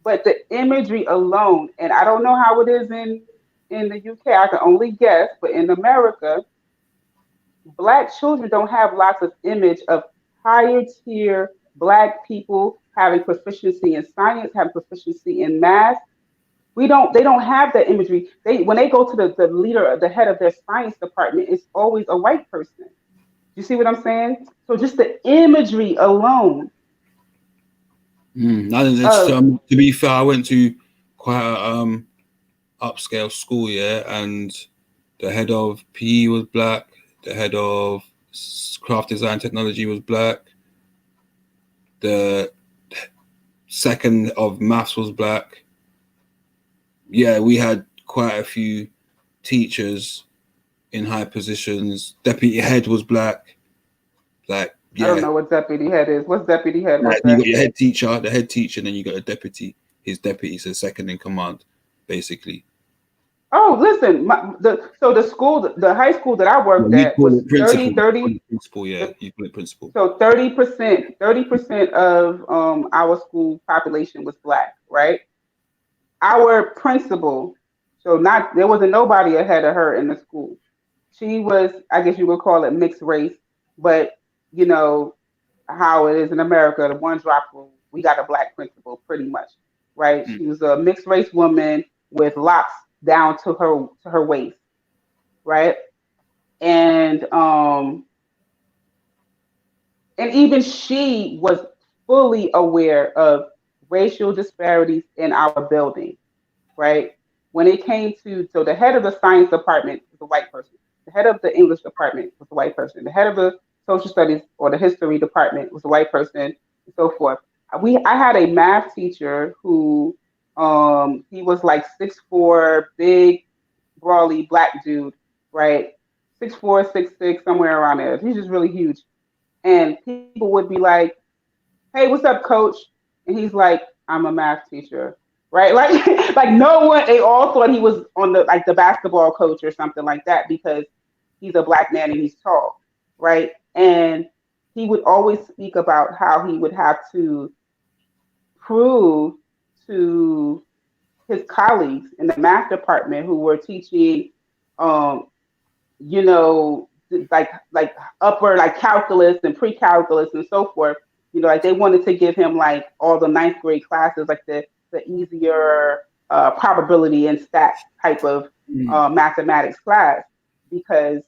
But the imagery alone, and I don't know how it is in the UK. I can only guess, but in America, Black children don't have lots of image of higher tier Black people having proficiency in science, having proficiency in math. They don't have that imagery. When they go to the leader, the head of their science department, it's always a white person. You see what I'm saying? So just the imagery alone. To be fair, I went to quite a upscale school, yeah, and the head of PE was Black, the head of craft design technology was Black, the second of maths was Black. Yeah, we had quite a few teachers in high positions. Deputy head was Black. Like, yeah. I don't know what deputy head is. What's deputy head? Like, you got your head teacher, and then you got a deputy. His deputy is second in command, basically. Oh, listen, the high school that I worked at was 30. Principal, yeah, you call it principal. So 30% of our school population was Black, right? Our principal, there wasn't nobody ahead of her in the school. She was, I guess you would call it mixed race, but you know how it is in America, the one drop rule, we got a Black principal pretty much, right? She was a mixed race woman with locks down to her waist, right? And even she was fully aware of racial disparities in our building, right? when it came to, so the head of the science department was a white person. The head of the English department was a white person. The head of the social studies or the history department was a white person, and so forth. I had a math teacher who he was like 6'4", big, brawly black dude, right? 6'4", 6'6", somewhere around there. He's just really huge. And people would be like, "Hey, what's up, coach?" And he's like, "I'm a math teacher." Right? Like like no one, they all thought he was on the basketball coach or something like that because he's a black man and he's tall, right? And he would always speak about how he would have to prove to his colleagues in the math department who were teaching, you know, like upper like calculus and pre-calculus and so forth. You know, like they wanted to give him like all the ninth grade classes, like the easier probability and stats type of mathematics class, because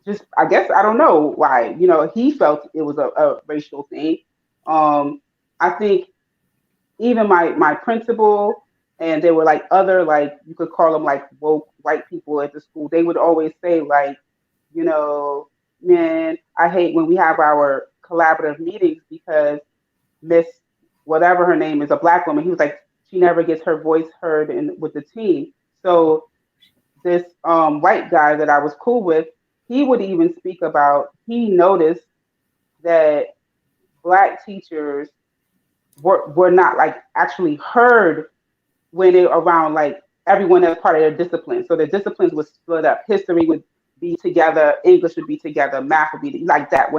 just I guess I don't know why. You know, he felt it was a racial thing. I think even my principal, and there were like other, like you could call them like woke white people at the school, they would always say like, you know, man, I hate when we have our collaborative meetings because Miss whatever her name is, a black woman, he was like, she never gets her voice heard with the team. So this white guy that I was cool with, he would even speak about, he noticed that black teachers were not like actually heard when they around like everyone as part of their discipline. So the disciplines would split up. History would be together, English would be together, math would be like that.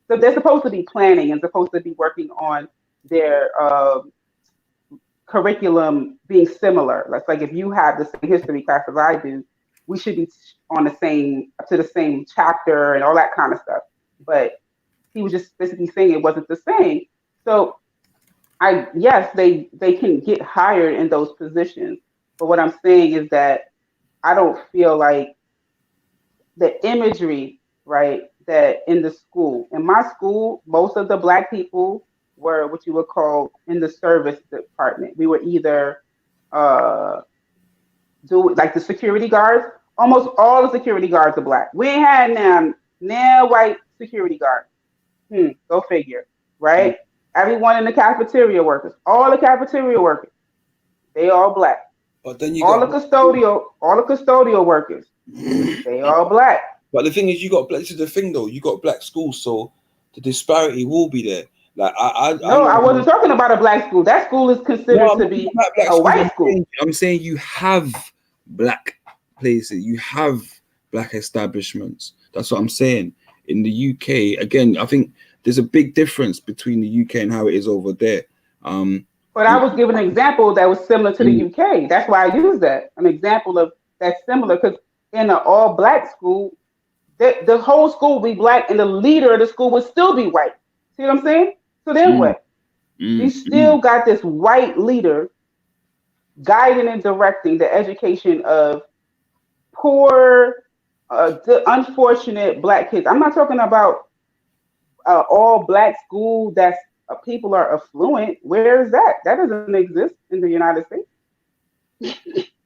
So they're supposed to be planning and supposed to be working on their curriculum being similar. That's like if you have the same history class as I do, we should be on the same chapter and all that kind of stuff. But he was just basically saying it wasn't the same. So yes, they can get hired in those positions. But what I'm saying is that I don't feel like the imagery, right, that in the school, in my school, most of the black people were what you would call in the service department. We were either like the security guards. Almost all the security guards are black. We ain't had now white security guards. Go figure, right? Everyone in the cafeteria workers, all the cafeteria workers, they all black. But then all the custodial workers, they all black. But the thing is, this is the thing though, you got black schools, so the disparity will be there. Like I wasn't talking about a black school. That school is considered to be a white school. I'm saying you have black places, you have black establishments. That's what I'm saying. In the UK, again, I think there's a big difference between the UK and how it is over there. But I was giving an example that was similar to the UK. That's why I used that. An example of that's similar, because in an all-black school, the whole school would be black and the leader of the school would still be white. See what I'm saying? So then what? You still got this white leader guiding and directing the education of poor, the unfortunate black kids. I'm not talking about all black school that's people are affluent. Where is that? That doesn't exist in the United States.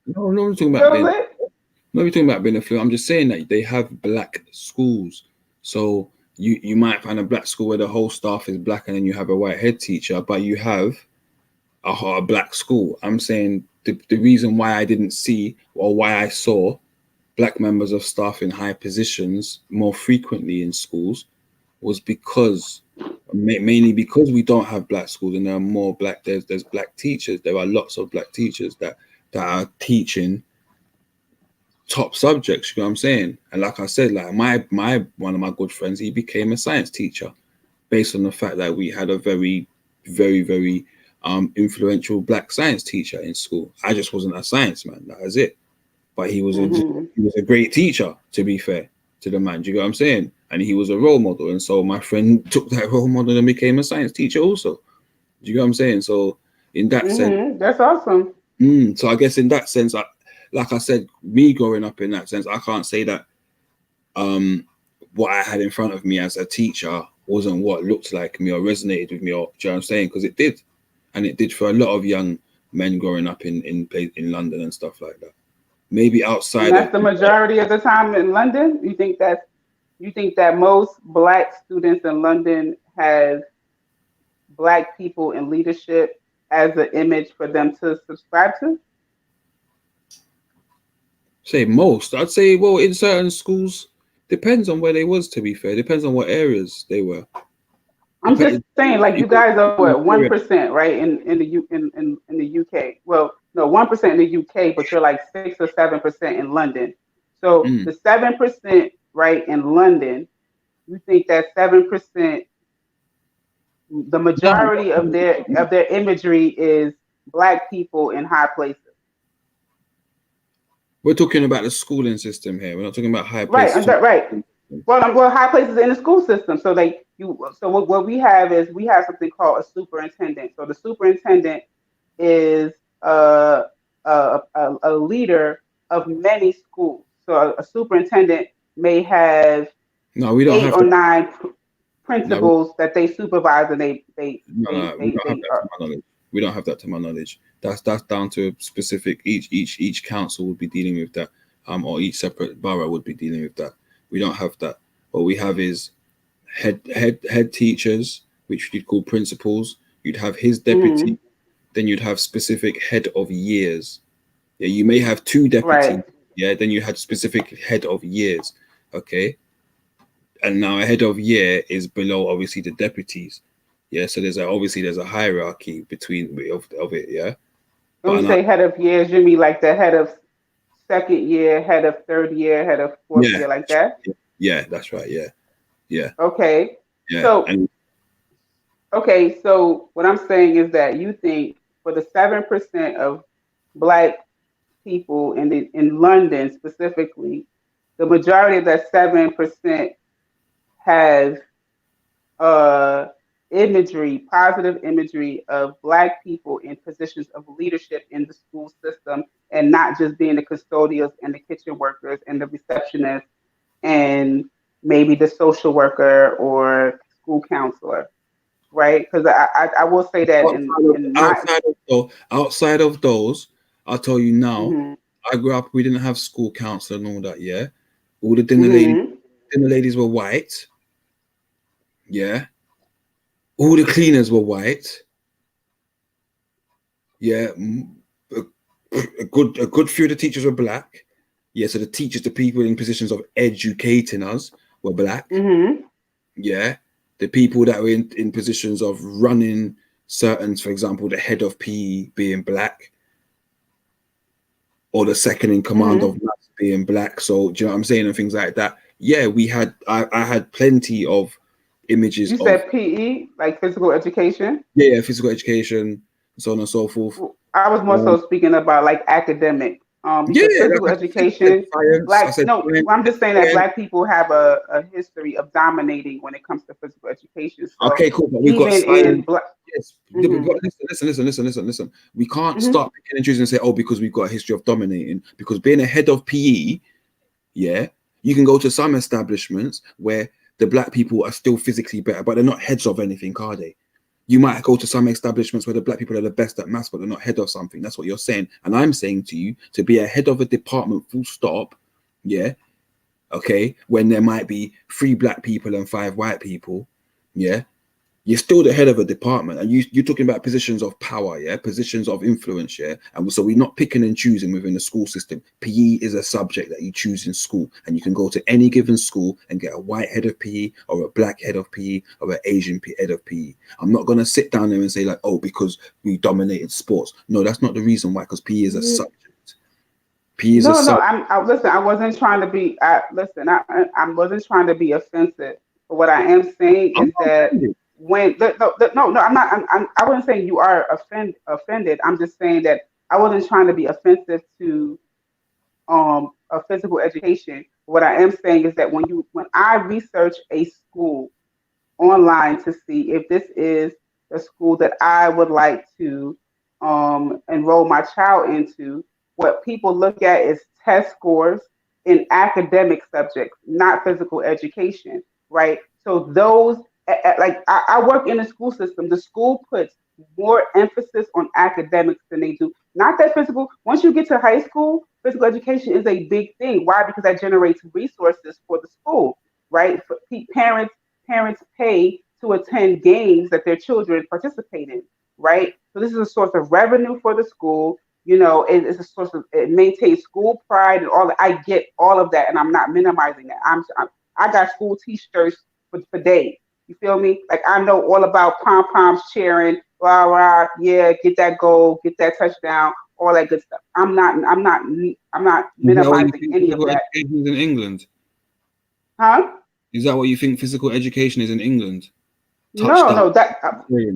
No, I'm talking about being affluent. I'm just saying that they have black schools. So you might find a black school where the whole staff is black and then you have a white head teacher, but you have a black school. I'm saying the reason why I didn't see, or why I saw black members of staff in high positions more frequently in schools was mainly because we don't have black schools and there are more black, there's black teachers. There are lots of black teachers that are teaching top subjects, you know what I'm saying? And like I said, like my one of my good friends, he became a science teacher based on the fact that we had a very, very, very influential black science teacher in school. I just wasn't a science man, that was it. But he was a great teacher, to be fair to the man. Do you know what I'm saying? And he was a role model. And so my friend took that role model and became a science teacher also. Do you know what I'm saying? So in that sense, that's awesome. So I guess in that sense, like I said, me growing up in that sense, I can't say that what I had in front of me as a teacher wasn't what looked like me or resonated with me, or do you know what I'm saying? Because it did. And it did for a lot of young men growing up in London and stuff like that. Maybe And outside that's of the majority of the time in London. You think that most Black students in London have Black people in leadership as an image for them to subscribe to? say most, I'd say, well, in certain schools, depends on where they was. To be fair, depends on what areas they were. I'm just saying, like, you guys are what, Yeah. 1%, right? In the UK. Well, no, 1% in the UK, but you're like 6 or 7% in London. So Mm. the 7%, right, in London, you think that 7%, the majority of their imagery is Black people in high places. We're talking about the schooling system here. We're not talking about high Right, places. right. Well, high places in the school system. So what we have is we have something called a superintendent. So the superintendent is a leader of many schools. So a superintendent may have No, we don't 8 have or that. 9 No, principals that they supervise, and we don't have that to my knowledge. We don't have that to my knowledge. That's down to a specific. Each council would be dealing with that, or each separate borough would be dealing with that. We don't have that. What we have is head teachers, which you'd call principals. You'd have his deputy. Then you'd have specific head of years. Yeah, you may have 2 deputies. Right. Yeah, then you had specific head of years. Okay. And now a head of year is below obviously the deputies. Yeah, so there's a hierarchy between of it. Yeah. When you say head of years, you mean like the head of second year, head of third year, head of fourth year, like that? Yeah, that's right. Yeah. Okay. Yeah. So what I'm saying is that you think for the 7% of Black people in London specifically, the majority of that 7% have positive imagery of Black people in positions of leadership in the school system, and not just being the custodians and the kitchen workers and the receptionists and maybe the social worker or school counselor, right? Because I will say that outside of those, I'll tell you now. Mm-hmm. I grew up. We didn't have school counselor and all that. Yeah, all the dinner ladies were white. Yeah, all the cleaners were white. Yeah, a good few of the teachers were Black. Yeah, so the teachers, the people in positions of educating us, were Black. Mm-hmm. Yeah, the people that were in positions of running certain, for example, the head of PE being Black, or the second in command of maths being Black. So do you know what I'm saying, and things like that. Yeah, I had plenty of images. You said PE, like physical education? Yeah, physical education, so on and so forth. I was more so speaking about like academic. Because physical education, I'm just saying that Black people have a history of dominating when it comes to physical education. So okay, cool. But we've got science. Yes. Listen. We can't start picking and choosing and say, oh, because we've got a history of dominating. Because being a head of PE, yeah, you can go to some establishments where the Black people are still physically better, but they're not heads of anything, are they? You might go to some establishments where the Black people are the best at maths, but they're not head of something. That's what you're saying. And I'm saying to you, to be a head of a department, full stop, yeah, okay, when there might be 3 Black people and 5 white people, yeah, you're still the head of a department, and you're talking about positions of power, yeah, positions of influence, yeah. And so we're not picking and choosing within the school system. PE is a subject that you choose in school, and you can go to any given school and get a white head of PE or a Black head of PE or an Asian head of PE. I'm not gonna sit down there and say like, oh, because we dominated sports. No, that's not the reason why. Because PE is a subject. PE is a subject. Listen. I wasn't trying to be. I wasn't trying to be offensive. But what I am saying is that. I'm not. I wasn't saying you are offended. I'm just saying that I wasn't trying to be offensive to a physical education. What I am saying is that when I research a school online to see if this is a school that I would like to enroll my child into, what people look at is test scores in academic subjects, not physical education, right? So those. Like I work in the school system. The school puts more emphasis on academics than they do. Not that physical. Once you get to high school, physical education is a big thing. Why? Because that generates resources for the school, right? Parents pay to attend games that their children participate in, right? So this is a source of revenue for the school. You know, it's a source of, it maintains school pride and all that. I get all of that, and I'm not minimizing that. I got school T-shirts for days. You feel me? Like I know all about pom poms cheering, rah rah, yeah, get that goal, get that touchdown, all that good stuff. I'm not Is that what you minimizing think any of physical that. education is in England? Huh? Is that what you think physical education is in England? No, Touchdown. no, that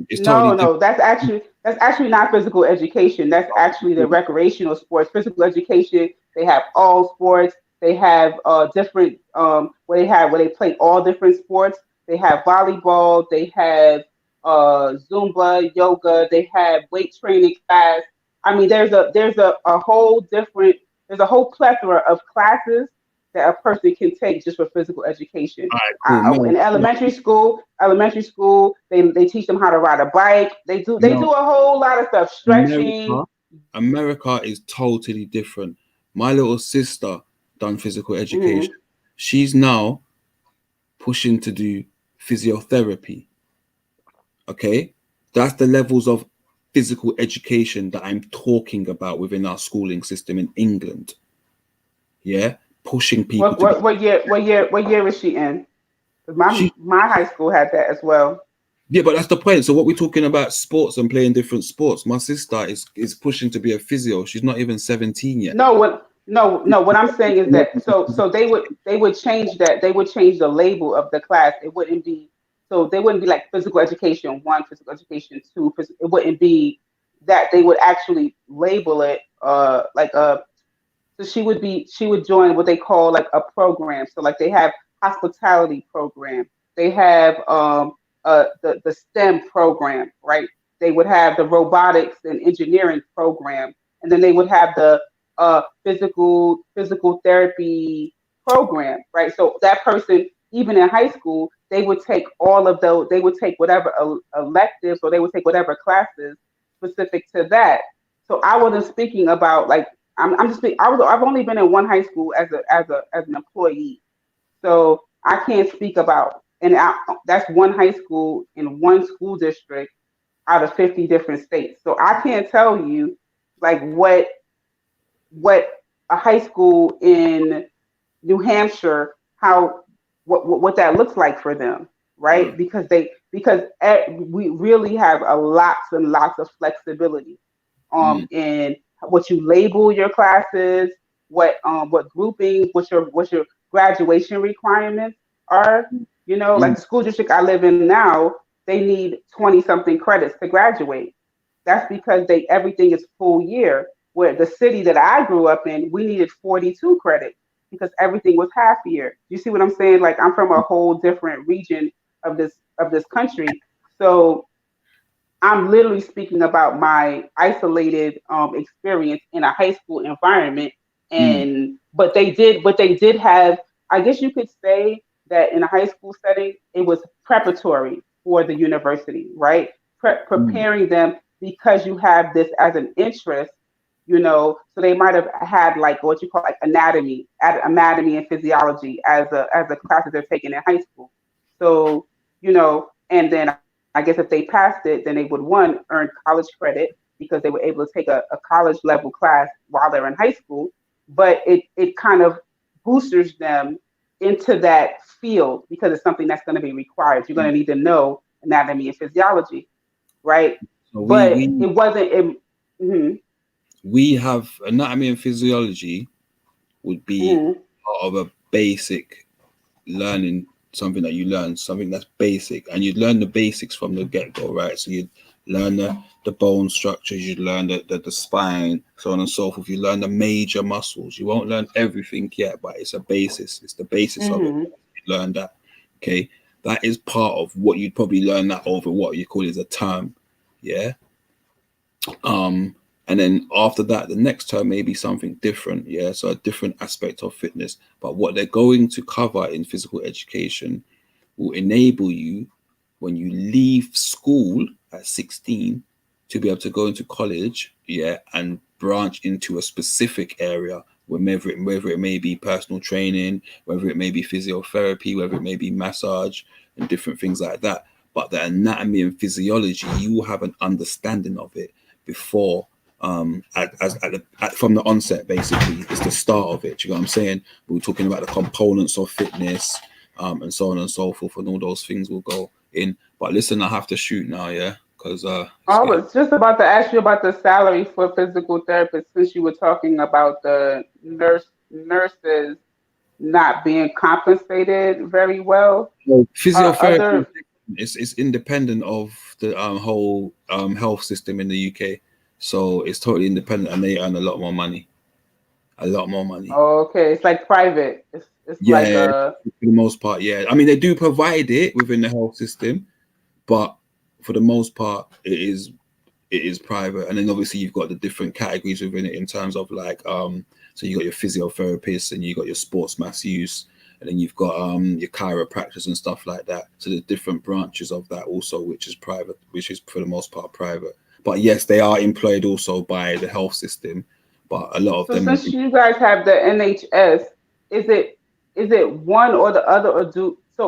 It's totally different. no, that's actually not physical education. That's actually the recreational sports. Physical education, they have all sports. They have different where they play all different sports. They have volleyball. They have Zumba, yoga. They have weight training class. I mean, there's a whole different there's a whole plethora of classes that a person can take just for physical education. All right, cool. In elementary school, they teach them how to ride a bike. They do No. a whole lot of stuff, stretching. America is totally different. My little sister done physical education. She's now pushing to do physiotherapy. Okay, that's the levels of physical education that I'm talking about within our schooling system in England. Yeah, pushing people. What year is she in? 'Cause my high school had that as well. Yeah, but that's the point. So what we're talking about sports and playing different sports. My sister is pushing to be a physio. She's not even 17 yet. No, what I'm saying is that so they would change that. They would change the label of the class. It wouldn't be they wouldn't be like physical education 1, physical education 2. It wouldn't be that. They would actually label it so she would join what they call like a program. So like they have hospitality program. They have the STEM program, right? They would have the robotics and engineering program, and then they would have the physical therapy program, right? So that person, even in high school, they would take all of those. They would take whatever electives, or they would take whatever classes specific to that. So I wasn't speaking about like I'm just speaking. I've only been in one high school as an employee, so I can't speak about. And that's one high school in one school district out of 50 different states. So I can't tell you like what a high school in New Hampshire, what that looks like for them, right? Because we really have lots and lots of flexibility in what you label your classes, what groupings, what your graduation requirements are. You know, like the school district I live in now, they need 20 something credits to graduate. That's because everything is full year. Where the city that I grew up in, we needed 42 credits because everything was half year. You see what I'm saying? Like I'm from a whole different region of this country. So I'm literally speaking about my isolated experience in a high school environment. But they did have, I guess you could say that in a high school setting, it was preparatory for the university, right? Preparing them because you have this as an interest, you know. So they might have had like what you call like anatomy and physiology as a classes they're taking in high school. So, you know, and then I guess if they passed it, then they would earn college credit because they were able to take a college level class while they're in high school. But it kind of boosters them into that field because it's something that's going to be required. You're going to need to know anatomy and physiology, right? So it wasn't. We have anatomy and physiology would be part of a basic learning, something that you learn, something that's basic, and you'd learn the basics from the get-go, right? So you'd learn the bone structures, you'd learn the spine, so on and so forth. You learn the major muscles. You won't learn everything yet, but it's a basis. It's the basis of it. You learn that. Okay, that is part of what you'd probably learn that over what you call is a term. Yeah. And then after that, the next term may be something different. Yeah. So a different aspect of fitness. But what they're going to cover in physical education will enable you when you leave school at 16 to be able to go into college, yeah, and branch into a specific area, whether it may be personal training, whether it may be physiotherapy, whether it may be massage and different things like that. But the anatomy and physiology, you will have an understanding of it before, from the onset. Basically, it's the start of it. Do you know what I'm saying? We're talking about the components of fitness, and so on and so forth, and all those things will go in. But listen, I have to shoot now, yeah, because I was just about to ask you about the salary for physical therapists, since you were talking about the nurses not being compensated very well. physiotherapy is independent of the whole health system in the UK, so it's totally independent, and they earn a lot more money. Okay, it's like private. It's Yeah, like for the most part, yeah. I mean, they do provide it within the health system, but for the most part, it is private. And then obviously you've got the different categories within it in terms of like so you got your physiotherapists, and you got your sports masseurs, and then you've got your chiropractors and stuff like that. So there's different branches of that also, which is private, which is for the most part private. But yes, they are employed also by the health system, but a lot of them. Since you guys have the NHS, is it one or the other, or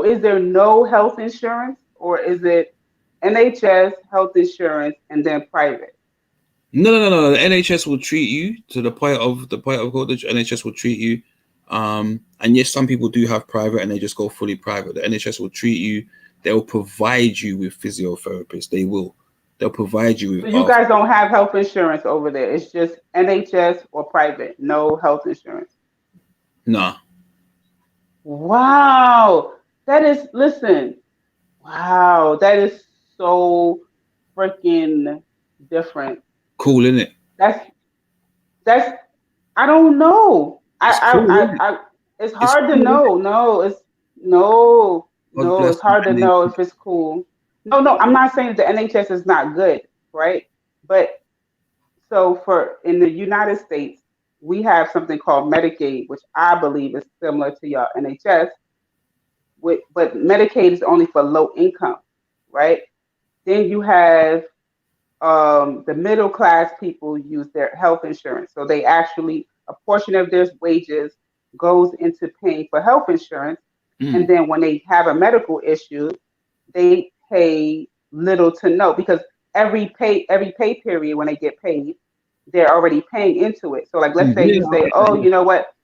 is there no health insurance, or is it NHS health insurance and then private? No. The NHS will treat you to the point of college. NHS will treat you, and yes, some people do have private and they just go fully private. The NHS will treat you. They'll provide you with physiotherapists. They'll provide you with. So you guys don't have health insurance over there. It's just NHS or private. No health insurance. Nah. Wow, wow, that is so freaking different. Cool, isn't it? That's I don't know. Cool, it's hard to know. It's hard to know if it's cool. No, I'm not saying the NHS is not good, right? But so in the United States, we have something called Medicaid, which I believe is similar to your NHS. But Medicaid is only for low income, right? Then you have the middle class people use their health insurance. So they actually, a portion of their wages goes into paying for health insurance. And then when they have a medical issue, they pay little to no, because every pay period when they get paid, they're already paying into it. So like, let's say you say, oh, you know what?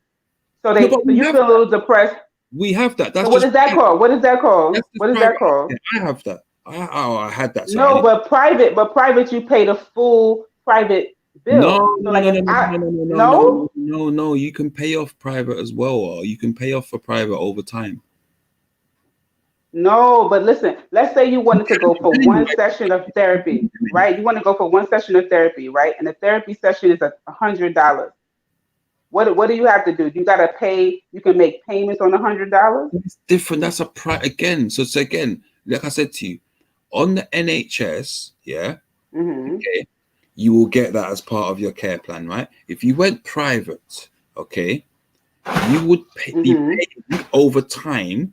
So you feel a little depressed. We have that. That's so what is that called? What is that called? What is that called? I have that. I had that. No, but private, you pay the full private bill. No. You can pay off private as well, or you can pay off for private over time. No, but listen, let's say you wanted to go for one session of therapy, right? You want to go for one session of therapy, right? And the therapy session is $100. What do you have to do? You got to pay. You can make payments on $100. It's different. That's again. So it's again, like I said to you, on the NHS, yeah, okay, you will get that as part of your care plan, right? If you went private, okay, you would be paid over time,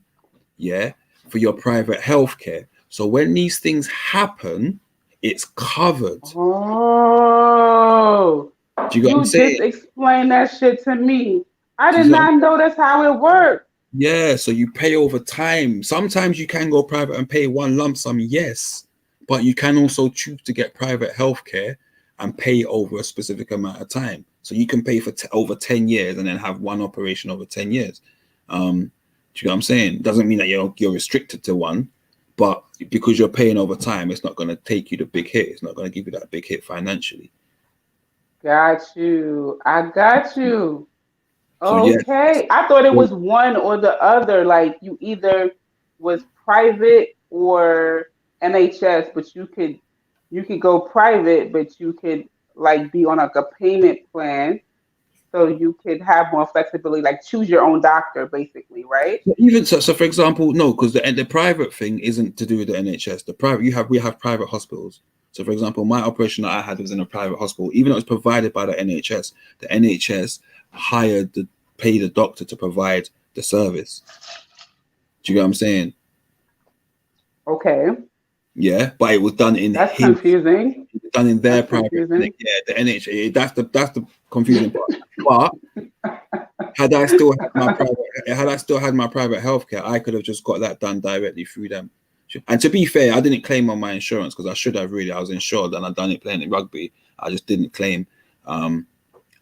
yeah, for your private healthcare. So when these things happen, it's covered. Oh, do you get what I'm saying? Just explain that shit to me. I did not know that's how it worked. Yeah, so you pay over time. Sometimes you can go private and pay one lump sum, yes, but you can also choose to get private healthcare and pay over a specific amount of time. So you can pay for over 10 years and then have one operation over 10 years. Do you know what I'm saying? Doesn't mean that you're restricted to one, but because you're paying over time, it's not going to take you the big hit. It's not going to give you that big hit financially. Got you. I got you. So, okay. Yes. I thought it was one or the other. Like you either was private or NHS, but you could go private, but you could like be on like a payment plan. So you could have more flexibility, like choose your own doctor, basically, right? Even so, for example, no, because the private thing isn't to do with the NHS. The private, we have private hospitals. So, for example, my operation that I had was in a private hospital, even though it was provided by the NHS. The NHS paid the doctor to provide the service. Do you get what I'm saying? Okay. Yeah, but it was done in That's confusing. done in their That's private confusing. clinic. Yeah, the NHS. That's the confusing part. But had I still had my private healthcare, I could have just got that done directly through them. And to be fair, I didn't claim on my insurance because I should have really. I was insured and I'd done it playing in rugby. I just didn't claim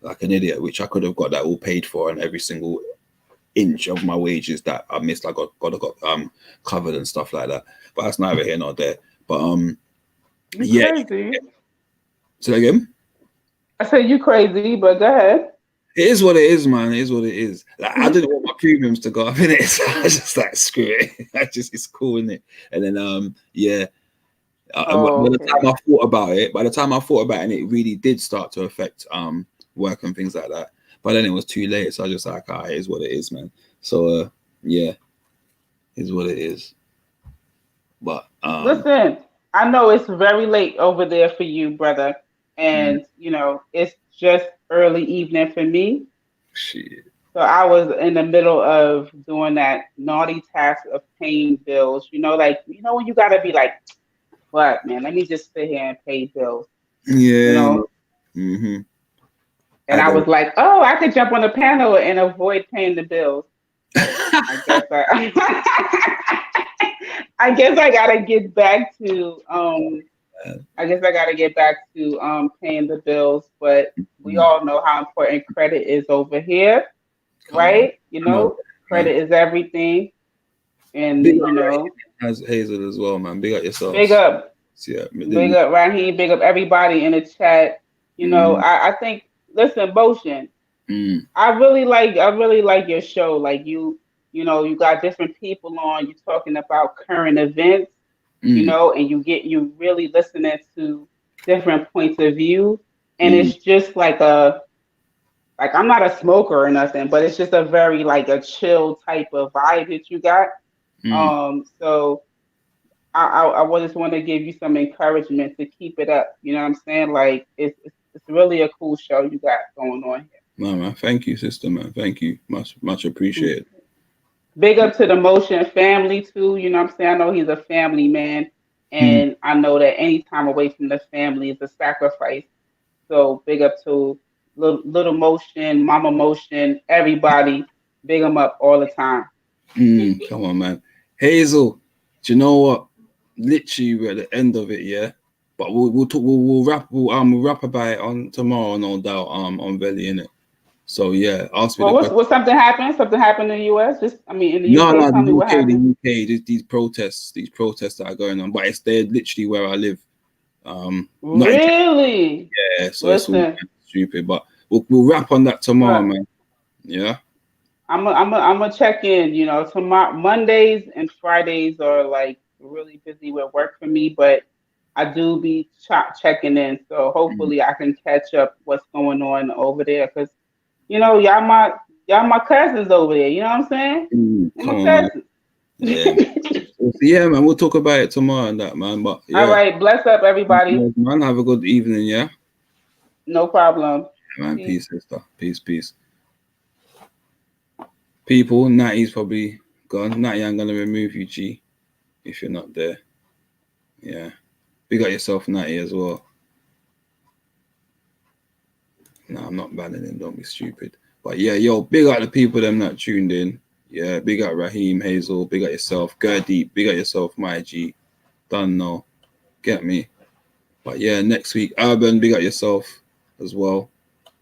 like an idiot, which I could have got that all paid for, and every single inch of my wages that I missed, I got covered and stuff like that. But that's neither here nor there. But You crazy. Say that again. I said you crazy, but go ahead. It is what it is, man. It is what it is. Like, I didn't want my premiums to go up in it, so I was just like, screw it. It's cool, isn't it? And then by the time I thought about it, and it really did start to affect work and things like that. But then it was too late, so I was just like, it is what it is, man. So it is what it is. But listen, I know it's very late over there for you, brother, and you know it's just early evening for me. Shit. So I was in the middle of doing that naughty task of paying bills. You know, like when you gotta be like, "What, man? Let me just sit here and pay bills." Yeah. You know. Mm-hmm. And I was like, "Oh, I could jump on the panel and avoid paying the bills." I guess I gotta get back to paying the bills, but we all know how important credit is over here, right? You know, credit is everything, and as Hazel as well, man. Big up yourself. Big up. Yeah, big up Raheem. Big up everybody in the chat. You know, I think. Listen, Motion. I really like your show. Like you got different people on. You're talking about current events. You know, and you really listening to different points of view, and it's just like I'm not a smoker or nothing, but it's just a very like a chill type of vibe that you got. So I just want to give you some encouragement to keep it up. You know what I'm saying? Like it's really a cool show you got going on here. No, man. Thank you, sister, man. Thank you. Much appreciated. Big up to the Motion family too. You know what I'm saying? I know he's a family man, and I know that any time away from the family is a sacrifice. So big up to little Motion, Mama Motion, everybody. Big them up all the time. Come on, man. Hazel, do you know what? Literally, we're at the end of it, yeah. But we'll talk. We'll wrap about it on tomorrow, no doubt. On Belly, innit? So yeah, ask me. Well, what something happened? Something happened in the US? In the UK. No, Tell me what happened. The UK. These protests that are going on, but they're literally where I live. Really? Yeah. So it's all stupid, but we'll wrap on that tomorrow, man. Yeah. I'm gonna check in. You know, tomorrow, Mondays and Fridays are like really busy with work for me, but I do be checking in. So hopefully I can catch up what's going on over there, because y'all my cousins over there. You know what I'm saying? Come on, man. Yeah. Yeah, man. We'll talk about it tomorrow and that, man. But yeah. All right. Bless up, everybody. Man, have a good evening. Yeah. No problem. Yeah, man. Peace, sister. Peace. People, Natty's probably gone. Natty, I'm gonna remove you, G, if you're not there. Yeah. Big up yourself, Natty, as well. No, I'm not banning him. Don't be stupid. But yeah, yo, big up the people them that tuned in. Yeah, big up Raheem, Hazel. Big up yourself, Gurdeep. Big up yourself, my G. Done now. Get me. But yeah, next week, Urban. Big up yourself as well.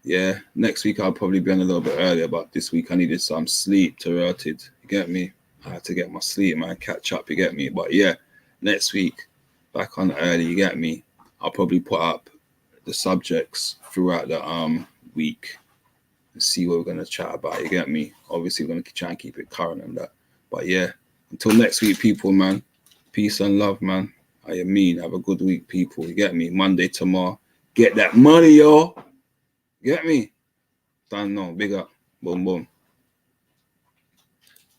Yeah, next week I'll probably be on a little bit earlier, but this week I needed some sleep to rotted. You get me? I had to get my sleep, man. Catch up. You get me? But yeah, next week back on early. You get me? I'll probably put up the subjects throughout the week and see what we're gonna chat about. You get me? Obviously, we're gonna try and keep it current and that. But yeah, until next week, people, man. Peace and love, man. I mean, have a good week, people. You get me? Monday tomorrow. Get that money, y'all. Get me? Done now. Big up. Boom, boom.